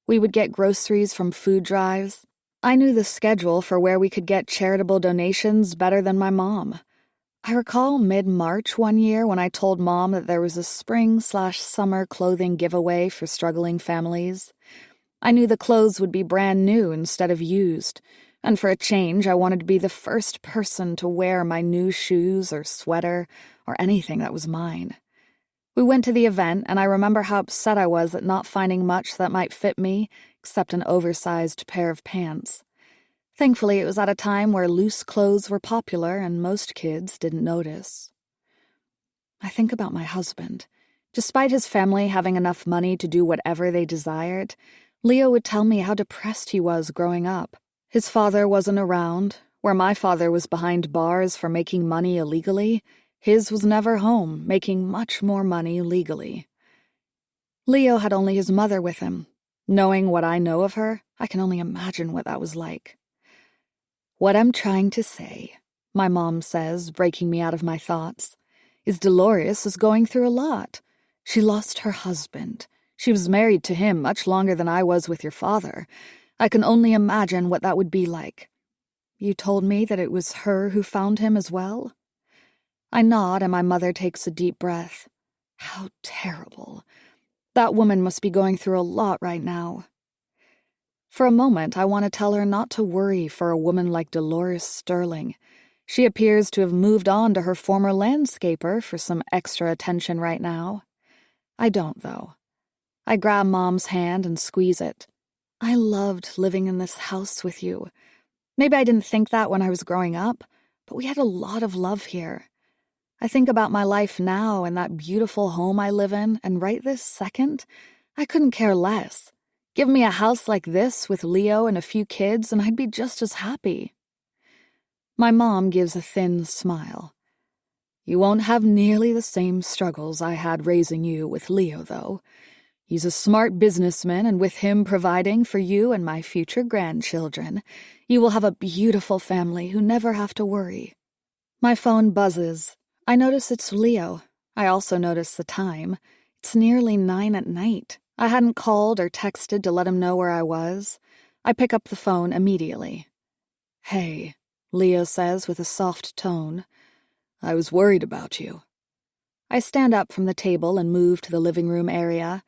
A: We would get groceries from food drives. I knew the schedule for where we could get charitable donations better than my mom. I recall mid-March one year when I told Mom that there was a spring/summer clothing giveaway for struggling families. I knew the clothes would be brand new instead of used, and for a change I wanted to be the first person to wear my new shoes or sweater or anything that was mine. We went to the event, and I remember how upset I was at not finding much that might fit me except an oversized pair of pants. Thankfully, it was at a time where loose clothes were popular and most kids didn't notice. I think about my husband. Despite his family having enough money to do whatever they desired, Leo would tell me how depressed he was growing up. His father wasn't around. Where my father was behind bars for making money illegally, his was never home, making much more money legally. Leo had only his mother with him. Knowing what I know of her, I can only imagine what that was like. What I'm trying to say, my mom says, breaking me out of my thoughts, is Dolores is going through a lot. She lost her husband. She was married to him much longer than I was with your father. I can only imagine what that would be like. You told me that it was her who found him as well? I nod and my mother takes a deep breath. How terrible. That woman must be going through a lot right now. For a moment, I want to tell her not to worry for a woman like Dolores Sterling. She appears to have moved on to her former landscaper for some extra attention right now. I don't, though. I grab Mom's hand and squeeze it. I loved living in this house with you. Maybe I didn't think that when I was growing up, but we had a lot of love here. I think about my life now and that beautiful home I live in, and right this second, I couldn't care less. Give me a house like this with Leo and a few kids, and I'd be just as happy. My mom gives a thin smile. You won't have nearly the same struggles I had raising you with Leo, though. He's a smart businessman, and with him providing for you and my future grandchildren, you will have a beautiful family who never have to worry. My phone buzzes. I notice it's Leo. I also notice the time. It's nearly 9 at night. I hadn't called or texted to let him know where I was. I pick up the phone immediately. Hey, Leo says with a soft tone. I was worried about you. I stand up from the table and move to the living room area.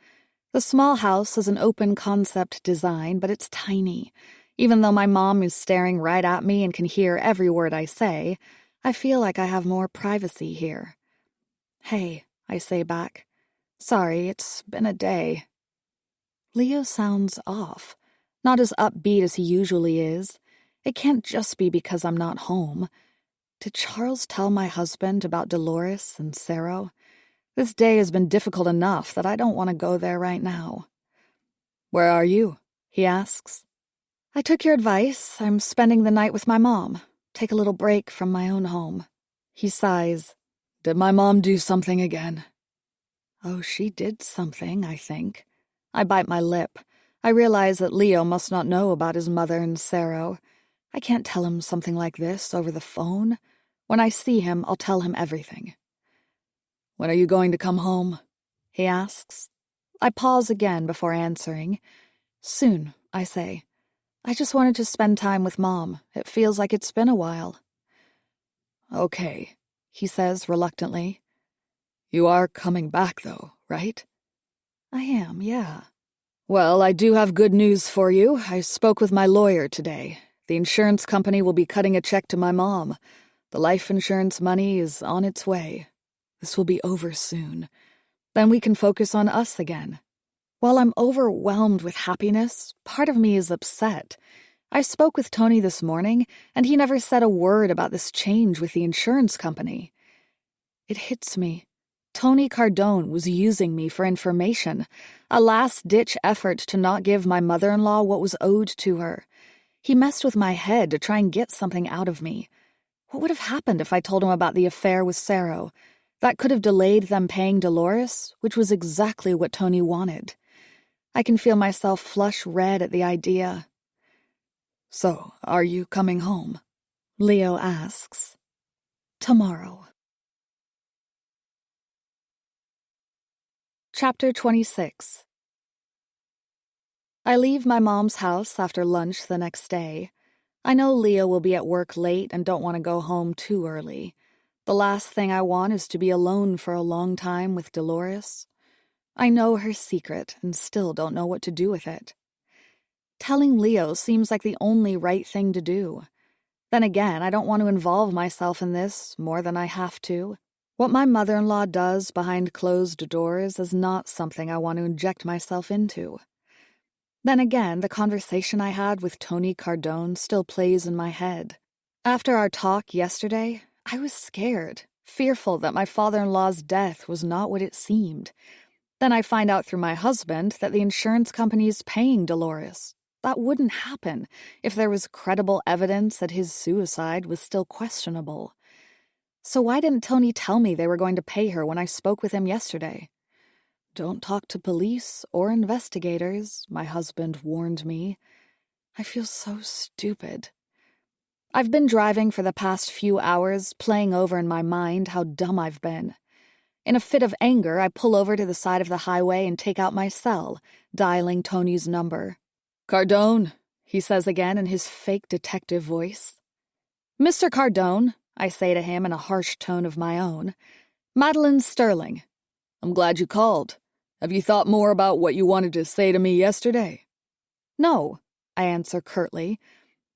A: The small house has an open concept design, but it's tiny. Even though my mom is staring right at me and can hear every word I say, I feel like I have more privacy here. Hey, I say back. Sorry, it's been a day. Leo sounds off, not as upbeat as he usually is. It can't just be because I'm not home. Did Charles tell my husband about Dolores and Sarah? This day has been difficult enough that I don't want to go there right now. Where are you? He asks. I took your advice. I'm spending the night with my mom. Take a little break from my own home. He sighs. Did my mom do something again? Oh, she did something, I think. I bite my lip. I realize that Leo must not know about his mother and Sarah. I can't tell him something like this over the phone. When I see him, I'll tell him everything. When are you going to come home? He asks. I pause again before answering. Soon, I say. I just wanted to spend time with Mom. It feels like it's been a while. Okay, he says reluctantly. You are coming back, though, right? I am, yeah. Well, I do have good news for you. I spoke with my lawyer today. The insurance company will be cutting a check to my mom. The life insurance money is on its way. This will be over soon. Then we can focus on us again. While I'm overwhelmed with happiness, part of me is upset. I spoke with Tony this morning, and he never said a word about this change with the insurance company. It hits me. Tony Cardone was using me for information, a last-ditch effort to not give my mother-in-law what was owed to her. He messed with my head to try and get something out of me. What would have happened if I told him about the affair with Sarah? That could have delayed them paying Dolores, which was exactly what Tony wanted. I can feel myself flush red at the idea. So, are you coming home? Leo asks. Tomorrow. Chapter 26. I leave my mom's house after lunch the next day. I know Leo will be at work late and don't want to go home too early. The last thing I want is to be alone for a long time with Dolores. I know her secret and still don't know what to do with it. Telling Leo seems like the only right thing to do. Then again, I don't want to involve myself in this more than I have to. What my mother-in-law does behind closed doors is not something I want to inject myself into. Then again, the conversation I had with Tony Cardone still plays in my head. After our talk yesterday, I was scared, fearful that my father-in-law's death was not what it seemed. Then I find out through my husband that the insurance company is paying Dolores. That wouldn't happen if there was credible evidence that his suicide was still questionable. So why didn't Tony tell me they were going to pay her when I spoke with him yesterday? Don't talk to police or investigators, my husband warned me. I feel so stupid. I've been driving for the past few hours, playing over in my mind how dumb I've been. In a fit of anger, I pull over to the side of the highway and take out my cell, dialing Tony's number. Cardone, he says again in his fake detective voice. Mr. Cardone, I say to him in a harsh tone of my own. Meline Sterling. I'm glad you called. Have you thought more about what you wanted to say to me yesterday? No, I answer curtly.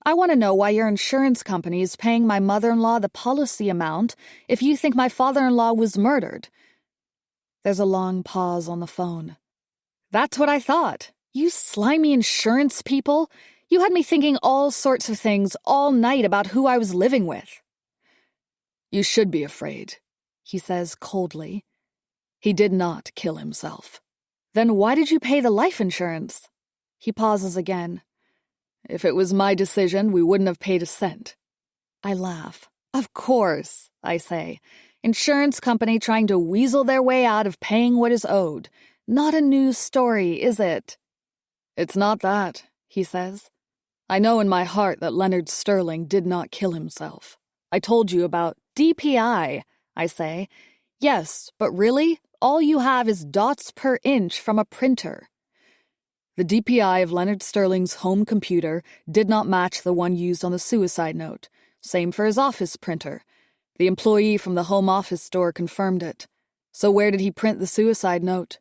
A: I want to know why your insurance company is paying my mother-in-law the policy amount if you think my father-in-law was murdered. There's a long pause on the phone. That's what I thought. You slimy insurance people. You had me thinking all sorts of things all night about who I was living with. You should be afraid, he says coldly. He did not kill himself. Then why did you pay the life insurance? He pauses again. If it was my decision, we wouldn't have paid a cent. I laugh. Of course, I say. Insurance company trying to weasel their way out of paying what is owed. Not a news story, is it? It's not that, he says. I know in my heart that Leonard Sterling did not kill himself. I told you about DPI, I say. Yes, but really, all you have is dots per inch from a printer. The DPI of Leonard Sterling's home computer did not match the one used on the suicide note. Same for his office printer. The employee from the home office store confirmed it. So where did he print the suicide note?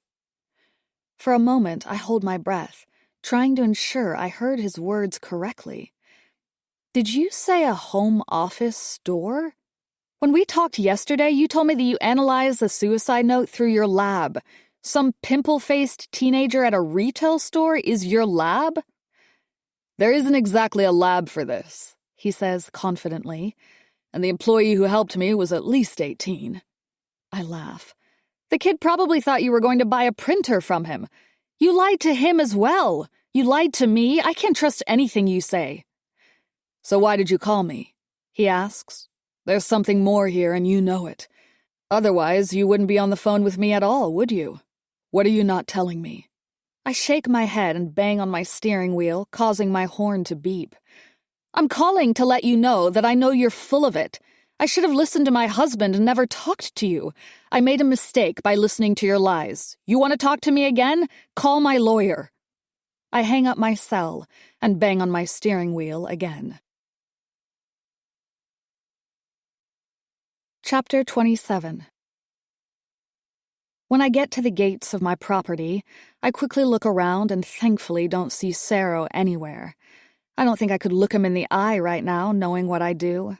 A: For a moment, I hold my breath, trying to ensure I heard his words correctly. Did you say a home office store? When we talked yesterday, you told me that you analyzed the suicide note through your lab. Some pimple-faced teenager at a retail store is your lab? There isn't exactly a lab for this, he says confidently, and the employee who helped me was at least 18. I laugh. The kid probably thought you were going to buy a printer from him. You lied to him as well. You lied to me. I can't trust anything you say. So why did you call me? He asks. There's something more here and you know it. Otherwise, you wouldn't be on the phone with me at all, would you? What are you not telling me? I shake my head and bang on my steering wheel, causing my horn to beep. I'm calling to let you know that I know you're full of it. I should have listened to my husband and never talked to you. I made a mistake by listening to your lies. You want to talk to me again? Call my lawyer. I hang up my cell and bang on my steering wheel again. Chapter 27. When I get to the gates of my property, I quickly look around and thankfully don't see Sarah anywhere. I don't think I could look him in the eye right now, knowing what I do.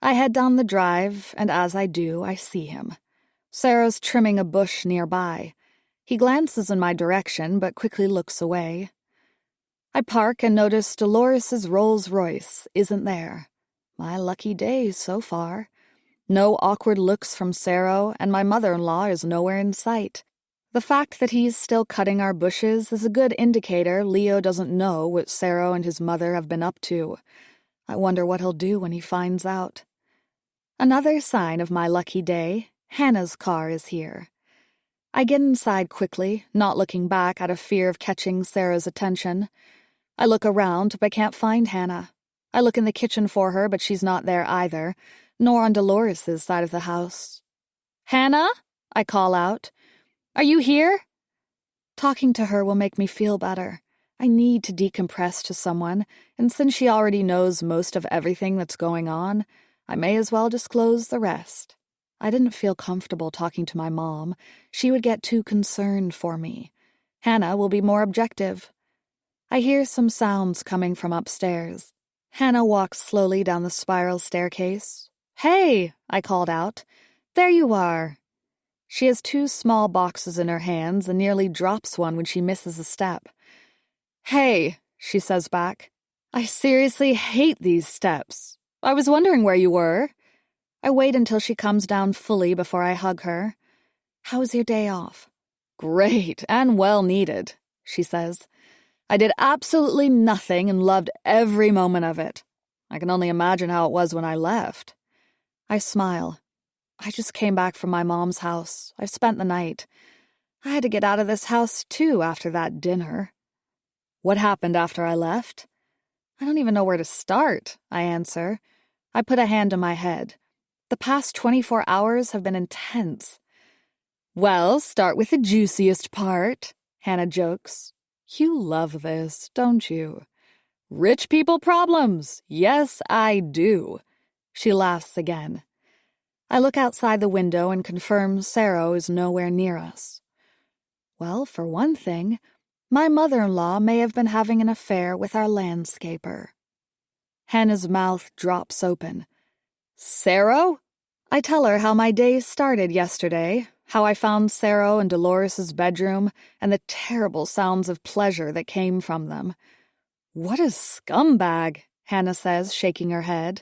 A: I head down the drive, and as I do, I see him. Sarah's trimming a bush nearby. He glances in my direction, but quickly looks away. I park and notice Dolores' Rolls-Royce isn't there. My lucky day so far. No awkward looks from Sarah, and my mother-in-law is nowhere in sight. The fact that he's still cutting our bushes is a good indicator Leo doesn't know what Sarah and his mother have been up to. I wonder what he'll do when he finds out. Another sign of my lucky day, Hannah's car is here. I get inside quickly, not looking back out of fear of catching Sarah's attention. I look around, but can't find Hannah. I look in the kitchen for her, but she's not there either, nor on Dolores' side of the house. Hannah? I call out. Are you here? Talking to her will make me feel better. I need to decompress to someone, and since she already knows most of everything that's going on, I may as well disclose the rest. I didn't feel comfortable talking to my mom. She would get too concerned for me. Hannah will be more objective. I hear some sounds coming from upstairs. Hannah walks slowly down the spiral staircase. Hey, I called out. There you are. She has 2 small boxes in her hands and nearly drops one when she misses a step. Hey, she says back. I seriously hate these steps. I was wondering where you were. I wait until she comes down fully before I hug her. How was your day off? Great and well needed, she says. I did absolutely nothing and loved every moment of it. I can only imagine how it was when I left. I smile. I just came back from my mom's house. I've spent the night. I had to get out of this house, too, after that dinner. What happened after I left? I don't even know where to start, I answer. I put a hand to my head. The past 24 hours have been intense. Well, start with the juiciest part, Hannah jokes. You love this, don't you? Rich people problems. Yes, I do. She laughs again. I look outside the window and confirm Sarah is nowhere near us. Well, for one thing, my mother-in-law may have been having an affair with our landscaper. Hannah's mouth drops open. Sarah? I tell her how my day started yesterday, how I found Sarah in Dolores' bedroom, and the terrible sounds of pleasure that came from them. What a scumbag, Hannah says, shaking her head.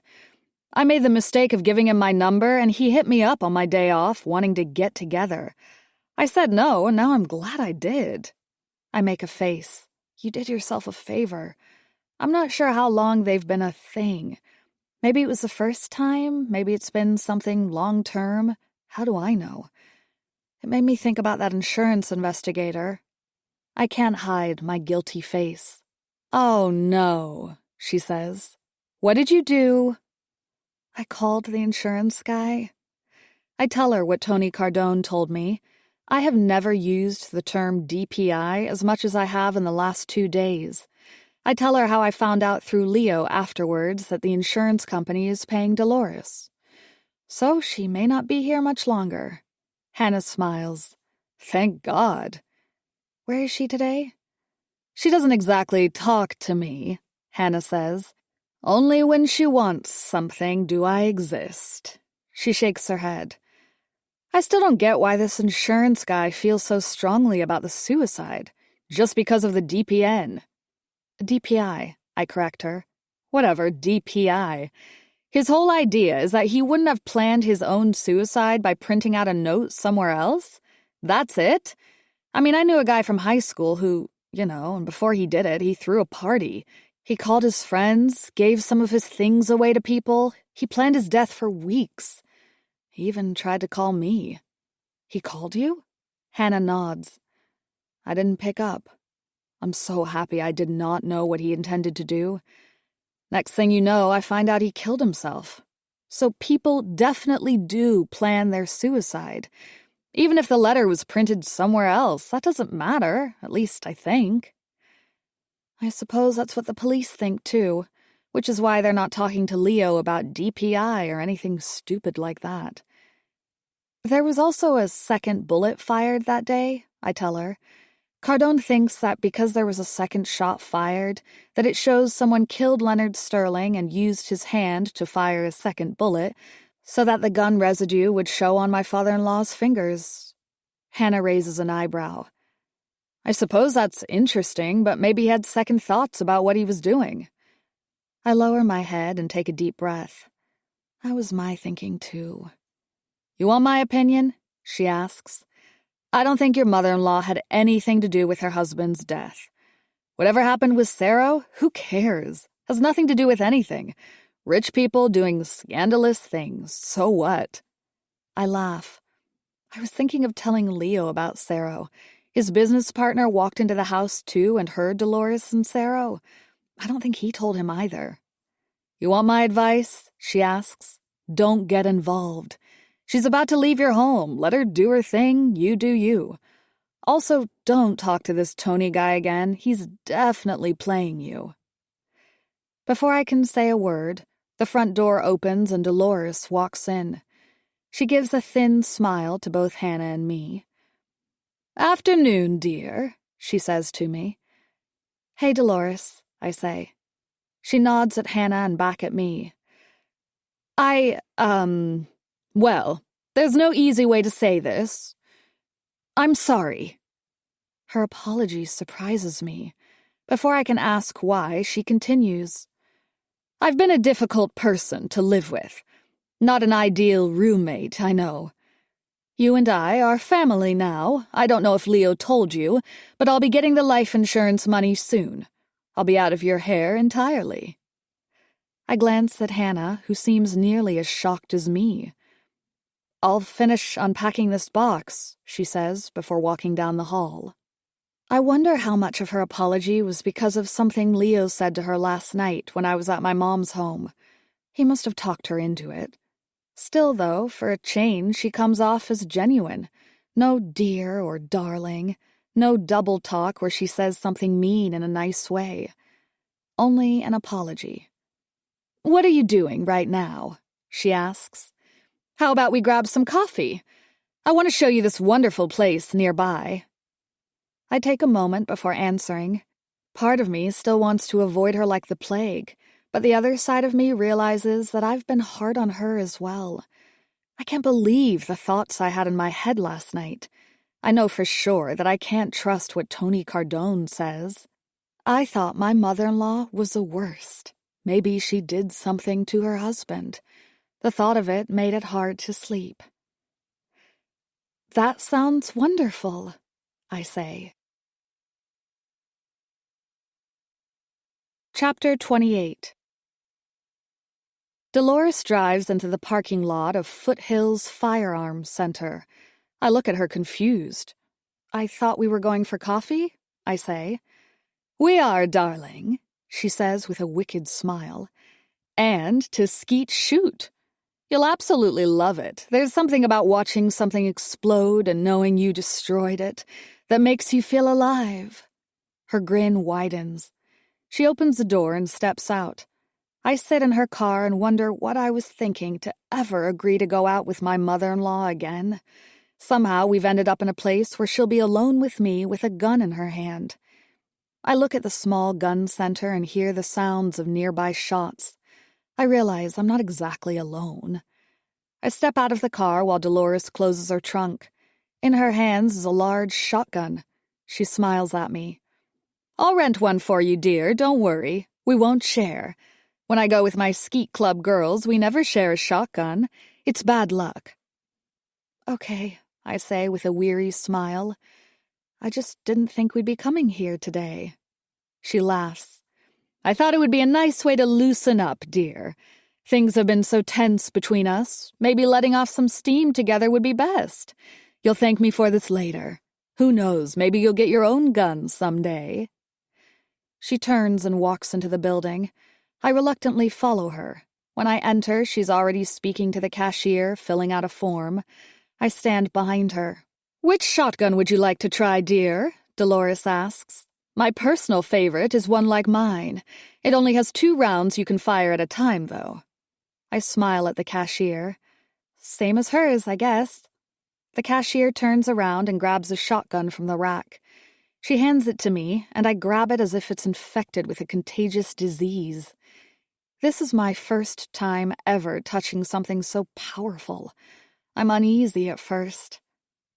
A: I made the mistake of giving him my number, and he hit me up on my day off, wanting to get together. I said no, and now I'm glad I did. I make a face. You did yourself a favor. I'm not sure how long they've been a thing. Maybe it was the first time, maybe it's been something long-term. How do I know? It made me think about that insurance investigator. I can't hide my guilty face. Oh, no, she says. What did you do? I called the insurance guy. I tell her what Tony Cardone told me. I have never used the term DPI as much as I have in the last 2 days. I tell her how I found out through Leo afterwards that the insurance company is paying Dolores. So she may not be here much longer. Hannah smiles. Thank God. Where is she today?
C: She doesn't exactly talk to me, Hannah says. Only when she wants something do I exist. She shakes her head. I still don't get why this insurance guy feels so strongly about the suicide, just because of the DPN. DPI, I correct her. Whatever, DPI. His whole idea is that he wouldn't have planned his own suicide by printing out a note somewhere else? That's it? I mean, I knew a guy from high school who, and before he did it, he threw a party. He called his friends, gave some of his things away to people. He planned his death for weeks. He even tried to call me. He called you? Hannah nods. I didn't pick up. I'm so happy I did not know what he intended to do. Next thing you know, I find out he killed himself. So people definitely do plan their suicide. Even if the letter was printed somewhere else, that doesn't matter, at least I think. I suppose that's what the police think, too, which is why they're not talking to Leo about DPI or anything stupid like that. There was also a second bullet fired that day, I tell her. Cardone thinks that because there was a second shot fired, that it shows someone killed Leonard Sterling and used his hand to fire a second bullet, so that the gun residue would show on my father-in-law's fingers. Hannah raises an eyebrow. I suppose that's interesting, but maybe he had second thoughts about what he was doing. I lower my head and take a deep breath. That was my thinking, too. You want my opinion? She asks. I don't think your mother-in-law had anything to do with her husband's death. Whatever happened with Sarah, who cares? Has nothing to do with anything. Rich people doing scandalous things, so what? I laugh. I was thinking of telling Leo about Sarah. His business partner walked into the house too and heard Dolores and Sarah. I don't think he told him either. You want my advice? She asks. Don't get involved. She's about to leave your home. Let her do her thing, you do you. Also, don't talk to this Tony guy again. He's definitely playing you. Before I can say a word, the front door opens and Dolores walks in. She gives a thin smile to both Hannah and me. Afternoon, dear, she says to me. Hey, Dolores, I say. She nods at Hannah and back at me. Well, there's no easy way to say this. I'm sorry. Her apology surprises me. Before I can ask why, she continues. I've been a difficult person to live with. Not an ideal roommate, I know. You and I are family now. I don't know if Leo told you, but I'll be getting the life insurance money soon. I'll be out of your hair entirely. I glance at Hannah, who seems nearly as shocked as me. I'll finish unpacking this box, she says, before walking down the hall. I wonder how much of her apology was because of something Leo said to her last night when I was at my mom's home. He must have talked her into it. Still, though, for a change, she comes off as genuine. No dear or darling. No double talk where she says something mean in a nice way. Only an apology. What are you doing right now? She asks. How about we grab some coffee? I want to show you this wonderful place nearby. I take a moment before answering. Part of me still wants to avoid her like the plague, but the other side of me realizes that I've been hard on her as well. I can't believe the thoughts I had in my head last night. I know for sure that I can't trust what Tony Cardone says. I thought my mother-in-law was the worst. Maybe she did something to her husband. The thought of it made it hard to sleep. That sounds wonderful, I say. Chapter 28. Dolores drives into the parking lot of Foothills Firearms Center. I look at her confused. I thought we were going for coffee, I say. We are, darling, she says with a wicked smile. And to skeet shoot. You'll absolutely love it. There's something about watching something explode and knowing you destroyed it that makes you feel alive. Her grin widens. She opens the door and steps out. I sit in her car and wonder what I was thinking to ever agree to go out with my mother-in-law again. Somehow we've ended up in a place where she'll be alone with me with a gun in her hand.
A: I look at the small gun center and hear the sounds of nearby shots. I realize I'm not exactly alone. I step out of the car while Dolores closes her trunk. In her hands is a large shotgun. She smiles at me. "I'll rent one for you, dear, don't worry. We won't share. When I go with my skeet club girls, we never share a shotgun. It's bad luck." "Okay," I say with a weary smile. "I just didn't think we'd be coming here today." She laughs. "I thought it would be a nice way to loosen up, dear. Things have been so tense between us. Maybe letting off some steam together would be best. You'll thank me for this later. Who knows, maybe you'll get your own gun someday." She turns and walks into the building. I reluctantly follow her. When I enter, she's already speaking to the cashier, filling out a form. I stand behind her. "Which shotgun would you like to try, dear?" Dolores asks. "My personal favorite is one like mine. It only has 2 rounds you can fire at a time, though." I smile at the cashier. "Same as hers, I guess." The cashier turns around and grabs a shotgun from the rack. She hands it to me, and I grab it as if it's infected with a contagious disease. This is my first time ever touching something so powerful. I'm uneasy at first.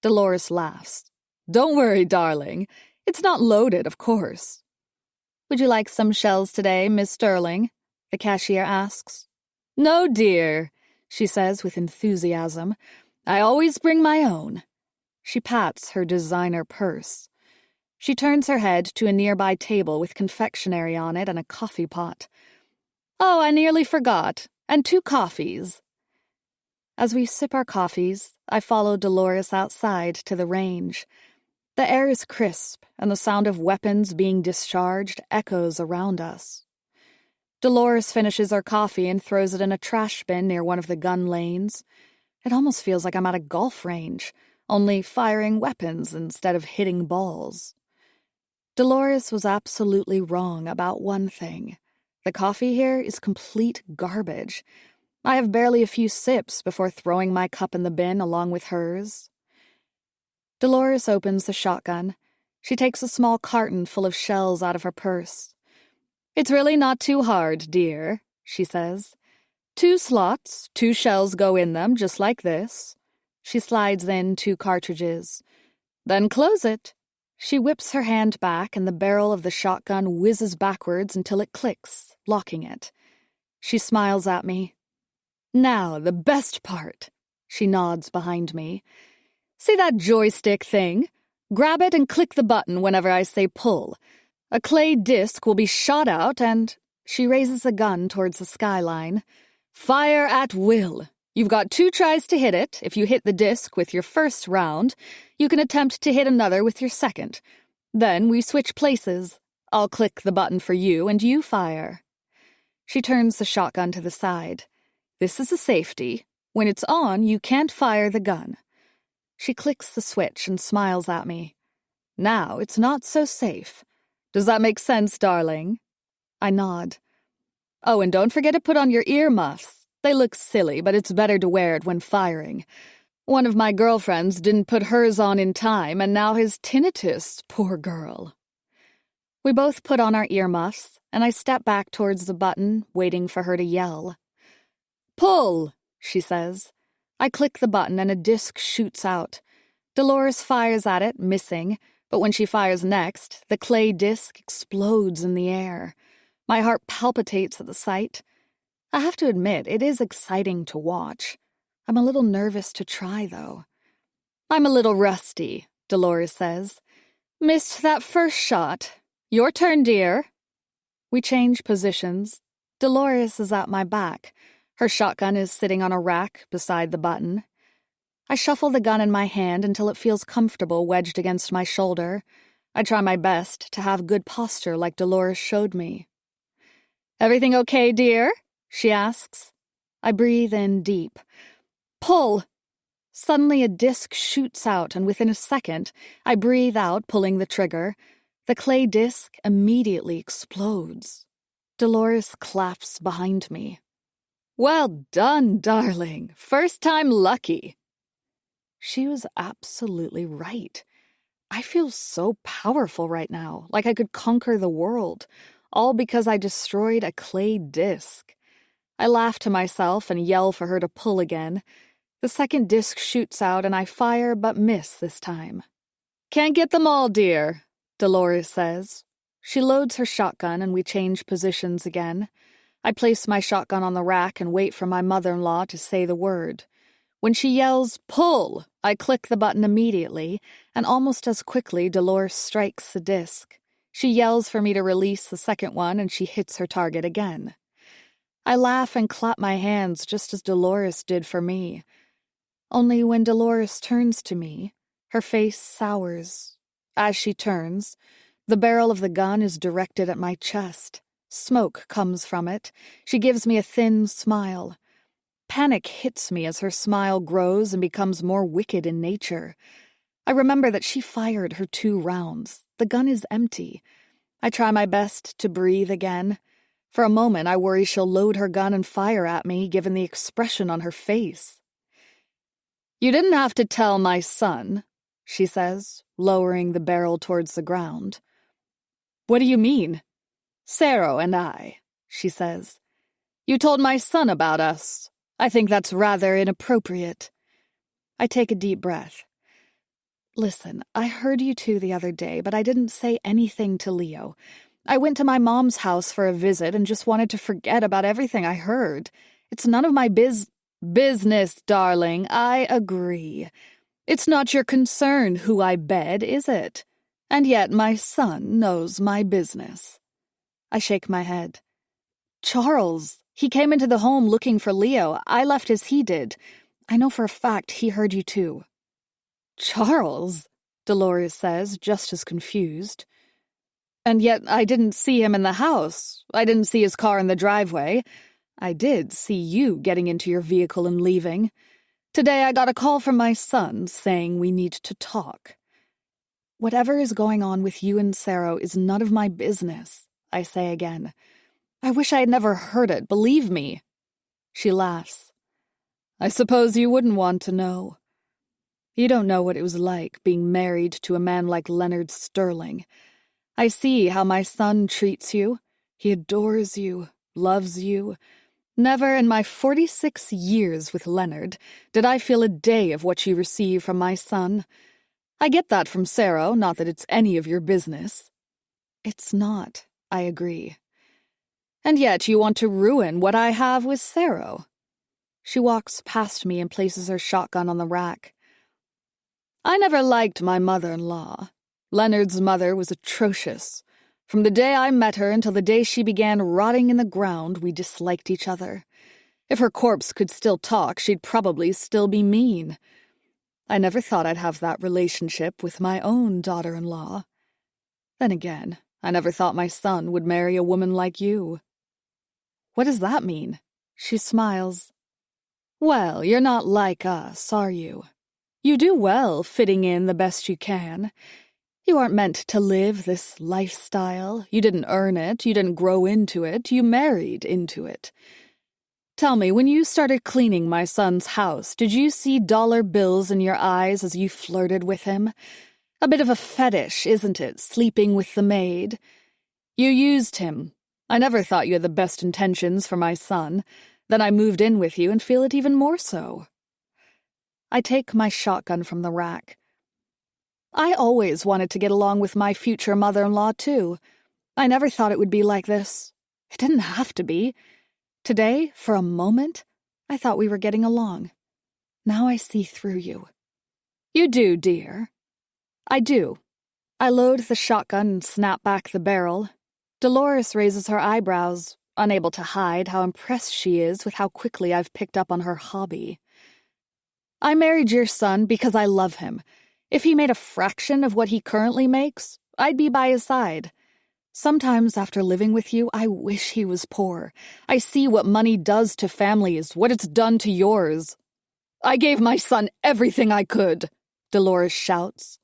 A: Dolores laughs. "Don't worry, darling. It's not loaded, of course." "Would you like some shells today, Miss Sterling?" the cashier asks. "No, dear," she says with enthusiasm. "I always bring my own." She pats her designer purse. She turns her head to a nearby table with confectionery on it and a coffee pot. "Oh, I nearly forgot. And 2 coffees." As we sip our coffees, I follow Dolores outside to the range. The air is crisp, and the sound of weapons being discharged echoes around us. Dolores finishes her coffee and throws it in a trash bin near one of the gun lanes. It almost feels like I'm at a golf range, only firing weapons instead of hitting balls. Dolores was absolutely wrong about one thing. The coffee here is complete garbage. I have barely a few sips before throwing my cup in the bin along with hers. Dolores opens the shotgun. She takes a small carton full of shells out of her purse. "It's really not too hard, dear," she says. 2 slots, 2 shells go in them, just like this." She slides in 2 cartridges. "Then close it." She whips her hand back, and the barrel of the shotgun whizzes backwards until it clicks, locking it. She smiles at me. "Now, the best part." She nods behind me. "See that joystick thing? Grab it and click the button whenever I say pull. A clay disc will be shot out and—" She raises a gun towards the skyline. "Fire at will. You've got 2 tries to hit it. If you hit the disc with your first round, you can attempt to hit another with your second. Then we switch places. I'll click the button for you and you fire." She turns the shotgun to the side. "This is a safety. When it's on, you can't fire the gun." She clicks the switch and smiles at me. "Now it's not so safe. Does that make sense, darling?" I nod. "Oh, and don't forget to put on your earmuffs. They look silly, but it's better to wear it when firing. One of my girlfriends didn't put hers on in time, and now has tinnitus, poor girl." We both put on our earmuffs, and I step back towards the button, waiting for her to yell. "Pull," she says. I click the button and a disc shoots out. Dolores fires at it, missing, but when she fires next, the clay disc explodes in the air. My heart palpitates at the sight. I have to admit, it is exciting to watch. I'm a little nervous to try, though. "I'm a little rusty," Dolores says. "Missed that first shot. Your turn, dear." We change positions. Dolores is at my back. Her shotgun is sitting on a rack beside the button. I shuffle the gun in my hand until it feels comfortable wedged against my shoulder. I try my best to have good posture like Dolores showed me. "Everything okay, dear?" she asks. I breathe in deep. "Pull!" Suddenly a disc shoots out, and within a second, I breathe out, pulling the trigger. The clay disc immediately explodes. Dolores claps behind me. "Well done, darling. First time lucky." She was absolutely right. I feel so powerful right now, like I could conquer the world, all because I destroyed a clay disc. I laugh to myself and yell for her to pull again. The second disc shoots out and I fire but miss this time. "Can't get them all, dear," Dolores says. She loads her shotgun and we change positions again. I place my shotgun on the rack and wait for my mother-in-law to say the word. When she yells, "Pull!" I click the button immediately, and almost as quickly Dolores strikes the disc. She yells for me to release the second one and she hits her target again. I laugh and clap my hands just as Dolores did for me. Only when Dolores turns to me, her face sours. As she turns, the barrel of the gun is directed at my chest. Smoke comes from it. She gives me a thin smile. Panic hits me as her smile grows and becomes more wicked in nature. I remember that she fired her 2 rounds. The gun is empty. I try my best to breathe again. For a moment, I worry she'll load her gun and fire at me, given the expression on her face. "You didn't have to tell my son," she says, lowering the barrel towards the ground. "What do you mean?" "Sarah and I," she says. "You told my son about us. I think that's rather inappropriate." I take a deep breath. "Listen, I heard you two the other day, but I didn't say anything to Leo. I went to my mom's house for a visit and just wanted to forget about everything I heard. It's none of my business, darling, I agree. It's not your concern who I bed, is it? And yet my son knows my business." I shake my head. "Charles, he came into the home looking for Leo. I left as he did. I know for a fact he heard you too." "Charles?" Dolores says, just as confused. "And yet I didn't see him in the house. I didn't see his car in the driveway. I did see you getting into your vehicle and leaving. Today I got a call from my son saying we need to talk." "Whatever is going on with you and Sarah is none of my business," I say again. "I wish I had never heard it, believe me." She laughs. "I suppose you wouldn't want to know. You don't know what it was like being married to a man like Leonard Sterling. I see how my son treats you. He adores you, loves you. Never in my 46 years with Leonard did I feel a day of what you receive from my son. I get that from Sarah, not that it's any of your business." "It's not," I agree. "And yet you want to ruin what I have with Sarah." She walks past me and places her shotgun on the rack. "I never liked my mother-in-law. Leonard's mother was atrocious. From the day I met her until the day she began rotting in the ground, we disliked each other. If her corpse could still talk, she'd probably still be mean. I never thought I'd have that relationship with my own daughter-in-law. Then again, I never thought my son would marry a woman like you." "What does that mean?" She smiles. "Well, you're not like us, are you? You do well fitting in the best you can. You aren't meant to live this lifestyle. You didn't earn it, you didn't grow into it, you married into it. Tell me, when you started cleaning my son's house, did you see dollar bills in your eyes as you flirted with him? A bit of a fetish, isn't it, sleeping with the maid? You used him. I never thought you had the best intentions for my son. Then I moved in with you and feel it even more so." I take my shotgun from the rack. I always wanted to get along with my future mother-in-law, too. I never thought it would be like this. It didn't have to be. Today, for a moment, I thought we were getting along. Now I see through you. "You do, dear." "I do." I load the shotgun and snap back the barrel. Dolores raises her eyebrows, unable to hide how impressed she is with how quickly I've picked up on her hobby. "I married your son because I love him. If he made a fraction of what he currently makes, I'd be by his side. Sometimes after living with you, I wish he was poor. I see what money does to families, what it's done to yours." "I gave my son everything I could," Dolores shouts.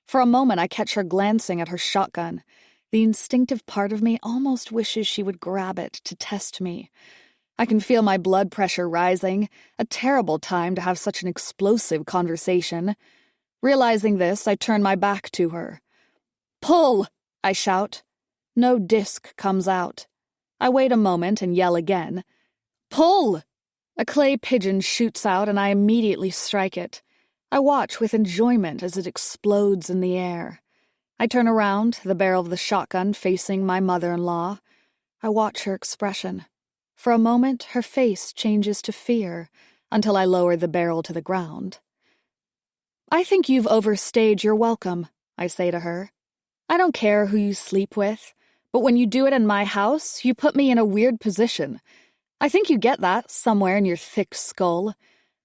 A: For a moment I catch her glancing at her shotgun. The instinctive part of me almost wishes she would grab it to test me. I can feel my blood pressure rising, a terrible time to have such an explosive conversation. Realizing this, I turn my back to her. "Pull!" I shout. No disc comes out. I wait a moment and yell again. "Pull!" A clay pigeon shoots out and I immediately strike it. I watch with enjoyment as it explodes in the air. I turn around, the barrel of the shotgun facing my mother-in-law. I watch her expression. For a moment, her face changes to fear, until I lower the barrel to the ground. "I think you've overstayed your welcome," I say to her. "I don't care who you sleep with, but when you do it in my house, you put me in a weird position. I think you get that somewhere in your thick skull.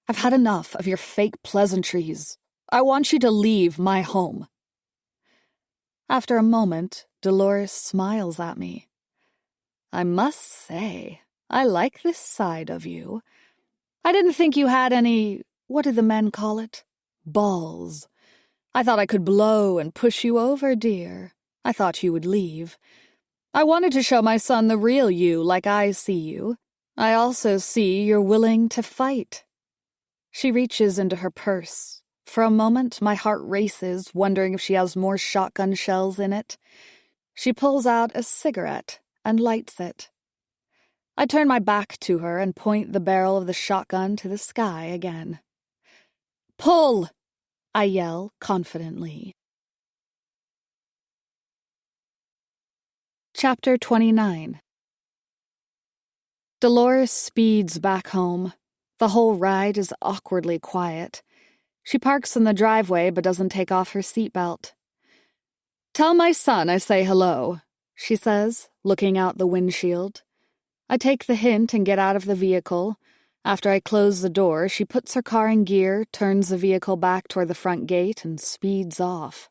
A: I've had enough of your fake pleasantries. I want you to leave my home." After a moment, Dolores smiles at me. "I must say, I like this side of you. I didn't think you had any, what do the men call it? Balls. I thought I could blow and push you over, dear. I thought you would leave. I wanted to show my son the real you like I see you. I also see you're willing to fight." She reaches into her purse. For a moment, my heart races, wondering if she has more shotgun shells in it. She pulls out a cigarette and lights it. I turn my back to her and point the barrel of the shotgun to the sky again. "Pull!" I yell confidently. Chapter 29. Dolores speeds back home. The whole ride is awkwardly quiet. She parks in the driveway but doesn't take off her seatbelt. "Tell my son I say hello," she says, looking out the windshield. I take the hint and get out of the vehicle. After I close the door, she puts her car in gear, turns the vehicle back toward the front gate, and speeds off.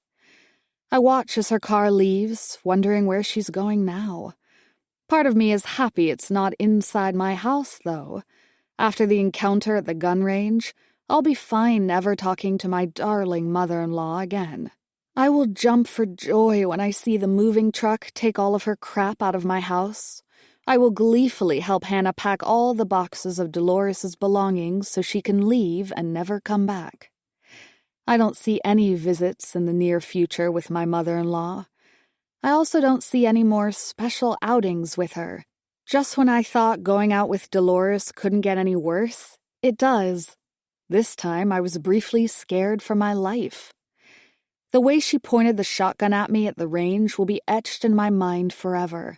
A: I watch as her car leaves, wondering where she's going now. Part of me is happy it's not inside my house, though. After the encounter at the gun range, I'll be fine never talking to my darling mother-in-law again. I will jump for joy when I see the moving truck take all of her crap out of my house. I will gleefully help Hannah pack all the boxes of Dolores's belongings so she can leave and never come back. I don't see any visits in the near future with my mother-in-law. I also don't see any more special outings with her. Just when I thought going out with Dolores couldn't get any worse, it does. This time I was briefly scared for my life. The way she pointed the shotgun at me at the range will be etched in my mind forever.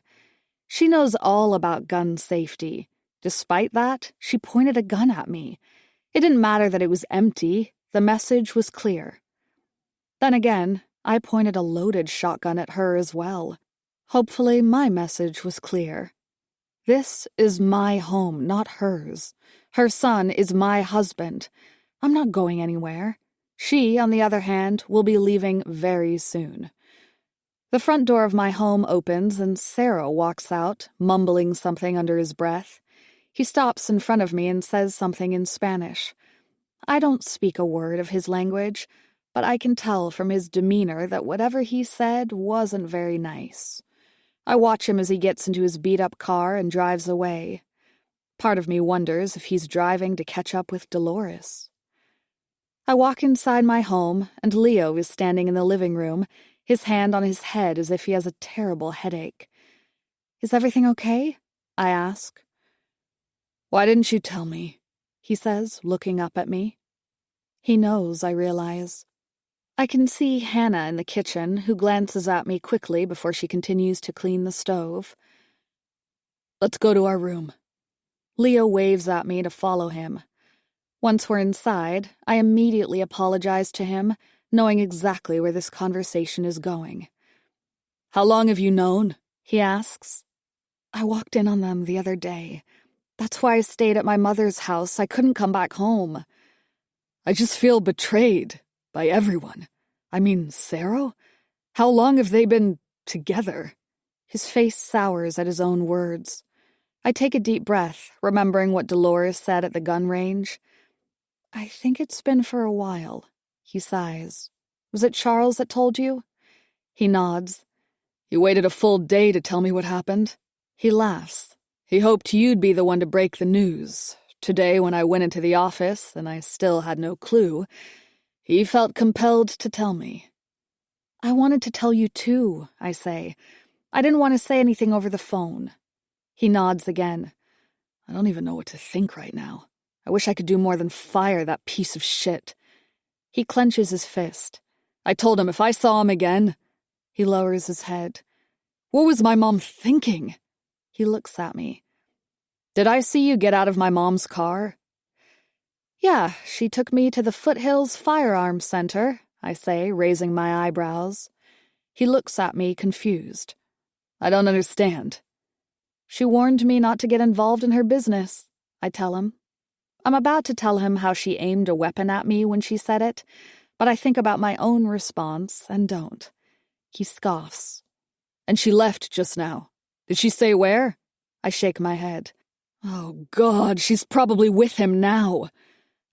A: She knows all about gun safety. Despite that, she pointed a gun at me. It didn't matter that it was empty. The message was clear. Then again, I pointed a loaded shotgun at her as well. Hopefully, my message was clear. This is my home, not hers. Her son is my husband. I'm not going anywhere. She, on the other hand, will be leaving very soon. The front door of my home opens and Sarah walks out, mumbling something under his breath. He stops in front of me and says something in Spanish. I don't speak a word of his language, but I can tell from his demeanor that whatever he said wasn't very nice. I watch him as he gets into his beat-up car and drives away. Part of me wonders if he's driving to catch up with Dolores. I walk inside my home, and Leo is standing in the living room, his hand on his head as if he has a terrible headache. "Is everything okay?" I ask. "Why didn't you tell me?" he says, looking up at me. He knows, I realize. I can see Hannah in the kitchen, who glances at me quickly before she continues to clean the stove. "Let's go to our room." Leo waves at me to follow him. Once we're inside, I immediately apologize to him, knowing exactly where this conversation is going. "How long have you known?" he asks. "I walked in on them the other day. That's why I stayed at my mother's house. I couldn't come back home." "I just feel betrayed by everyone. I mean, Sarah? How long have they been together?" His face sours at his own words. I take a deep breath, remembering what Dolores said at the gun range. "I think it's been for a while," he sighs. "Was it Charles that told you?" He nods. "You waited a full day to tell me what happened?" He laughs. "He hoped you'd be the one to break the news. Today, when I went into the office, and I still had no clue,
C: He felt compelled to tell me.
A: I wanted to tell you too, I say. I didn't want to say anything over the phone. He nods again.
C: I don't even know what to think right now. I wish I could do more than fire that piece of shit.
A: He clenches his fist.
C: I told him if I saw him again... He lowers his head. What was my mom thinking?
A: He looks at me.
C: Did I see you get out of my mom's car?
A: Yeah, she took me to the Foothills Firearms Center, I say, raising my eyebrows. He looks at me, confused.
C: I don't understand.
A: She warned me not to get involved in her business, I tell him. I'm about to tell him how she aimed a weapon at me when she said it, but I think about my own response and don't. He scoffs.
C: And she left just now. Did she say where?
A: I shake my head.
C: Oh, God, she's probably with him now.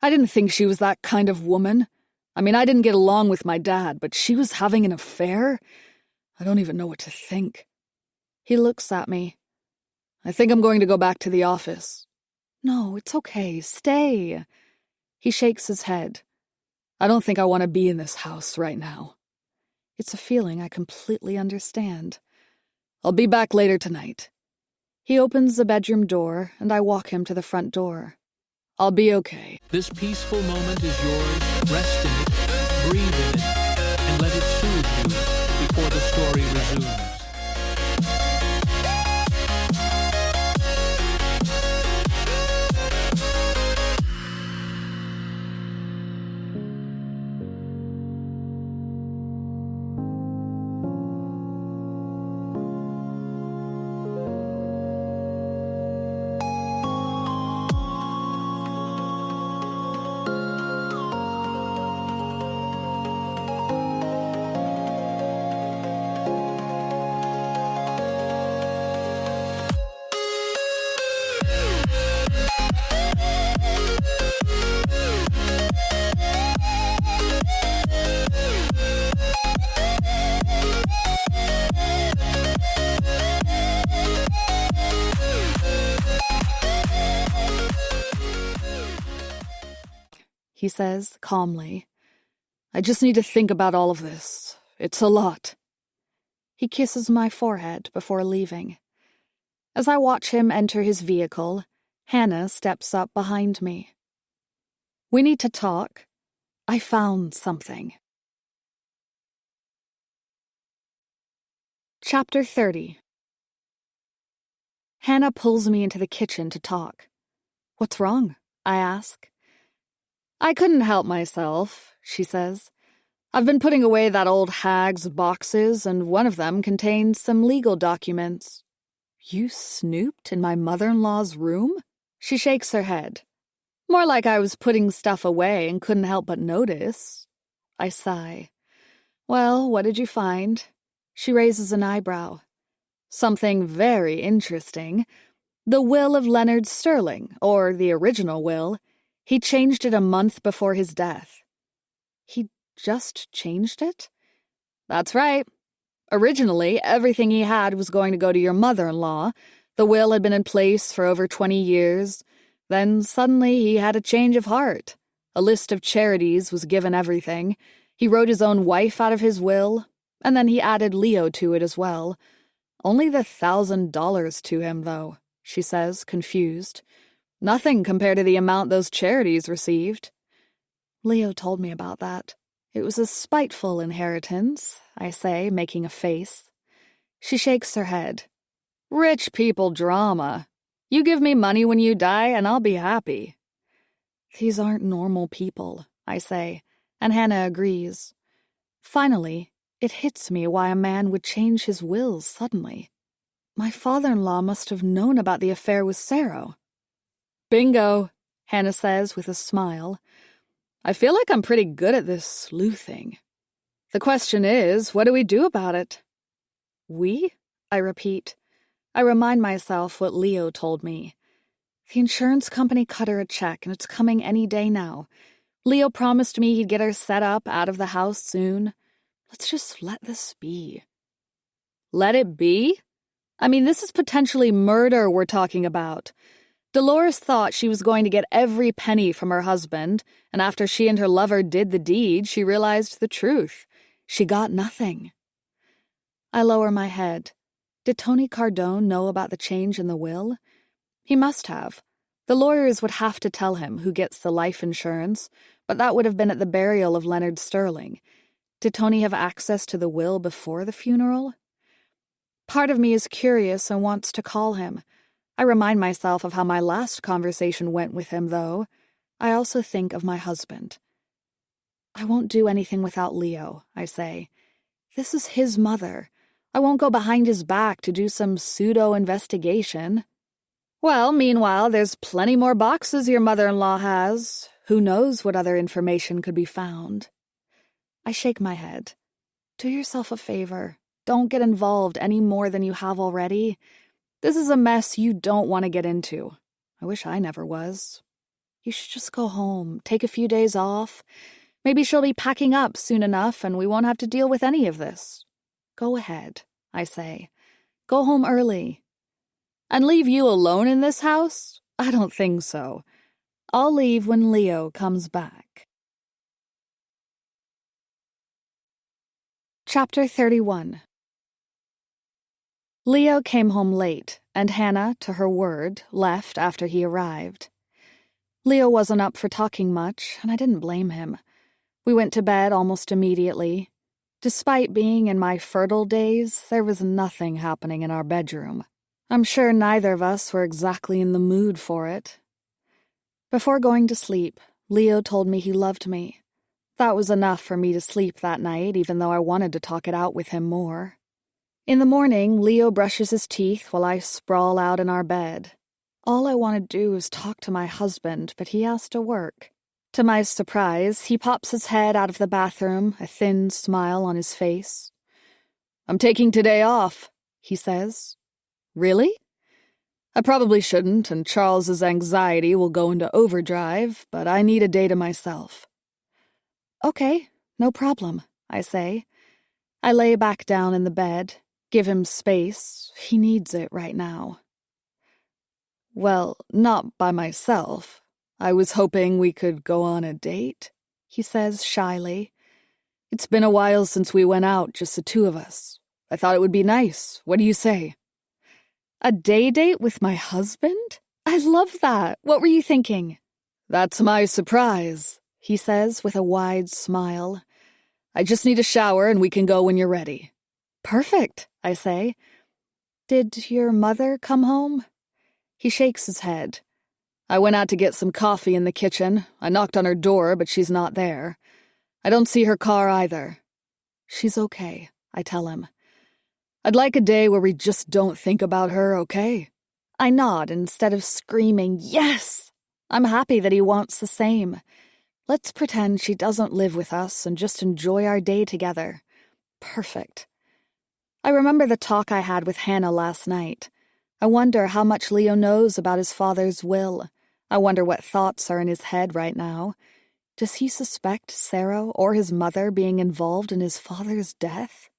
C: I didn't think she was that kind of woman. I mean, I didn't get along with my dad, but she was having an affair? I don't even know what to think.
A: He looks at me.
C: I think I'm going to go back to the office.
A: No, it's okay. Stay. He shakes his head.
C: I don't think I want to be in this house right now.
A: It's a feeling I completely understand.
C: I'll be back later tonight.
A: He opens the bedroom door, and I walk him to the front door.
C: I'll be okay.
D: This peaceful moment is yours. Rest in it, breathe in it, and let it soothe you before the story resumes.
A: He says calmly.
C: I just need to think about all of this. It's a lot.
A: He kisses my forehead before leaving. As I watch him enter his vehicle, Hannah steps up behind me. We need to talk. I found something. Chapter 30. Hannah pulls me into the kitchen to talk. What's wrong? I ask.
C: I couldn't help myself, she says. I've been putting away that old hag's boxes, and one of them contains some legal documents.
A: You snooped in my mother-in-law's room?
C: She shakes her head. More like I was putting stuff away and couldn't help but notice.
A: I sigh. Well, what did you find? She raises an eyebrow.
C: Something very interesting. The will of Leonard Sterling, or the original will. He changed it a month before his death.
A: He just changed it?
C: That's right. Originally, everything he had was going to go to your mother-in-law. The will had been in place for over 20 years. Then suddenly he had a change of heart. A list of charities was given everything. He wrote his own wife out of his will, and then he added Leo to it as well. Only the $1,000 to him, though, she says, confused. Nothing compared to the amount those charities received.
A: Leo told me about that. It was a spiteful inheritance, I say, making a face.
C: She shakes her head. Rich people drama. You give me money when you die, and I'll be happy.
A: These aren't normal people, I say, and Hannah agrees. Finally, it hits me why a man would change his will suddenly. My father-in-law must have known about the affair with Sarah.
C: Bingo, Hannah says with a smile. I feel like I'm pretty good at this sleuthing. The question is, what do we do about it?
A: We? I repeat. I remind myself what Leo told me. The insurance company cut her a check, and it's coming any day now. Leo promised me he'd get her set up out of the house soon. Let's just let this be.
C: Let it be? I mean, this is potentially murder we're talking about.
A: Dolores thought she was going to get every penny from her husband, and after she and her lover did the deed, she realized the truth. She got nothing. I lower my head. Did Tony Cardone know about the change in the will? He must have. The lawyers would have to tell him who gets the life insurance, but that would have been at the burial of Leonard Sterling. Did Tony have access to the will before the funeral? Part of me is curious and wants to call him. I remind myself of how my last conversation went with him, though. I also think of my husband. I won't do anything without Leo, I say. This is his mother. I won't go behind his back to do some pseudo-investigation. Well, meanwhile, there's plenty more boxes your mother-in-law has. Who knows what other information could be found? I shake my head. Do yourself a favor. Don't get involved any more than you have already. This is a mess you don't want to get into. I wish I never was. You should just go home, take a few days off. Maybe she'll be packing up soon enough and we won't have to deal with any of this. Go ahead, I say. Go home early. And leave you alone in this house? I don't think so. I'll leave when Leo comes back. Chapter 31. Leo came home late, and Hannah, to her word, left after he arrived. Leo wasn't up for talking much, and I didn't blame him. We went to bed almost immediately. Despite being in my fertile days, there was nothing happening in our bedroom. I'm sure neither of us were exactly in the mood for it. Before going to sleep, Leo told me he loved me. That was enough for me to sleep that night, even though I wanted to talk it out with him more. In the morning, Leo brushes his teeth while I sprawl out in our bed. All I want to do is talk to my husband, but he has to work. To my surprise, he pops his head out of the bathroom, a thin smile on his face. "I'm taking today off," he says. "Really?" "I probably shouldn't, and Charles's anxiety will go into overdrive, but I need a day to myself." "Okay, no problem," I say. I lay back down in the bed, give him space. He needs it right now. "Well, not by myself. I was hoping we could go on a date," he says shyly. "It's been a while since we went out, just the two of us. I thought it would be nice. What do you say?" "A day date with my husband? I love that. What were you thinking?" "That's my surprise," he says with a wide smile. "I just need a shower and we can go when you're ready." "Perfect," I say. "Did your mother come home?" He shakes his head. "I went out to get some coffee in the kitchen. I knocked on her door, but she's not there. I don't see her car either." "She's okay," I tell him. "I'd like a day where we just don't think about her, okay?" I nod instead of screaming, "Yes!" I'm happy that he wants the same. Let's pretend she doesn't live with us and just enjoy our day together. Perfect. I remember the talk I had with Hannah last night. I wonder how much Leo knows about his father's will. I wonder what thoughts are in his head right now. Does he suspect Sarah or his mother being involved in his father's death?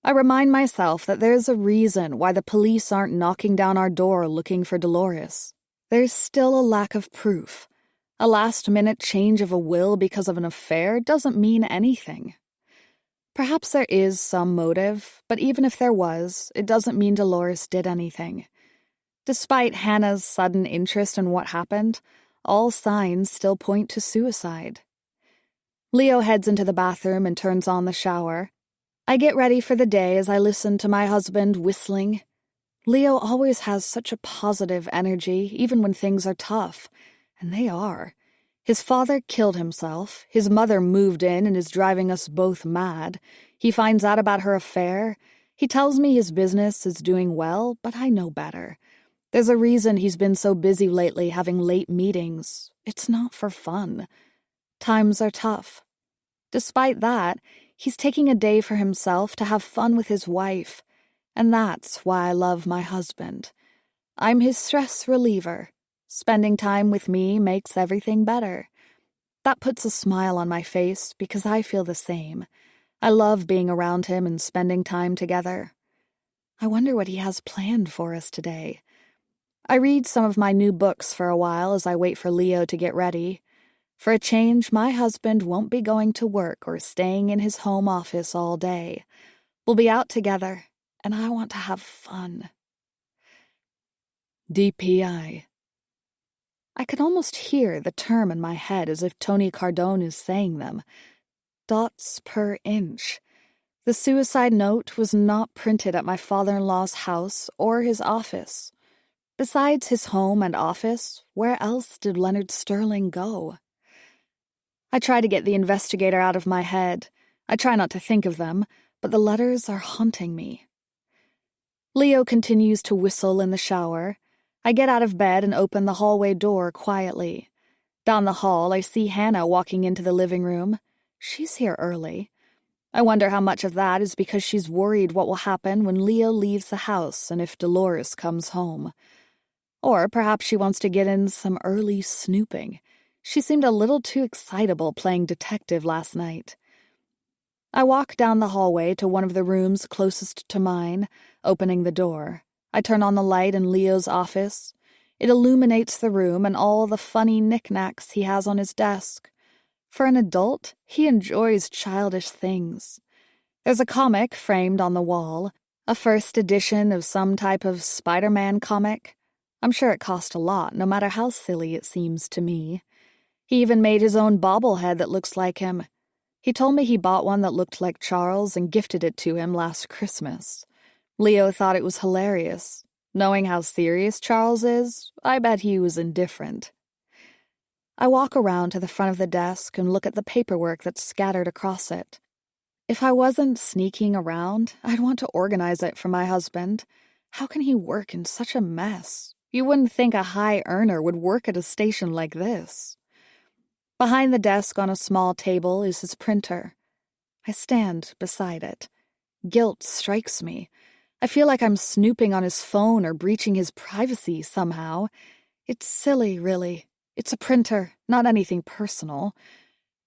A: I remind myself that there's a reason why the police aren't knocking down our door looking for Dolores. There's still a lack of proof. A last-minute change of a will because of an affair doesn't mean anything. Perhaps there is some motive, but even if there was, it doesn't mean Dolores did anything. Despite Hannah's sudden interest in what happened, all signs still point to suicide. Leo heads into the bathroom and turns on the shower. I get ready for the day as I listen to my husband whistling. Leo always has such a positive energy, even when things are tough. And they are. His father killed himself. His mother moved in and is driving us both mad. He finds out about her affair. He tells me his business is doing well, but I know better. There's a reason he's been so busy lately having late meetings. It's not for fun. Times are tough. Despite that, he's taking a day for himself to have fun with his wife. And that's why I love my husband. I'm his stress reliever. Spending time with me makes everything better. That puts a smile on my face because I feel the same. I love being around him and spending time together. I wonder what he has planned for us today. I read some of my new books for a while as I wait for Leo to get ready. For a change, my husband won't be going to work or staying in his home office all day. We'll be out together, and I want to have fun.
C: DPI.
A: I could almost hear the term in my head as if Tony Cardone is saying them. Dots per inch. The suicide note was not printed at my father-in-law's house or his office. Besides his home and office, where else did Leonard Sterling go? I try to get the investigator out of my head. I try not to think of them, but the letters are haunting me. Leo continues to whistle in the shower. I get out of bed and open the hallway door quietly. Down the hall, I see Hannah walking into the living room. She's here early. I wonder how much of that is because she's worried what will happen when Leo leaves the house and if Dolores comes home. Or perhaps she wants to get in some early snooping. She seemed a little too excitable playing detective last night. I walk down the hallway to one of the rooms closest to mine, opening the door. I turn on the light in Leo's office. It illuminates the room and all the funny knickknacks he has on his desk. For an adult, he enjoys childish things. There's a comic framed on the wall, a first edition of some type of Spider-Man comic. I'm sure it cost a lot, no matter how silly it seems to me. He even made his own bobblehead that looks like him. He told me he bought one that looked like Charles and gifted it to him last Christmas. Leo thought it was hilarious. Knowing how serious Charles is, I bet he was indifferent. I walk around to the front of the desk and look at the paperwork that's scattered across it. If I wasn't sneaking around, I'd want to organize it for my husband. How can he work in such a mess? You wouldn't think a high earner would work at a station like this. Behind the desk on a small table is his printer. I stand beside it. Guilt strikes me. I feel like I'm snooping on his phone or breaching his privacy somehow. It's silly, really. It's a printer, not anything personal.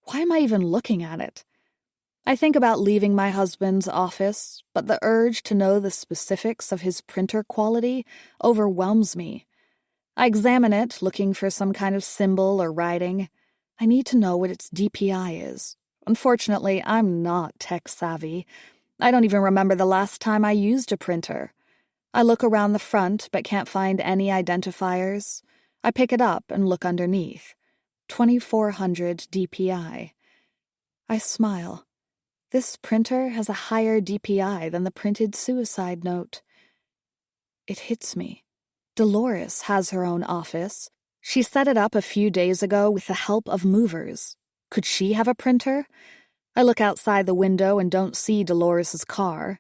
A: Why am I even looking at it? I think about leaving my husband's office, but the urge to know the specifics of his printer quality overwhelms me. I examine it, looking for some kind of symbol or writing. I need to know what its DPI is. Unfortunately, I'm not tech-savvy. I don't even remember the last time I used a printer. I look around the front, but can't find any identifiers. I pick it up and look underneath. 2400 DPI. I smile. This printer has a higher DPI than the printed suicide note. It hits me. Dolores has her own office. She set it up a few days ago with the help of movers. Could she have a printer? I look outside the window and don't see Dolores's car.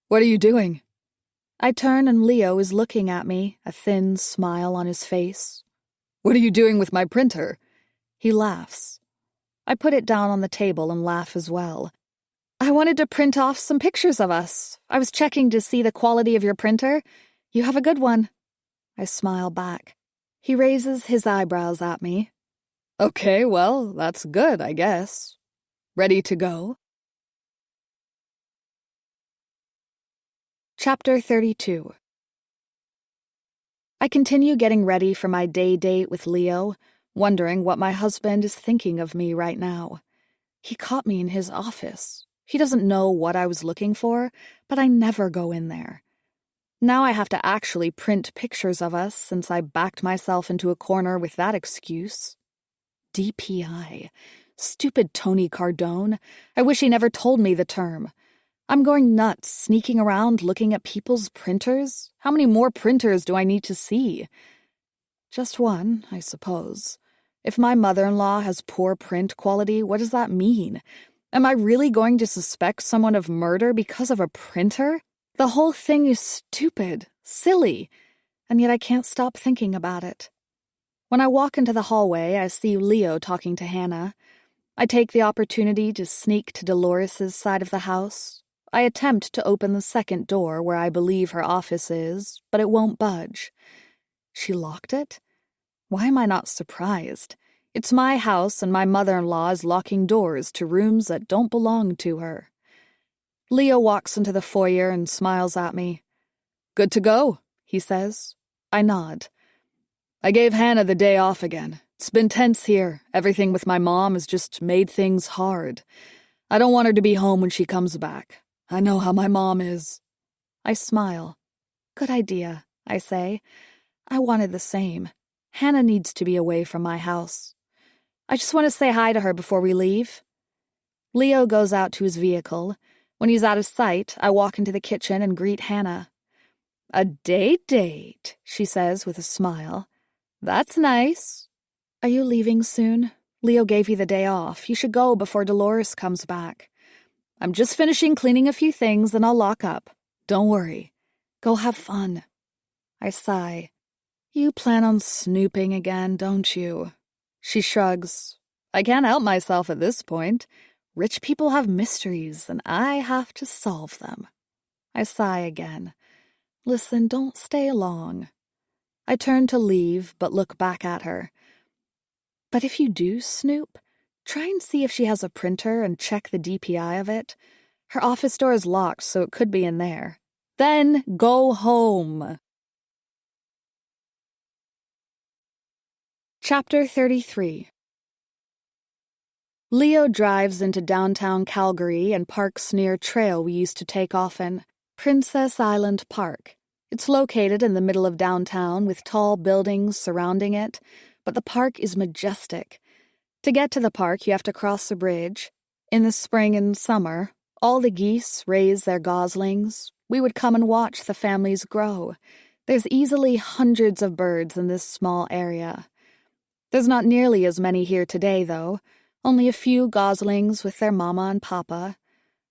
C: What are you doing?
A: I turn and Leo is looking at me, a thin smile on his face.
C: What are you doing with my printer?
A: He laughs. I put it down on the table and laugh as well. I wanted to print off some pictures of us. I was checking to see the quality of your printer. You have a good one. I smile back. He raises his eyebrows at me.
C: Okay, well, that's good, I guess. Ready to go?
A: Chapter 32. I continue getting ready for my day date with Leo, wondering what my husband is thinking of me right now. He caught me in his office. He doesn't know what I was looking for, but I never go in there. Now I have to actually print pictures of us since I backed myself into a corner with that excuse. DPI. Stupid Tony Cardone. I wish he never told me the term. I'm going nuts, sneaking around looking at people's printers. How many more printers do I need to see? Just one, I suppose. If my mother-in-law has poor print quality, what does that mean? Am I really going to suspect someone of murder because of a printer? The whole thing is stupid, silly, and yet I can't stop thinking about it. When I walk into the hallway, I see Leo talking to Hannah. I take the opportunity to sneak to Dolores's side of the house. I attempt to open the second door where I believe her office is, but it won't budge. She locked it? Why am I not surprised? It's my house and my mother-in-law is locking doors to rooms that don't belong to her. Leo walks into the foyer and smiles at me.
C: Good to go,
A: he says.
C: I nod. I gave Hannah the day off again. It's been tense here. Everything with my mom has just made things hard. I don't want her to be home when she comes back. I know how my mom is.
A: I smile. Good idea, I say. I wanted the same. Hannah needs to be away from my house. I just want to say hi to her before we leave. Leo goes out to his vehicle. When he's out of sight, I walk into the kitchen and greet Hannah.
C: A date, she says with a smile. That's nice.
A: Are you leaving soon? Leo gave you the day off. You should go before Dolores comes back.
C: I'm just finishing cleaning a few things and I'll lock up. Don't worry.
A: Go have fun.
C: I sigh. You plan on snooping again, don't you? She shrugs. I can't help myself at this point. Rich people have mysteries, and I have to solve them.
A: I sigh again. Listen, don't stay long. I turn to leave, but look back at her. But if you do snoop, try and see if she has a printer and check the DPI of it. Her office door is locked, so it could be in there.
C: Then go home.
A: Chapter 33. Leo drives into downtown Calgary and parks near a trail we used to take often, Princess Island Park. It's located in the middle of downtown with tall buildings surrounding it, but the park is majestic. To get to the park, you have to cross a bridge. In the spring and summer, all the geese raise their goslings. We would come and watch the families grow. There's easily hundreds of birds in this small area. There's not nearly as many here today, though. Only a few goslings with their mama and papa.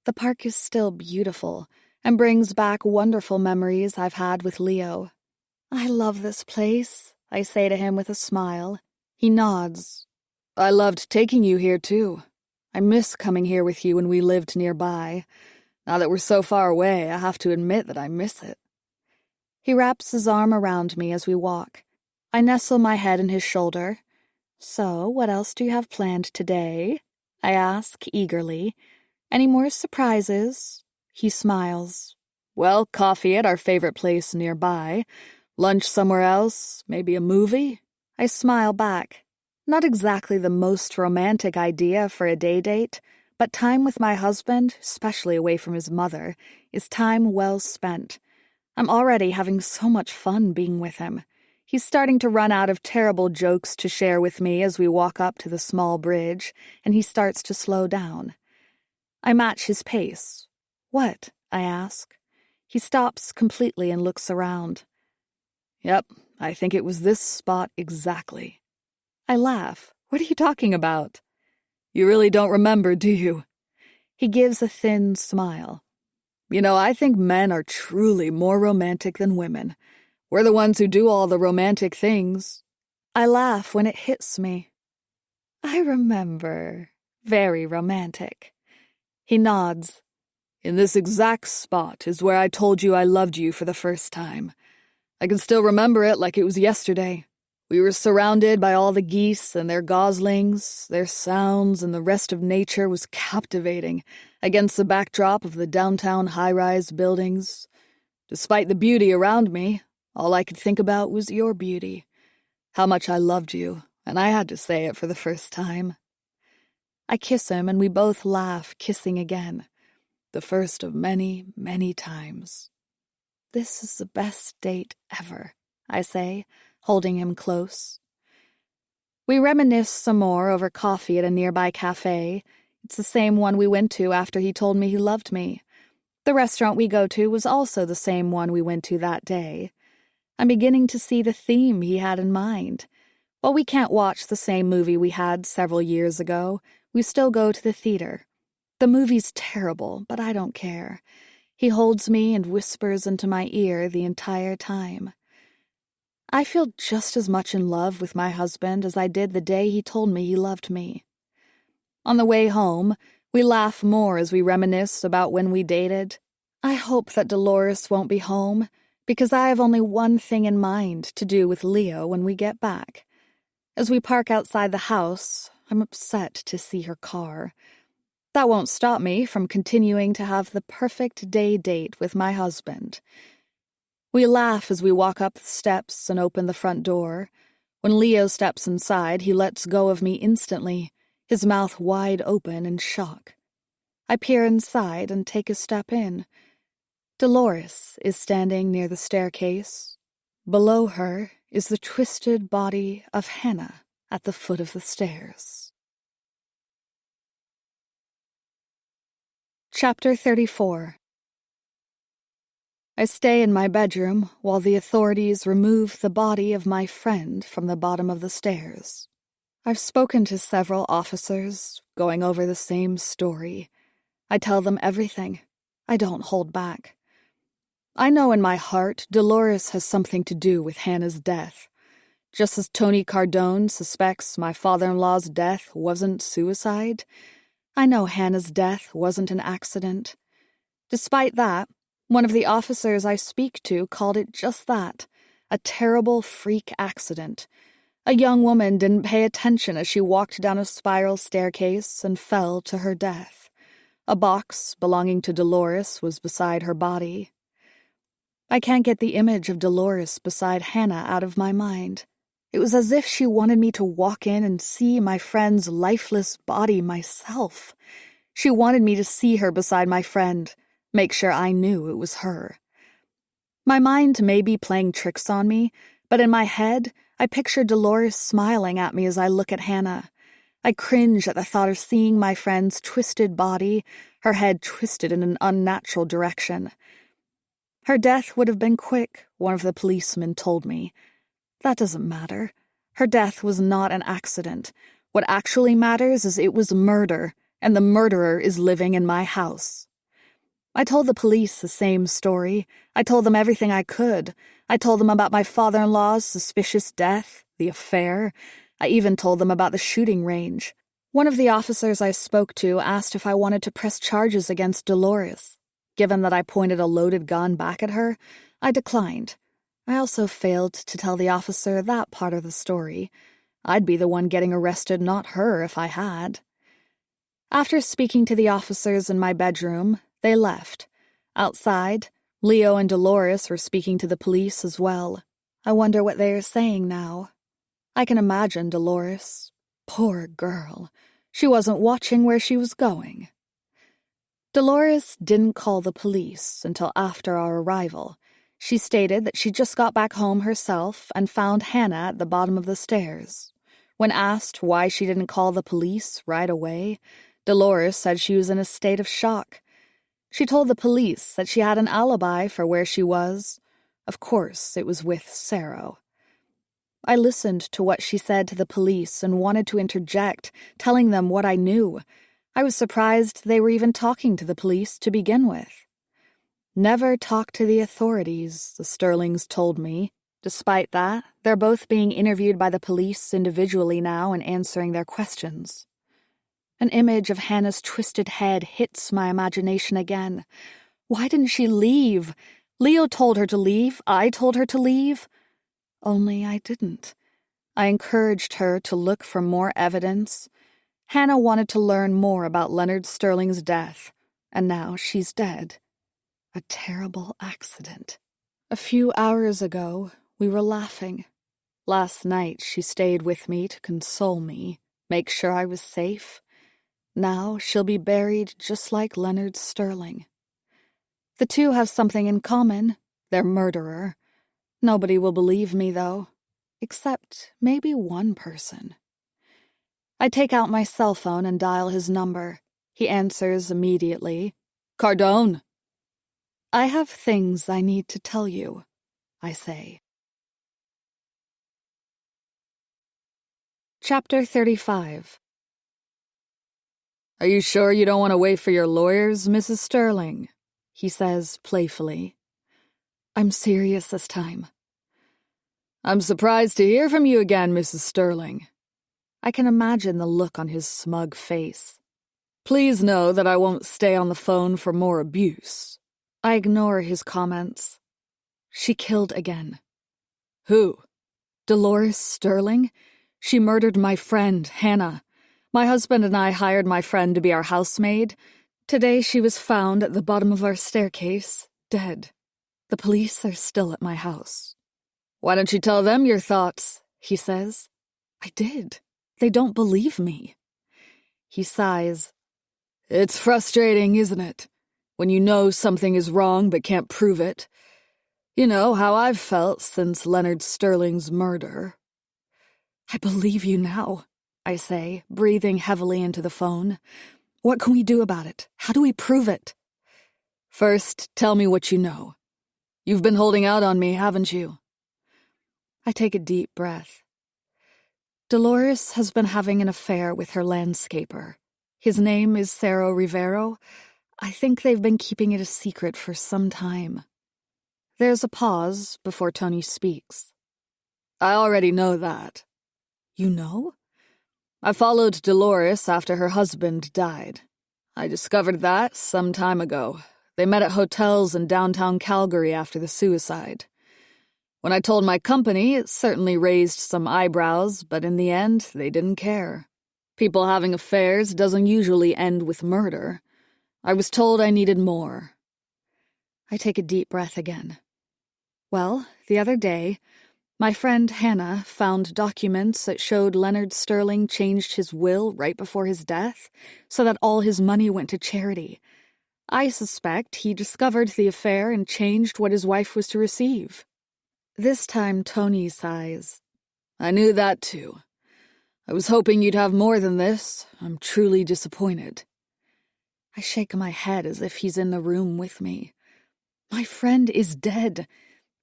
A: The park is still beautiful and brings back wonderful memories I've had with Leo. I love this place, I say to him with a smile. He nods.
C: I loved taking you here, too. I miss coming here with you when we lived nearby. Now that we're so far away, I have to admit that I miss it.
A: He wraps his arm around me as we walk. I nestle my head in his shoulder. So, what else do you have planned today? I ask eagerly. Any more surprises? He smiles.
C: Well, coffee at our favorite place nearby. Lunch somewhere else, maybe a movie?
A: I smile back. Not exactly the most romantic idea for a day date, but time with my husband, especially away from his mother, is time well spent. I'm already having so much fun being with him. He's starting to run out of terrible jokes to share with me as we walk up to the small bridge, and he starts to slow down. I match his pace. What? I ask. He stops completely and looks around.
C: Yep, I think it was this spot exactly.
A: I laugh. What are you talking about?
C: You really don't remember, do you?
A: He gives a thin smile.
C: You know, I think men are truly more romantic than women. We're the ones who do all the romantic things.
A: I laugh when it hits me. I remember. Very romantic. He nods.
C: In this exact spot is where I told you I loved you for the first time. I can still remember it like it was yesterday. We were surrounded by all the geese and their goslings, their sounds, and the rest of nature was captivating against the backdrop of the downtown high-rise buildings. Despite the beauty around me, all I could think about was your beauty. How much I loved you, and I had to say it for the first time.
A: I kiss him, and we both laugh, kissing again.
C: The first of many, many times.
A: This is the best date ever, I say, holding him close. We reminisce some more over coffee at a nearby cafe. It's the same one we went to after he told me he loved me. The restaurant we go to was also the same one we went to that day. I'm beginning to see the theme he had in mind. While we can't watch the same movie we had several years ago, we still go to the theater. The movie's terrible, but I don't care. He holds me and whispers into my ear the entire time. I feel just as much in love with my husband as I did the day he told me he loved me. On the way home, we laugh more as we reminisce about when we dated. I hope that Dolores won't be home, because I have only one thing in mind to do with Leo when we get back. As we park outside the house, I'm upset to see her car. That won't stop me from continuing to have the perfect day date with my husband. We laugh as we walk up the steps and open the front door. When Leo steps inside, he lets go of me instantly, his mouth wide open in shock. I peer inside and take a step in. Dolores is standing near the staircase. Below her is the twisted body of Hannah at the foot of the stairs. Chapter 34. I stay in my bedroom while the authorities remove the body of my friend from the bottom of the stairs. I've spoken to several officers, going over the same story. I tell them everything. I don't hold back. I know in my heart Dolores has something to do with Hannah's death. Just as Tony Cardone suspects my father-in-law's death wasn't suicide, I know Hannah's death wasn't an accident. Despite that, one of the officers I speak to called it just that, a terrible freak accident. A young woman didn't pay attention as she walked down a spiral staircase and fell to her death. A box belonging to Dolores was beside her body. I can't get the image of Dolores beside Hannah out of my mind. It was as if she wanted me to walk in and see my friend's lifeless body myself. She wanted me to see her beside my friend, make sure I knew it was her. My mind may be playing tricks on me, but in my head, I picture Dolores smiling at me as I look at Hannah. I cringe at the thought of seeing my friend's twisted body, her head twisted in an unnatural direction. Her death would have been quick, one of the policemen told me. That doesn't matter. Her death was not an accident. What actually matters is it was murder, and the murderer is living in my house. I told the police the same story. I told them everything I could. I told them about my father-in-law's suspicious death, the affair. I even told them about the shooting range. One of the officers I spoke to asked if I wanted to press charges against Dolores. Given that I pointed a loaded gun back at her, I declined. I also failed to tell the officer that part of the story. I'd be the one getting arrested, not her, if I had. After speaking to the officers in my bedroom, they left. Outside, Leo and Dolores were speaking to the police as well. I wonder what they are saying now. I can imagine Dolores. Poor girl. She wasn't watching where she was going. Dolores didn't call the police until after our arrival. She stated that she just got back home herself and found Hannah at the bottom of the stairs. When asked why she didn't call the police right away, Dolores said she was in a state of shock. She told the police that she had an alibi for where she was. Of course, it was with Sarah. I listened to what she said to the police and wanted to interject, telling them what I knew. I was surprised they were even talking to the police to begin with. Never talk to the authorities, the Sterlings told me. Despite that, they're both being interviewed by the police individually now and answering their questions. An image of Hannah's twisted head hits my imagination again. Why didn't she leave? Leo told her to leave. I told her to leave. Only I didn't. I encouraged her to look for more evidence. Hannah wanted to learn more about Leonard Sterling's death, and now she's dead. A terrible accident. A few hours ago, we were laughing. Last night, she stayed with me to console me, make sure I was safe. Now she'll be buried just like Leonard Sterling. The two have something in common. They're murderer. Nobody will believe me, though, except maybe one person. I take out my cell phone and dial his number. He answers immediately. Cardone. I have things I need to tell you, I say. Chapter 35. Are you sure you don't want to wait for your lawyers, Mrs. Sterling? He says playfully. I'm serious this time. I'm surprised to hear from you again, Mrs. Sterling. I can imagine the look on his smug face. Please know that I won't stay on the phone for more abuse. I ignore his comments. She killed again. Who? Dolores Sterling? She murdered my friend, Hannah. My husband and I hired my friend to be our housemaid. Today she was found at the bottom of our staircase, dead. The police are still at my house. Why don't you tell them your thoughts? He says. I did. They don't believe me. He sighs. It's frustrating, isn't it? When you know something is wrong but can't prove it. You know how I've felt since Leonard Sterling's murder. I believe you now, I say, breathing heavily into the phone. What can we do about it? How do we prove it? First, tell me what you know. You've been holding out on me, haven't you? I take a deep breath. Dolores has been having an affair with her landscaper. His name is Cerro Rivero. I think they've been keeping it a secret for some time. There's a pause before Tony speaks. I already know that. You know? I followed Dolores after her husband died. I discovered that some time ago. They met at hotels in downtown Calgary after the suicide. When I told my company, it certainly raised some eyebrows, but in the end, they didn't care. People having affairs doesn't usually end with murder. I was told I needed more. I take a deep breath again. Well, the other day, my friend Hannah found documents that showed Leonard Sterling changed his will right before his death so that all his money went to charity. I suspect he discovered the affair and changed what his wife was to receive. This time Tony sighs. I knew that too. I was hoping you'd have more than this. I'm truly disappointed. I shake my head as if he's in the room with me. My friend is dead.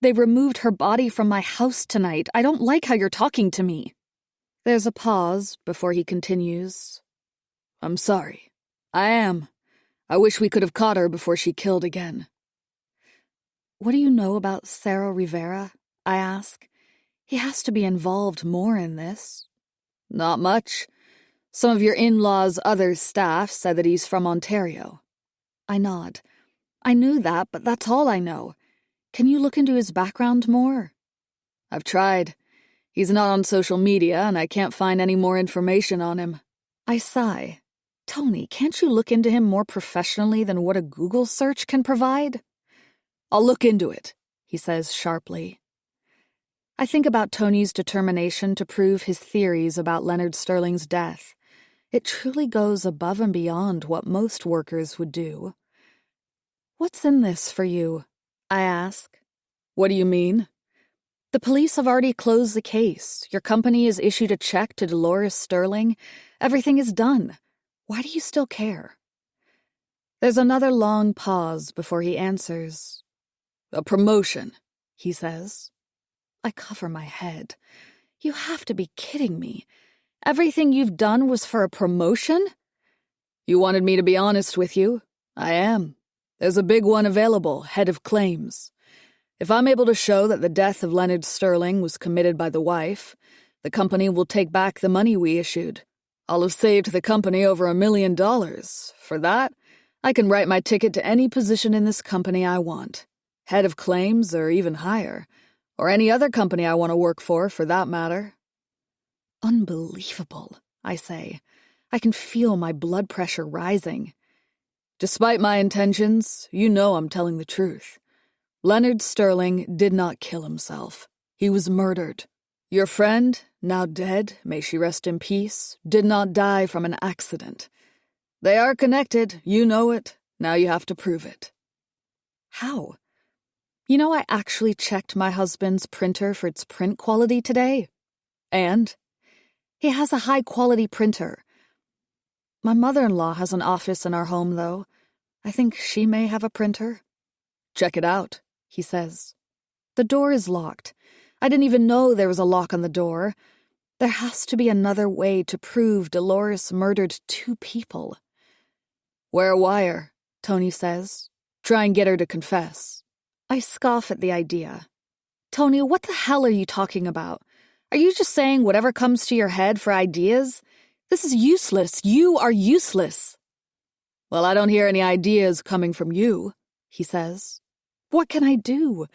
A: They removed her body from my house tonight. I don't like how you're talking to me. There's a pause before he continues. I'm sorry. I am. I wish we could have caught her before she killed again. What do you know about Cerro Rivera? I ask. He has to be involved more in this. Not much. Some of your in-laws' other staff said that he's from Ontario. I nod. I knew that, but that's all I know. Can you look into his background more? I've tried. He's not on social media, and I can't find any more information on him. I sigh. Tony, can't you look into him more professionally than what a Google search can provide? I'll look into it, he says sharply. I think about Tony's determination to prove his theories about Leonard Sterling's death. It truly goes above and beyond what most workers would do. What's in this for you? I ask. What do you mean? The police have already closed the case. Your company has issued a check to Dolores Sterling. Everything is done. Why do you still care? There's another long pause before he answers. A promotion, he says. I cover my head. You have to be kidding me. Everything you've done was for a promotion? You wanted me to be honest with you. I am. There's a big one available, head of claims. If I'm able to show that the death of Leonard Sterling was committed by the wife, the company will take back the money we issued. I'll have saved the company over $1 million. For that, I can write my ticket to any position in this company I want. Head of claims or even higher. Or any other company I want to work for that matter. Unbelievable, I say. I can feel my blood pressure rising. Despite my intentions, you know I'm telling the truth. Leonard Sterling did not kill himself. He was murdered. Your friend, now dead, may she rest in peace, did not die from an accident. They are connected, you know it. Now you have to prove it. How? You know, I actually checked my husband's printer for its print quality today. And he has a high-quality printer. My mother-in-law has an office in our home, though. I think she may have a printer. Check it out, he says. The door is locked. I didn't even know there was a lock on the door. There has to be another way to prove Dolores murdered 2 people. Wear a wire, Tony says. Try and get her to confess. I scoff at the idea. Tony, what the hell are you talking about? Are you just saying whatever comes to your head for ideas? This is useless. You are useless. Well, I don't hear any ideas coming from you, he says. What can I do?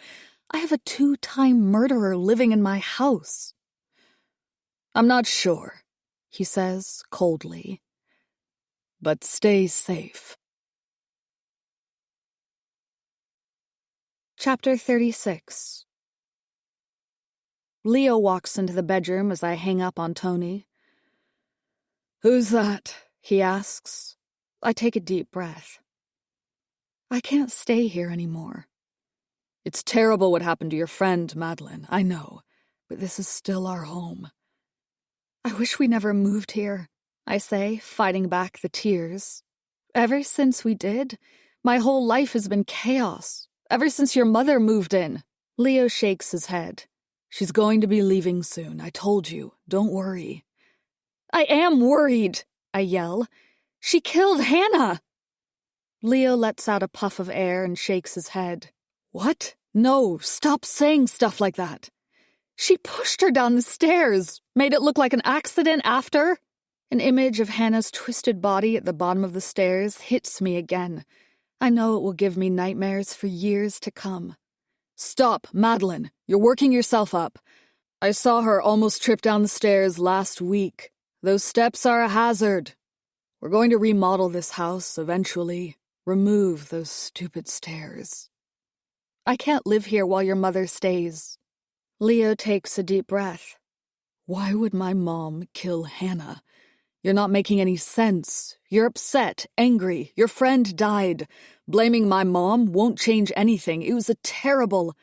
A: I have a 2-time murderer living in my house. I'm not sure, he says coldly. But stay safe. Chapter 36. Leo walks into the bedroom as I hang up on Tony.
C: "Who's that?"
A: he asks. I take a deep breath. I can't stay here anymore.
C: "It's terrible what happened to your friend, Meline, I know, but this is still our home."
A: I wish we never moved here, I say, fighting back the tears. Ever since we did, my whole life has been chaos. Ever since your mother moved in.
C: Leo shakes his head. "She's going to be leaving soon, I told you. Don't worry."
A: I am worried, I yell. She killed Hannah. Leo lets out a puff of air and shakes his head.
C: "What? No, stop saying stuff like that."
A: She pushed her down the stairs, made it look like an accident after. An image of Hannah's twisted body at the bottom of the stairs hits me again. I know it will give me nightmares for years to come.
C: "Stop, Meline. You're working yourself up. I saw her almost trip down the stairs last week. Those steps are a hazard. We're going to remodel this house eventually. Remove those stupid stairs."
A: I can't live here while your mother stays. Leo takes a deep breath.
C: "Why would my mom kill Hannah? You're not making any sense. You're upset, angry. Your friend died. Blaming my mom won't change anything. It was a terrible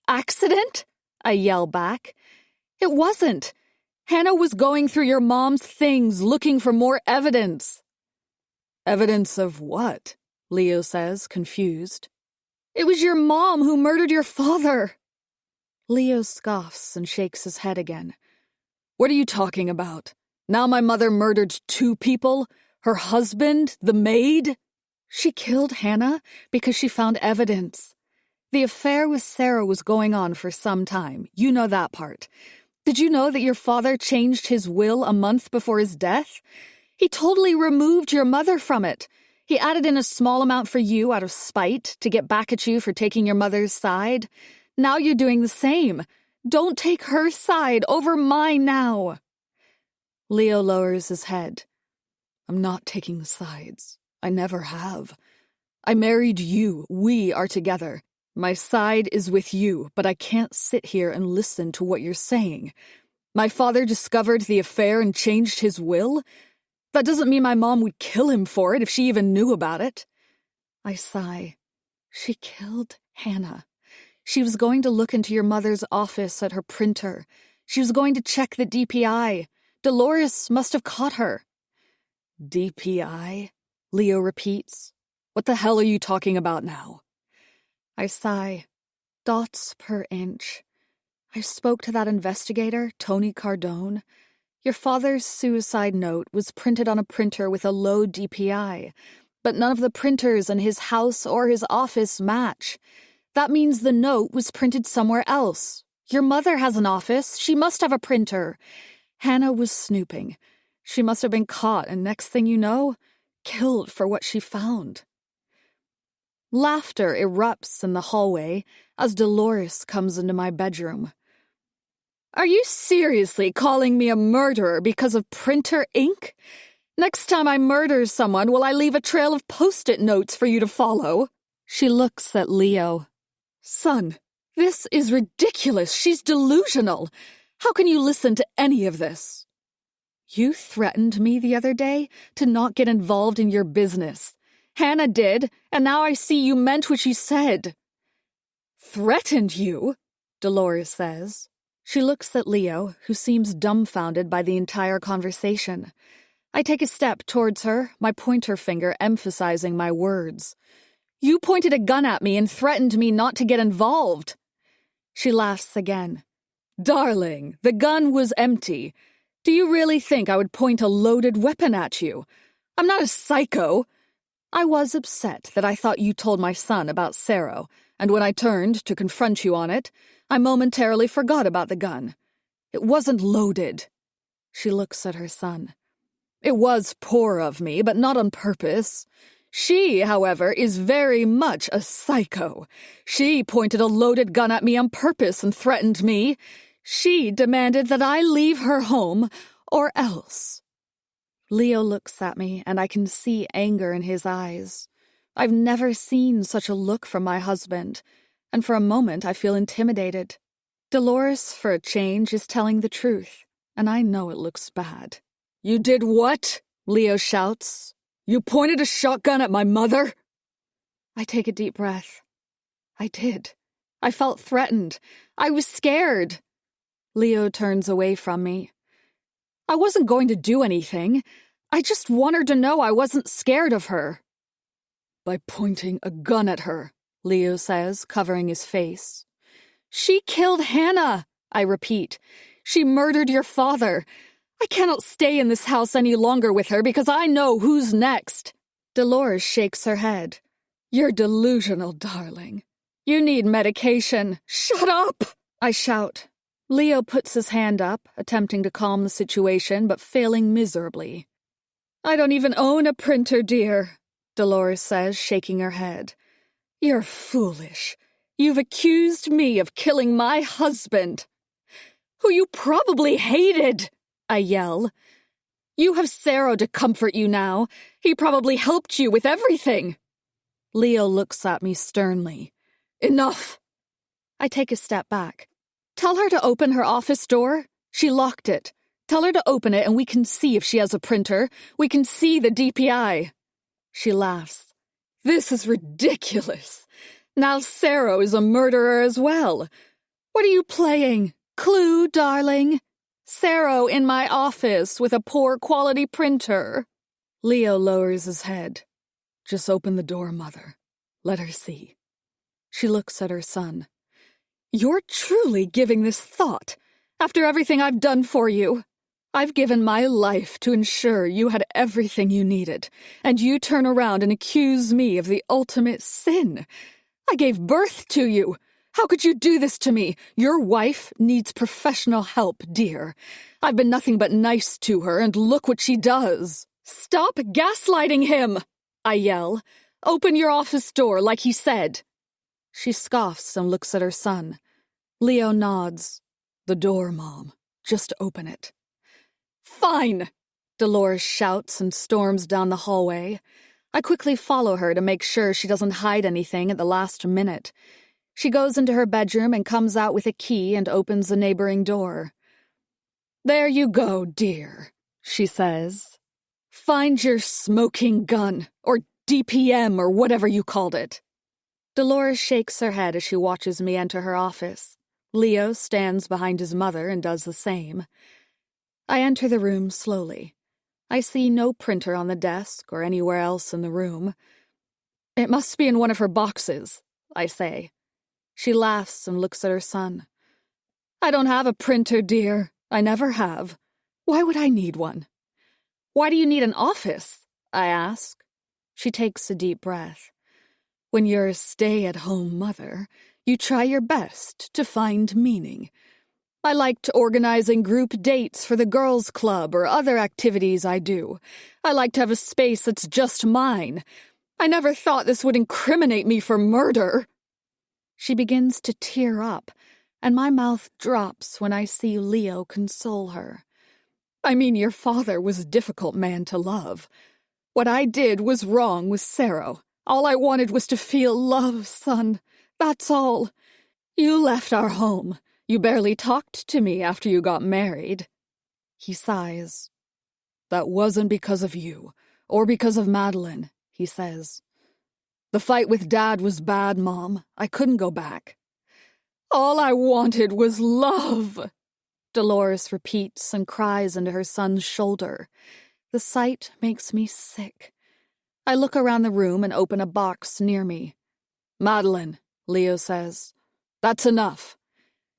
A: accident, I yell back. It wasn't. Hannah was going through your mom's things, looking for more evidence.
C: "Evidence of what?" Leo says, confused.
A: "It was your mom who murdered your father." Leo scoffs and shakes his head again.
C: "What are you talking about? Now my mother murdered 2 people? Her husband? The maid?"
A: She killed Hannah because she found evidence. The affair with Sarah was going on for some time. You know that part. Did you know that your father changed his will a month before his death? He totally removed your mother from it. He added in a small amount for you out of spite to get back at you for taking your mother's side. Now you're doing the same. Don't take her side over mine now."
C: Leo lowers his head. "I'm not taking sides. I never have. I married you. We are together. My side is with you, but I can't sit here and listen to what you're saying. My father discovered the affair and changed his will? That doesn't mean my mom would kill him for it if she even knew about it."
A: I sigh. She killed Hannah. She was going to look into your mother's office at her printer. She was going to check the DPI. Dolores must have caught her.
C: "DPI?" Leo repeats. "What the hell are you talking about now?"
A: I sigh. Dots per inch. I spoke to that investigator, Tony Cardone. Your father's suicide note was printed on a printer with a low DPI, but none of the printers in his house or his office match. That means the note was printed somewhere else. Your mother has an office. She must have a printer. Hannah was snooping. She must have been caught, and next thing you know, killed for what she found. Laughter erupts in the hallway as Dolores comes into my bedroom. "Are you seriously calling me a murderer because of printer ink? Next time I murder someone, will I leave a trail of Post-it notes for you to follow?" She looks at Leo. "Son, this is ridiculous. She's delusional. How can you listen to any of this?" "You threatened me the other day to not get involved in your business. Hannah did, and now I see you meant what you said." "Threatened you?" Dolores says. She looks at Leo, who seems dumbfounded by the entire conversation. I take a step towards her, my pointer finger emphasizing my words. "You pointed a gun at me and threatened me not to get involved." She laughs again. "Darling, the gun was empty. Do you really think I would point a loaded weapon at you? I'm not a psycho. I was upset that I thought you told my son about Sarah, and when I turned to confront you on it, I momentarily forgot about the gun. It wasn't loaded." She looks at her son. "It was poor of me, but not on purpose. She, however, is very much a psycho. She pointed a loaded gun at me on purpose and threatened me. She demanded that I leave her home, or else." Leo looks at me, and I can see anger in his eyes. I've never seen such a look from my husband. and for a moment I feel intimidated. Dolores, for a change, is telling the truth, and I know it looks bad.
C: "You did what?" Leo shouts. "You pointed a shotgun at my mother?"
A: I take a deep breath. I did. I felt threatened. I was scared. Leo turns away from me. I wasn't going to do anything. I just want her to know I wasn't scared of her.
C: "By pointing a gun at her," Leo says, covering his face.
A: "She killed Hannah," I repeat. "She murdered your father. I cannot stay in this house any longer with her because I know who's next." Dolores shakes her head.
C: "You're delusional, darling.
A: You need medication."
C: "Shut up!"
A: I shout. Leo puts his hand up, attempting to calm the situation, but failing miserably. "I don't even own a printer, dear," Dolores says, shaking her head. "You're foolish. You've accused me of killing my husband, who you probably hated," I yell. "You have Sarah to comfort you now. He probably helped you with everything." Leo looks at me sternly.
C: "Enough!"
A: I take a step back. "Tell her to open her office door. She locked it. Tell her to open it and we can see if she has a printer. We can see the DPI. She laughs. "This is ridiculous. Now Sarah is a murderer as well. What are you playing? Clue, darling? Sarah in my office with a poor quality printer."
C: Leo lowers his head. "Just open the door, Mother. Let her see."
A: She looks at her son. "You're truly giving this thought, after everything I've done for you. I've given my life to ensure you had everything you needed, and you turn around and accuse me of the ultimate sin. I gave birth to you. How could you do this to me? Your wife needs professional help, dear. I've been nothing but nice to her, and look what she does." "Stop gaslighting him!" I yell. "Open your office door like he said." She scoffs and looks at her son. Leo nods.
C: "The door, Mom. Just open it."
A: "Fine!" Dolores shouts and storms down the hallway. I quickly follow her to make sure she doesn't hide anything at the last minute. She goes into her bedroom and comes out with a key and opens a neighboring door. "There you go, dear," she says. "Find your smoking gun, or DPM, or whatever you called it." Dolores shakes her head as she watches me enter her office. Leo stands behind his mother and does the same. I enter the room slowly. I see no printer on the desk or anywhere else in the room. "It must be in one of her boxes," I say. She laughs and looks at her son. "I don't have a printer, dear. I never have. Why would I need one?" "Why do you need an office?" I ask. She takes a deep breath. "When you're a stay-at-home mother, you try your best to find meaning. I liked organizing group dates for the girls' club or other activities I do. I like to have a space that's just mine. I never thought this would incriminate me for murder." She begins to tear up, and my mouth drops when I see Leo console her. "I mean, your father was a difficult man to love. What I did was wrong with Sarah. All I wanted was to feel love, son. That's all. You left our home. You barely talked to me after you got married." He sighs. "That wasn't because of you, or because of Meline," he says. "The fight with Dad was bad, Mom. I couldn't go back." "All I wanted was love," Dolores repeats and cries into her son's shoulder. The sight makes me sick. I look around the room and open a box near me. "Meline," Leo says. "That's enough."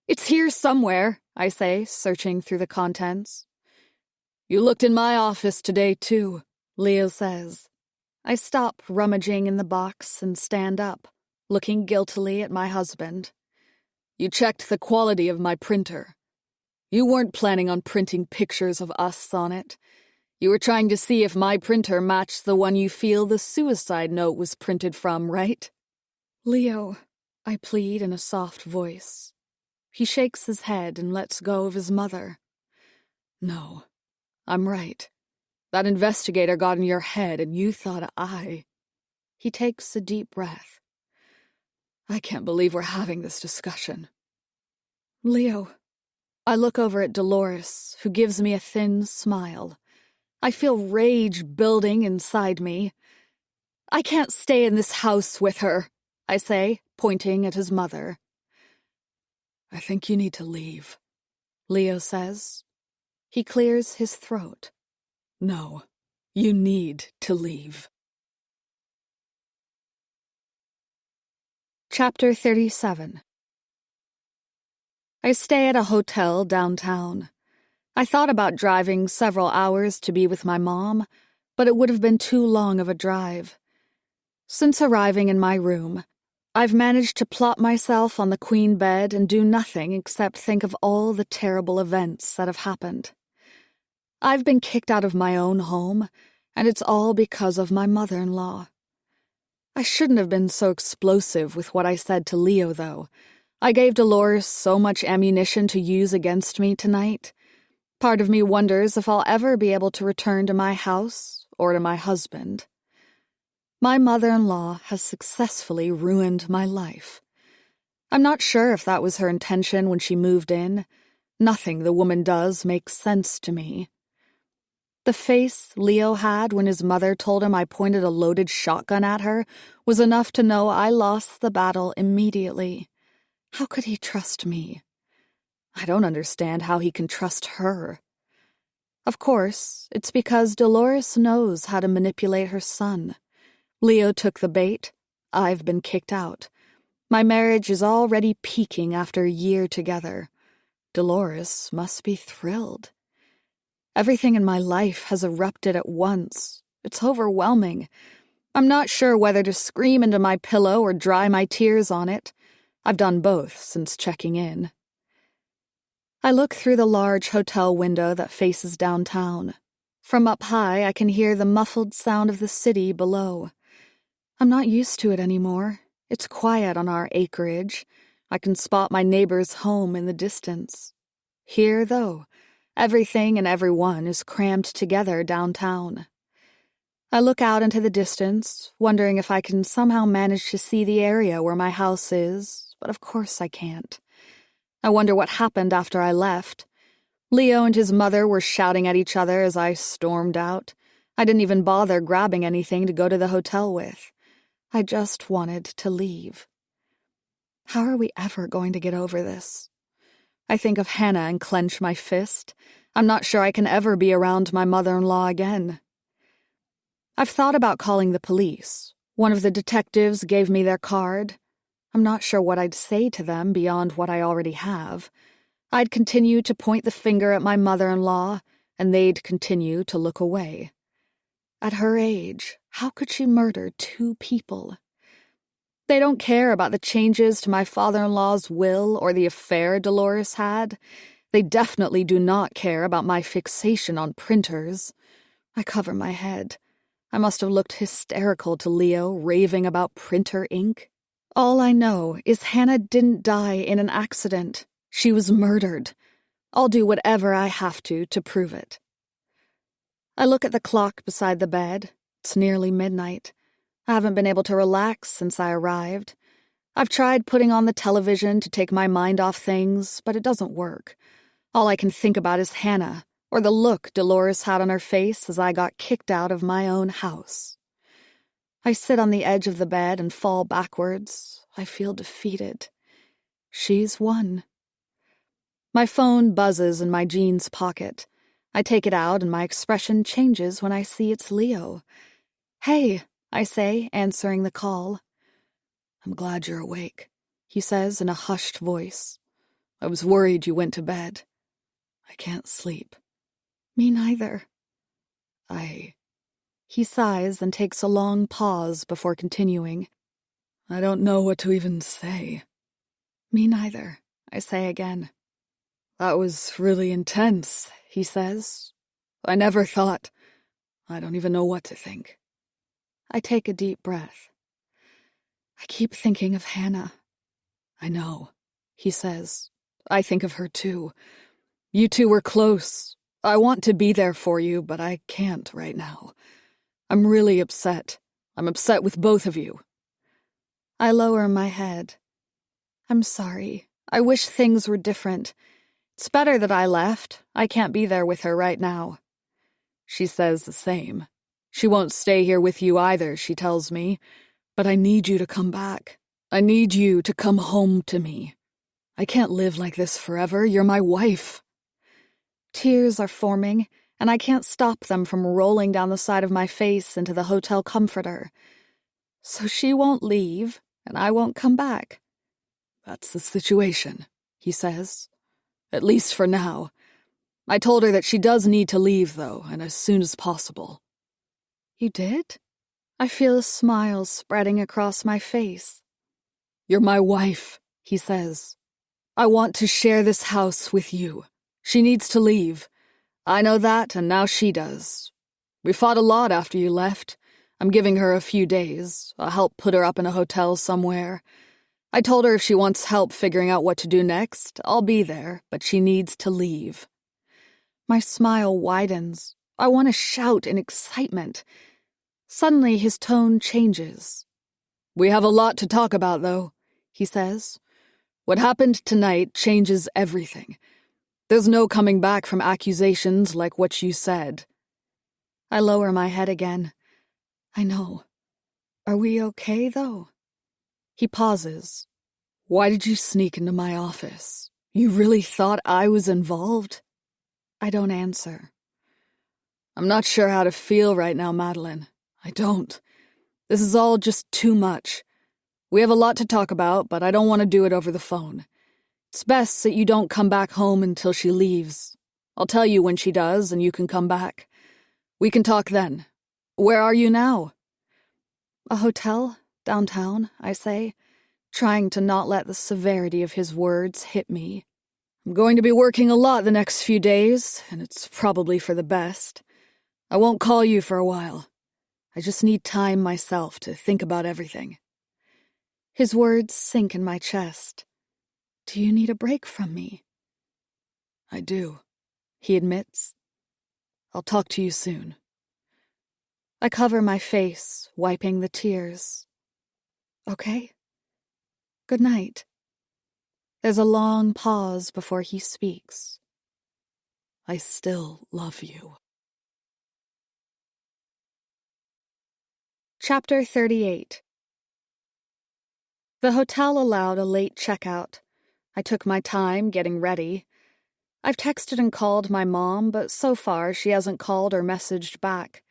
A: "It's here somewhere," I say, searching through the contents. "You looked in my office today, too," Leo says. I stop rummaging in the box and stand up, looking guiltily at my husband. "You checked the quality of my printer. You weren't planning on printing pictures of us on it. You were trying to see if my printer matched the one you feel the suicide note was printed from, right?" "Leo," I plead in a soft voice. He shakes his head and lets go of his mother. "No, I'm right. That investigator got in your head and you thought I..." He takes a deep breath.
C: I can't believe we're having this discussion. Leo. I look over at Dolores, who gives me a thin smile. I feel rage building inside me. I can't stay in this house with her, I say, pointing at his mother. I think you need to leave, Leo says. He clears his throat. No, you need to leave. Chapter 37. I stay at a hotel downtown. I thought about driving several hours to be with my mom, but it would have been too long of a drive. Since arriving in my room, I've managed to plop myself on the queen bed and do nothing except think of all the terrible events that have happened. I've been kicked out of my own home, and it's all because of my mother-in-law. I shouldn't have been so explosive with what I said to Leo, though. I gave Dolores so much ammunition to use against me tonight. Part of me wonders if I'll ever be able to return to my house or to my husband. My mother-in-law has successfully ruined my life. I'm not sure if that was her intention when she moved in. Nothing the woman does makes sense to me. The face Leo had when his mother told him I pointed a loaded shotgun at her was enough to know I lost the battle immediately. How could he trust me? I don't understand how he can trust her. Of course, it's because Dolores knows how to manipulate her son. Leo took the bait. I've been kicked out. My marriage is already peaking after a year together. Dolores must be thrilled. Everything in my life has erupted at once. It's overwhelming. I'm not sure whether to scream into my pillow or dry my tears on it. I've done both since checking in. I look through the large hotel window that faces downtown. From up high, I can hear the muffled sound of the city below. I'm not used to it anymore. It's quiet on our acreage. I can spot my neighbor's home in the distance. Here, though, everything and everyone is crammed together downtown. I look out into the distance, wondering if I can somehow manage to see the area where my house is, but of course I can't. I wonder what happened after I left. Leo and his mother were shouting at each other as I stormed out. I didn't even bother grabbing anything to go to the hotel with. I just wanted to leave. How are we ever going to get over this? I think of Hannah and clench my fist. I'm not sure I can ever be around my mother-in-law again. I've thought about calling the police. One of the detectives gave me their card. I'm not sure what I'd say to them beyond what I already have. I'd continue to point the finger at my mother-in-law, and they'd continue to look away. At her age, how could she murder 2 people? They don't care about the changes to my father-in-law's will or the affair Dolores had. They definitely do not care about my fixation on printers. I cover my head. I must have looked hysterical to Leo, raving about printer ink. All I know is Hannah didn't die in an accident. She was murdered. I'll do whatever I have to prove it. I look at the clock beside the bed. It's nearly midnight. I haven't been able to relax since I arrived. I've tried putting on the television to take my mind off things, but it doesn't work. All I can think about is Hannah, or the look Dolores had on her face as I got kicked out of my own house. I sit on the edge of the bed and fall backwards. I feel defeated. She's won. My phone buzzes in my jeans pocket. I take it out and my expression changes when I see it's Leo. "Hey," I say, answering the call. "I'm glad you're awake," he says in a hushed voice. "I was worried you went to bed. I can't sleep." "Me neither." He sighs and takes a long pause before continuing. "I don't know what to even say." "Me neither," I say again. "That was really intense," he says. "I never thought. I don't even know what to think." I take a deep breath. "I keep thinking of Hannah." "I know," he says. "I think of her too. You two were close. I want to be there for you, but I can't right now. I'm really upset. I'm upset with both of you."
A: I lower my head. I'm sorry. I wish things were different. It's better that I left. I can't be there with her right now.
C: She says the same. She won't stay here with you either, she tells me. But I need you to come back. I need you to come home to me. I can't live like this forever. You're my wife.
A: Tears are forming, and I can't stop them from rolling down the side of my face into the hotel comforter. So she won't leave, and I won't come back.
C: That's the situation, he says. At least for now. I told her that she does need to leave, though, and as soon as possible.
A: You did? I feel a smile spreading across my face.
C: You're my wife, he says. I want to share this house with you. She needs to leave. I know that, and now she does. We fought a lot after you left. I'm giving her a few days. I'll help put her up in a hotel somewhere. I told her if she wants help figuring out what to do next, I'll be there, but she needs to leave.
A: My smile widens. I want to shout in excitement. Suddenly his tone changes.
C: We have a lot to talk about, though, he says. What happened tonight changes everything. There's no coming back from accusations like what you said.
A: I lower my head again. I know. Are we okay, though?
C: He pauses. Why did you sneak into my office? You really thought I was involved?
A: I don't answer.
C: I'm not sure how to feel right now, Meline. I don't. This is all just too much. We have a lot to talk about, but I don't want to do it over the phone. It's best that you don't come back home until she leaves. I'll tell you when she does, and you can come back. We can talk then. Where are you now?
A: A hotel, downtown, I say, trying to not let the severity of his words hit me.
C: I'm going to be working a lot the next few days, and it's probably for the best. I won't call you for a while. I just need time myself to think about everything.
A: His words sink in my chest. Do you need a break from me?
C: I do, he admits. I'll talk to you soon.
A: I cover my face, wiping the tears. Okay. Good night. There's a long pause before he speaks.
C: I still love you.
A: Chapter 38. The hotel allowed a late checkout. I took my time getting ready. I've texted and called my mom, but so far she hasn't called or messaged back.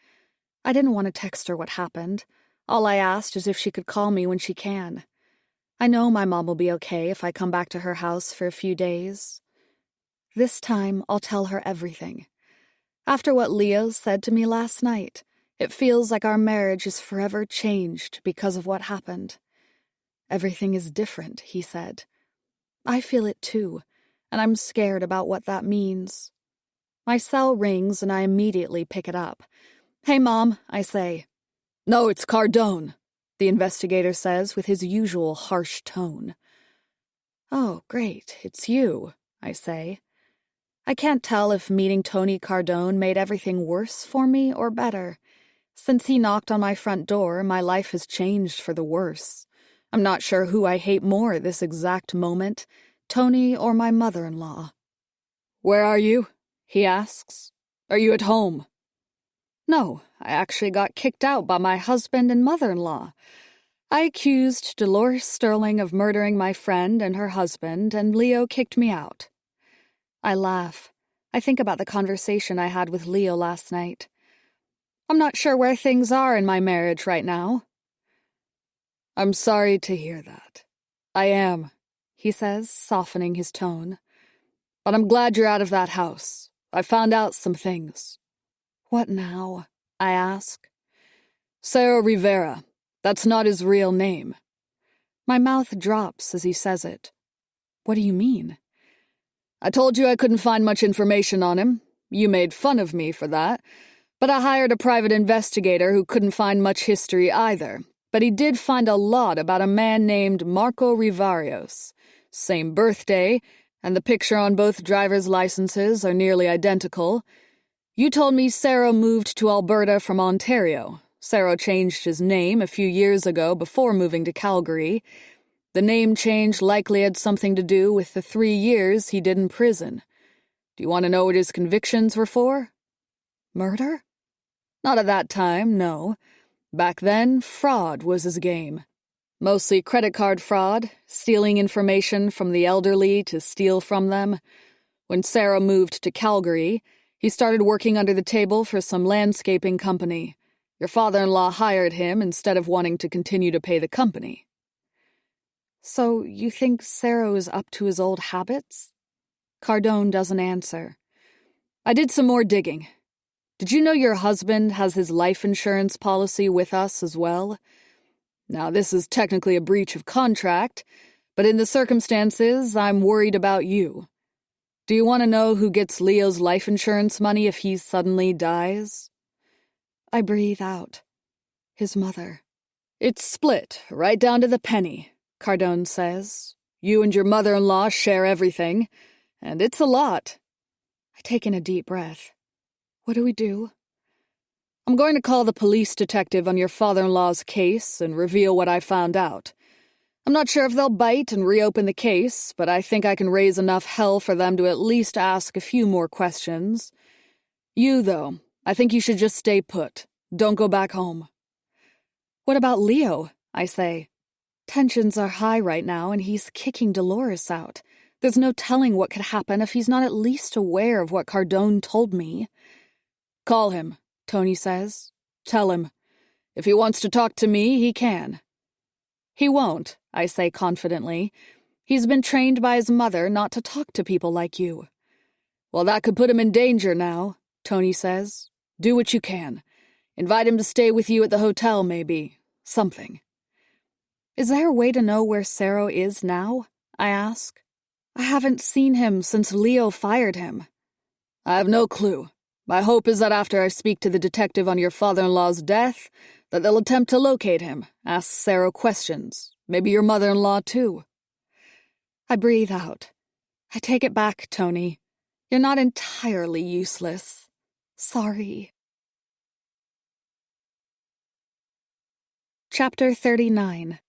A: I didn't want to text her what happened. All I asked is if she could call me when she can. I know my mom will be okay if I come back to her house for a few days. This time, I'll tell her everything. After what Leo said to me last night, it feels like our marriage is forever changed because of what happened. Everything is different, he said. I feel it too, and I'm scared about what that means. My cell rings and I immediately pick it up. Hey, Mom, I say.
C: No, it's Cardone, the investigator says with his usual harsh tone.
A: Oh, great, it's you, I say. I can't tell if meeting Tony Cardone made everything worse for me or better. Since he knocked on my front door, my life has changed for the worse. I'm not sure who I hate more at this exact moment, Tony or my mother-in-law.
C: Where are you? He asks. Are you at home?
A: No, I actually got kicked out by my husband and mother-in-law. I accused Dolores Sterling of murdering my friend and her husband, and Leo kicked me out. I laugh. I think about the conversation I had with Leo last night. I'm not sure where things are in my marriage right now.
C: I'm sorry to hear that. I am, he says, softening his tone. But I'm glad you're out of that house. I found out some things.
A: What now? I ask.
C: Sarah Rivera. That's not his real name.
A: My mouth drops as he says it. What do you mean?
C: I told you I couldn't find much information on him. You made fun of me for that. But I hired a private investigator who couldn't find much history either. But he did find a lot about a man named Marco Rivarios. Same birthday, and the picture on both driver's licenses are nearly identical. You told me Sarah moved to Alberta from Ontario, Sarah changed his name a few years ago before moving to Calgary. The name change likely had something to do with the 3 years he did in prison. Do you want to know what his convictions were for? Murder? Not at that time, no. Back then, fraud was his game. Mostly credit card fraud, stealing information from the elderly to steal from them. When Sarah moved to Calgary, he started working under the table for some landscaping company. Your father-in-law hired him instead of wanting to continue to pay the company. So you think Sarah is up to his old habits? Cardone doesn't answer. I did some more digging. Did you know your husband has his life insurance policy with us as well? Now, this is technically a breach of contract, but in the circumstances, I'm worried about you. Do you want to know who gets Leo's life insurance money if he suddenly dies? I breathe out. His mother. It's split, right down to the penny, Cardone says. You and your mother-in-law share everything, and it's a lot. I take in a deep breath. What do we do? I'm going to call the police detective on your father-in-law's case and reveal what I found out. I'm not sure if they'll bite and reopen the case, but I think I can raise enough hell for them to at least ask a few more questions. You, though, I think you should just stay put. Don't go back home. What about Leo? I say. Tensions are high right now, and he's kicking Dolores out. There's no telling what could happen if he's not at least aware of what Cardone told me. Call him, Tony says. Tell him. If he wants to talk to me, he can. He won't, I say confidently. He's been trained by his mother not to talk to people like you. Well, that could put him in danger now, Tony says. Do what you can. Invite him to stay with you at the hotel, maybe. Something. Is there a way to know where Sarah is now? I ask. I haven't seen him since Leo fired him. I have no clue. My hope is that after I speak to the detective on your father-in-law's death, that they'll attempt to locate him, ask Sarah questions, maybe your mother-in-law too. I breathe out. I take it back, Tony. You're not entirely useless. Sorry. Chapter 39.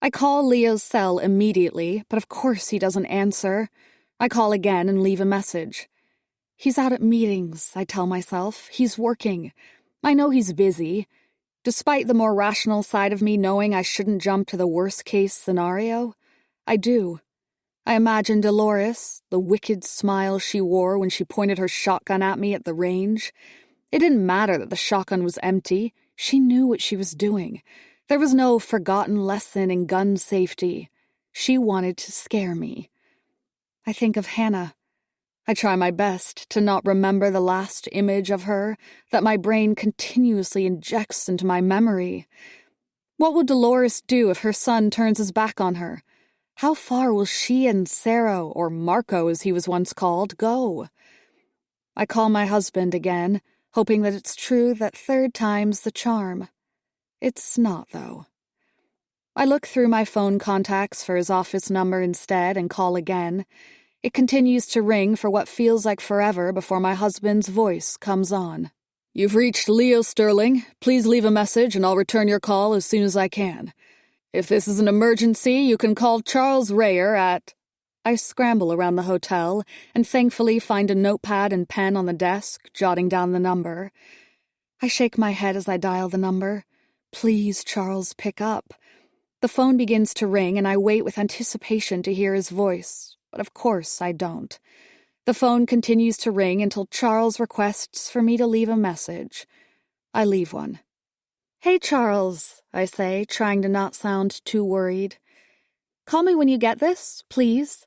C: I call Leo's cell immediately, but of course he doesn't answer. I call again and leave a message. He's out at meetings, I tell myself. He's working. I know he's busy. Despite the more rational side of me knowing I shouldn't jump to the worst-case scenario, I do. I imagine Dolores, the wicked smile she wore when she pointed her shotgun at me at the range. It didn't matter that the shotgun was empty. She knew what she was doing. There was no forgotten lesson in gun safety. She wanted to scare me. I think of Hannah. I try my best to not remember the last image of her that my brain continuously injects into my memory. What will Dolores do if her son turns his back on her? How far will she and Sarah, or Marco as he was once called, go? I call my husband again, hoping that it's true that third time's the charm. It's not, though. I look through my phone contacts for his office number instead and call again. It continues to ring for what feels like forever before my husband's voice comes on. You've reached Leo Sterling. Please leave a message and I'll return your call as soon as I can. If this is an emergency, you can call Charles Rayer at... I scramble around the hotel and thankfully find a notepad and pen on the desk, jotting down the number. I shake my head as I dial the number. Please, Charles, pick up. The phone begins to ring and I wait with anticipation to hear his voice. But of course I don't. The phone continues to ring until Charles requests for me to leave a message. I leave one. Hey, Charles, I say, trying to not sound too worried. Call me when you get this, please.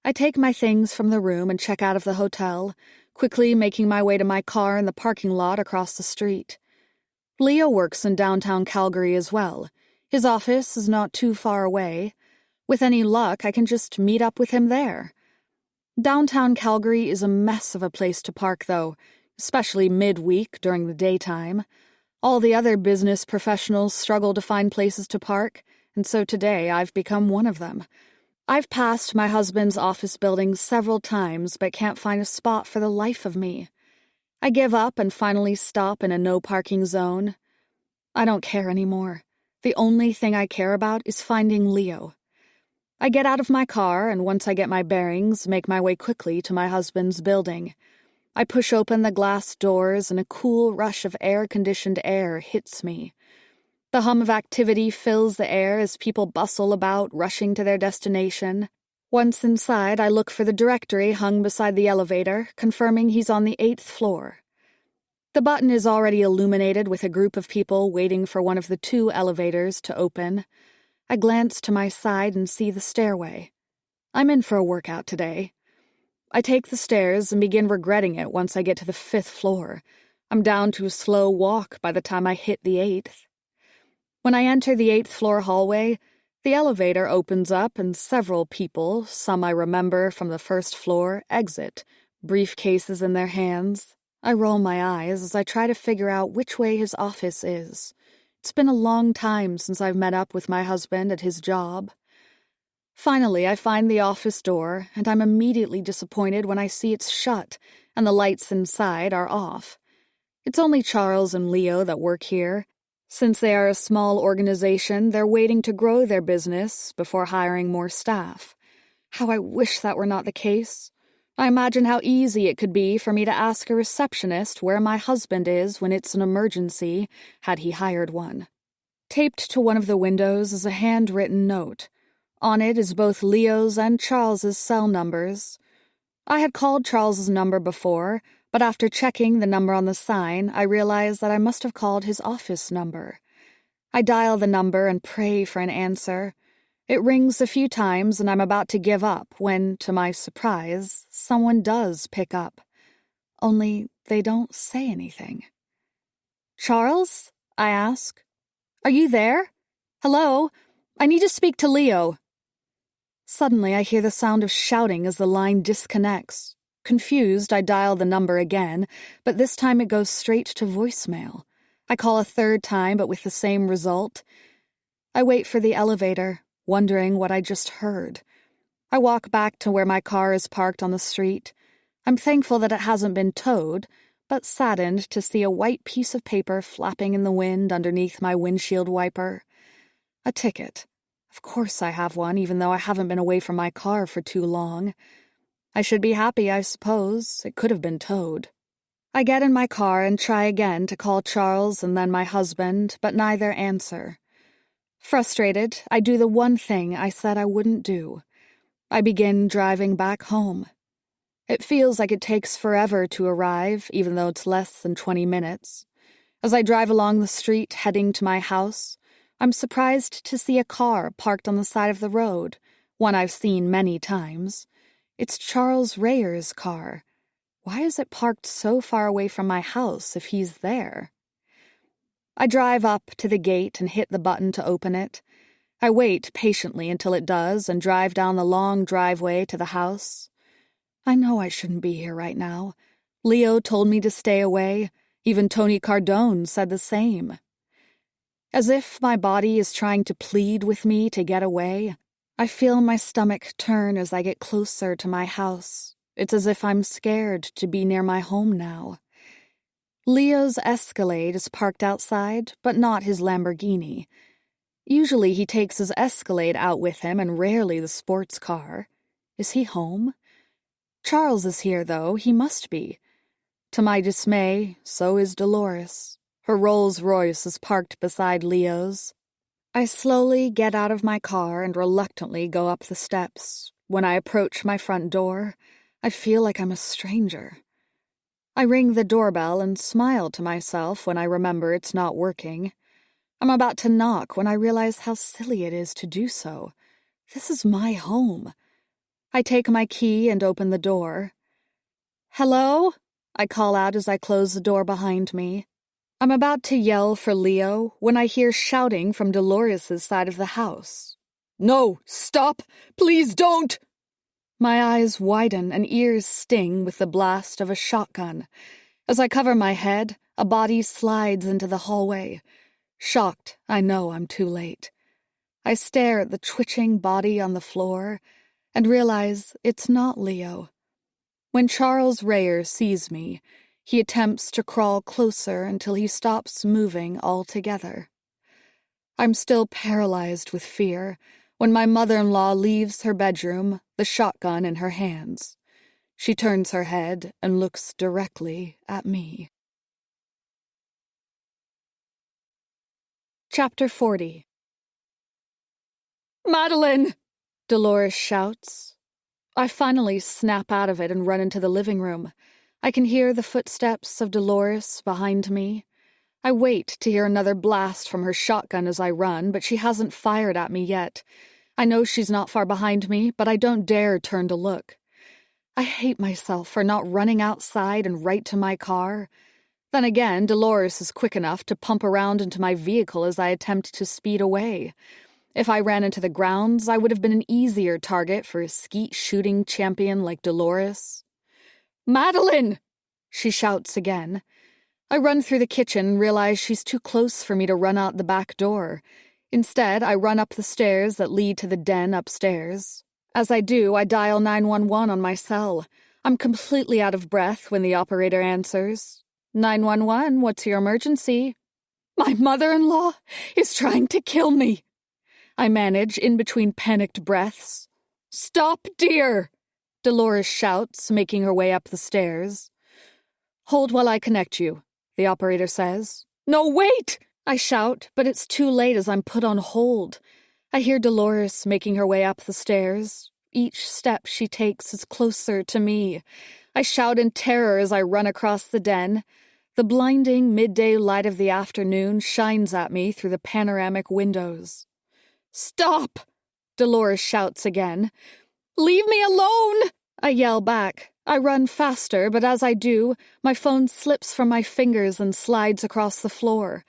C: I take my things from the room and check out of the hotel, quickly making my way to my car in the parking lot across the street. Leo works in downtown Calgary as well. His office is not too far away. With any luck, I can just meet up with him there. Downtown Calgary is a mess of a place to park, though, especially midweek during the daytime. All the other business professionals struggle to find places to park, and so today I've become one of them. I've passed my husband's office building several times, but can't find a spot for the life of me.
A: I give up and finally stop in a no-parking zone. I don't care anymore. The only thing I care about is finding Leo. I get out of my car, and once I get my bearings, make my way quickly to my husband's building. I push open the glass doors, and a cool rush of air-conditioned air hits me. The hum of activity fills the air as people bustle about, rushing to their destination. Once inside, I look for the directory hung beside the elevator, confirming he's on the 8th floor. The button is already illuminated with a group of people waiting for one of the 2 elevators to open. I glance to my side and see the stairway. I'm in for a workout today. I take the stairs and begin regretting it once I get to the 5th floor. I'm down to a slow walk by the time I hit the 8th. When I enter the 8th floor hallway, the elevator opens up and several people, some I remember from the 1st floor, exit, briefcases in their hands. I roll my eyes as I try to figure out which way his office is. It's been a long time since I've met up with my husband at his job. Finally, I find the office door, and I'm immediately disappointed when I see it's shut and the lights inside are off. It's only Charles and Leo that work here. Since they are a small organization, they're waiting to grow their business before hiring more staff. How I wish that were not the case. I imagine how easy it could be for me to ask a receptionist where my husband is when it's an emergency, had he hired one. Taped to one of the windows is a handwritten note. On it is both Leo's and Charles's cell numbers. I had called Charles's number before, but after checking the number on the sign, I realized that I must have called his office number. I dial the number and pray for an answer. It rings a few times and I'm about to give up when, to my surprise, someone does pick up. Only they don't say anything. "Charles?" I ask. "Are you there? Hello? I need to speak to Leo." Suddenly I hear the sound of shouting as the line disconnects. Confused, I dial the number again, but this time it goes straight to voicemail. I call a 3rd time, but with the same result. I wait for the elevator, wondering what I just heard. I walk back to where my car is parked on the street. I'm thankful that it hasn't been towed, but saddened to see a white piece of paper flapping in the wind underneath my windshield wiper. A ticket. Of course I have one, even though I haven't been away from my car for too long. I should be happy, I suppose. It could have been towed. I get in my car and try again to call Charles and then my husband, but neither answer. Frustrated, I do the one thing I said I wouldn't do. I begin driving back home. It feels like it takes forever to arrive, even though it's less than 20 minutes. As I drive along the street heading to my house, I'm surprised to see a car parked on the side of the road, one I've seen many times. It's Charles Rayer's car. Why is it parked so far away from my house if he's there? I drive up to the gate and hit the button to open it. I wait patiently until it does and drive down the long driveway to the house. I know I shouldn't be here right now. Leo told me to stay away. Even Tony Cardone said the same. As if my body is trying to plead with me to get away, I feel my stomach turn as I get closer to my house. It's as if I'm scared to be near my home now. Leo's Escalade is parked outside, but not his Lamborghini. Usually he takes his Escalade out with him and rarely the sports car. Is he home? Charles is here, though. He must be. To my dismay, so is Dolores. Her Rolls-Royce is parked beside Leo's. I slowly get out of my car and reluctantly go up the steps. When I approach my front door, I feel like I'm a stranger. I ring the doorbell and smile to myself when I remember it's not working. I'm about to knock when I realize how silly it is to do so. This is my home. I take my key and open the door. "Hello?" I call out as I close the door behind me. I'm about to yell for Leo when I hear shouting from Dolores' side of the house. "No, stop! Please don't!" My eyes widen and ears sting with the blast of a shotgun. As I cover my head, a body slides into the hallway. Shocked, I know I'm too late. I stare at the twitching body on the floor and realize it's not Leo. When Charles Rayer sees me, He attempts to crawl closer until he stops moving altogether. I'm still paralyzed with fear when my mother-in-law leaves her bedroom, the shotgun in her hands. She turns her head and looks directly at me. Chapter 40. "Madeline!" Dolores shouts. I finally snap out of it and run into the living room. I can hear the footsteps of Dolores behind me. I wait to hear another blast from her shotgun as I run, but she hasn't fired at me yet. I know she's not far behind me, but I don't dare turn to look. I hate myself for not running outside and right to my car. Then again, Dolores is quick enough to pump around into my vehicle as I attempt to speed away. If I ran into the grounds, I would have been an easier target for a skeet shooting champion like Dolores. "Madeline!" she shouts again. I run through the kitchen and realize she's too close for me to run out the back door. Instead, I run up the stairs that lead to the den upstairs. As I do, I dial 911 on my cell. I'm completely out of breath when the operator answers. 911, what's your emergency? "My mother-in-law is trying to kill me," I manage in between panicked breaths. "Stop, dear!" Dolores shouts, making her way up the stairs. "Hold while I connect you," the operator says. "No, wait!" I shout, but it's too late as I'm put on hold. I hear Dolores making her way up the stairs. Each step she takes is closer to me. I shout in terror as I run across the den. The blinding midday light of the afternoon shines at me through the panoramic windows. "Stop!" Dolores shouts again. "Leave me alone!" I yell back. I run faster, but as I do, my phone slips from my fingers and slides across the floor.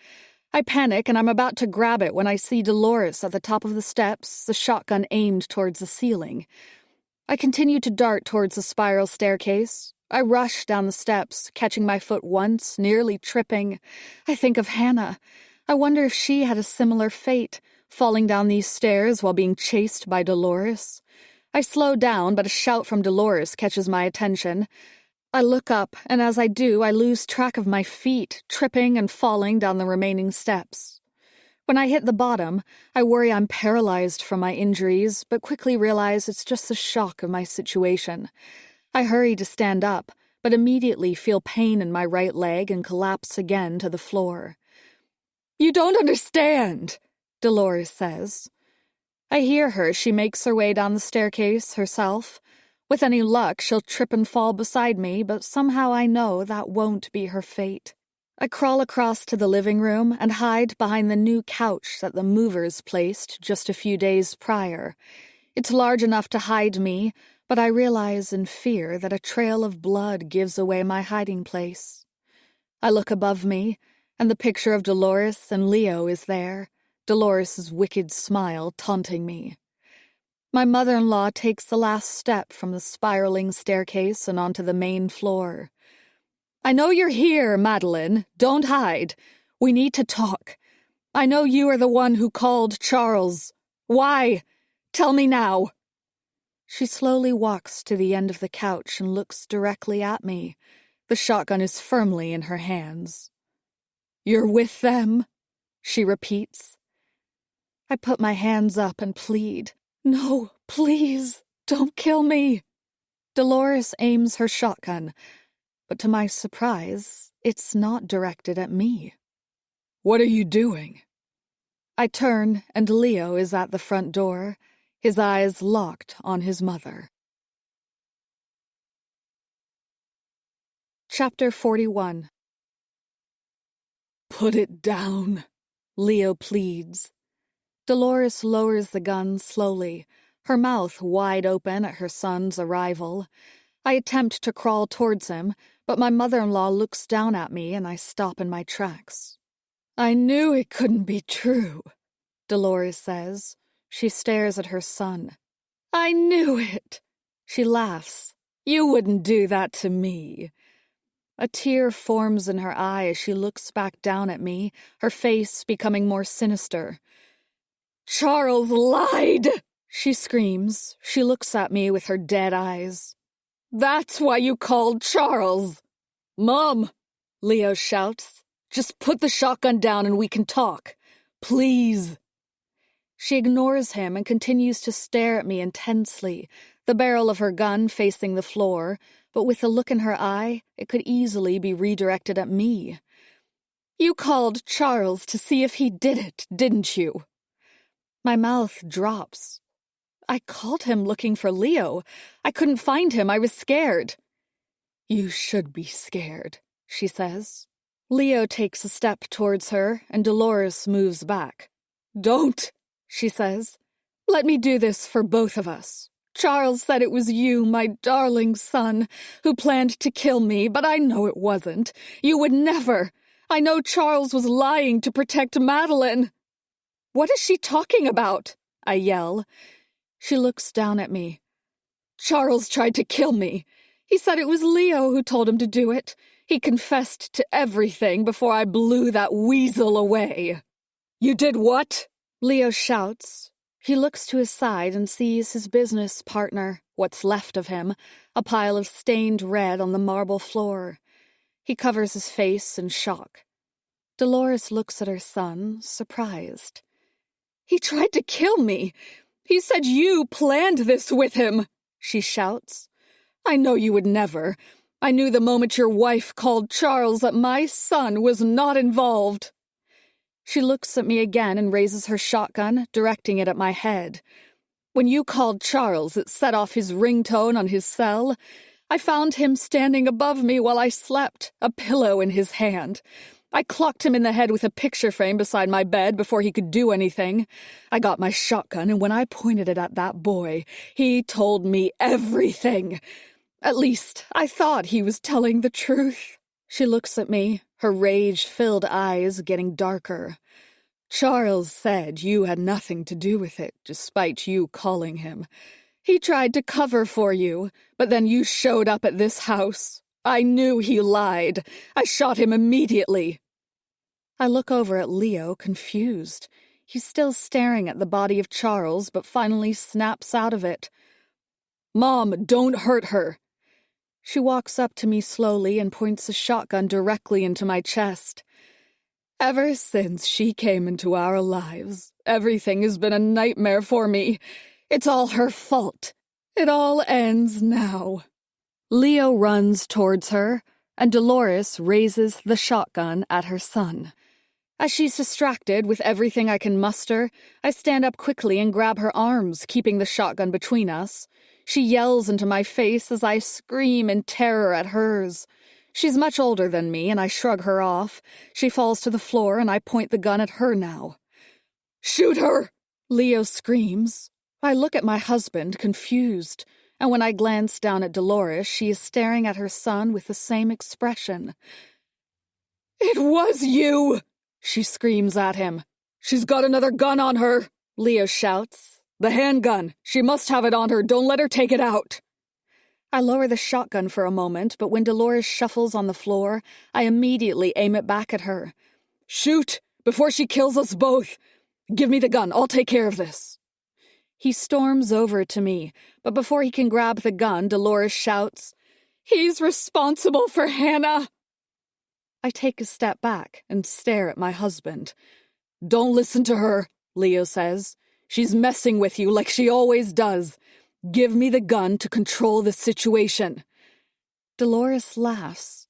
A: I panic and I'm about to grab it when I see Dolores at the top of the steps, the shotgun aimed towards the ceiling. I continue to dart towards the spiral staircase. I rush down the steps, catching my foot once, nearly tripping. I think of Hannah. I wonder if she had a similar fate, falling down these stairs while being chased by Dolores. I slow down, but a shout from Dolores catches my attention. I look up, and as I do, I lose track of my feet, tripping and falling down the remaining steps. When I hit the bottom, I worry I'm paralyzed from my injuries, but quickly realize it's just the shock of my situation. I hurry to stand up, but immediately feel pain in my right leg and collapse again to the floor. "You don't understand," Dolores says. I hear her. She makes her way down the staircase herself. With any luck, she'll trip and fall beside me, but somehow I know that won't be her fate. I crawl across to the living room and hide behind the new couch that the movers placed just a few days prior. It's large enough to hide me, but I realize in fear that a trail of blood gives away my hiding place. I look above me, and the picture of Dolores and Leo is there, Dolores' wicked smile taunting me. My mother-in-law takes the last step from the spiraling staircase and onto the main floor. "I know you're here, Madeline. Don't hide. We need to talk. I know you are the one who called Charles. Why? Tell me now." She slowly walks to the end of the couch and looks directly at me. The shotgun is firmly in her hands. "You're with them?" she repeats. I put my hands up and plead. "No, please, don't kill me." Dolores aims her shotgun, but to my surprise, it's not directed at me. "What are you doing?" I turn, and Leo is at the front door, his eyes locked on his mother. Chapter 41. "Put it down," Leo pleads. Dolores lowers the gun slowly, her mouth wide open at her son's arrival. I attempt to crawl towards him, but my mother-in-law looks down at me and I stop in my tracks. "I knew it couldn't be true," Dolores says. She stares at her son. "I knew it." She laughs. "You wouldn't do that to me." A tear forms in her eye as she looks back down at me, her face becoming more sinister. "Charles lied!" she screams. She looks at me with her dead eyes. "That's why you called Charles."
C: Mom! Leo shouts. Just put the shotgun down and we can talk. Please. She ignores him and continues to stare at me intensely, the barrel of her gun facing the floor, but with a look in her eye, it could easily be redirected at me. You called Charles to see if he did it, didn't you? My mouth drops. I called him looking for Leo. I couldn't find him. I was scared. You should be scared, she says. Leo takes a step towards her, and Dolores moves back. Don't, she says. Let me do this for both of us. Charles said it was you, my darling son, who planned to kill me, but I know it wasn't. You would never. I know Charles was lying to protect Meline. What is she talking about? I yell. She looks down at me. Charles tried to kill me. He said it was Leo who told him to do it. He confessed to everything before I blew that weasel away. You did what? Leo shouts. He looks to his side and sees his business partner, what's left of him, a pile of stained red on the marble floor. He covers his face in shock. Dolores looks at her son, surprised. He tried to kill me. He said you planned this with him, she shouts. I know you would never. I knew the moment your wife called Charles that my son was not involved. She looks at me again and raises her shotgun, directing it at my head. When you called Charles, it set off his ringtone on his cell. I found him standing above me while I slept, a pillow in his hand. I clocked him in the head with a picture frame beside my bed before he could do anything. I got my shotgun, and when I pointed it at that boy, he told me everything. At least, I thought he was telling the truth. She looks at me, her rage-filled eyes getting darker. Charles said you had nothing to do with it, despite you calling him. He tried to cover for you, but then you showed up at this house. I knew he lied. I shot him immediately. I look over at Leo, confused. He's still staring at the body of Charles, but finally snaps out of it. Mom, don't hurt her. She walks up to me slowly and points a shotgun directly into my chest. Ever since she came into our lives, everything has been a nightmare for me. It's all her fault. It all ends now. Leo runs towards her, and Dolores raises the shotgun at her son. As she's distracted with everything I can muster, I stand up quickly and grab her arms, keeping the shotgun between us. She yells into my face as I scream in terror at hers. She's much older than me, and I shrug her off. She falls to the floor, and I point the gun at her now. Shoot her! Leo screams. I look at my husband, confused, and when I glance down at Dolores, she is staring at her son with the same expression. It was you! She screams at him. She's got another gun on her, Leo shouts. The handgun. She must have it on her. Don't let her take it out. I lower the shotgun for a moment, but when Dolores shuffles on the floor, I immediately aim it back at her. Shoot! Before she kills us both! Give me the gun. I'll take care of this. He storms over to me, but before he can grab the gun, Dolores shouts, He's responsible for Hannah! I take a step back and stare at my husband. Don't listen to her, Leo says. She's messing with you like she always does. Give me the gun to control the situation. Dolores laughs.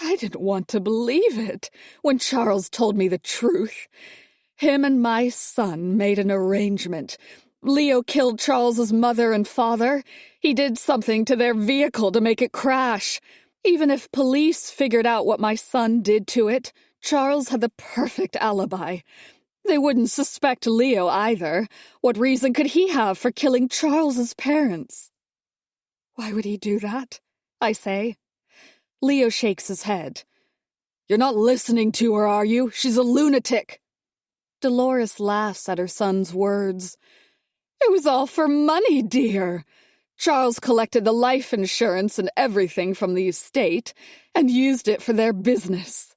C: I didn't want to believe it when Charles told me the truth. Him and my son made an arrangement. Leo killed Charles's mother and father. He did something to their vehicle to make it crash. Even if police figured out what my son did to it, Charles had the perfect alibi. They wouldn't suspect Leo either. What reason could he have for killing Charles's parents? Why would he do that? I say. Leo shakes his head. You're not listening to her, are you? She's a lunatic. Dolores laughs at her son's words. It was all for money, dear. Charles collected the life insurance and everything from the estate and used it for their business.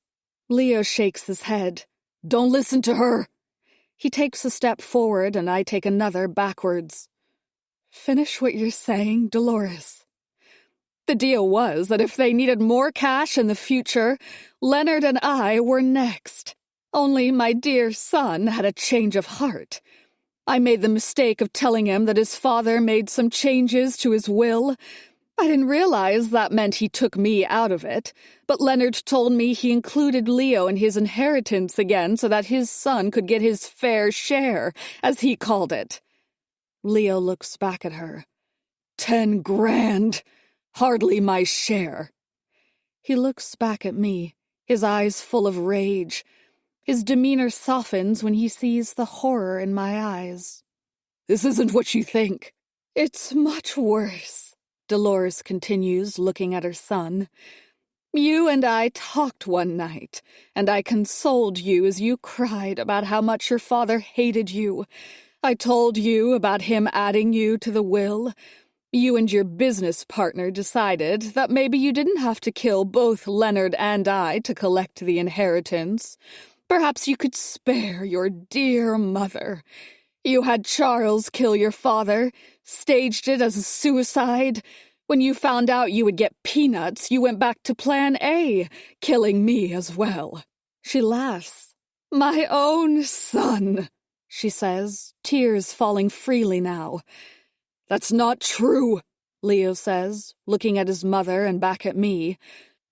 C: Leo shakes his head. Don't listen to her. He takes a step forward and I take another backwards. Finish what you're saying, Dolores. The deal was that if they needed more cash in the future, Leonard and I were next. Only my dear son had a change of heart. I made the mistake of telling him that his father made some changes to his will. I didn't realize that meant he took me out of it, but Leonard told me he included Leo in his inheritance again so that his son could get his fair share, as he called it. Leo looks back at her. 10 grand! Hardly my share. He looks back at me, his eyes full of rage. His demeanor softens when he sees the horror in my eyes. This isn't what you think. It's much worse, Dolores continues, looking at her son. You and I talked one night, and I consoled you as you cried about how much your father hated you. I told you about him adding you to the will. You and your business partner decided that maybe you didn't have to kill both Leonard and I to collect the inheritance. Perhaps you could spare your dear mother. You had Charles kill your father, staged it as a suicide. When you found out you would get peanuts, you went back to Plan A, killing me as well. She laughs. My own son, she says, tears falling freely now. That's not true, Leo says, looking at his mother and back at me.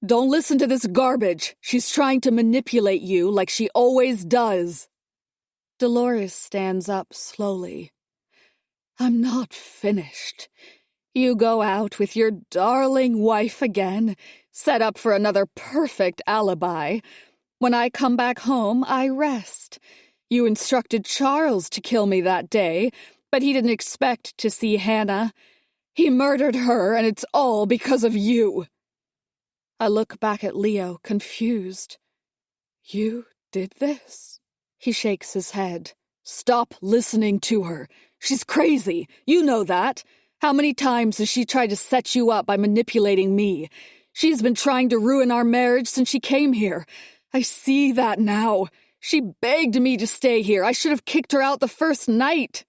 C: Don't listen to this garbage. She's trying to manipulate you like she always does. Dolores stands up slowly. I'm not finished. You go out with your darling wife again, set up for another perfect alibi. When I come back home, I rest. You instructed Charles to kill me that day, but he didn't expect to see Hannah. He murdered her, and it's all because of you. I look back at Leo, confused. You did this? He shakes his head. Stop listening to her. She's crazy. You know that. How many times has she tried to set you up by manipulating me? She's been trying to ruin our marriage since she came here. I see that now. She begged me to stay here. I should have kicked her out the first night.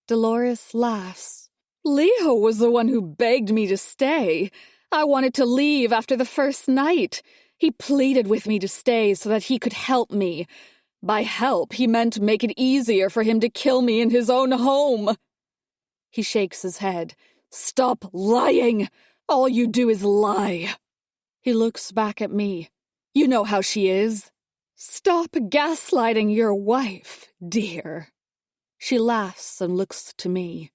C: Dolores laughs. Leo was the one who begged me to stay. I wanted to leave after the first night. He pleaded with me to stay so that he could help me. By help, he meant make it easier for him to kill me in his own home. He shakes his head. Stop lying! All you do is lie. He looks back at me. You know how she is. Stop gaslighting your wife, dear. She laughs and looks to me.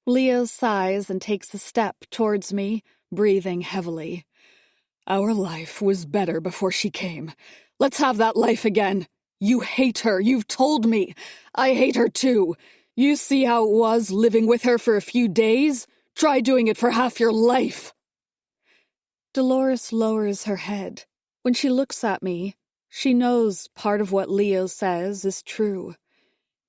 C: Leo sighs and takes a step towards me, breathing heavily. Our life was better before she came. Let's have that life again. You hate her, you've told me. I hate her too. You see how it was living with her for a few days? Try doing it for half your life. Dolores lowers her head. When she looks at me, she knows part of what Leo says is true.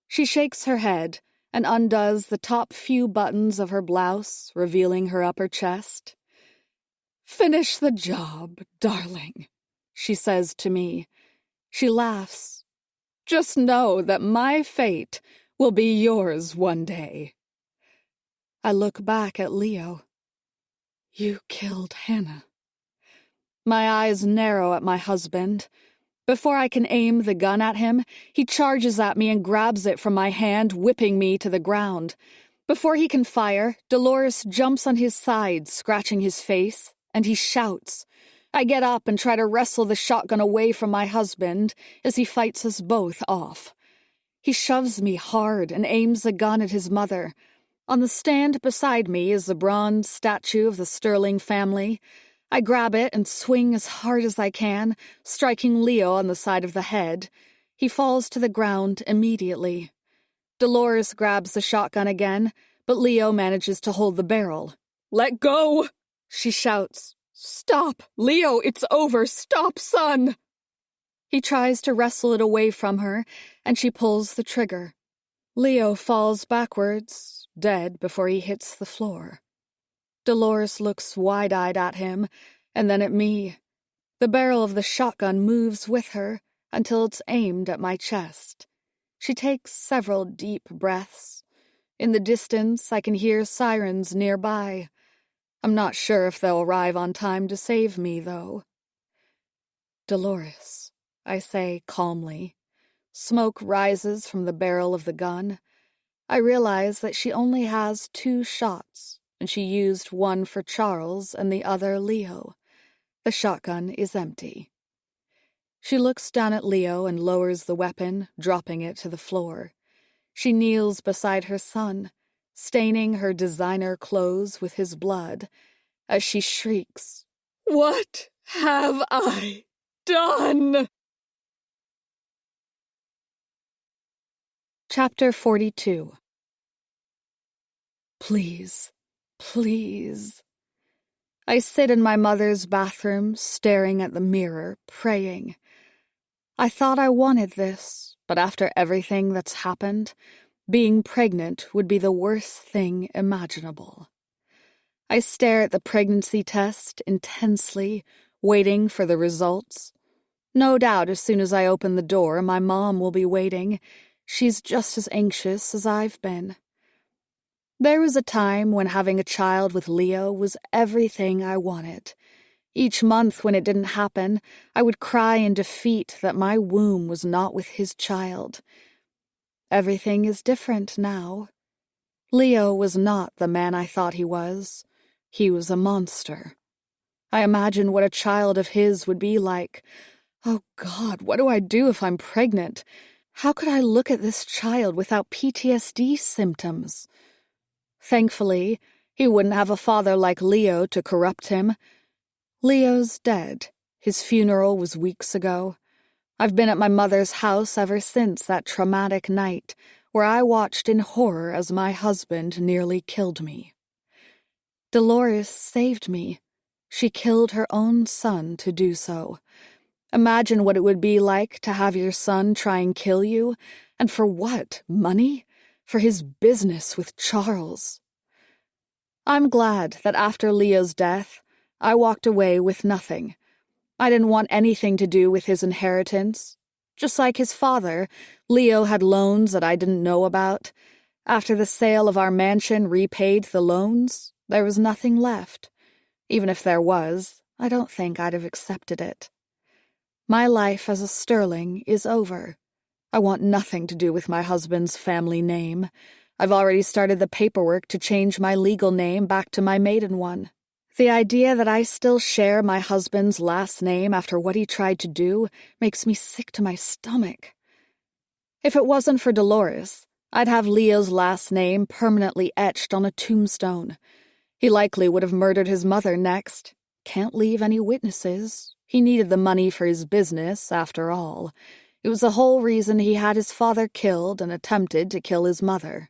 C: She shakes her head and undoes the top few buttons of her blouse, revealing her upper chest. Finish the job, darling, she says to me. She laughs. Just know that my fate will be yours one day. I look back at Leo. You killed Hannah. My eyes narrow at my husband. Before I can aim the gun at him, he charges at me and grabs it from my hand, whipping me to the ground. Before he can fire, Dolores jumps on his side, scratching his face, and he shouts. I get up and try to wrestle the shotgun away from my husband as he fights us both off. He shoves me hard and aims the gun at his mother. On the stand beside me is the bronze statue of the Sterling family. I grab it and swing as hard as I can, striking Leo on the side of the head. He falls to the ground immediately. Dolores grabs the shotgun again, but Leo manages to hold the barrel. Let go! She shouts. Stop! Leo, it's over! Stop, son! He tries to wrestle it away from her, and she pulls the trigger. Leo falls backwards, dead before he hits the floor. Dolores looks wide-eyed at him, and then at me. The barrel of the shotgun moves with her until it's aimed at my chest. She takes several deep breaths. In the distance, I can hear sirens nearby. I'm not sure if they'll arrive on time to save me, though. Dolores, I say calmly. Smoke rises from the barrel of the gun. I realize that she only has 2 shots, and she used one for Charles and the other Leo. The shotgun is empty. She looks down at Leo and lowers the weapon, dropping it to the floor. She kneels beside her son, staining her designer clothes with his blood, as she shrieks, "What have I done?" Chapter 42. Please, please. I sit in my mother's bathroom, staring at the mirror, praying. I thought I wanted this, but after everything that's happened, being pregnant would be the worst thing imaginable. I stare at the pregnancy test intensely, waiting for the results. No doubt as soon as I open the door, my mom will be waiting. She's just as anxious as I've been. There was a time when having a child with Leo was everything I wanted. Each month when it didn't happen, I would cry in defeat that my womb was not with his child. Everything is different now. Leo was not the man I thought he was. He was a monster. I imagine what a child of his would be like. Oh God, what do I do if I'm pregnant? How could I look at this child without PTSD symptoms? Thankfully, he wouldn't have a father like Leo to corrupt him. Leo's dead. His funeral was weeks ago. I've been at my mother's house ever since that traumatic night, where I watched in horror as my husband nearly killed me. Dolores saved me. She killed her own son to do so. Imagine what it would be like to have your son try and kill you, and for what? Money? For his business with Charles. I'm glad that after Leo's death, I walked away with nothing. I didn't want anything to do with his inheritance. Just like his father, Leo had loans that I didn't know about. After the sale of our mansion repaid the loans, there was nothing left. Even if there was, I don't think I'd have accepted it. My life as a Sterling is over. I want nothing to do with my husband's family name. I've already started the paperwork to change my legal name back to my maiden one. The idea that I still share my husband's last name after what he tried to do makes me sick to my stomach. If it wasn't for Dolores, I'd have Leo's last name permanently etched on a tombstone. He likely would have murdered his mother next. Can't leave any witnesses. He needed the money for his business, after all. It was the whole reason he had his father killed and attempted to kill his mother.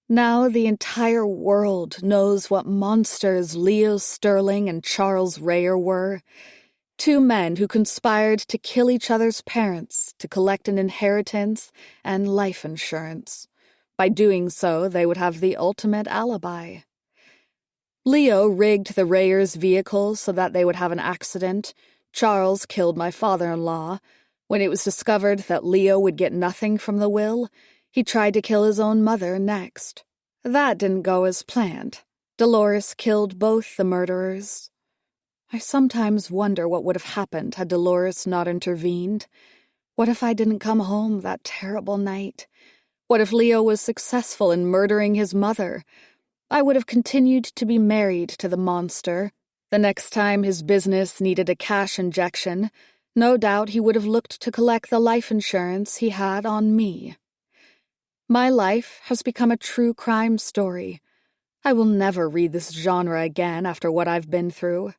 C: Now the entire world knows what monsters Leo Sterling and Charles Rayer were. 2 men who conspired to kill each other's parents to collect an inheritance and life insurance. By doing so, they would have the ultimate alibi. Leo rigged the Rayers' vehicle so that they would have an accident. Charles killed my father-in-law. When it was discovered that Leo would get nothing from the will, he tried to kill his own mother next. That didn't go as planned. Dolores killed both the murderers. I sometimes wonder what would have happened had Dolores not intervened. What if I didn't come home that terrible night? What if Leo was successful in murdering his mother? I would have continued to be married to the monster. The next time his business needed a cash injection, no doubt he would have looked to collect the life insurance he had on me. My life has become a true crime story. I will never read this genre again after what I've been through.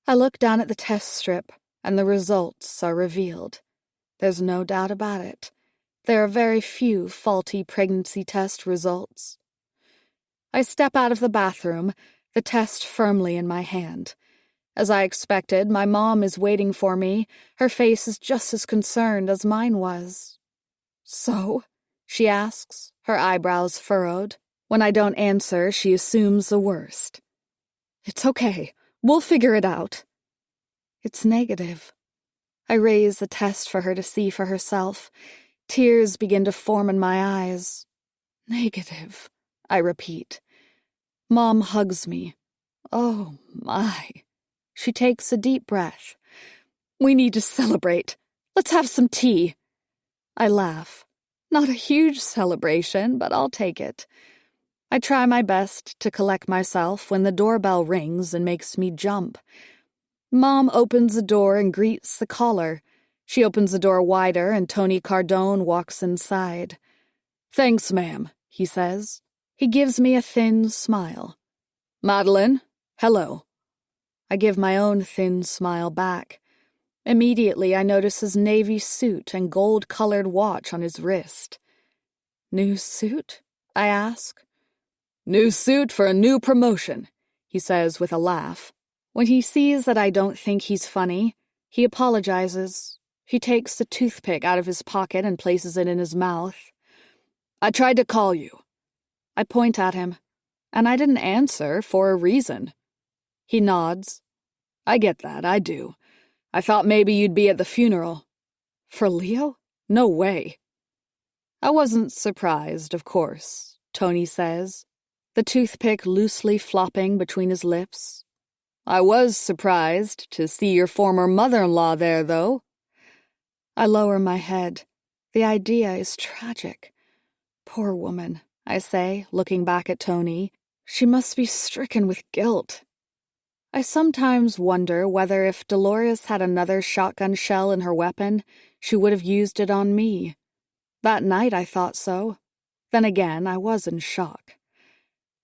C: I look down at the test strip, and the results are revealed. There's no doubt about it. There are very few faulty pregnancy test results. I step out of the bathroom, the test firmly in my hand. As I expected, my mom is waiting for me. Her face is just as concerned as mine was. "So?" she asks, her eyebrows furrowed. When I don't answer, she assumes the worst. "It's okay. We'll figure it out." It's negative. I raise the test for her to see for herself. Tears begin to form in my eyes. "Negative," I repeat. Mom hugs me.
A: Oh, my. She takes a deep breath. We need to celebrate. Let's have some tea. I laugh. Not a huge celebration, but I'll take it. I try my best to collect myself when the doorbell rings and makes me jump. Mom opens the door and greets the caller. She opens the door wider and Tony Cardone walks inside. Thanks, ma'am, he says. He gives me a thin smile. Meline, hello. I give my own thin smile back. Immediately I notice his navy suit and gold-colored watch on his wrist. New suit? I ask. New suit for a new promotion, he says with a laugh. When he sees that I don't think he's funny, he apologizes. He takes the toothpick out of his pocket and places it in his mouth. I tried to call you. I point at him, and I didn't answer for a reason. He nods. I get that, I do. I thought maybe you'd be at the funeral. For Leo? No way. I wasn't surprised, of course, Tony says, the toothpick loosely flopping between his lips. I was surprised to see your former mother-in-law there, though. I lower my head. The idea is tragic. Poor woman, I say, looking back at Tony. She must be stricken with guilt. I sometimes wonder whether if Dolores had another shotgun shell in her weapon, she would have used it on me. That night I thought so. Then again, I was in shock.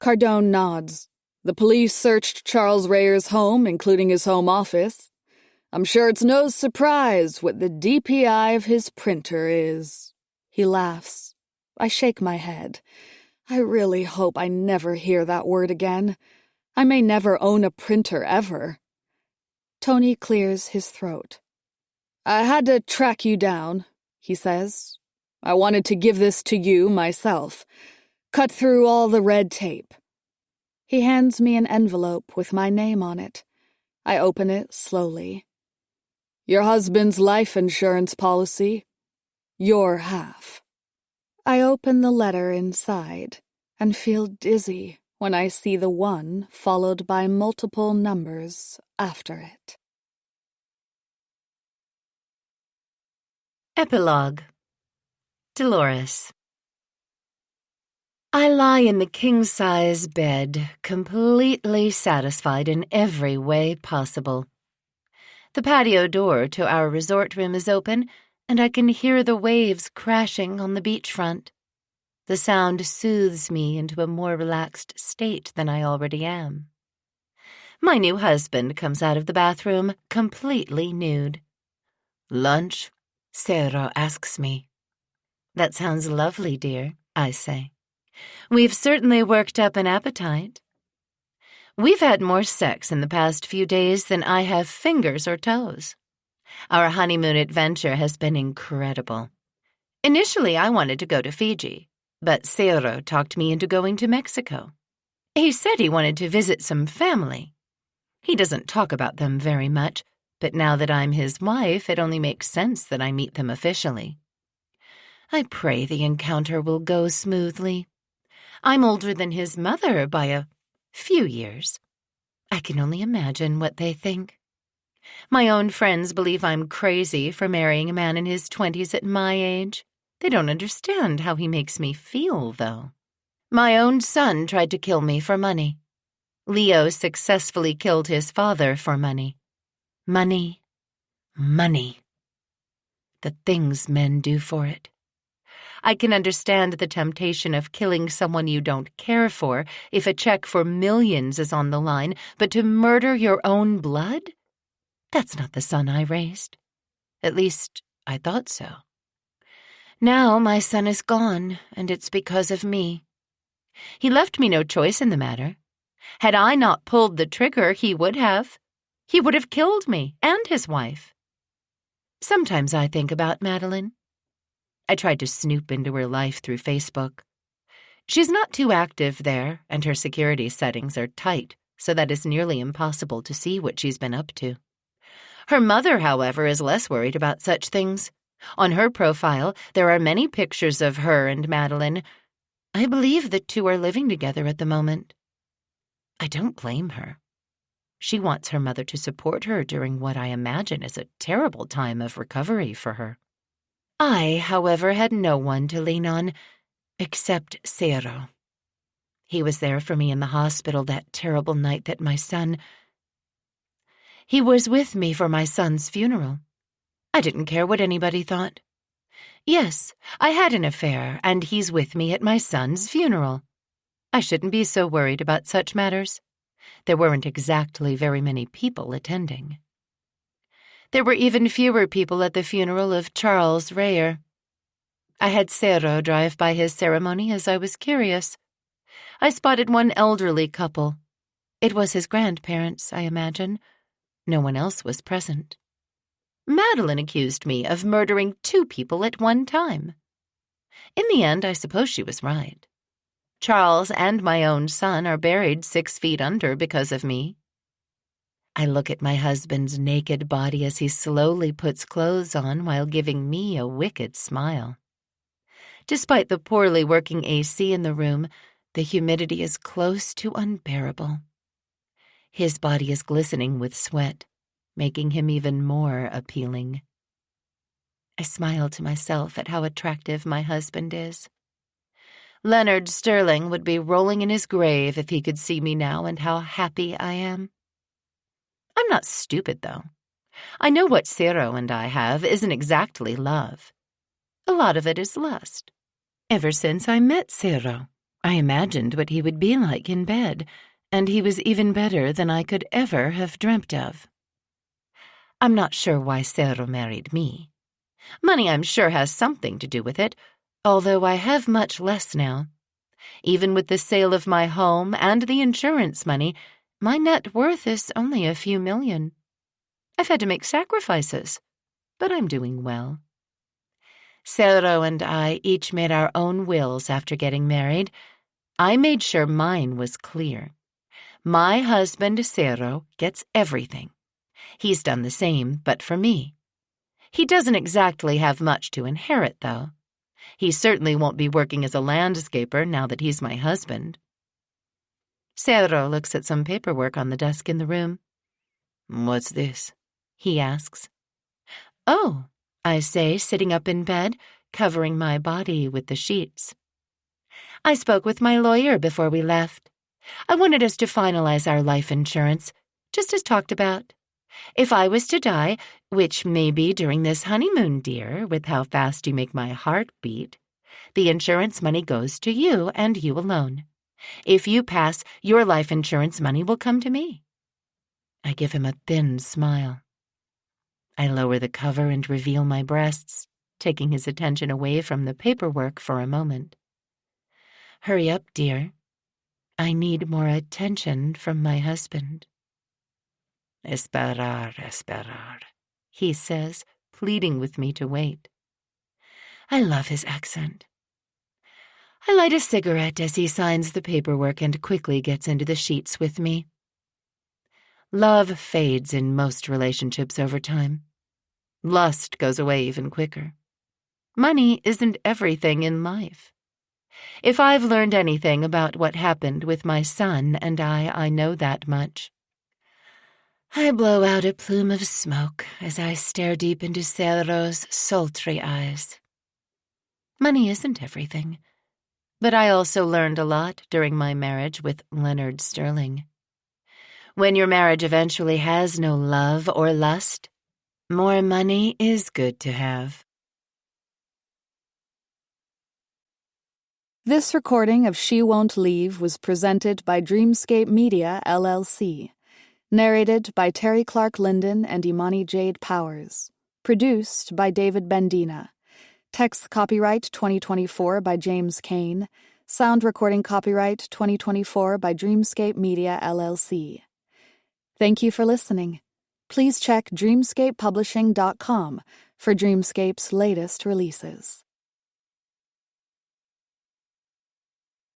A: Cardone nods. The police searched Charles Rayer's home, including his home office. I'm sure it's no surprise what the DPI of his printer is. He laughs. I shake my head. I really hope I never hear that word again. I may never own a printer ever. Tony clears his throat. I had to track you down, he says. I wanted to give this to you myself. Cut through all the red tape. He hands me an envelope with my name on it. I open it slowly. Your husband's life insurance policy. Your half. I open the letter inside and feel dizzy when I see the 1 followed by multiple numbers after it.
B: Epilogue. Dolores. I lie in the king-size bed, completely satisfied in every way possible. The patio door to our resort room is open, and I can hear the waves crashing on the beachfront. The sound soothes me into a more relaxed state than I already am. My new husband comes out of the bathroom, completely nude. Lunch? Sarah asks me. That sounds lovely, dear, I say. We've certainly worked up an appetite. We've had more sex in the past few days than I have fingers or toes. Our honeymoon adventure has been incredible. Initially, I wanted to go to Fiji, but Sarah talked me into going to Mexico. He said he wanted to visit some family. He doesn't talk about them very much, but now that I'm his wife, it only makes sense that I meet them officially. I pray the encounter will go smoothly. I'm older than his mother by a few years. I can only imagine what they think. My own friends believe I'm crazy for marrying a man in his 20s at my age. They don't understand how he makes me feel, though. My own son tried to kill me for money. Leo successfully killed his father for money. Money. Money. The things men do for it. I can understand the temptation of killing someone you don't care for if a check for millions is on the line, but to murder your own blood? That's not the son I raised. At least, I thought so. Now my son is gone, and it's because of me. He left me no choice in the matter. Had I not pulled the trigger, he would have. He would have killed me and his wife. Sometimes I think about Meline. I tried to snoop into her life through Facebook. She's not too active there, and her security settings are tight, so that it's nearly impossible to see what she's been up to. Her mother, however, is less worried about such things. On her profile, there are many pictures of her and Meline. I believe the two are living together at the moment. I don't blame her. She wants her mother to support her during what I imagine is a terrible time of recovery for her. I, however, had no one to lean on except Cero. He was there for me in the hospital that terrible night that my son... He was with me for my son's funeral. I didn't care what anybody thought. Yes, I had an affair, and he's with me at my son's funeral. I shouldn't be so worried about such matters. There weren't exactly very many people attending. There were even fewer people at the funeral of Charles Rayer. I had Cero drive by his ceremony as I was curious. I spotted one elderly couple. It was his grandparents, I imagine. No one else was present. Meline accused me of murdering 2 people at one time. In the end, I suppose she was right. Charles and my own son are buried 6 feet under because of me. I look at my husband's naked body as he slowly puts clothes on while giving me a wicked smile. Despite the poorly working AC in the room, the humidity is close to unbearable. His body is glistening with sweat, making him even more appealing. I smile to myself at how attractive my husband is. Leonard Sterling would be rolling in his grave if he could see me now and how happy I am. I'm not stupid, though. I know what Cero and I have isn't exactly love. A lot of it is lust. Ever since I met Cero, I imagined what he would be like in bed, and he was even better than I could ever have dreamt of. I'm not sure why Cero married me. Money, I'm sure, has something to do with it, although I have much less now. Even with the sale of my home and the insurance money, my net worth is only a few million. I've had to make sacrifices, but I'm doing well. Cero and I each made our own wills after getting married. I made sure mine was clear. My husband, Cero, gets everything. He's done the same, but for me. He doesn't exactly have much to inherit, though. He certainly won't be working as a landscaper now that he's my husband. Cero looks at some paperwork on the desk in the room. "What's this?" he asks. "Oh," I say, sitting up in bed, covering my body with the sheets. "I spoke with my lawyer before we left. I wanted us to finalize our life insurance, just as talked about. If I was to die, which may be during this honeymoon, dear, with how fast you make my heart beat, the insurance money goes to you and you alone. If you pass, your life insurance money will come to me." I give him a thin smile. I lower the cover and reveal my breasts, taking his attention away from the paperwork for a moment. "Hurry up, dear. I need more attention from my husband." "Esperar," he says, pleading with me to wait. I love his accent. I light a cigarette as he signs the paperwork and quickly gets into the sheets with me. Love fades in most relationships over time. Lust goes away even quicker. Money isn't everything in life. If I've learned anything about what happened with my son and I know that much. I blow out a plume of smoke as I stare deep into Cero's sultry eyes. Money isn't everything, but I also learned a lot during my marriage with Leonard Sterling. When your marriage eventually has no love or lust, more money is good to have.
A: This recording of She Won't Leave was presented by Dreamscape Media, LLC. Narrated by Terry Clark Linden and Imani Jade Powers. Produced by David Bendina. Text copyright 2024 by James Caine. Sound recording copyright 2024 by Dreamscape Media, LLC. Thank you for listening. Please check dreamscapepublishing.com for Dreamscape's latest releases.